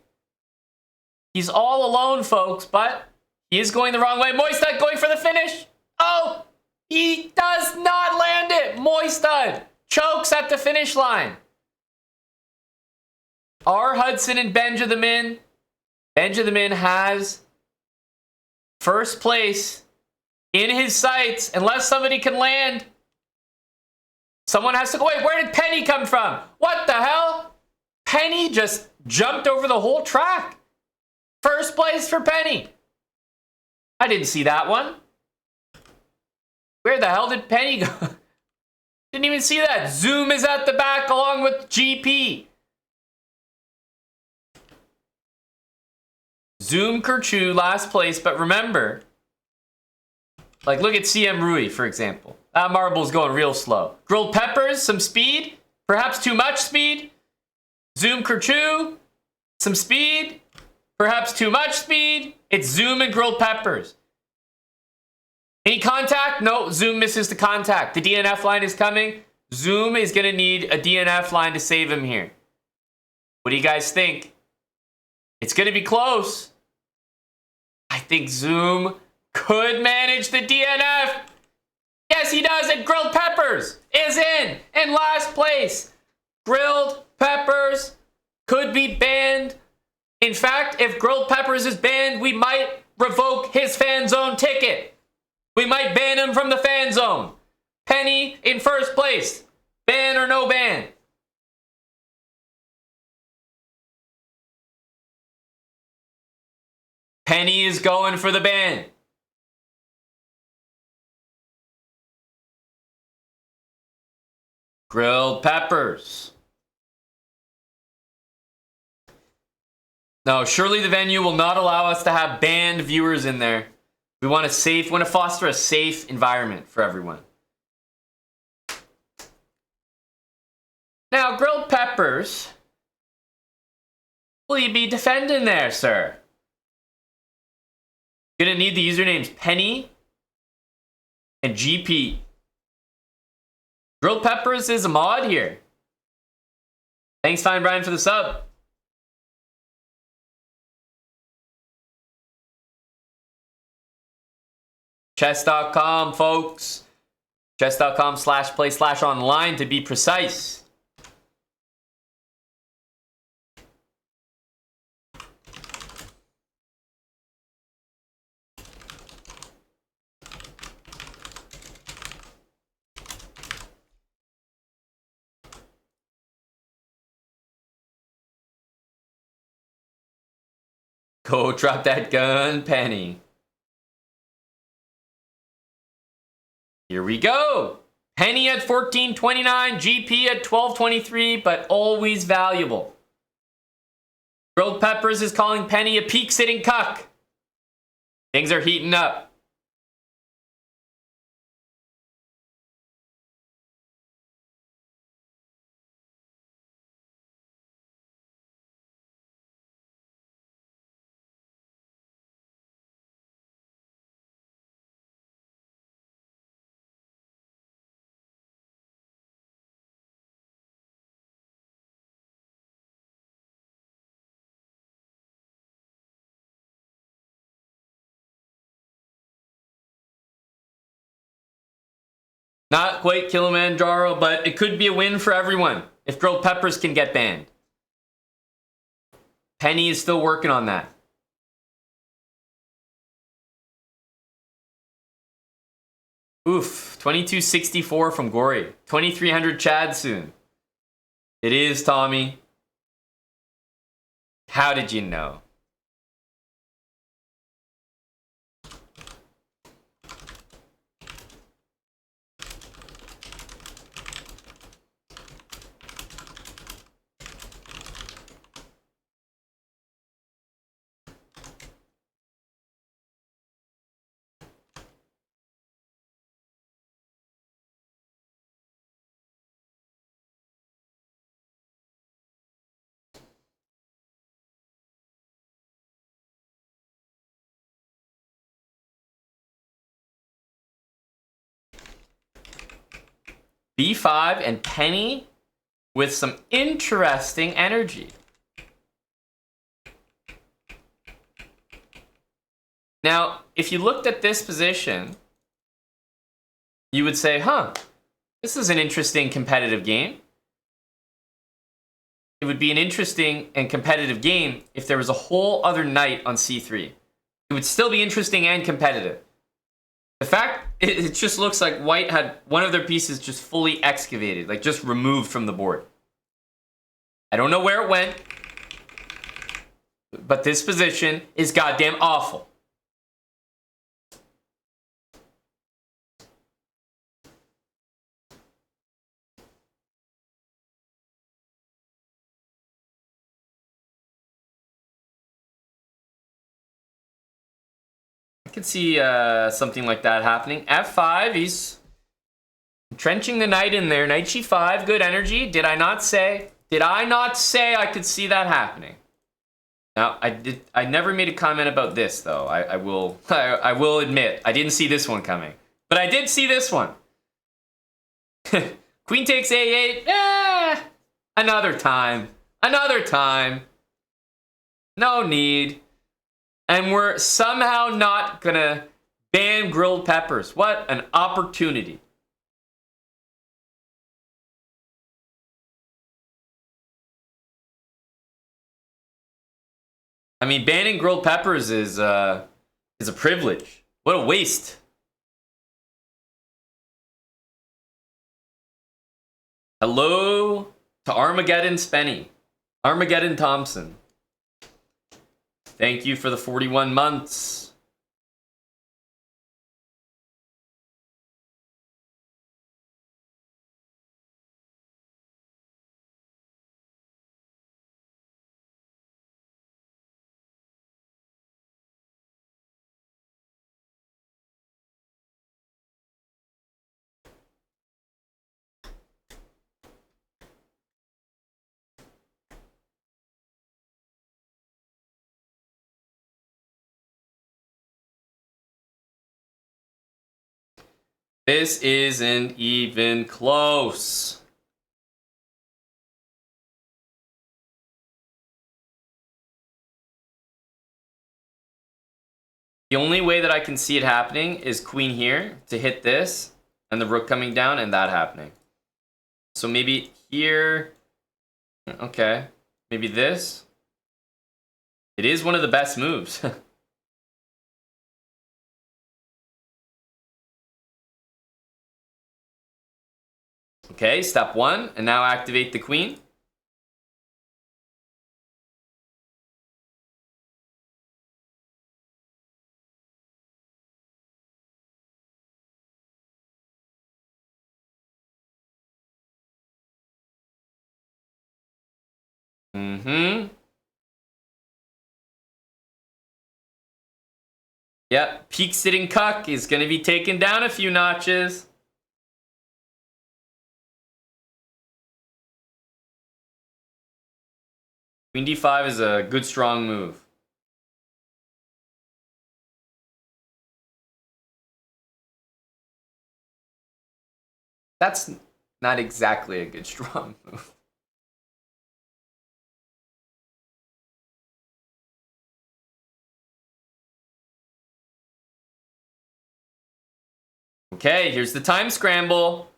He's all alone, folks, but he is going the wrong way. Moistud going for the finish. Oh, he does not land it. Moistud chokes at the finish line. R. Hudson and Benjamin. Benjamin has first place in his sights unless somebody can land. Someone has to go. Wait, where did Penny come from? What the hell? Penny just jumped over the whole track. First place for Penny. I didn't see that one. Where the hell did Penny go? Didn't even see that. Zoom is at the back along with GP. Zoom Kerchu last place, but remember, like look at CM Rui, for example. That marble's going real slow. Grilled peppers, some speed, perhaps too much speed. Zoom Kerchu, some speed, perhaps too much speed. It's Zoom and grilled peppers. Any contact? No, Zoom misses the contact. The DNF line is coming. Zoom is going to need a DNF line to save him here. What do you guys think? It's going to be close. I think Zoom could manage the DNF. Yes, he does. And Grilled Peppers is in last place. Grilled Peppers could be banned. In fact, if Grilled Peppers is banned, we might revoke his fan zone ticket. We might ban him from the fan zone. Penny in first place. Ban or no ban? Penny is going for the ban. Grilled Peppers. No, surely the venue will not allow us to have banned viewers in there. We want to foster a safe environment for everyone. Now, Grilled Peppers, will you be defending there, sir? Gonna need the usernames Penny and GP. Grilled Peppers is a mod here. Thanks, Fine Brian, for the sub. Chess.com, folks. Chess.com/play/online to be precise. Go drop that gun, Penny. Here we go. Penny at 14.29, GP at 12.23, but always valuable. Grilled Peppers is calling Penny a peak sitting cuck. Things are heating up. Not quite Kilimanjaro, but it could be a win for everyone if grilled peppers can get banned. Penny is still working on that. Oof, 2264 from Gory. 2300 Chad soon. It is, Tommy. How did you know? B5 and Penny with some interesting energy. Now, if you looked at this position, you would say, huh, this is an interesting competitive game. It would be an interesting and competitive game if there was a whole other knight on c3. It would still be interesting and competitive. The fact, it just looks like white had one of their pieces just fully excavated, like just removed from the board. I don't know where it went, but this position is goddamn awful. I could see something like that happening. F5, he's entrenching the knight in there. Knight G5, good energy. Did I not say I could see that happening? Now, I never made a comment about this, though. I will admit, I didn't see this one coming. But I did see this one. Queen takes A8. Another time. Another time. No need. And we're somehow not gonna ban grilled peppers. What an opportunity. I mean, banning grilled peppers is a privilege. What a waste. Hello to Armageddon Spenny. Armageddon Thompson. Thank you for the 41 months. This isn't even close. The only way that I can see it happening is queen here to hit this and the rook coming down and that happening. So maybe here, okay, maybe this. It is one of the best moves. Okay, step one, and now activate the queen. Yep, peak sitting cuck is going to be taken down a few notches. Queen d5 is a good, strong move. That's not exactly a good, strong move. Okay, here's the time scramble.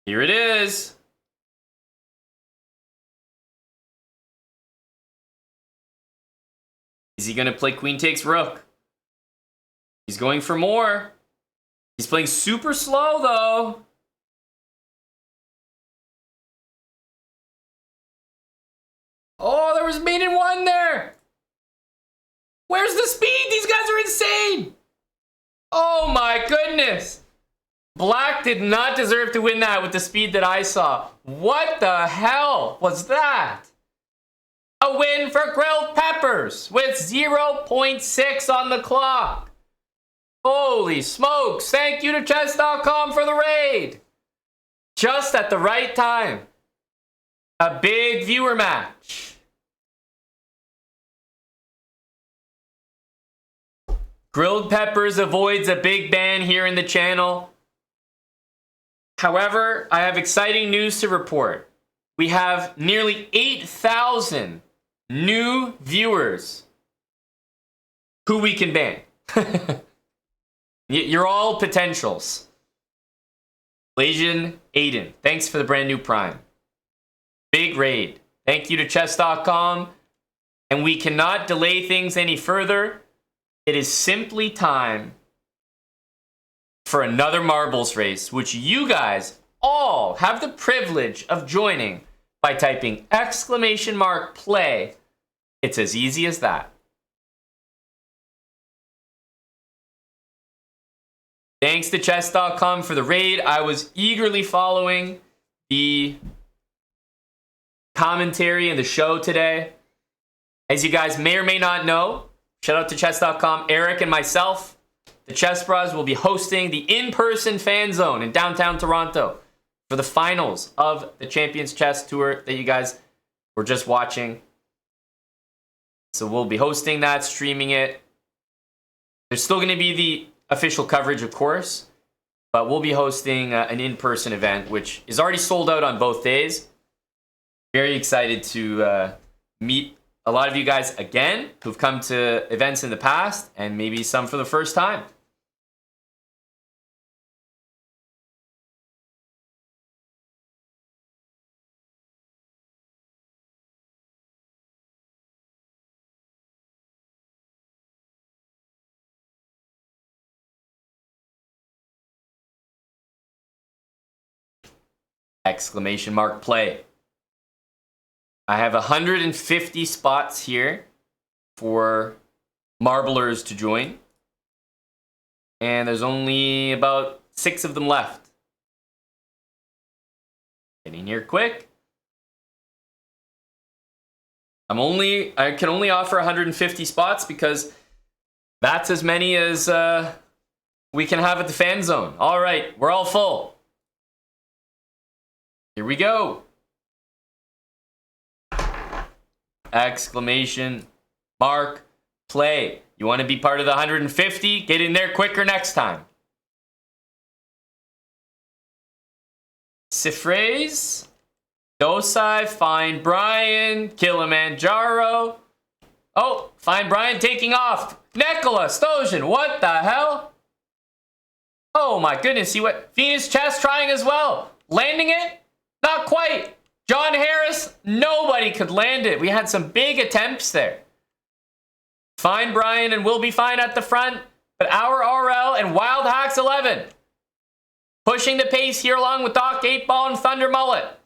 Here it is. Is he going to play queen takes rook? He's going for more. He's playing super slow, though. Oh, there was mate in one there. Where's the speed? These guys are insane. Oh, my goodness. Black did not deserve to win that with the speed that I saw. What the hell was that? A win for Grilled Peppers with 0.6 on the clock. Holy smokes. Thank you to chess.com for the raid. Just at the right time. A big viewer match. Grilled Peppers avoids a big ban here in the channel. However, I have exciting news to report. We have nearly 8,000 new viewers who we can ban. You're all potentials. Legion Aiden, thanks for the brand new Prime. Big raid. Thank you to chess.com. And we cannot delay things any further. It is simply time for another marbles race, which you guys all have the privilege of joining by typing !play. It's as easy as that. Thanks to chess.com for the raid. I was eagerly following the commentary and the show today. As you guys may or may not know, shout out to chess.com, Eric and myself, the Chess Bros will be hosting the in-person fan zone in downtown Toronto for the finals of the Champions Chess Tour that you guys were just watching. So we'll be hosting that, streaming it. There's still going to be the official coverage, of course, but we'll be hosting an in-person event, which is already sold out on both days. Very excited to meet a lot of you guys again who've come to events in the past and maybe some for the first time. !play. I have 150 spots here for marblers to join. And there's only about 6 of them left. Getting here quick. I can only offer 150 spots because that's as many as we can have at the fan zone. All right, we're all full. Here we go. !play. You want to be part of the 150? Get in there quicker next time. Cifres, Dosai, Fine Brian, Kilimanjaro. Oh, Fine Brian taking off. Nicola, Stojan, what the hell? Oh my goodness, see what? Venus Chess trying as well. Landing it? Not quite. John Harris, nobody could land it. We had some big attempts there. Fine Brian and Will Be Fine at the front, but our RL and Wild Hacks 11 pushing the pace here along with Doc 8-Ball and Thunder Mullet.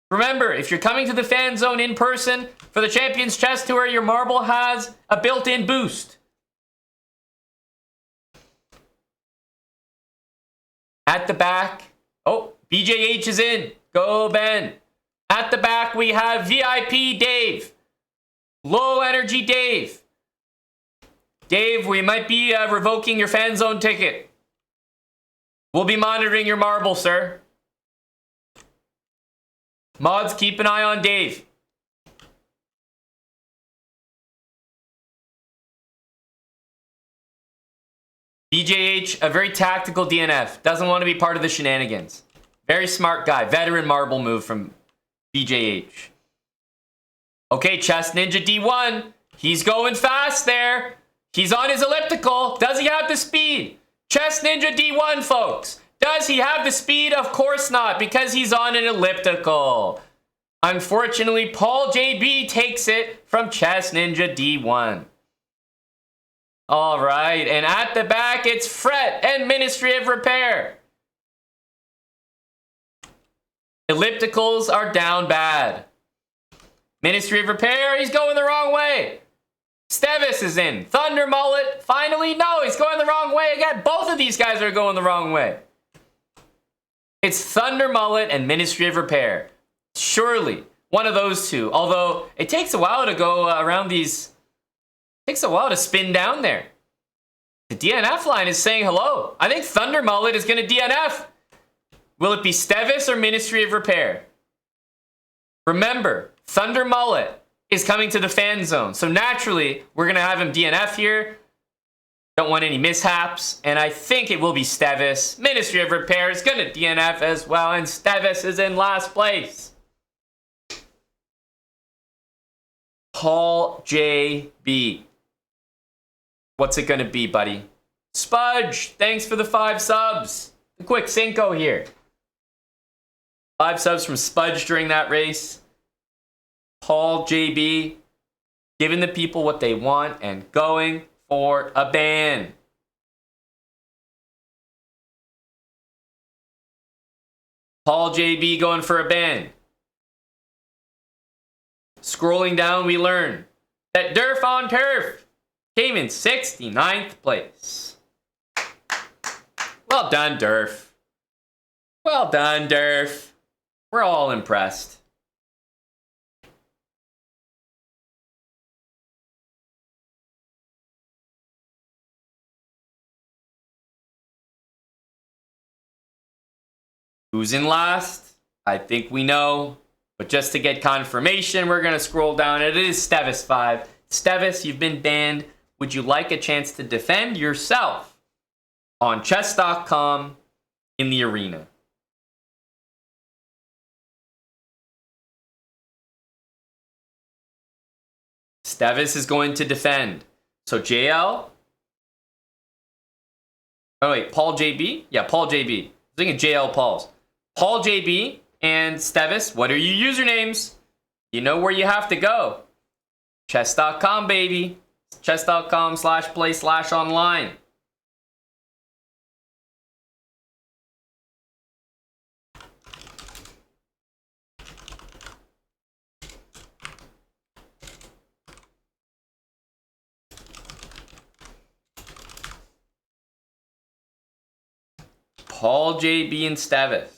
Remember, if you're coming to the fan zone in person for the Champions Chess Tour, your marble has a built-in boost. At the back, oh, BJH is in. Go Ben. At the back, we have VIP Dave. Low Energy Dave. Dave, we might be revoking your fan zone ticket. We'll be monitoring your marble, sir. Mods, keep an eye on Dave. BJH, a very tactical DNF. Doesn't want to be part of the shenanigans. Very smart guy. Veteran marble move from BJH. Okay, Chess Ninja D1. He's going fast there. He's on his elliptical. Does he have the speed? Chess Ninja D1, folks. Does he have the speed? Of course not, because he's on an elliptical. Unfortunately, Paul JB takes it from Chess Ninja D1. All right, and at the back, it's Fret and Ministry of Repair. Ellipticals are down bad. Ministry of Repair, he's going the wrong way. Stevis is in. Thunder Mullet, finally, no, he's going the wrong way again. Both of these guys are going the wrong way. It's Thunder Mullet and Ministry of Repair. Surely, one of those two. Although, it takes a while to go around these. It takes a while to spin down there. The DNF line is saying hello. I think Thunder Mullet is going to DNF. Will it be Stevis or Ministry of Repair? Remember, Thunder Mullet is coming to the fan zone. So naturally, we're going to have him DNF here. Don't want any mishaps. And I think it will be Stevis. Ministry of Repair is going to DNF as well. And Stevis is in last place. Paul JB. What's it going to be, buddy? Spudge, thanks for the 5 subs. A quick Cinco here. 5 subs from Spudge during that race. Paul JB giving the people what they want and going for a ban. Paul JB going for a ban. Scrolling down, we learn that Durf on Turf came in 69th place. Well done, Durf. Well done, Durf. We're all impressed. Who's in last? I think we know. But just to get confirmation, we're going to scroll down. It is Stevis 5. Stevis, you've been banned. Would you like a chance to defend yourself on chess.com in the arena? Stevis is going to defend. So JL. Oh wait, Paul JB? Yeah, Paul JB. I was thinking JL Pauls. Paul JB and Stevis, what are your usernames? You know where you have to go. Chess.com, baby. Chess.com/play/online. Paul JB and Stevis.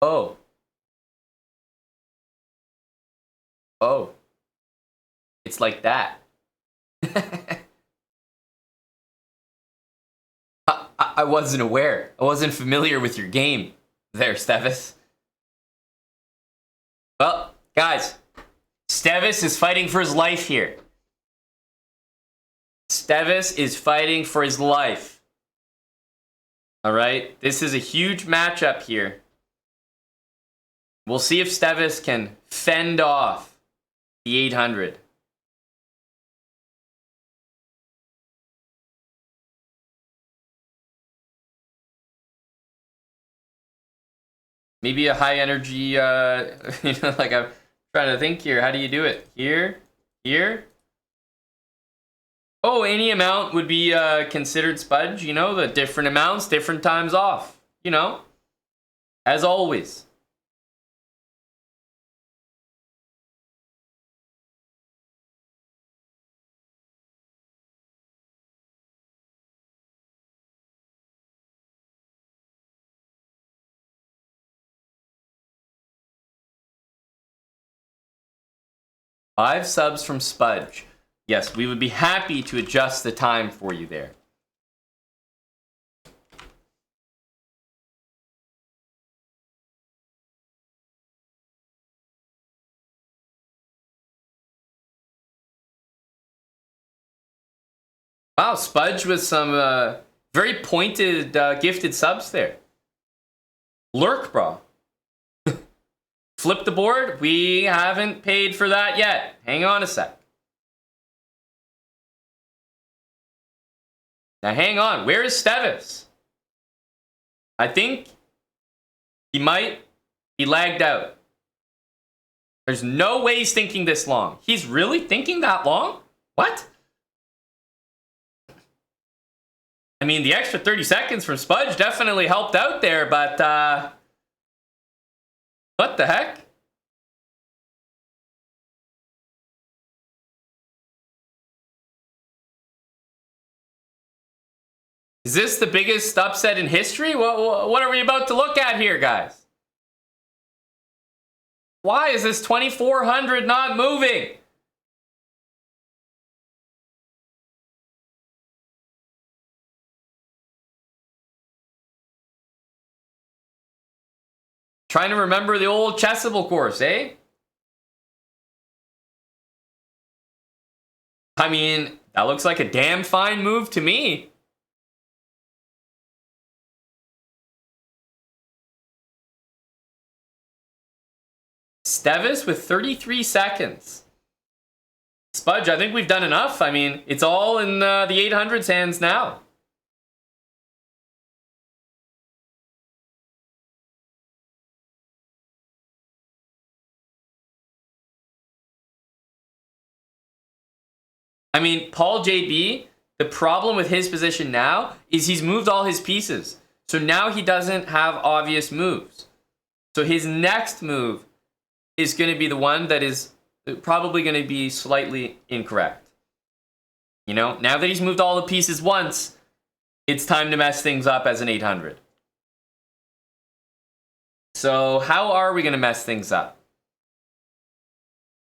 Oh. Oh. It's like that. I wasn't aware. I wasn't familiar with your game there, Stevis. Well, guys, Stevis is fighting for his life here. Stevis is fighting for his life. All right, this is a huge matchup here. We'll see if Stevis can fend off the 800. Maybe a high energy, you know, like I'm trying to think here. How do you do it? Here? Here? Oh, any amount would be considered Spudge. You know, the different amounts, different times off. You know, as always. Five subs from Spudge. Yes, we would be happy to adjust the time for you there. Wow, Spudge with some Very pointed, gifted subs there. Lurk, bro. Flip the board. We haven't paid for that yet. Hang on a sec. Now hang on. Where is Stevis? I think he might be lagged out. There's no way he's thinking this long. He's really thinking that long? What? I mean, the extra 30 seconds from Spudge definitely helped out there, but what the heck? Is this the biggest upset in history? What are we about to look at here, guys? Why is this 2400 not moving? Trying to remember the old Chessable course, eh? I mean, that looks like a damn fine move to me. Stevis with 33 seconds. Spudge, I think we've done enough. I mean, it's all in the 800's hands now. I mean, Paul JB, the problem with his position now is he's moved all his pieces. So now he doesn't have obvious moves. So his next move is going to be the one that is probably going to be slightly incorrect. You know, now that he's moved all the pieces once, it's time to mess things up as an 800. So how are we going to mess things up?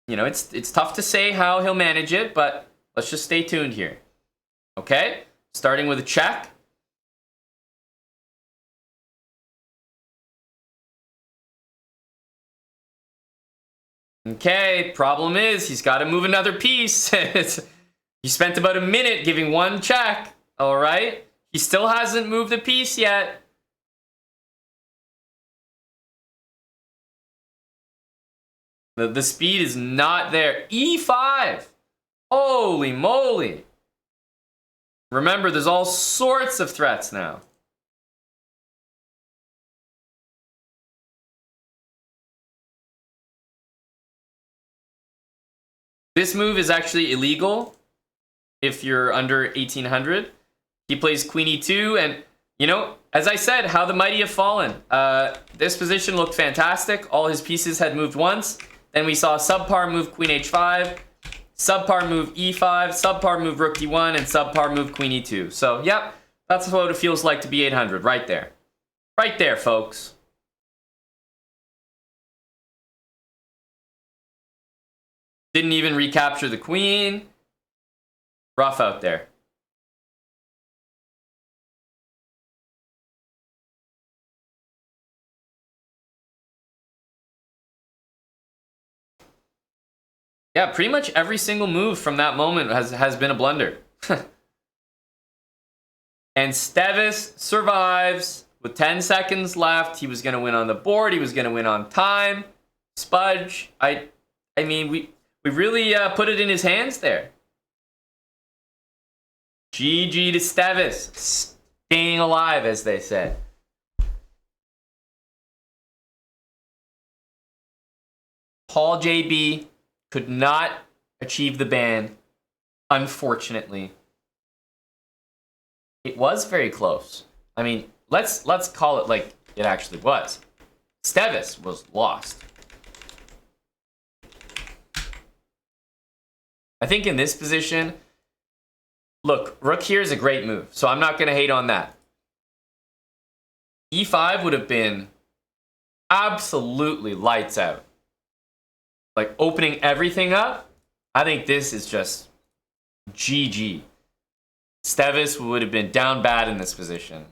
You know, it's tough to say how he'll manage it, but let's just stay tuned here. Okay? Starting with a check. Okay, problem is he's got to move another piece. He spent about a minute giving one check. All right? He still hasn't moved a piece yet. The speed is not there. E5. Holy moly. Remember, there's all sorts of threats now. This move is actually illegal if you're under 1800. He plays Queen E2, and, you know, as I said, how the mighty have fallen. This position looked fantastic. All his pieces had moved once. Then we saw subpar move Queen H5, subpar move E5, subpar move Rook D1, and subpar move Queen E2. So, yep, that's what it feels like to be 800 right there. Right there, folks. Didn't even recapture the queen. Rough out there. Yeah, pretty much every single move from that moment has been a blunder. And Stevis survives with 10 seconds left. He was going to win on the board. He was going to win on time. Spudge, I mean, we really put it in his hands there. GG to Stevis. Staying alive, as they say. Paul JB could not achieve the ban, unfortunately. It was very close. I mean, let's call it like it actually was. Stevis was lost. I think in this position, look, rook here is a great move, so I'm not going to hate on that. E5 would have been absolutely lights out. Like, opening everything up, I think this is just GG. Stevis would have been down bad in this position.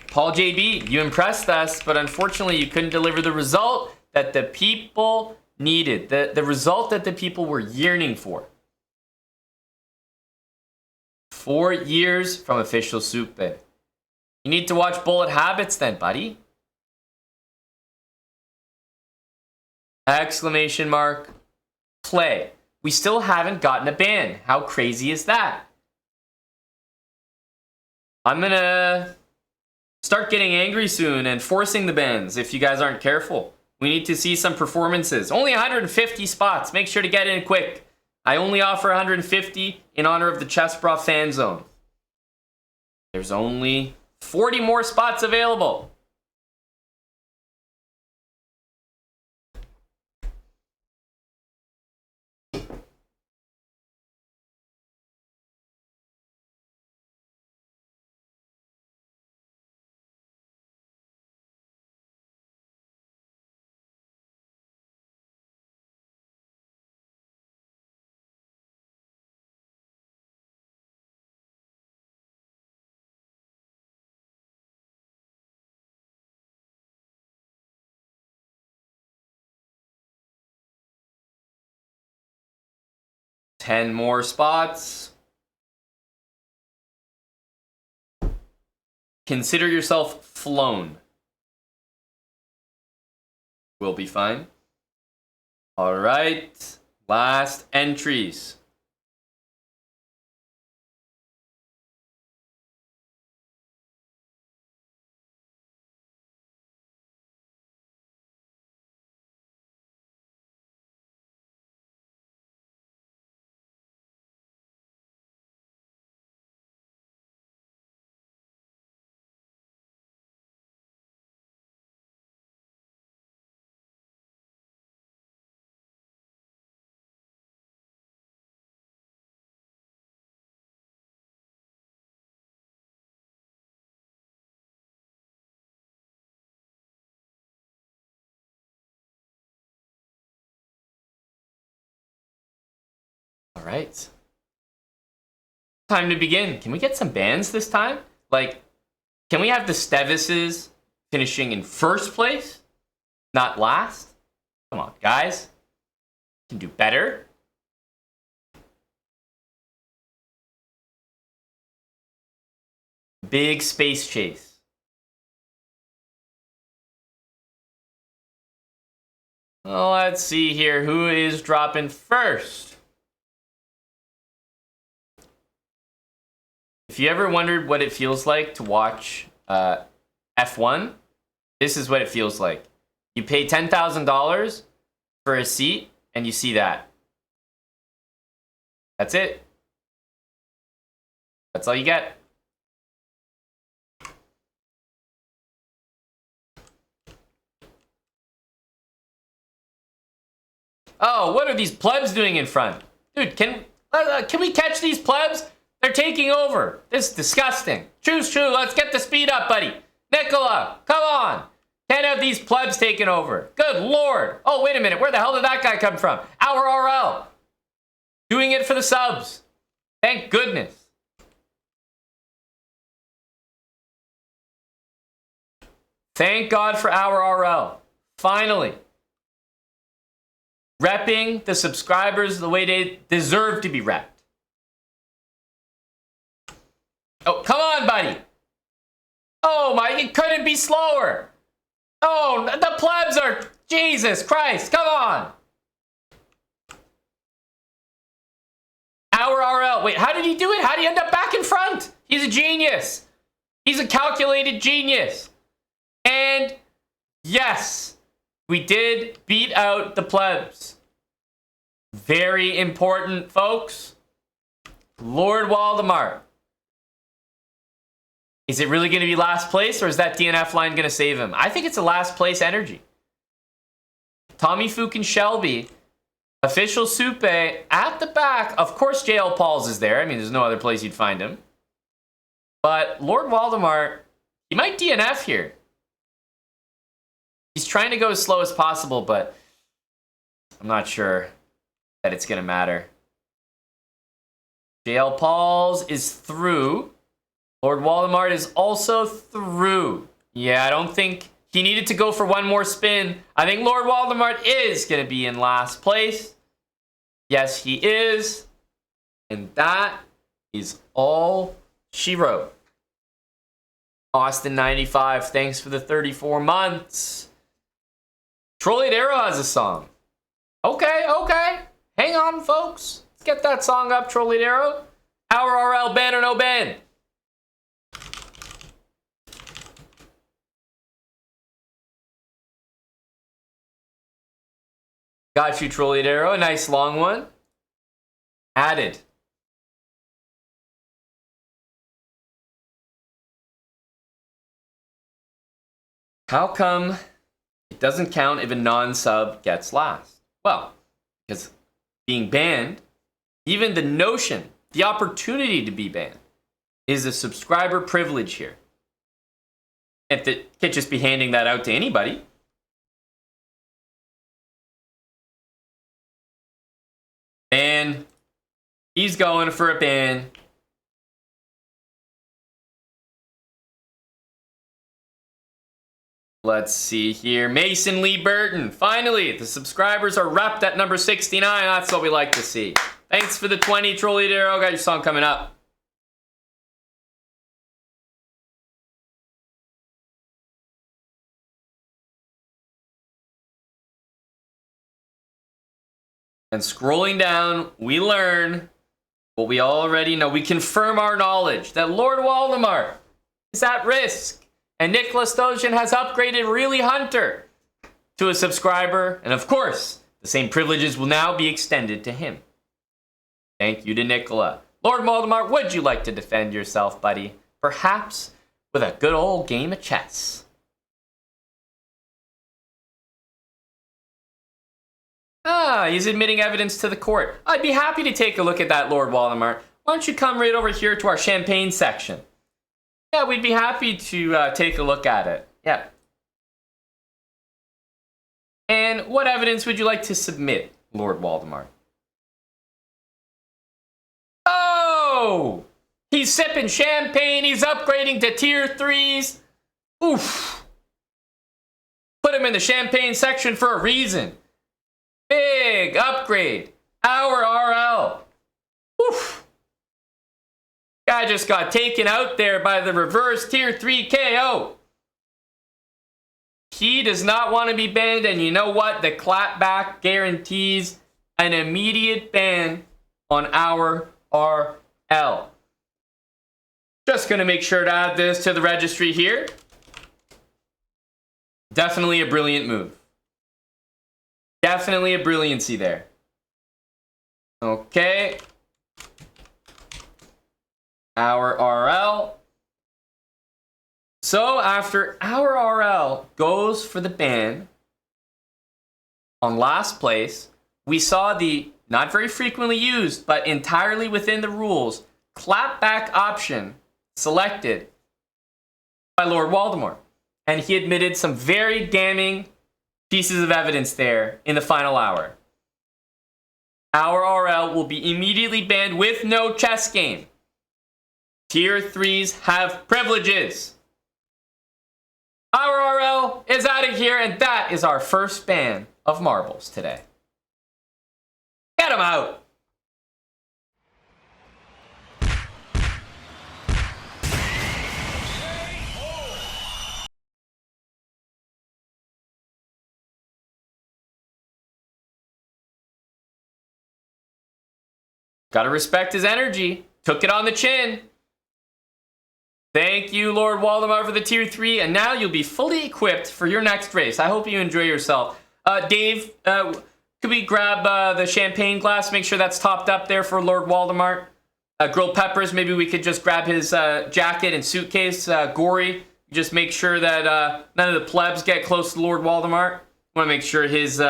Paul JB, you impressed us, but unfortunately you couldn't deliver the result that the people needed, the result that the people were yearning for. 4 years from official Soup. You need to watch Bullet Habits then, buddy. Exclamation mark. Play. We still haven't gotten a ban. How crazy is that? I'm gonna start getting angry soon and forcing the bans if you guys aren't careful. We need to see some performances. Only 150 spots. Make sure to get in quick. I only offer 150 in honor of the Chess Bra fan zone. There's only 40 more spots available. Ten more spots. Consider yourself flown. We'll be fine. All right. Last entries. All right. Time to begin. Can we get some bans this time? Like, can we have the Stevises finishing in first place, not last? Come on, guys. Can do better. Big space chase. Well, let's see here. Who is dropping first? If you ever wondered what it feels like to watch F1, this is what it feels like. You pay $10,000 for a seat, and you see that. That's it. That's all you get. Oh, what are these plebs doing in front? Dude, can we catch these plebs? They're taking over. This is disgusting. Choose, let's get the speed up, buddy. Nicola, come on. Can't have these plebs taking over. Good lord. Oh, wait a minute. Where the hell did that guy come from? Our RL. Doing it for the subs. Thank goodness. Thank God for our RL. Finally. Repping the subscribers the way they deserve to be repped. Oh, come on, buddy. Oh, my, it couldn't be slower. Oh, the plebs are, Jesus Christ, come on. Our RL, wait, how did he do it? How did he end up back in front? He's a genius. He's a calculated genius. And yes, we did beat out the plebs. Very important, folks. Lord Waldemar. Is it really going to be last place, or is that DNF line going to save him? I think it's a last place energy. Tommy Fukin Shelby, official Soupe at the back. Of course, JL Pauls is there. I mean, there's no other place you'd find him. But Lord Waldemar, he might DNF here. He's trying to go as slow as possible, but I'm not sure that it's going to matter. JL Pauls is through. Lord Waldemar is also through. Yeah, I don't think He needed to go for one more spin. I think Lord Voldemort is going to be in last place. Yes, he is. And that is all she wrote. Austin 95, thanks for the 34 months. Trolley Darrow has a song. Okay. Hang on, folks. Let's get that song up, Trolley Darrow. Our RL, ban or no ban? Got you, Trolley Darrow. A nice long one. Added. How come it doesn't count if a non-sub gets last? Well, because being banned, even the notion, the opportunity to be banned, is a subscriber privilege here. And they can't just be handing that out to anybody. And he's going for a ban. Let's see here. Mason Lee Burton. Finally, the subscribers are repped at number 69. That's what we like to see. Thanks for the 20, Trolley Darrow. Got your song coming up. And scrolling down, we learn what we already know. We confirm our knowledge that Lord Voldemort is at risk. And Nicholas Stojan has upgraded Really Hunter to a subscriber. And of course, the same privileges will now be extended to him. Thank you to Nicola. Lord Voldemort, would you like to defend yourself, buddy? Perhaps with a good old game of chess. He's admitting evidence to the court. I'd be happy to take a look at that, Lord Voldemort. Why don't you come right over here to our champagne section? Yeah, we'd be happy to take a look at it. Yeah. And what evidence would you like to submit, Lord Voldemort? Oh! He's sipping champagne. He's upgrading to tier 3s. Oof. Put him in the champagne section for a reason. Big upgrade. Our RL. Oof. Guy just got taken out there by the reverse tier 3 KO. He does not want to be banned, and you know what? The clapback guarantees an immediate ban on our RL. Just going to make sure to add this to the registry here. Definitely a brilliant move. Definitely a brilliancy there. Okay. Our RL. So after our RL goes for the ban, on last place, we saw the not very frequently used, but entirely within the rules, clapback option selected by Lord Voldemort. And he admitted some very damning pieces of evidence there in the final hour. Our RL will be immediately banned with no chess game. Tier 3s have privileges. Our RL is out of here, and that is our first ban of marbles today. Get him out! Gotta respect his energy. Took it on the chin. Thank you, Lord Voldemort, for the tier 3, and now you'll be fully equipped for your next race. I hope you enjoy yourself. Dave, could we grab the champagne glass? Make sure that's topped up there for Lord Voldemort. Grilled peppers, maybe we could just grab his jacket and suitcase. Gory, just make sure that none of the plebs get close to Lord Voldemort. Want to make sure his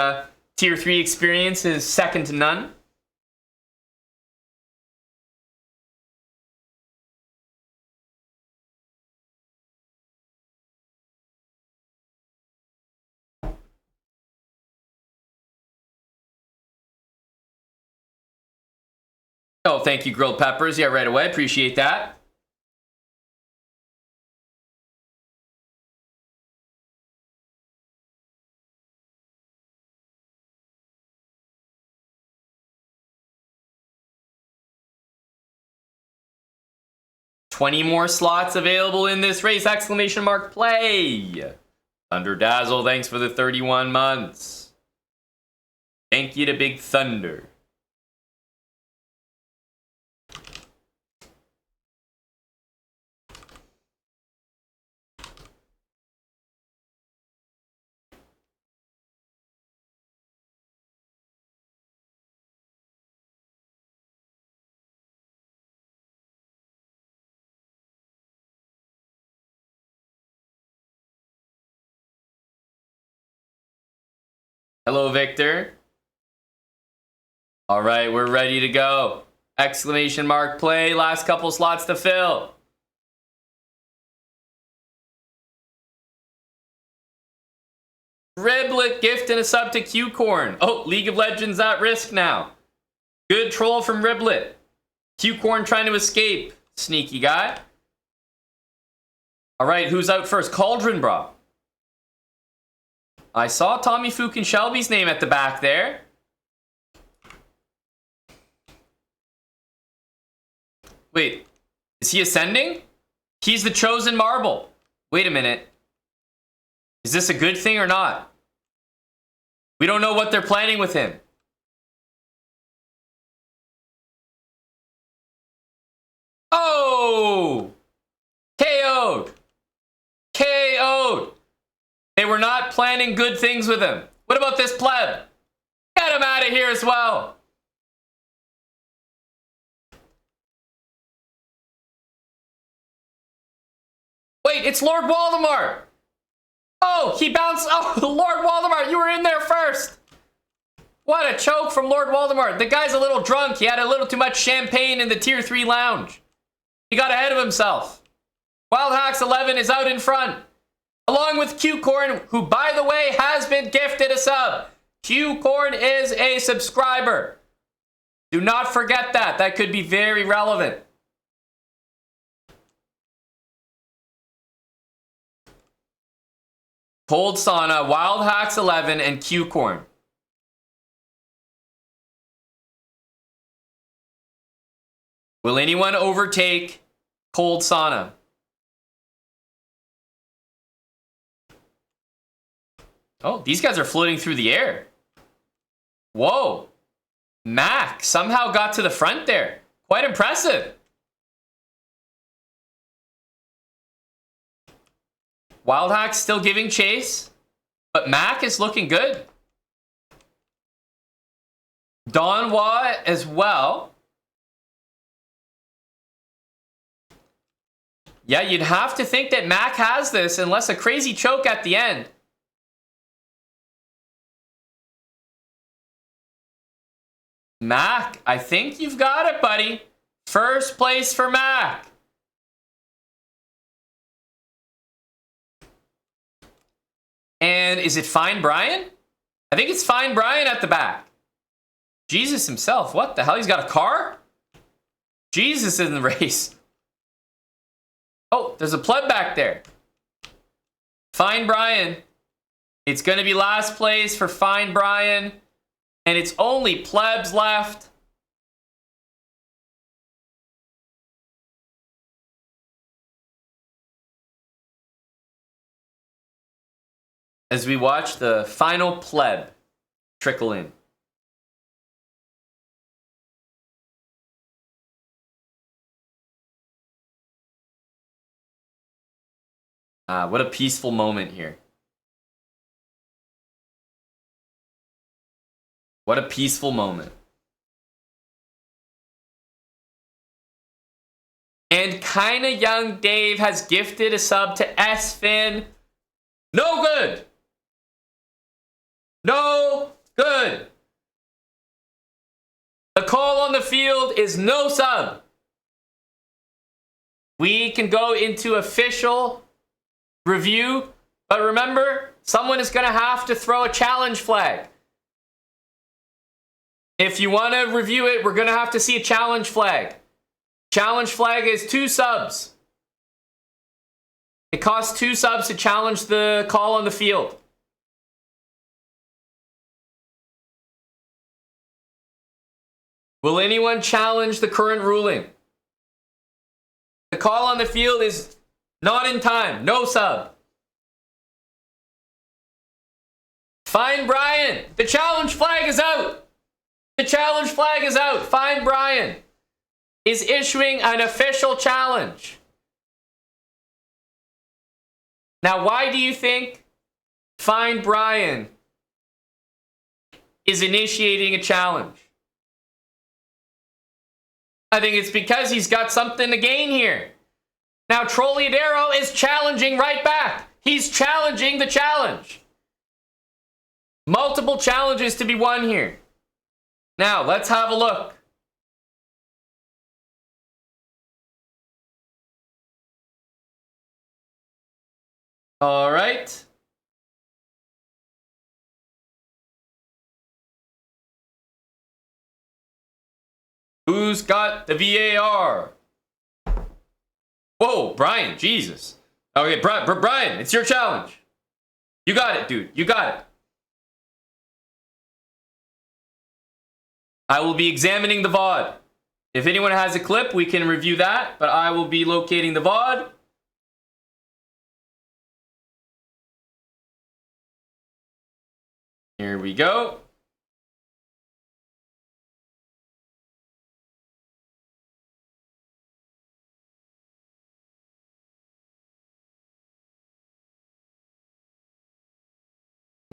tier 3 experience is second to none. Oh, thank you, grilled peppers. Yeah, right away. Appreciate that. 20 more slots available in this race! Exclamation mark play! Thunder Dazzle, thanks for the 31 months. Thank you to Big Thunder. Hello, Victor. All right, we're ready to go. Exclamation mark play. Last couple slots to fill. Riblet gift and a sub to Q-Corn. Oh, League of Legends at risk now. Good troll from Riblet. Q-Corn trying to escape. Sneaky guy. All right, who's out first? Cauldron Bra. I saw Tommy Fook and Shelby's name at the back there. Wait, is he ascending? He's the chosen marble. Wait a minute. Is this a good thing or not? We don't know what they're planning with him. Oh! KO'd. KO'd. They were not planning good things with him. What about this pleb? Get him out of here as well. Wait, it's Lord Waldemar. Oh, he bounced. Oh, Lord Waldemar, you were in there first. What a choke from Lord Waldemar. The guy's a little drunk. He had a little too much champagne in the Tier 3 lounge. He got ahead of himself. Wild Hacks 11 is out in front. Along with Q-Corn, who, by the way, has been gifted a sub. Q-Corn is a subscriber. Do not forget that. That could be very relevant. Cold Sauna, Wild Hacks 11, and Q-Corn. Will anyone overtake Cold Sauna? Oh, these guys are floating through the air. Whoa. Mac somehow got to the front there. Quite impressive. Wild Hack's still giving chase, but Mac is looking good. Donwa as well. Yeah, you'd have to think that Mac has this unless a crazy choke at the end. Mac, I think you've got it, buddy. First place for Mac. And is it Fine Brian? I think it's Fine Brian at the back. Jesus himself. What the hell? He's got a car? Jesus in the race. Oh, there's a pleb back there. Fine Brian. It's going to be last place for Fine Brian. And it's only plebs left. As we watch the final pleb trickle in. What a peaceful moment here. What a peaceful moment. And Kinda Young Dave has gifted a sub to S-Fin. No good. No good. The call on the field is no sub. We can go into official review, but remember, someone is going to have to throw a challenge flag. If you want to review it, we're going to have to see a challenge flag. Challenge flag is 2 subs. It costs 2 subs to challenge the call on the field. Will anyone challenge the current ruling? The call on the field is not in time. No sub. Find Brian. The challenge flag is out. The challenge flag is out. Find Brian is issuing an official challenge. Now, why do you think Find Brian is initiating a challenge? I think it's because he's got something to gain here. Now, Trolliadero is challenging right back. He's challenging the challenge. Multiple challenges to be won here. Now, let's have a look. All right. Who's got the VAR? Whoa, Brian, Jesus. Okay, Brian, it's your challenge. You got it, dude. You got it. I will be examining the VOD. If anyone has a clip, we can review that, but I will be locating the VOD. Here we go.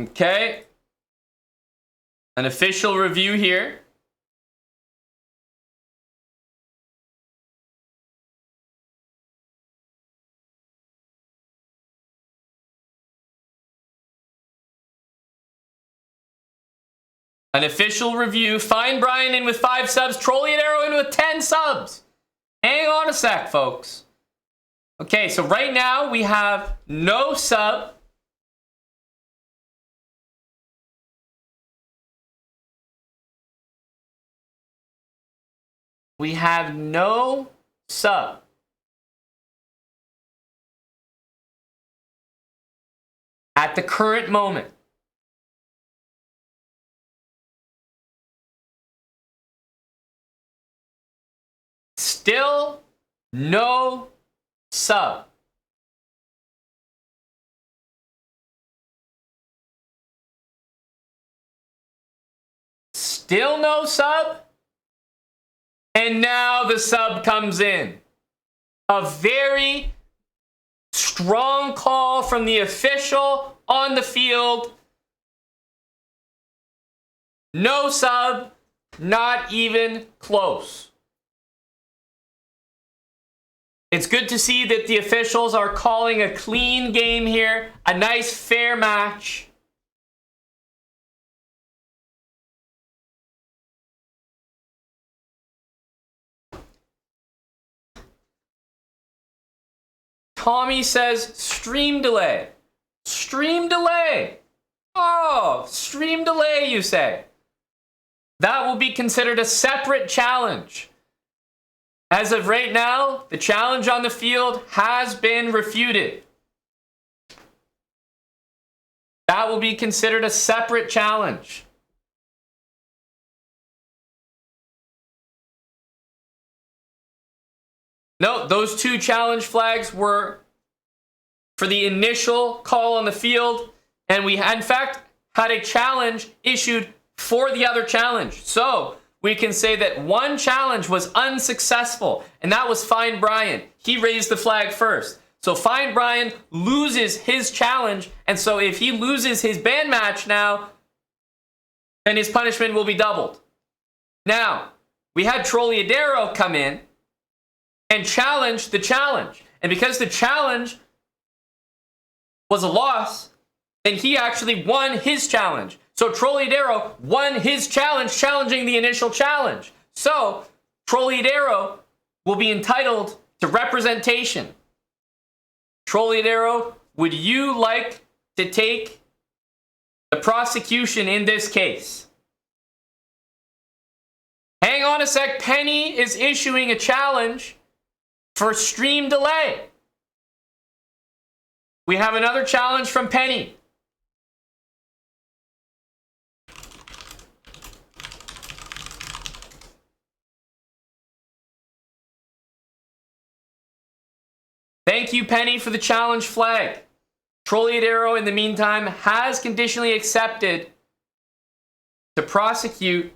Okay. An official review here. An official review. Find Brian in with 5 subs. Trolliadero in with 10 subs. Hang on a sec, folks. Okay, so right now we have no sub. We have no sub. At the current moment. Still no sub. Still no sub. And now the sub comes in. A very strong call from the official on the field. No sub, not even close. It's good to see that the officials are calling a clean game here, a nice fair match. Tommy says stream delay. Stream delay. Oh, stream delay, you say. That will be considered a separate challenge. As of right now, the challenge on the field has been refuted. That will be considered a separate challenge. No, those 2 challenge flags were for the initial call on the field, and we had, in fact, had a challenge issued for the other challenge. So we can say that one challenge was unsuccessful, and that was Find Brian. He raised the flag first. So Find Brian loses his challenge, and so if he loses his ban match now, then his punishment will be doubled. Now, we had Trolliadero come in and challenge the challenge. And because the challenge was a loss, then he actually won his challenge. So Trolliadero won his challenge, challenging the initial challenge. So Trolliadero will be entitled to representation. Trolliadero, would you like to take the prosecution in this case? Hang on a sec. Penny is issuing a challenge for stream delay. We have another challenge from Penny. Thank you, Penny, for the challenge flag. Trolliadero, in the meantime, has conditionally accepted to prosecute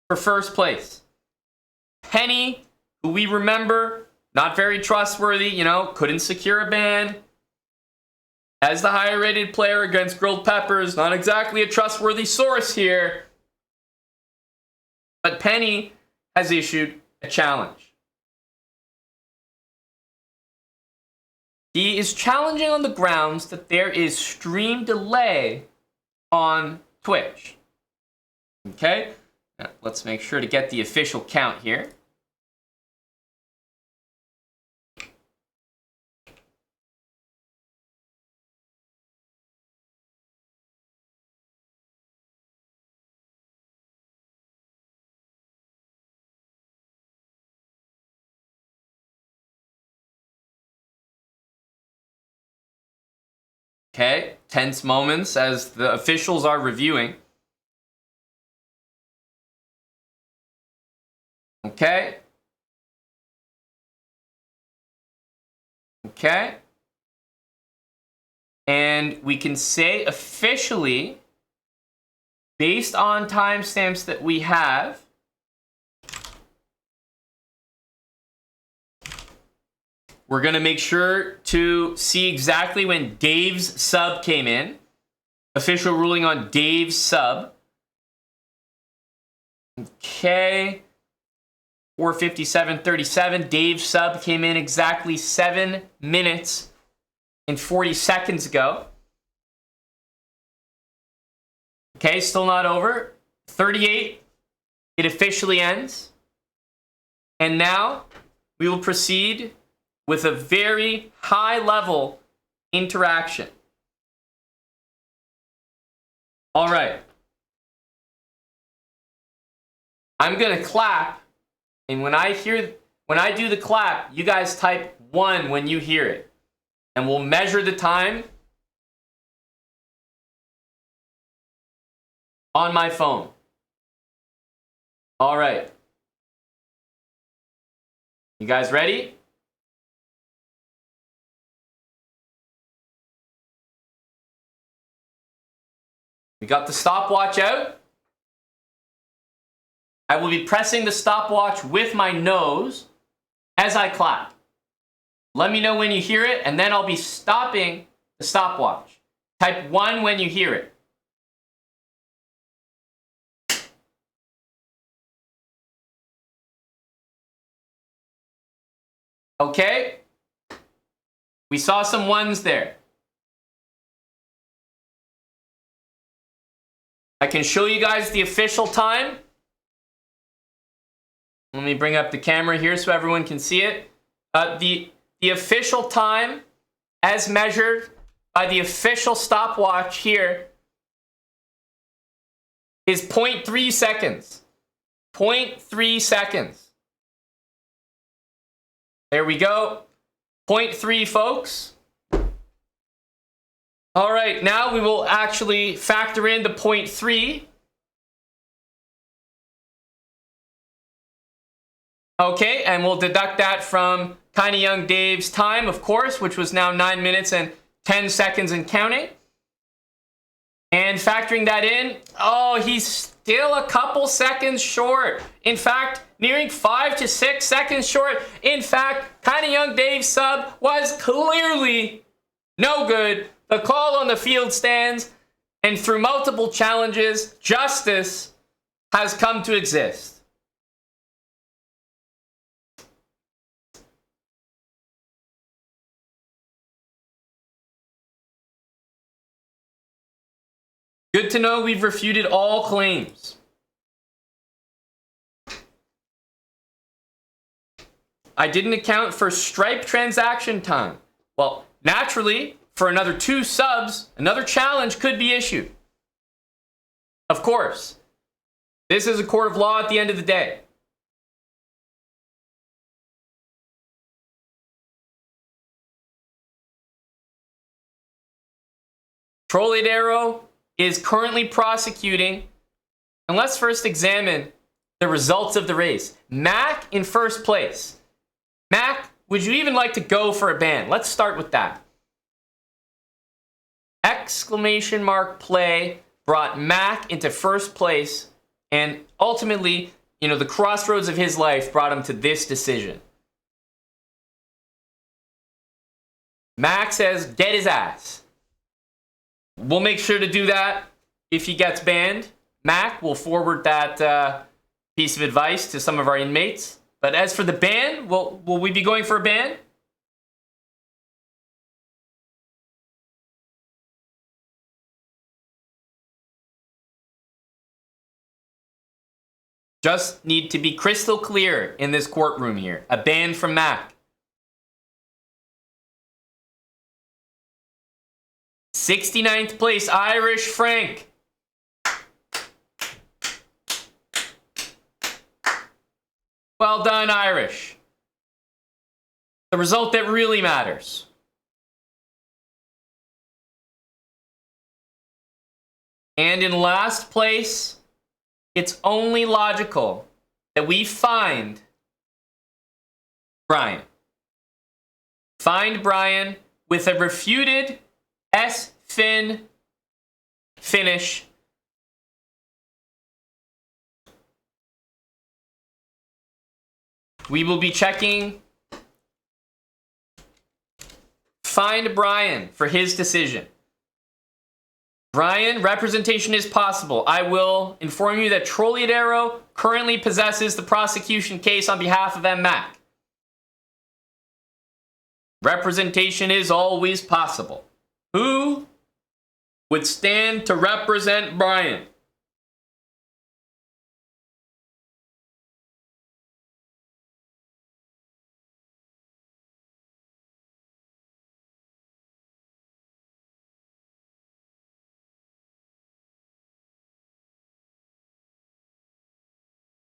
for first place. Penny, who we remember, not very trustworthy, you know, couldn't secure a ban. As the higher rated player against Grilled Peppers, not exactly a trustworthy source here. But Penny has issued a challenge. He is challenging on the grounds that there is stream delay on Twitch. Okay, now, let's make sure to get the official count here. Okay, tense moments as the officials are reviewing. Okay. Okay. And we can say officially, based on timestamps that we have, we're going to make sure to see exactly when Dave's sub came in. Official ruling on Dave's sub. Okay. 4:57:37. Dave's sub came in exactly 7 minutes and 40 seconds ago. Okay, still not over. 38. It officially ends. And now we will proceed with a very high level interaction. All right. I'm going to clap, and when I do the clap, you guys type 1 when you hear it. And we'll measure the time on my phone. All right. You guys ready? We got the stopwatch out. I will be pressing the stopwatch with my nose as I clap. Let me know when you hear it, and then I'll be stopping the stopwatch. Type 1 when you hear it. Okay? We saw some 1s there. I can show you guys the official time. Let me bring up the camera here so everyone can see it. The official time, as measured by the official stopwatch here, is 0.3 seconds. 0.3 seconds. There we go. 0.3, folks. All right, now we will actually factor in the 0.3. Okay, and we'll deduct that from Kinda Young Dave's time, of course, which was now 9 minutes and 10 seconds and counting. And factoring that in, oh, he's still a couple seconds short. In fact, nearing 5 to 6 seconds short. In fact, Kinda Young Dave's sub was clearly no good. The call on the field stands, and through multiple challenges, justice has come to exist. Good to know we've refuted all claims. I didn't account for Stripe transaction time. Well, naturally, for another 2 subs, another challenge could be issued. Of course, this is a court of law at the end of the day. Trolliadero is currently prosecuting, and let's first examine the results of the race. Mac in first place. Mac would you even like to go for a ban? Let's start with that. Exclamation mark play brought Mac into first place, and ultimately, you know, the crossroads of his life brought him to this decision. Mac says, get his ass. We'll make sure to do that if he gets banned. Mac will forward that piece of advice to some of our inmates. But as for the ban, will we be going for a ban? Just need to be crystal clear in this courtroom here. A ban from Mac. 69th place, Irish Frank. Well done, Irish. The result that really matters. And in last place, it's only logical that we find Brian. Find Brian with a refuted S-Fin finish. We will be checking Find Brian for his decision. Brian, representation is possible. I will inform you that Trolliadero currently possesses the prosecution case on behalf of MMAC. Representation is always possible. Who would stand to represent Brian?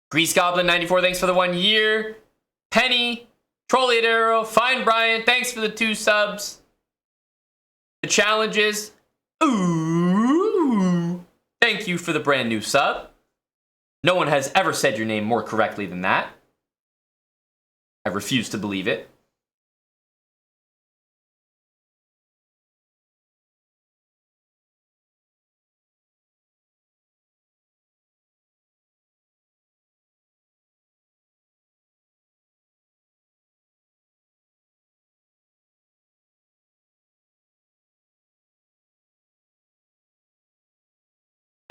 Grease Goblin 94, thanks for the 1 year. Penny, Trolliadero, Find Brian, thanks for the 2 subs. The challenges, ooh, thank you for the brand new sub. No one has ever said your name more correctly than that. I refuse to believe it.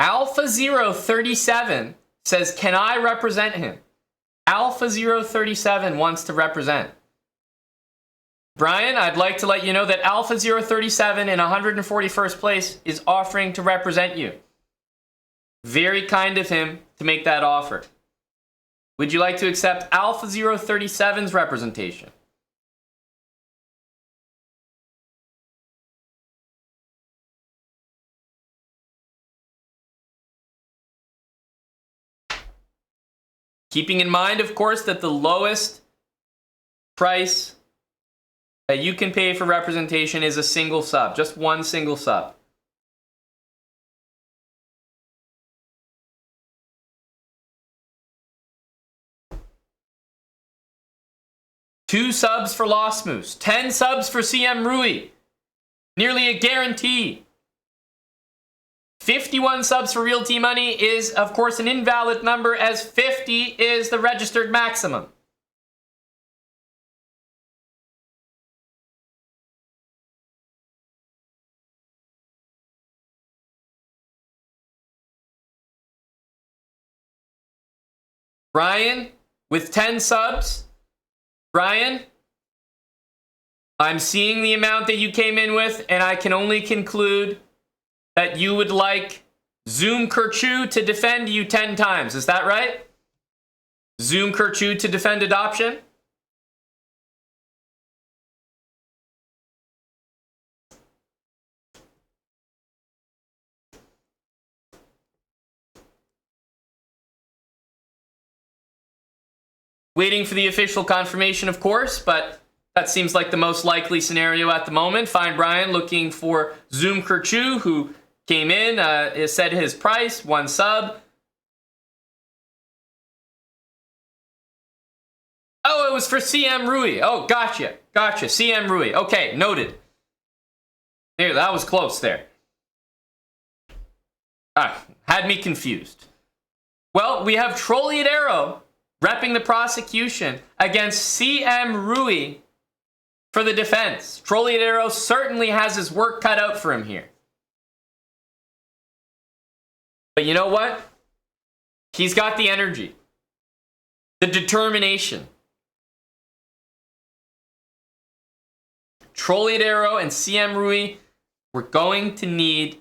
Alpha 037 says, can I represent him? Alpha 037 wants to represent. Brian, I'd like to let you know that Alpha 037 in 141st place is offering to represent you. Very kind of him to make that offer. Would you like to accept Alpha 037's representation? Keeping in mind, of course, that the lowest price that you can pay for representation is a single sub, just one single sub. Two subs for Lost Moose, 10 subs for CM Rui, nearly a guarantee. 51 subs for Real T Money is, of course, an invalid number, as 50 is the registered maximum. Brian, with 10 subs. Brian, I'm seeing the amount that you came in with, and I can only conclude that you would like Zoom Kerchu to defend you 10 times. Is that right? Zoom Kerchu to defend adoption? Waiting for the official confirmation, of course, but that seems like the most likely scenario at the moment. Find Brian looking for Zoom Kerchu, who came in, said his price, 1 sub. Oh, it was for CM Rui. Oh, gotcha. Gotcha. CM Rui. Okay, noted. There, that was close there. Had me confused. Well, we have Trolliadero repping the prosecution against CM Rui for the defense. Trolliadero certainly has his work cut out for him here. But you know what? He's got the energy, the determination. Trolliadero and CM Rui, we're going to need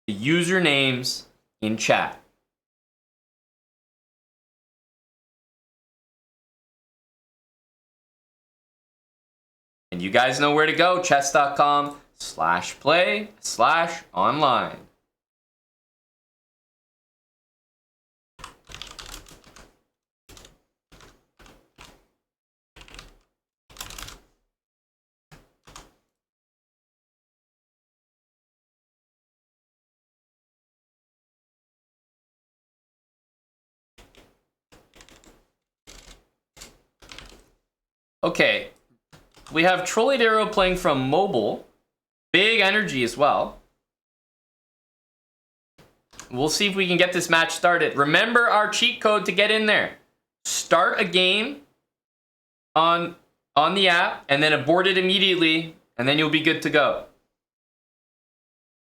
the usernames in chat. And you guys know where to go, chess.com/play/online. Okay, we have Trolliadero playing from mobile. Big energy as well. We'll see if we can get this match started. Remember our cheat code to get in there. Start a game on the app and then abort it immediately, and then you'll be good to go.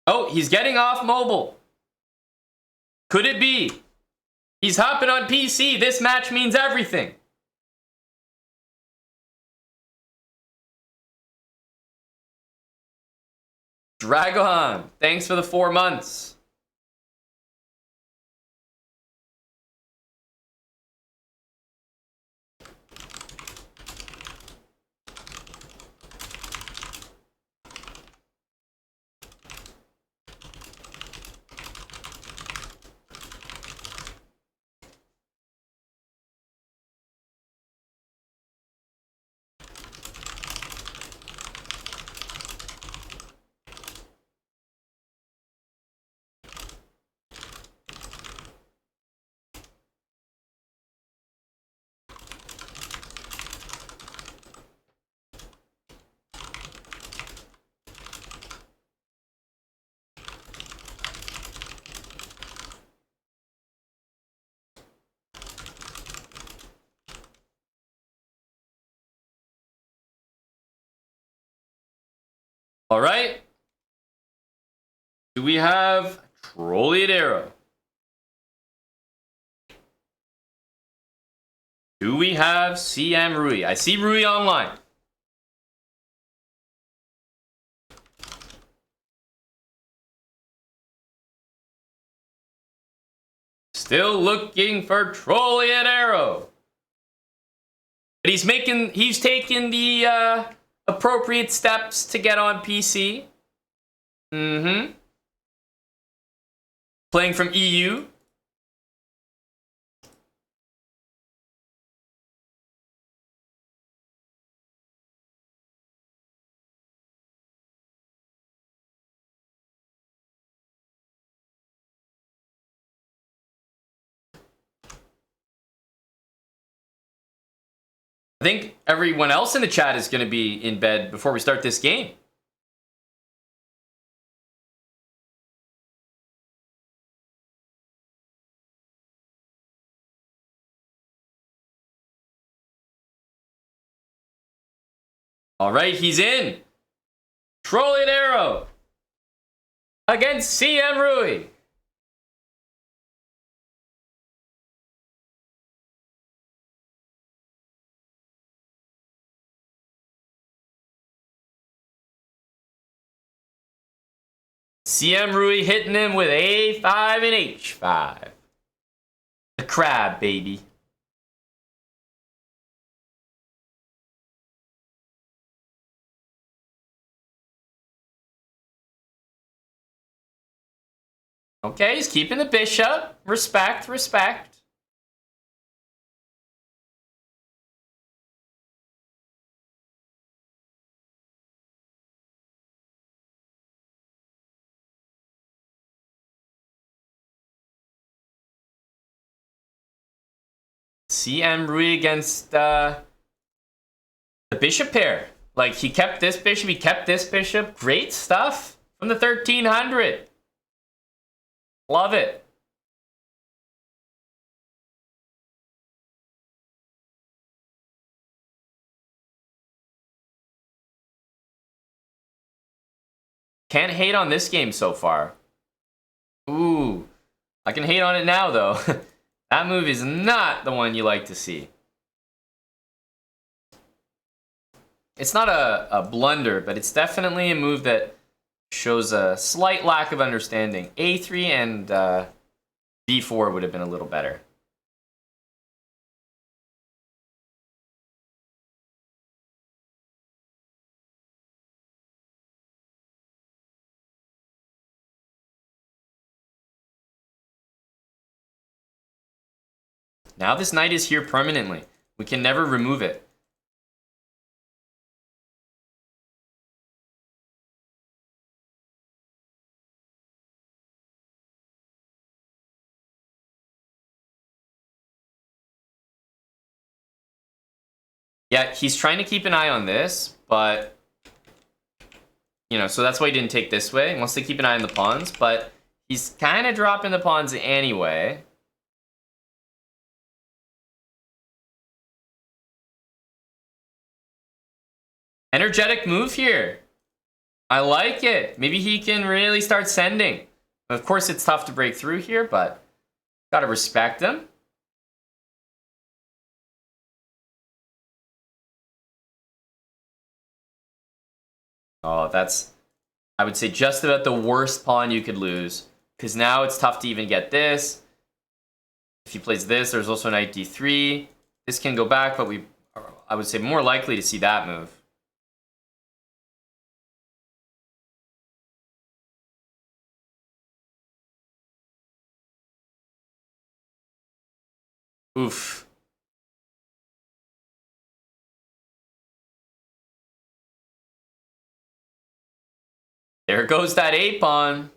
Oh, he's getting off mobile. Could it be? He's hopping on PC. This match means everything. Dragon, thanks for the 4 months. All right. Do we have Trolliadero? Do we have CM Rui? I see Rui online. Still looking for Trolliadero. But he's taking the appropriate steps to get on PC. Playing from EU. I think everyone else in the chat is going to be in bed before we start this game. All right, he's in. Trolliadero against CM Rui. CM Rui hitting him with A5 and H5. The crab, baby. Okay, he's keeping the bishop. Respect, respect. CM Rui against The bishop pair. Like, he kept this bishop, he kept this bishop. Great stuff from the 1300. Love it. Can't hate on this game so far. Ooh. I can hate on it now, though. That move is not the one you like to see. It's not a blunder, but it's definitely a move that shows a slight lack of understanding. A3 and B4 would have been a little better. Now this knight is here permanently. We can never remove it. Yeah, he's trying to keep an eye on this, but, you know, so that's why he didn't take this way. He wants to keep an eye on the pawns, but he's kind of dropping the pawns anyway. Energetic move here. I like it. Maybe he can really start sending. Of course, it's tough to break through here, but gotta respect him. Oh, that's, I would say, just about the worst pawn you could lose. Because now it's tough to even get this. If he plays this, there's also knight d3. This can go back, but I would say more likely to see that move. Oof. There goes that A pawn.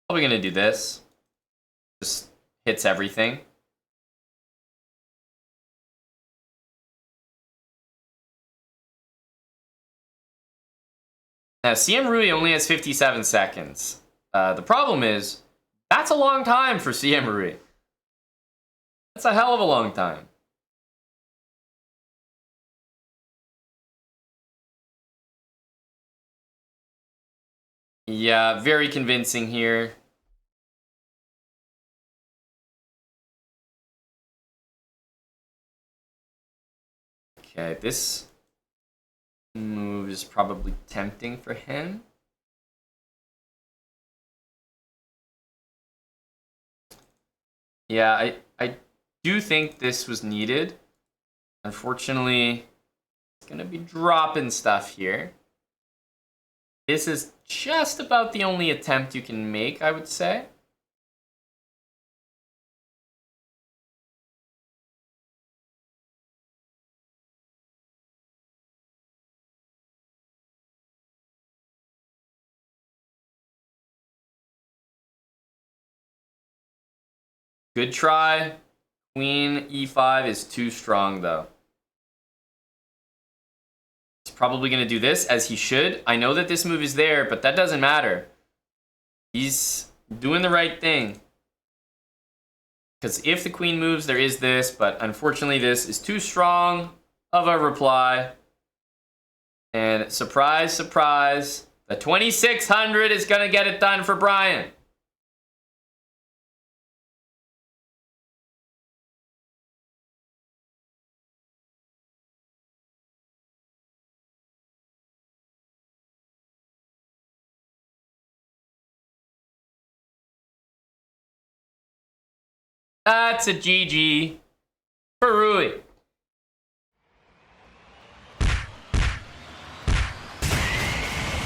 Probably gonna do this. Just hits everything. Now, CM Rui only has 57 seconds. The problem is, that's a long time for CM Rui. That's a hell of a long time. Yeah, very convincing here. Okay, this move is probably tempting for him. Yeah, I do think this was needed. Unfortunately, it's going to be dropping stuff here. This is just about the only attempt you can make, I would say. Good try. Queen e5 is too strong, though. He's probably going to do this, as he should. I know that this move is there, but that doesn't matter. He's doing the right thing. Because if the queen moves, there is this, but unfortunately this is too strong of a reply. And surprise, surprise, the 2600 is going to get it done for Brian. That's a GG for Rui.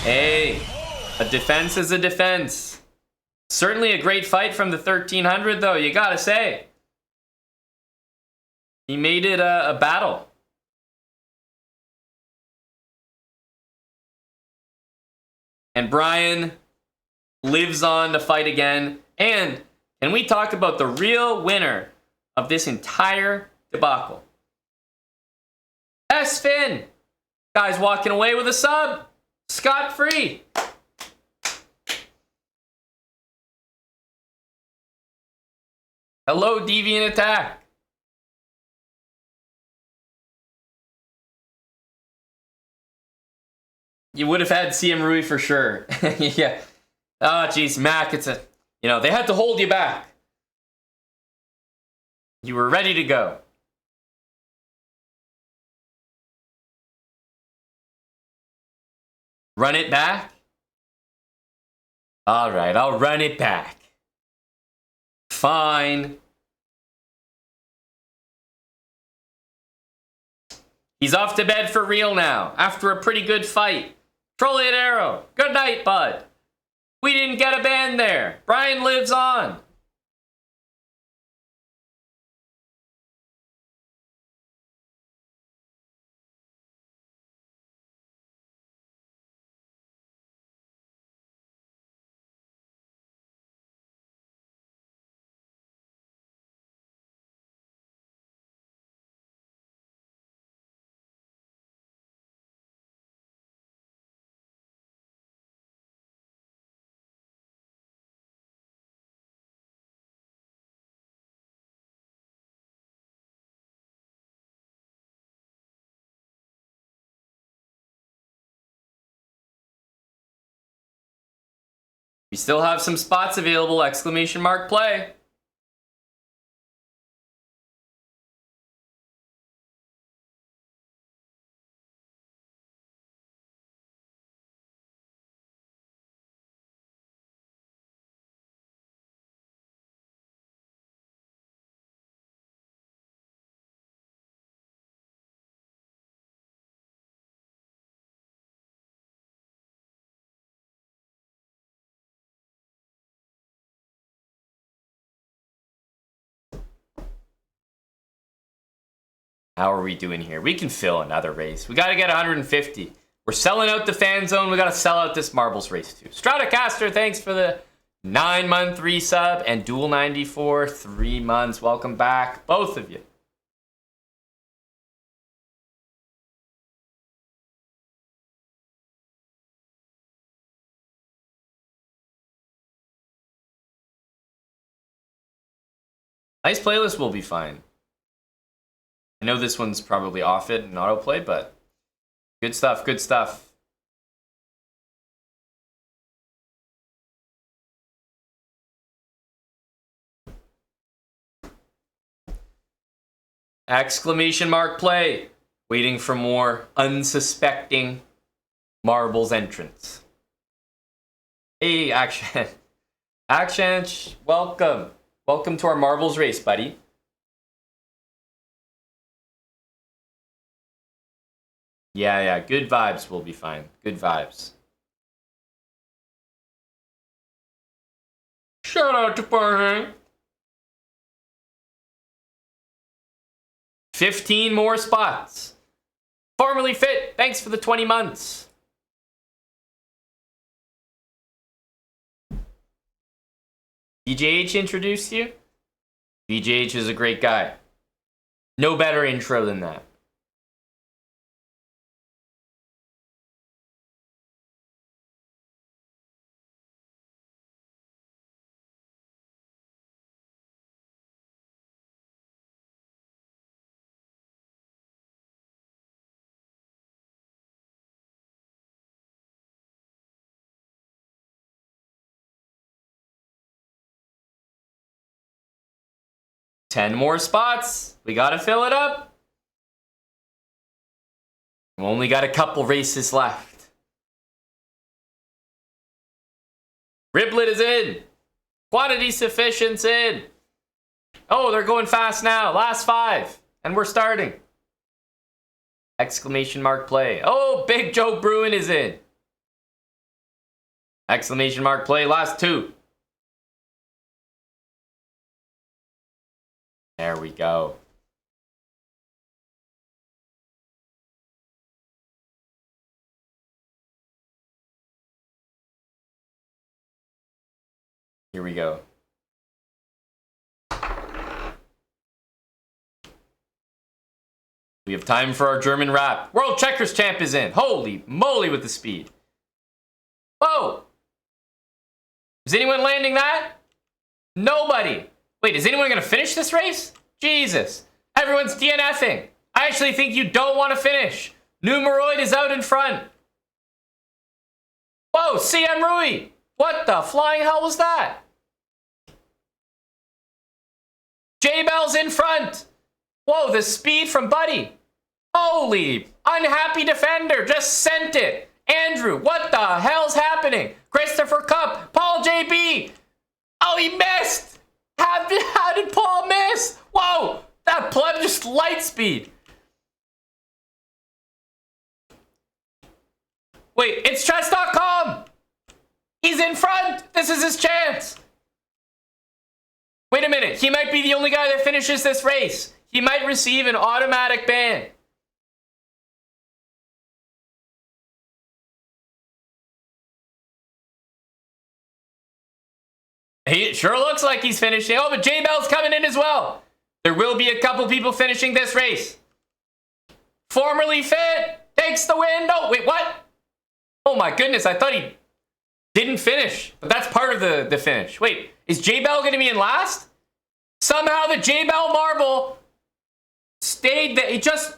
Hey, a defense is a defense. Certainly a great fight from the 1300, though, you gotta say. He made it a battle. And Brian lives on to fight again. And can we talk about the real winner of this entire debacle. S-Fin! Guy's walking away with a sub. Scot-free. Hello, Deviant Attack. You would have had CM Rui for sure. Yeah. Oh, jeez, Mac, it's a... You know, they had to hold you back. You were ready to go. Run it back? Alright, I'll run it back. Fine. He's off to bed for real now, after a pretty good fight. Trolley Arrow, good night, bud. We didn't get a ban there. Brian lives on. We still have some spots available, exclamation mark play. How are we doing here? We can fill another race. We got to get 150. We're selling out the fan zone. We got to sell out this marbles race too. Stratocaster, thanks for the 9-month resub, and Dual 94, 3 months. Welcome back, both of you. Nice playlist will be fine. I know this one's probably off it and autoplay, but good stuff, good stuff. Exclamation mark play. Waiting for more unsuspecting marbles entrance. Hey, Action. Action, welcome. Welcome to our marbles race, buddy. Yeah, good vibes will be fine. Good vibes. Shout out to Parhang. 15 more spots. Formerly Fit, thanks for the 20 months. BJH introduced you? BJH is a great guy. No better intro than that. Ten more spots. We gotta fill it up. We've only got a couple races left. Riblet is in. Quantity sufficient's in. Oh, they're going fast now. Last 5. And we're starting. Exclamation mark play. Oh, Big Joe Bruin is in. Exclamation mark play. Last 2. There we go. Here we go. We have time for our German rap. World Checkers champ is in. Holy moly with the speed. Whoa! Is anyone landing that? Nobody. Wait, is anyone going to finish this race? Jesus. Everyone's DNFing. I actually think you don't want to finish. Numeroid is out in front. Whoa, CM Rui. What the flying hell was that? J-Bell's in front. Whoa, the speed from Buddy. Holy, unhappy defender just sent it. Andrew, what the hell's happening? Christopher Cup, Paul JB. Oh, he missed. How did Paul miss? Whoa, that pleb just light speed. Wait, it's chess.com. He's in front. This is his chance. Wait a minute. He might be the only guy that finishes this race. He might receive an automatic ban. It sure looks like he's finishing. Oh, but J-Bell's coming in as well. There will be a couple people finishing this race. Formerly fit takes the win. Oh, wait, what? Oh my goodness, I thought he didn't finish. But that's part of the finish. Wait, is J-Bell going to be in last? Somehow the J-Bell marble stayed there. He just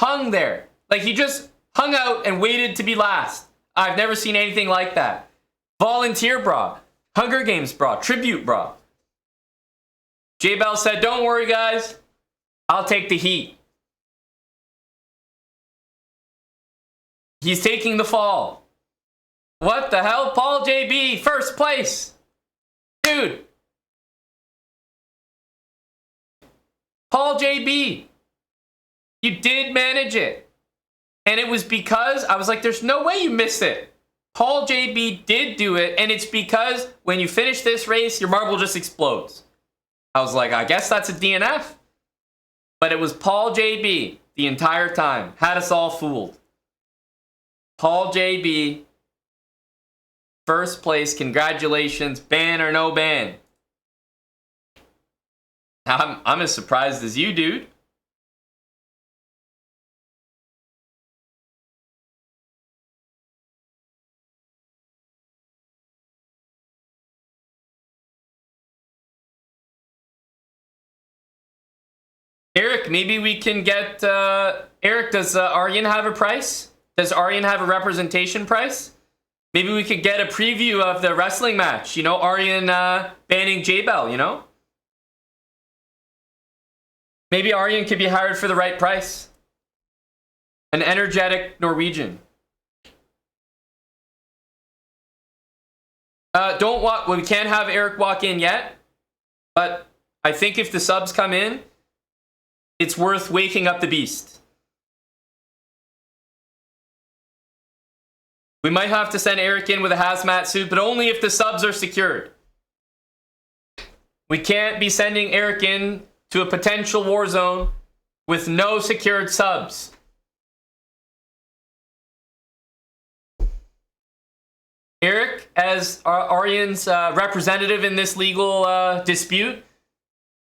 hung there. Like, he just hung out and waited to be last. I've never seen anything like that. Volunteer bra. Hunger Games bra. Tribute bra. J-Bell said, don't worry, guys. I'll take the heat. He's taking the fall. What the hell? Paul JB, first place. Dude. Paul JB. You did manage it. And it was because I was like, there's no way you missed it. Paul JB did do it. And it's because when you finish this race, your marble just explodes. I was like, I guess that's a DNF. But it was Paul JB the entire time. Had us all fooled. Paul JB, first place, congratulations, ban or no ban. I'm as surprised as you, dude. Eric, maybe we can get, Eric, does Aryan have a price? Does Aryan have a representation price? Maybe we could get a preview of the wrestling match. You know, Aryan banning J-Bell, you know? Maybe Aryan could be hired for the right price. An energetic Norwegian. Well, we can't have Eric walk in yet. But I think if the subs come in, it's worth waking up the beast. We might have to send Eric in with a hazmat suit, but only if the subs are secured. We can't be sending Eric in to a potential war zone with no secured subs. Eric, as Aryan's representative in this legal dispute,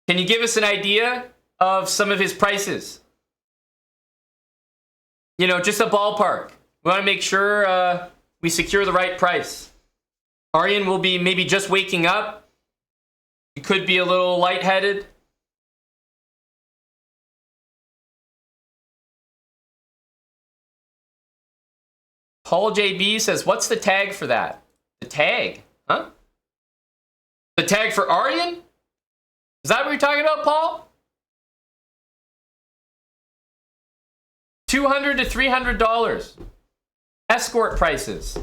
can you give us an idea of some of his prices? You know, just a ballpark. We want to make sure we secure the right price. Aryan will be maybe just waking up. He could be a little lightheaded. Paul JB says, what's the tag for that? The tag? Huh? The tag for Aryan? Is that what you're talking about, Paul? $200 to $300. Escort prices.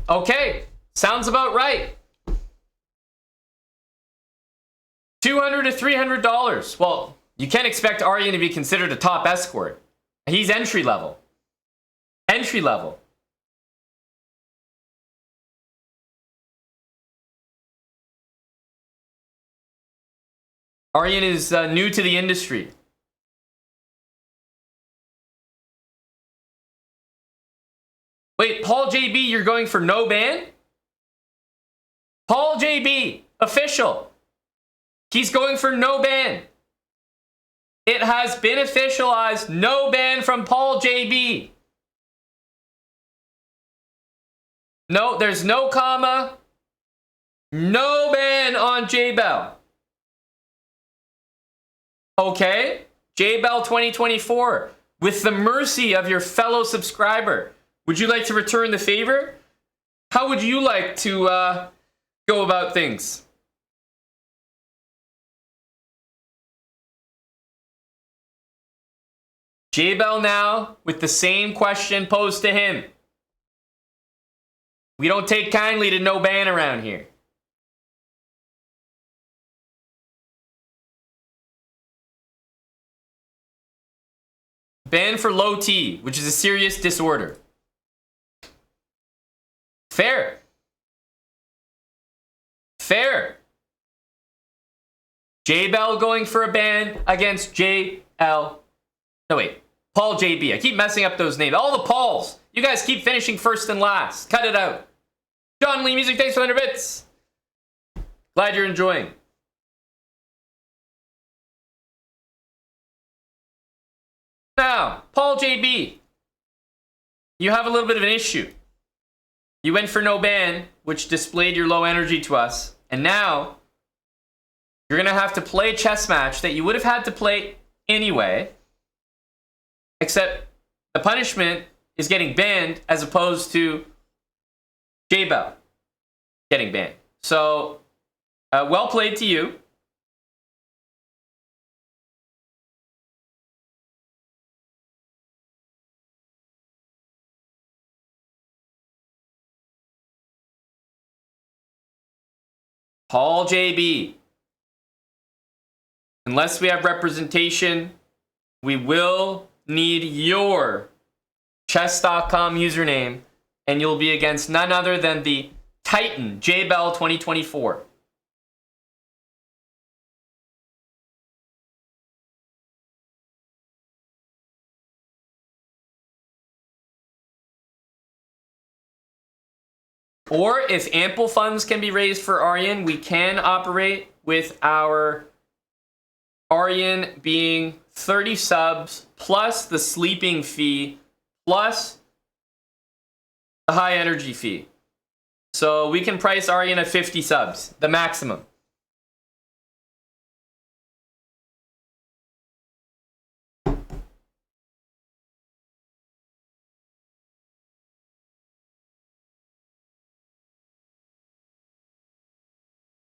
Okay, sounds about right. $200 to $300. Well, you can't expect Aryan to be considered a top escort. He's entry level. Entry level. Aryan is new to the industry. Wait, Paul JB, you're going for no ban? Paul JB, official. He's going for no ban. It has been officialized. No ban from Paul JB. No, there's no comma. No ban on J-Bell. Okay, J-Bell 2024. With the mercy of your fellow subscriber, would you like to return the favor? How would you like to go about things? J-Bell now with the same question posed to him. We don't take kindly to no ban around here. Ban for low T, which is a serious disorder. Fair. Fair. J-Bell going for a ban against J-L. No, wait. Paul JB. I keep messing up those names. All the Pauls. You guys keep finishing first and last. Cut it out. John Lee Music, thanks for 100 bits. Glad you're enjoying. Now, Paul JB. You have a little bit of an issue. You went for no ban, which displayed your low energy to us. And now, you're going to have to play a chess match that you would have had to play anyway. Except the punishment is getting banned as opposed to J-Bell getting banned. So, well played to you. Paul JB. Unless we have representation, we will need your chess.com username, and you'll be against none other than the Titan J-Bell 2024. Or if ample funds can be raised for Aryan, we can operate with our Aryan being 30 subs plus the sleeping fee plus the high energy fee. So we can price Aryan at 50 subs, the maximum.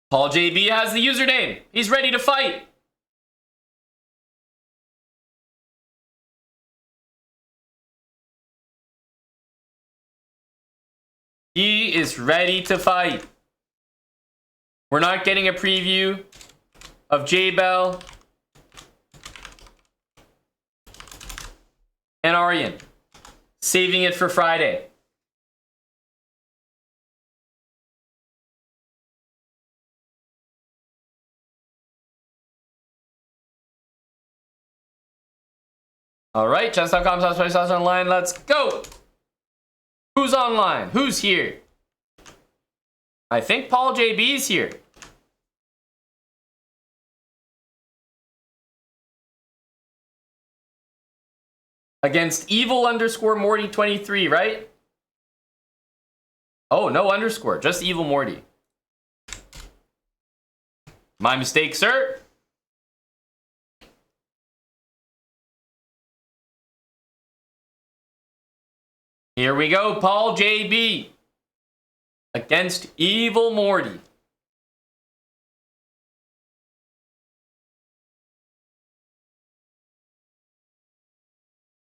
Paul JB has the username. He's ready to fight. He is ready to fight. We're not getting a preview of J-Bell and Aryan. Saving it for Friday. All right, chess.com/online. Let's go. Who's online? Who's here? I think Paul JB's here. Against evil_Morty23, right? Oh, no underscore, just evil Morty. My mistake, sir. Here we go, Paul JB against Evil Morty.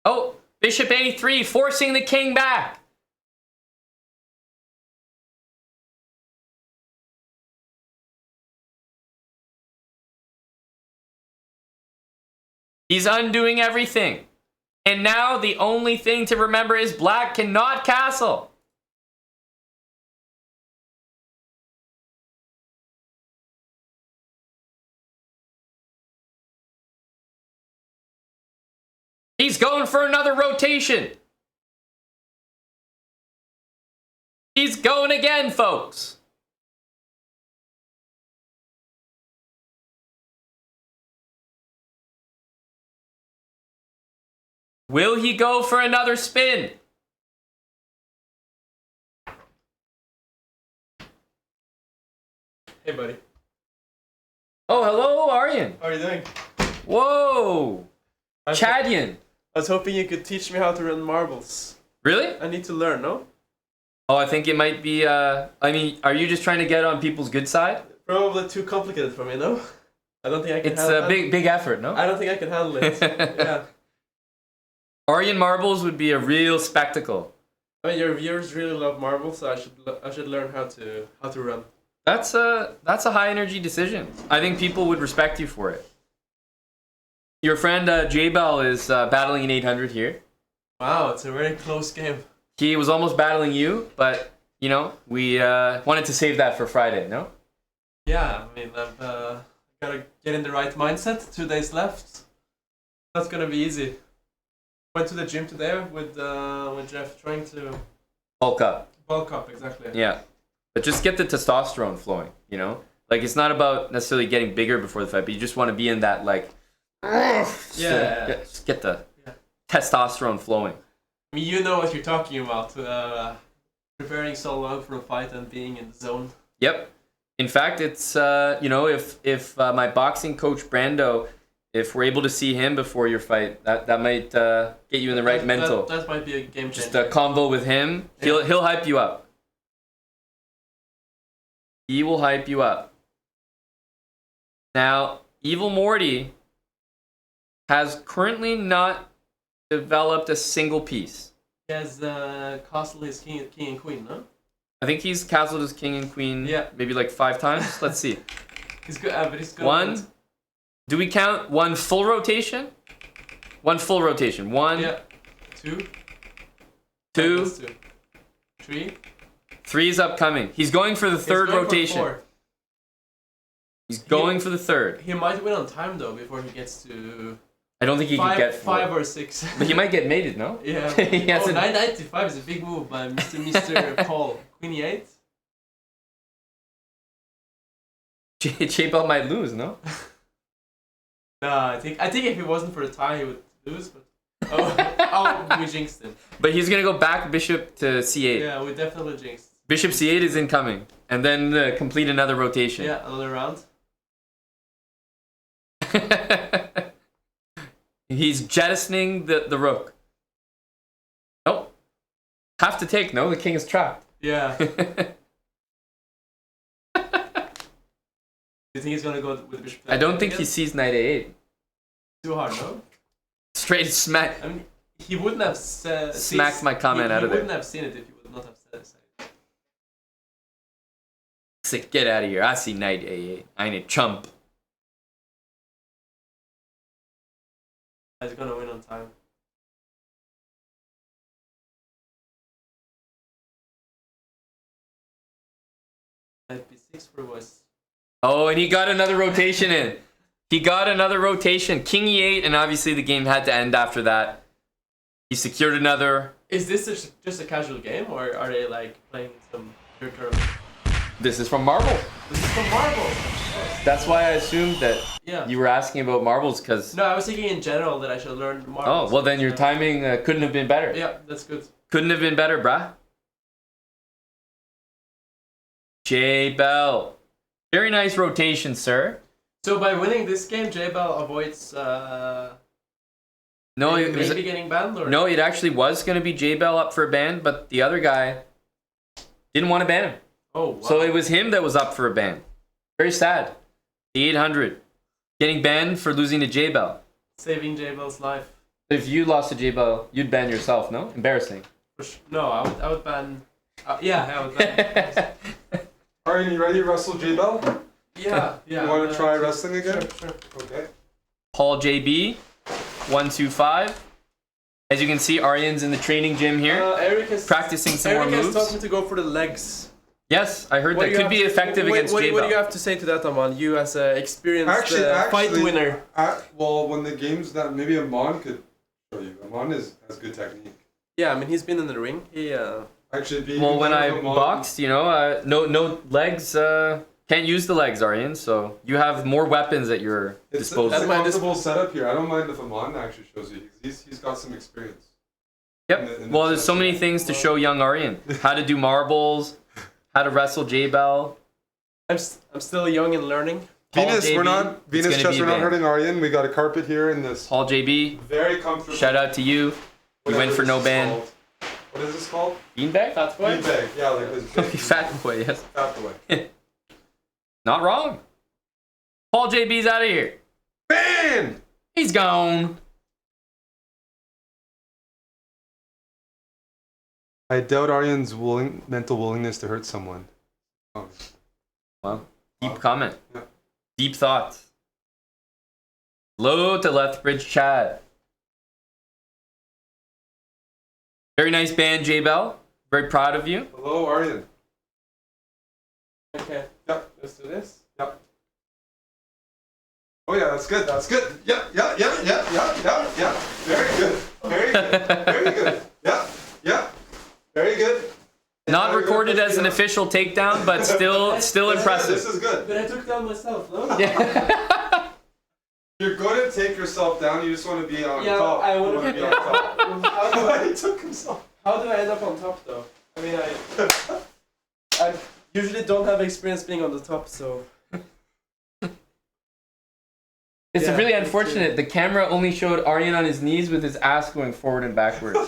Oh, Bishop A3 forcing the king back. He's undoing everything. And now the only thing to remember is black cannot castle. He's going for another rotation. He's going again, folks. Will he go for another spin? Hey, buddy. Oh, hello, Aryan. How are you doing? Whoa. I Chadian. was hoping you could teach me how to run marbles. Really? I need to learn, no? Oh, I think it might be, I mean, are you just trying to get on people's good side? Probably too complicated for me, no? I don't think I can It's handle a big effort, no? I don't think I can handle it. Yeah. Aryan marbles would be a real spectacle. I mean, your viewers really love marbles, so I should learn how to run. That's a high energy decision. I think people would respect you for it. Your friend J-Bell is battling an 800 here. Wow, it's a very close game. He was almost battling you, but you know we wanted to save that for Friday. No? Yeah, I mean, I've gotta get in the right mindset. 2 days left. That's gonna be easy. Went to the gym today with Jeff, trying to Bulk up. bulk up, exactly. Yeah, but just get the testosterone flowing. You know, like it's not about necessarily getting bigger before the fight, but you just want to be in that like. Just get the testosterone flowing. I mean, you know what you're talking about. Preparing so long for a fight and being in the zone. Yep. In fact, it's you know, if my boxing coach Brando, if we're able to see him before your fight, that might get you in the right mental. That might be a game changer. Just a combo with him, he'll hype you up. He will hype you up. Now, Evil Morty has currently not developed a single piece. He has castle his king and queen, no? I think he's castled his king and queen maybe like 5 times. Let's see. He's good, but he's good. One. Do we count one full rotation? One full rotation. One. Yeah. Two. Two. 3. 3 is upcoming. He's going for the third rotation. He's going for the third. He might win on time though before he gets to. I don't think he can get 5 or 6. But he might get mated, no? Yeah. He has 995 is a big move by Mr. Paul. Queen E8. J-Bell might lose, no? Nah, I think if it wasn't for the tie, he would lose. But we jinxed him. But he's gonna go back bishop to c8. Yeah, we definitely jinxed. Bishop c8 is incoming, and then complete another rotation. Yeah, another round. He's jettisoning the rook. Nope. Have to take, no? The king is trapped. Yeah. Do you think he's gonna go with bishop? I don't think he sees knight a8. Too hard, no? Straight smack. I mean, he wouldn't have said. Smacked my comment out of there. He wouldn't have seen it if he would not have said it. Sick, get out of here. I see knight a8. I ain't a chump. He's gonna win on time. Knight b6 for was. Oh, and he got another rotation in. He got another rotation. King e8, and obviously the game had to end after that. He secured another. Is this just a casual game, or are they like playing some pure tournament? This is from Marble. This is from Marble. That's why I assumed that you were asking about marbles, because... No, I was thinking in general that I should learn marbles. Oh, well then your timing couldn't have been better. Yeah, that's good. Couldn't have been better, brah. J-Bell. Very nice rotation, sir. So by winning this game, J-Bell avoids maybe getting banned? Or? No, it actually was going to be J-Bell up for a ban, but the other guy didn't want to ban him. Oh, wow. So it was him that was up for a ban. Very sad. The 800. Getting banned for losing to J-Bell. Saving J-Bell's life. If you lost to J-Bell, you'd ban yourself, no? Embarrassing. No, I would ban... I would ban... Are you ready to wrestle J-Bell? Yeah. You want to try wrestling again? Sure. Okay. Paul JB, 125. As you can see, Aryan's in the training gym here, practicing some more moves. Eric has taught me to go for the legs. Yes, I heard that could be effective against J-Bell. What do you have to say to that, Aman? You as an experienced fight winner. Well, when the game's that, maybe Aman could show you. Aman has good technique. Yeah, I mean, he's been in the ring. He actually. Well, when I boxed, you know, no legs Can't use the legs, Aryan, so you have more weapons at your It's disposal. a comfortable setup here. I don't mind if Amon actually shows you. He's got some experience. Yep. in the Well, there's so many things to show young Aryan. How to do marbles, how to wrestle J-Bell. I'm still young and learning. Venus, JB, we're not it's Venus gonna chest. be We're not big. hurting Aryan. We got a carpet here in this Paul JB, very comfortable. shout out to you. You whatever went for this no is ban. called. What is this called? Beanbag? Fat boy. Beanbag. Yeah, like this big Fat boy, yes. fat boy. Not wrong. Paul JB's out of here. Ban! He's gone. I doubt Aryan's mental willingness to hurt someone. Well, deep comment. Yeah. Deep thoughts. Hello to Lethbridge Chad. Very nice band, J-Bell. Very proud of you. Hello, Aryan. Okay. Yep. Let's do this. Yep. Oh yeah, that's good. That's good. Yeah. Very good. Very good. Very good. Yeah. Very good. Not Very good. recorded as an Yeah. official takedown, but still This impressive. is good. But I took down myself, no? Yeah. You're going to take yourself down. You just want to be on Yeah, top. I You wanna wanna be be on top. How He took himself. do I end up on top though? I mean, I usually don't have experience being on the top, so. It's Yeah, really me unfortunate. The camera only showed Aryan on his knees with his ass going forward and backwards.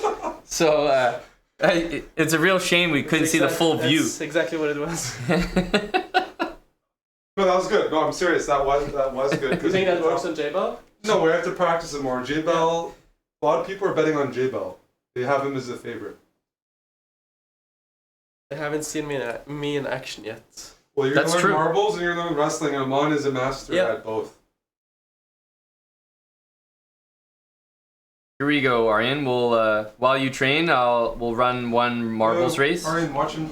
So it's a real shame we couldn't see the full view. That's exactly what it was. No, that was good. No, I'm serious. That was good. You think that works on J-Ball? No, we have to practice it more. J-Bell. A lot of people are betting on J-Bell. They have him as a favorite. They haven't seen me in action yet. Well, you're That's gonna learn true. marbles and you're gonna learn wrestling. And Amon is a master Yeah. at both. Here we go, Aryan. We'll while you train, we'll run one marbles race. Aryan, watch him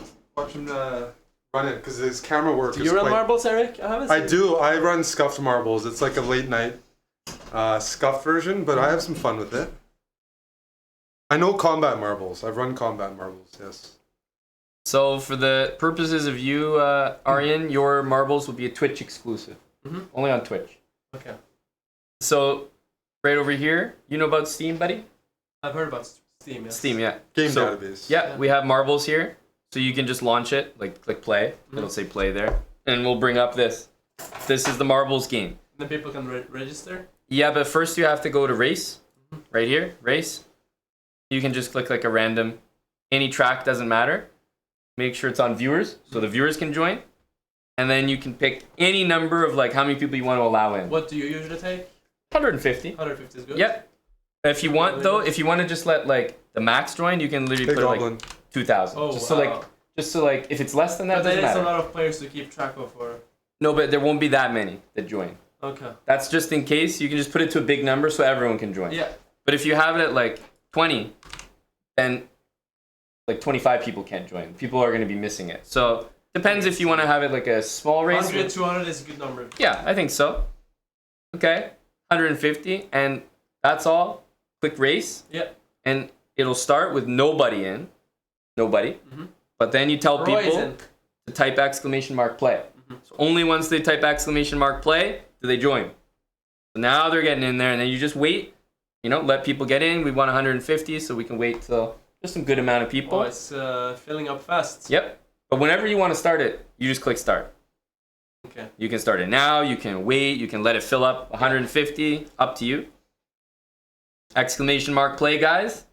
run it because his camera work Do is you run quite... marbles, Eric? I haven't seen I do. I run scuffed marbles. It's like a late night scuffed version, but I have some fun with it. I know combat marbles. I've run combat marbles. Yes. So for the purposes of you, Aryan, your marbles will be a Twitch exclusive. Only on Twitch. Okay. So right over here, you know about Steam, buddy? I've heard about Steam, yes. Steam, yeah. Game So, database. Yeah, we have marbles here. So you can just launch it, like click play. It'll say play there. And we'll bring up this. This is the marbles game. Then people can register? Yeah, but first you have to go to race. Right here, race. You can just click like a random, any track, doesn't matter. Make sure it's on viewers, so the viewers can join. And then you can pick any number of like how many people you want to allow in. What do you usually take? 150. 150 is good? Yep. If you want though, if you want to just let like the max join, you can literally Big put goblin. like 2,000. Oh, just wow. so like if it's less than that, But doesn't there is a matter. lot of players to keep track of, or... No, but there won't be that many that join. Okay. That's just in case. You can just put it to a big number so everyone can join. Yeah. But if you have it at like 20, then like 25 people can't join. People are going to be missing it. So depends if you want to have it like a small race. 100, 200 is a good number. Yeah, I think so. Okay, 150, and that's all. Click race, Yeah. and it'll start with nobody in. Nobody. But then you tell Roy is people in. to type !play. So only once they type !play do they join. So now they're getting in there, and then you just wait. You know, let people get in. We want 150, so we can wait till just some good amount of people. Oh, it's filling up fast. Yep. But whenever you want to start it, you just click start. Okay. You can start it now. You can wait. You can let it fill up 150. Up to you. !play, guys.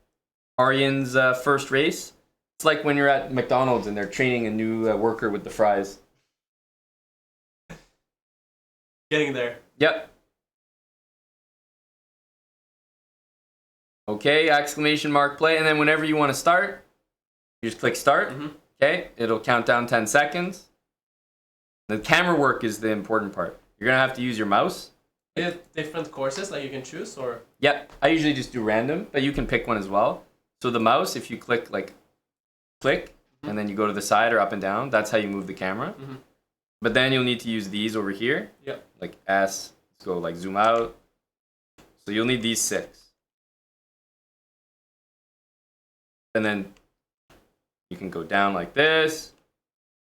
Aryan's first race. It's like when you're at McDonald's and they're training a new worker with the fries. Getting there. Yep. Okay, !play, and then whenever you want to start, you just click start. Okay, it'll count down 10 seconds. The camera work is the important part. You're gonna have to use your mouse. Do you have different courses that you can choose, or? Yep, I usually just do random, but you can pick one as well. So the mouse, if you click and then you go to the side or up and down, that's how you move the camera. But then you'll need to use these over here. Yep. Like S, let's go like zoom out. So you'll need these 6. And then you can go down like this.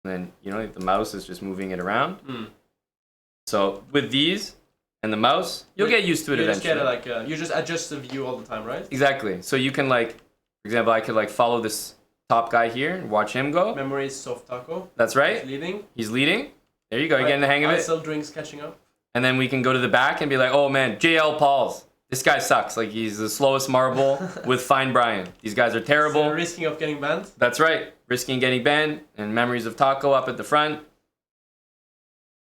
And then, you know, the mouse is just moving it around. Mm. So with these and the mouse, you'll get used to it You eventually. just get you just adjust the view all the time, right? Exactly. So you can like, for example, I could like follow this top guy here and watch him go. Memory soft taco. That's right. He's leading. He's leading. There you go. You're getting the hang of it. ISL drinks catching up. And then we can go to the back and be like, oh man, JL Pauls. This guy sucks. Like he's the slowest marble with Fine Brian. These guys are terrible. So risking of getting banned. That's right. Risking getting banned. And Memories of Taco up at the front.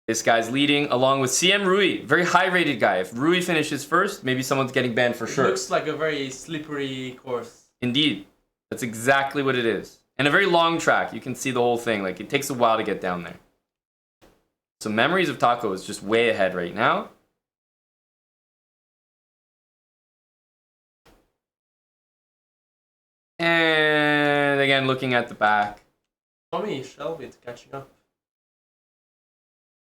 This guy's leading along with CM Rui. Very high rated guy. If Rui finishes first, maybe someone's getting banned for sure. It looks like a very slippery course. Indeed. That's exactly what it is. And a very long track. You can see the whole thing. Like it takes a while to get down there. So Memories of Taco is just way ahead right now. And again, looking at the back. Tommy Shelby catching up.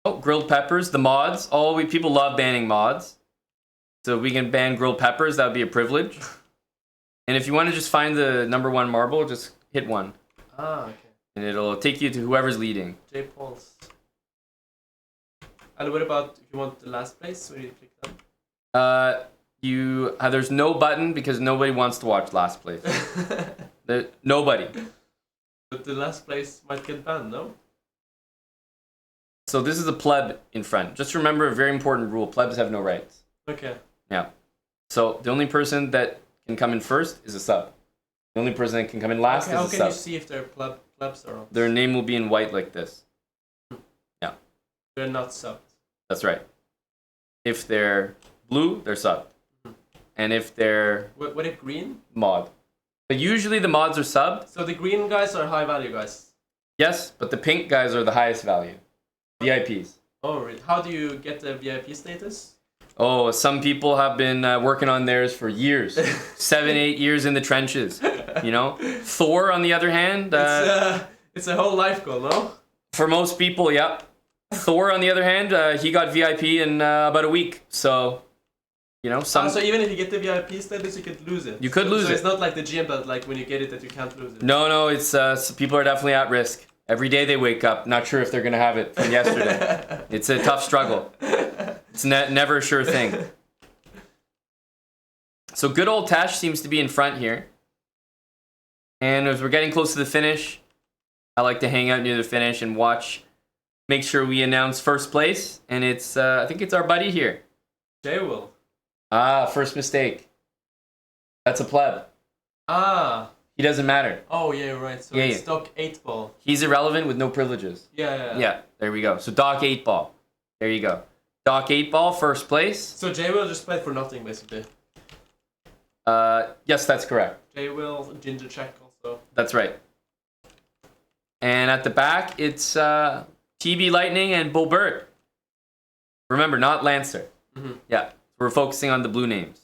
Oh, grilled peppers, the mods. Oh, people love banning mods. So if we can ban grilled peppers, that would be a privilege. And if you want to just find the number 1 marble, just hit 1. Ah, okay. And it'll take you to whoever's leading. J. Pauls. And what about if you want the last place? Where do you click that? There's no button because nobody wants to watch last place. Nobody. But the last place might get banned, no? So this is a pleb in front. Just remember a very important rule. Plebs have no rights. Okay. Yeah. So the only person that can come in first is a sub. The only person that can come in last Okay, how is a can you sub. see if they're plebs or not? Their name will be in white like this. Yeah. They're not subbed. That's right. If they're blue, they're sub. And if they're What if green? mod. But usually the mods are subbed. So the green guys are high value guys. Yes, but the pink guys are the highest value. VIPs. Oh, really? How do you get the VIP status? Oh, some people have been working on theirs for years. 7, 8 years in the trenches. You know? Thor, on the other hand, It's a whole life goal, no? for most people, yep. Thor, on the other hand, he got VIP in about a week. So, you know, some... So even if you get the VIP status, you could lose it. You could lose so it. It's not like the GM that like when you get it that you can't lose it. No, it's people are definitely at risk. Every day they wake up, not sure if they're going to have it from yesterday. It's a tough struggle. It's never a sure thing. So good old Tash seems to be in front here. And as we're getting close to the finish, I like to hang out near the finish and watch. Make sure we announce first place. And it's, I think it's our buddy here. Jay will. Ah, first mistake. That's a pleb. Ah. He doesn't matter. Oh, yeah, you're right. So Yeah, it's yeah. Doc 8 ball. He's irrelevant with no privileges. Yeah. Yeah, there we go. So Doc 8 ball. There you go. Doc 8 ball, first place. So Jay will just play for nothing, basically. Yes, that's correct. Jay will, Ginger check also. That's right. And at the back, it's TB Lightning and Bulbert. Remember, not Lancer. Mm-hmm. Yeah, we're focusing on the blue names.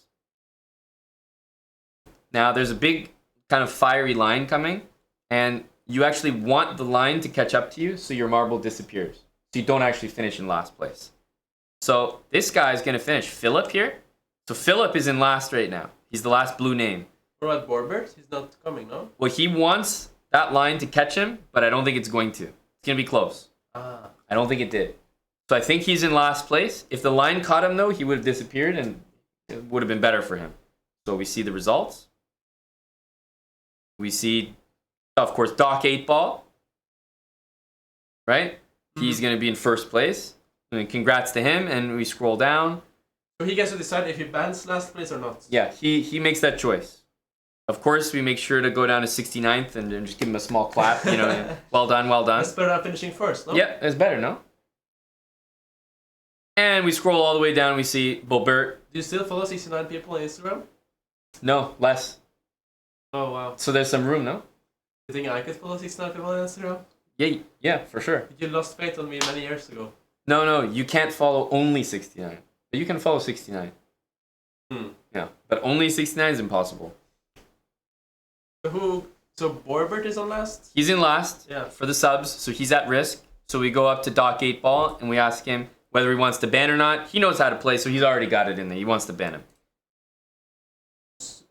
Now, there's a big kind of fiery line coming, and you actually want the line to catch up to you so your marble disappears. So you don't actually finish in last place. So this guy's going to finish. Philip here. So Philip is in last right now. He's the last blue name. What about Borbert? He's not coming, no? Well, he wants that line to catch him, but I don't think it's going to. It's going to be close. Ah. I don't think it did. So I think he's in last place. If the line caught him, though, he would have disappeared, and it would have been better for him. So we see the results. We see, of course, Doc 8 ball. Right? Mm-hmm. He's going to be in first place. And congrats to him, and we scroll down. So he gets to decide if he bans last place or not. Yeah, he makes that choice. Of course, we make sure to go down to 69th and just give him a small clap. You know, well done, well done. That's better than finishing first, no? Yeah, that's better, no? And we scroll all the way down, we see Bulbert. Do you still follow 69 people on Instagram? No, less. Oh, wow. So there's some room, no? You think I could follow 69 people on Instagram? Yeah, for sure. You lost faith on me many years ago. No, you can't follow only 69. But you can follow 69. Yeah, but only 69 is impossible. So Borbert is on last? He's in last Yeah. for the subs, so he's at risk. So we go up to Doc 8 ball and we ask him whether he wants to ban or not. He knows how to play, so he's already got it in there. He wants to ban him.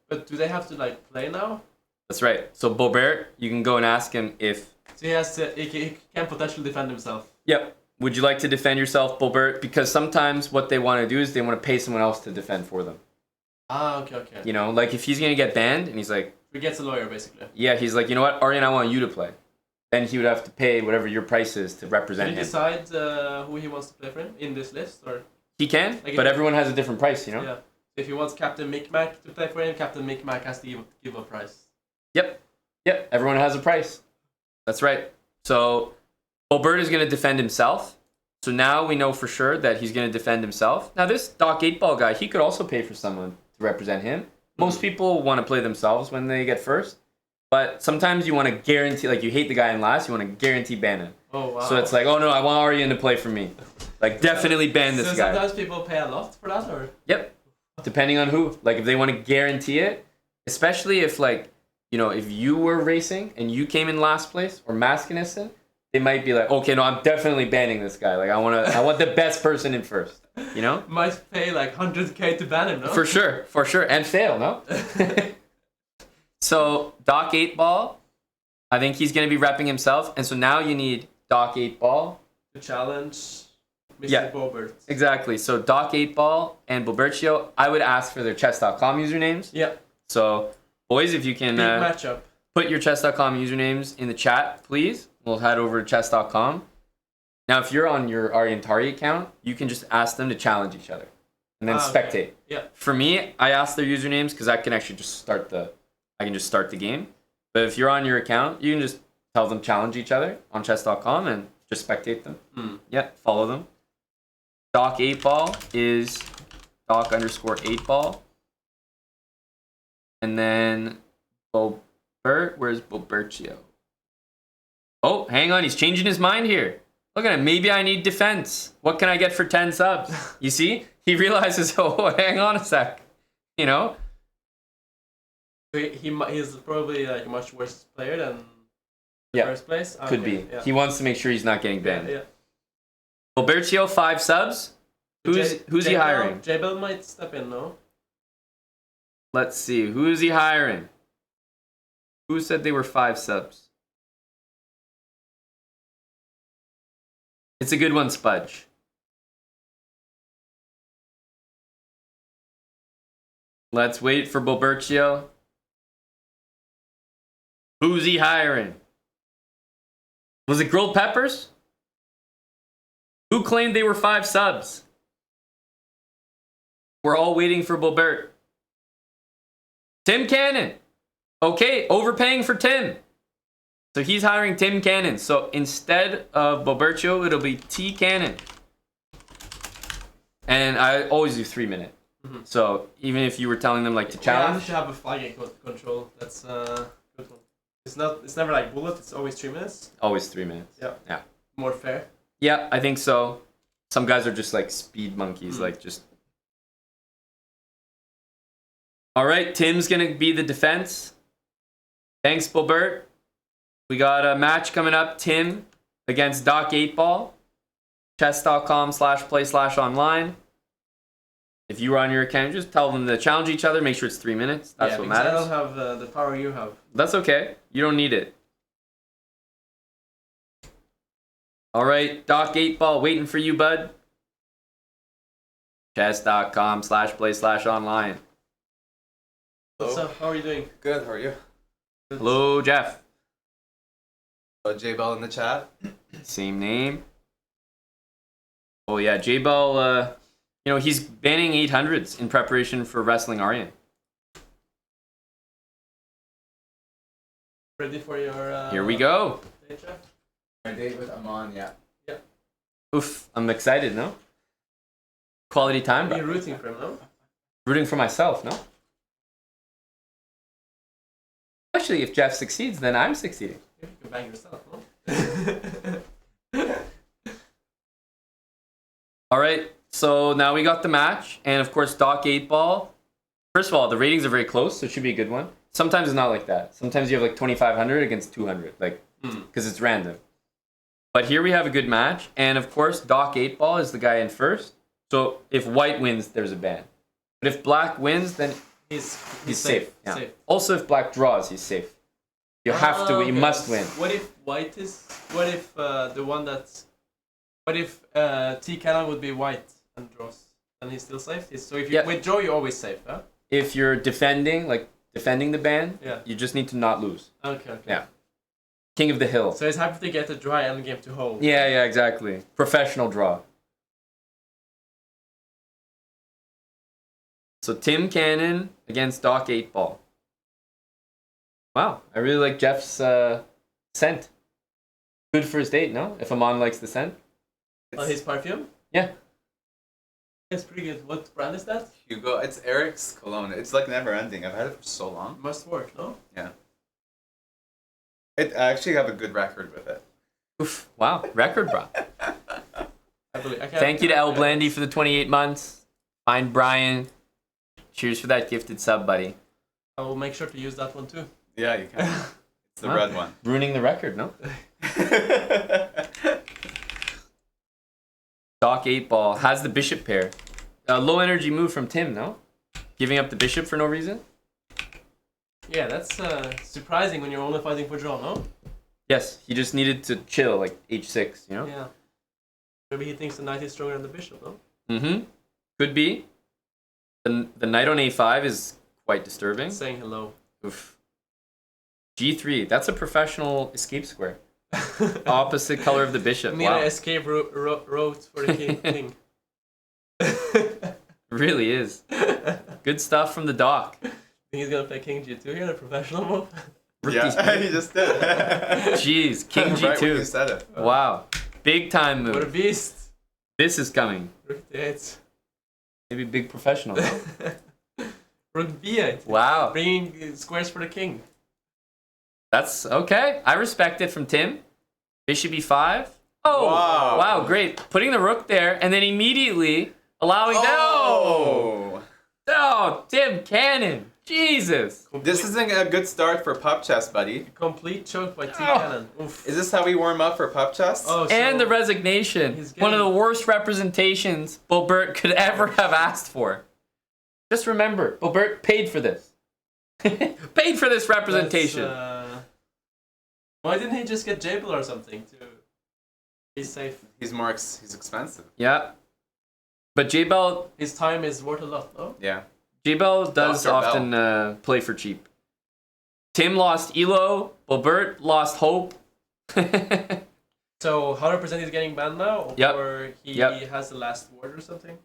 But do they have to like play now? That's right. So Bobert, you can go and ask him if So he has to. He can potentially defend himself. Yep. Would you like to defend yourself, Bobert? Because sometimes what they want to do is they want to pay someone else to defend for them. Ah, okay. You know, like if he's gonna get banned and he's like, He gets a lawyer basically. yeah, he's like, you know what, Aryan, I want you to play. Then he would have to pay whatever your price is to Can represent he him. decide who he wants to play for him in this list, or He can, Like but if- everyone has a different price, you know? yeah? If he wants Captain Micmac to play for him, Captain Micmac has to give a price. Yep, everyone has a price. That's right. So, Bobert is going to defend himself. So now we know for sure that he's going to defend himself. Now this Doc 8-Ball guy, he could also pay for someone to represent him. Most people want to play themselves when they get first. But sometimes you want to guarantee, like you hate the guy in last, you want to guarantee ban him. Oh wow. So it's like, oh no, I want Aryan to play for me. Like definitely ban this so guy. sometimes people pay a lot for that, or Yep. Depending on who. Like if they want to guarantee it, especially if like, you know, if you were racing and you came in last place or Maskinison, they might be like, okay, no, I'm definitely banning this guy. Like I want the best person in first. You know? might pay like 100k to ban him, no? For sure. And fail, no? So Doc 8-Ball, I think he's gonna be repping himself, and so now you need Doc 8-Ball. To challenge Mr. Yeah. Bobert. Exactly. So Doc 8-Ball and Bobercio, I would ask for their chess.com usernames. Yeah. So boys, if you can Big matchup. put your chess.com usernames in the chat, please. We'll head over to chess.com. Now, if you're on your Ariantari account, you can just ask them to challenge each other and then Okay. spectate. Yeah. For me, I ask their usernames because I can actually just start the game. But if you're on your account, you can just tell them challenge each other on chess.com and just spectate them. Yeah, follow them. Doc 8-Ball is Doc_8-Ball. And then Bobert, where's Bobercio? Oh, hang on, he's changing his mind here. Look at him, maybe I need defense. What can I get for 10 subs? You see? He realizes, oh, hang on a sec. You know? He's probably like a much worse player than the Yeah. first place. Could Okay, be. Yeah. He wants to make sure he's not getting yeah, banned. yeah. Bobercio, 5 subs. Who's he hiring? J-Bell might step in, no? Let's see. Who is he hiring? Who said they were 5 subs? It's a good one, Spudge. Let's wait for Bobercio. Who's he hiring? Was it Grilled Peppers? Who claimed they were 5 subs? We're all waiting for Bobert. Tim Cannon. Okay, overpaying for Tim. So he's hiring Tim Cannon. So instead of Bobercio, it'll be T Cannon. And I always do 3 minute. So even if you were telling them like to Yeah, challenge, you should have a flagging control. That's good one. It's never like bullet. It's always 3 minutes. always 3 minutes. Yeah. More fair. Yeah, I think so. Some guys are just like speed monkeys, like just. All right, Tim's gonna be the defense. Thanks, Bobert. We got a match coming up. Tim against Doc 8-Ball. Chess.com/play/online. If you were on your account, just tell them to challenge each other. Make sure it's 3 minutes. That's yeah, what because matters. I don't have the power you have. That's okay. You don't need it. All right, Doc 8-Ball waiting for you, bud. Chess.com/play/online. What's up? How are you doing? Good, how are you? Hello, Jeff. J-Bell in the chat. Same name. Oh yeah, J-Bell, he's banning 800s in preparation for wrestling Aryan. Ready for your Here we go. day, Jeff? My date with Amon, yeah. Oof, I'm excited, no? Quality time, Are you bro. rooting for him, no? Rooting for myself, no? Actually, if Jeff succeeds, then I'm succeeding. You can bang yourself, no? All right, so now we got the match, and of course, Doc 8-Ball. First of all, the ratings are very close, so it should be a good one. Sometimes it's not like that. Sometimes you have like 2,500 against 200, like, because it's random. But here we have a good match, and of course, Doc 8-Ball is the guy in first. So if white wins, there's a ban. But if black wins, then He's he's safe. Yeah. Safe. Also, if black draws, he's safe. You have to. You Okay. must win. What if white is? What if the one that's? What if T Cannon would be white and draws, and he's still safe? So if you Yeah. withdraw, you're always safe, huh? If you're defending the ban, Yeah. you just need to not lose. Okay. Yeah. King of the hill. So he's happy to get a dry endgame to hold. Yeah, exactly. Professional draw. So Tim Cannon against Doc 8 Ball. Wow, I really like Jeff's scent. Good first date, no? If Amon likes the scent. His perfume? Yeah. It's pretty good. What brand is that? Hugo, it's Eric's cologne. It's like never ending. I've had it for so long. Must work, no? Yeah. I actually have a good record with it. Oof. Wow, record bro. I believe. I can't- Thank you to El Blandy for the 28 months. Find Brian. Cheers for that gifted sub, buddy. I will make sure to use that one too. Yeah, you can. It's the Wow. red one. Ruining the record, no? Doc 8 Ball has the bishop pair. Low energy move from Tim, no? Giving up the bishop for no reason? Yeah, that's surprising when you're only fighting for draw, no? Yes, he just needed to chill, like h6, you know? Yeah. Maybe he thinks the knight is stronger than the bishop, no? Mm-hmm. Could be. The knight on a5 is quite disturbing. Saying hello. Oof. g3, that's a professional escape square. Opposite color of the bishop. Need Wow. an escape route for the king. Really is. Good stuff from the doc. Think he's gonna play king g2 here, a professional move? Yeah, he just did. Jeez, king Right when you g2. said it. Wow. Big time What a move. beast! This is coming. Rook d8. Maybe big professional. No? Rook b8. Wow. Bringing squares for the king. That's okay. I respect it from Tim. Bishop e5. Oh, Wow. wow, great. Putting the rook there and then immediately allowing Oh! No, Tim Cannon. Jesus. This isn't a good start for Pup Chess, buddy. Complete choke by T Oh. Cannon. Oof. Is this how we warm up for Pup Chess? Oh, And so the resignation. he's One of the getting- worst representations Bobert could ever have asked for. Just remember, Bobert paid for this. Paid for this representation. Why didn't he just get Jabel or something to be safe? He's he's expensive. Yeah. But J-Bell His time is worth a lot, no? Yeah. does Dr. often play for cheap. Tim lost Elo. Bobert lost hope. So 100% he's getting banned now, Yep. or he Yep. has the last word or something.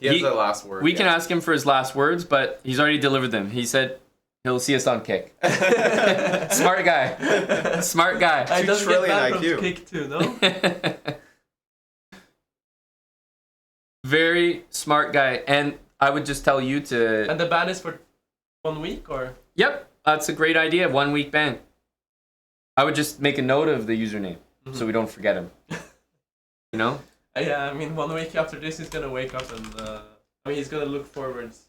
He has He- the last word. We can ask him for his last words, but he's already delivered them. He said he'll see us on kick. Smart guy. Smart guy. I 2 doesn't get trillion banned from IQ. kick too, no? Very smart guy. And I would just tell you to... And the ban is for 1 week, or? Yep, that's a great idea. 1 week ban. I would just make a note of the username so we don't forget him. You know? Yeah, I mean 1 week after this he's gonna wake up and he's gonna look forwards.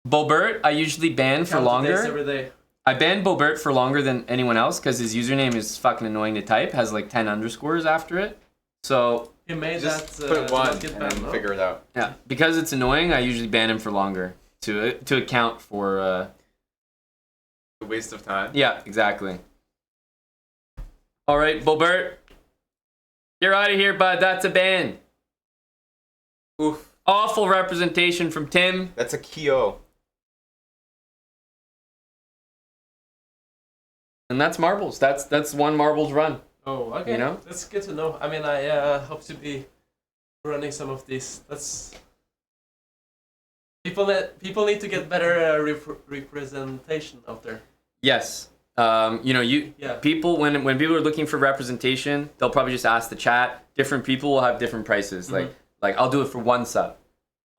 Bobert, I usually ban for Count the days longer. every day. I ban Bobert for longer than anyone else because his username is fucking annoying to type. Has like 10 underscores after it. So He made Just that put one not get and banned, then no? figure it out. yeah, because it's annoying, I usually ban him for longer to account for. A waste of time. Yeah, exactly. All right, Bobert, you're out of here, bud. That's a ban. Oof. Awful representation from Tim. That's a Kyo. And that's marbles. That's one marbles run. Oh, okay. You know? That's good to know. I mean, I hope to be running some of these. That's people need to get better representation out there. Yes. You know, Yeah. people when people are looking for representation, they'll probably just ask the chat. Different people will have different prices. Like I'll do it for 1 sub.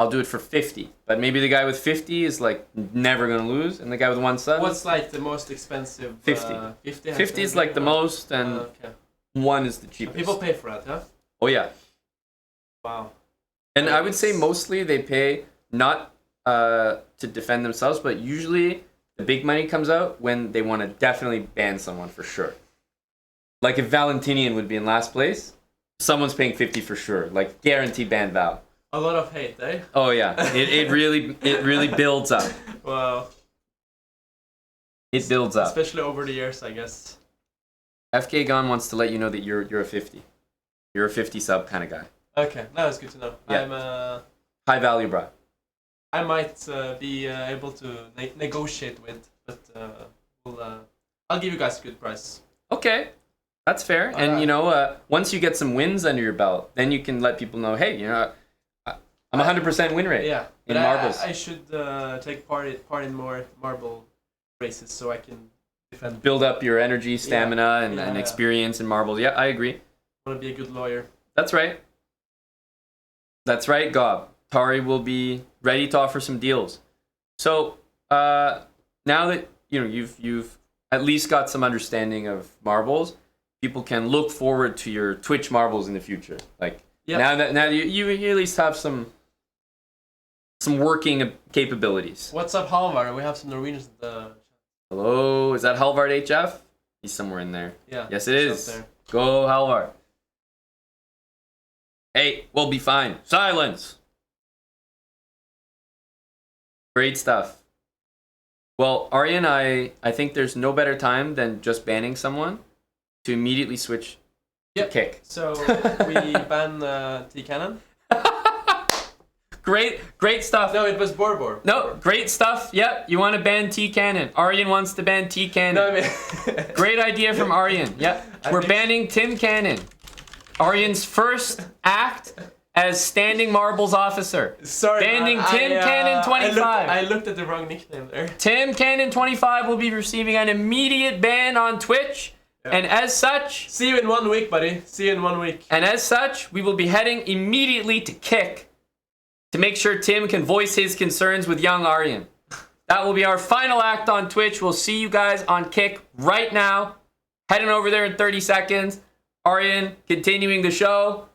I'll do it for 50. But maybe the guy with 50 is like never gonna lose, and the guy with 1 sub, What's like the most expensive? 50. 50. 50 is like the most, and Okay. 1 is the cheapest. People pay for that, huh? Oh yeah. Wow. And I would say mostly they pay not to defend themselves, but usually the big money comes out when they want to definitely ban someone for sure. Like if Valentinian would be in last place, someone's paying 50 for sure. Like guaranteed ban Val. A lot of hate, eh? Oh yeah, it really builds up. Wow. It builds up. Especially over the years, I guess. FK Gun wants to let you know that you're a 50. You're a 50 sub kind of guy. Okay, that's good to know. Yeah. High value, bro. I might be able to negotiate with, but I'll give you guys a good price. Okay, that's fair. And you know, once you get some wins under your belt, then you can let people know, hey, you know, I'm 100% win rate. Yeah, in but marbles. I should take part in more marble races so I can defend. Build up your energy, stamina, and experience in marbles. Yeah, I agree. I want to be a good lawyer. That's right. That's right, Gob. Tari will be ready to offer some deals. So now that you know you've at least got some understanding of marbles, people can look forward to your Twitch marbles in the future. Like now that you at least have some working capabilities. What's up, Halvar? We have some Norwegians at the... Hello, is that Halvard HF? He's somewhere in there. Yeah. Yes, it he's is. up there. Go, Halvard. Hey, we'll be fine. Silence. Great stuff. Well, Aryan, I think there's no better time than just banning someone to immediately switch to kick. So we ban T-Cannon. Great stuff. No, it was Borbor. No, great stuff. Yep, you want to ban T-Cannon. Aryan wants to ban T-Cannon. No, I mean... Great idea from Aryan. Yep, we're banning Tim Cannon. Aryan's first act as standing marbles officer. Sorry, banning Tim Cannon 25. I looked at the wrong nickname there. Tim Cannon 25 will be receiving an immediate ban on Twitch. Yeah. And as such... See you in 1 week, buddy. See you in 1 week. And as such, we will be heading immediately to Kick to make sure Tim can voice his concerns with young Aryan. That will be our final act on Twitch. We'll see you guys on Kick right now. Heading over there in 30 seconds. Aryan continuing the show.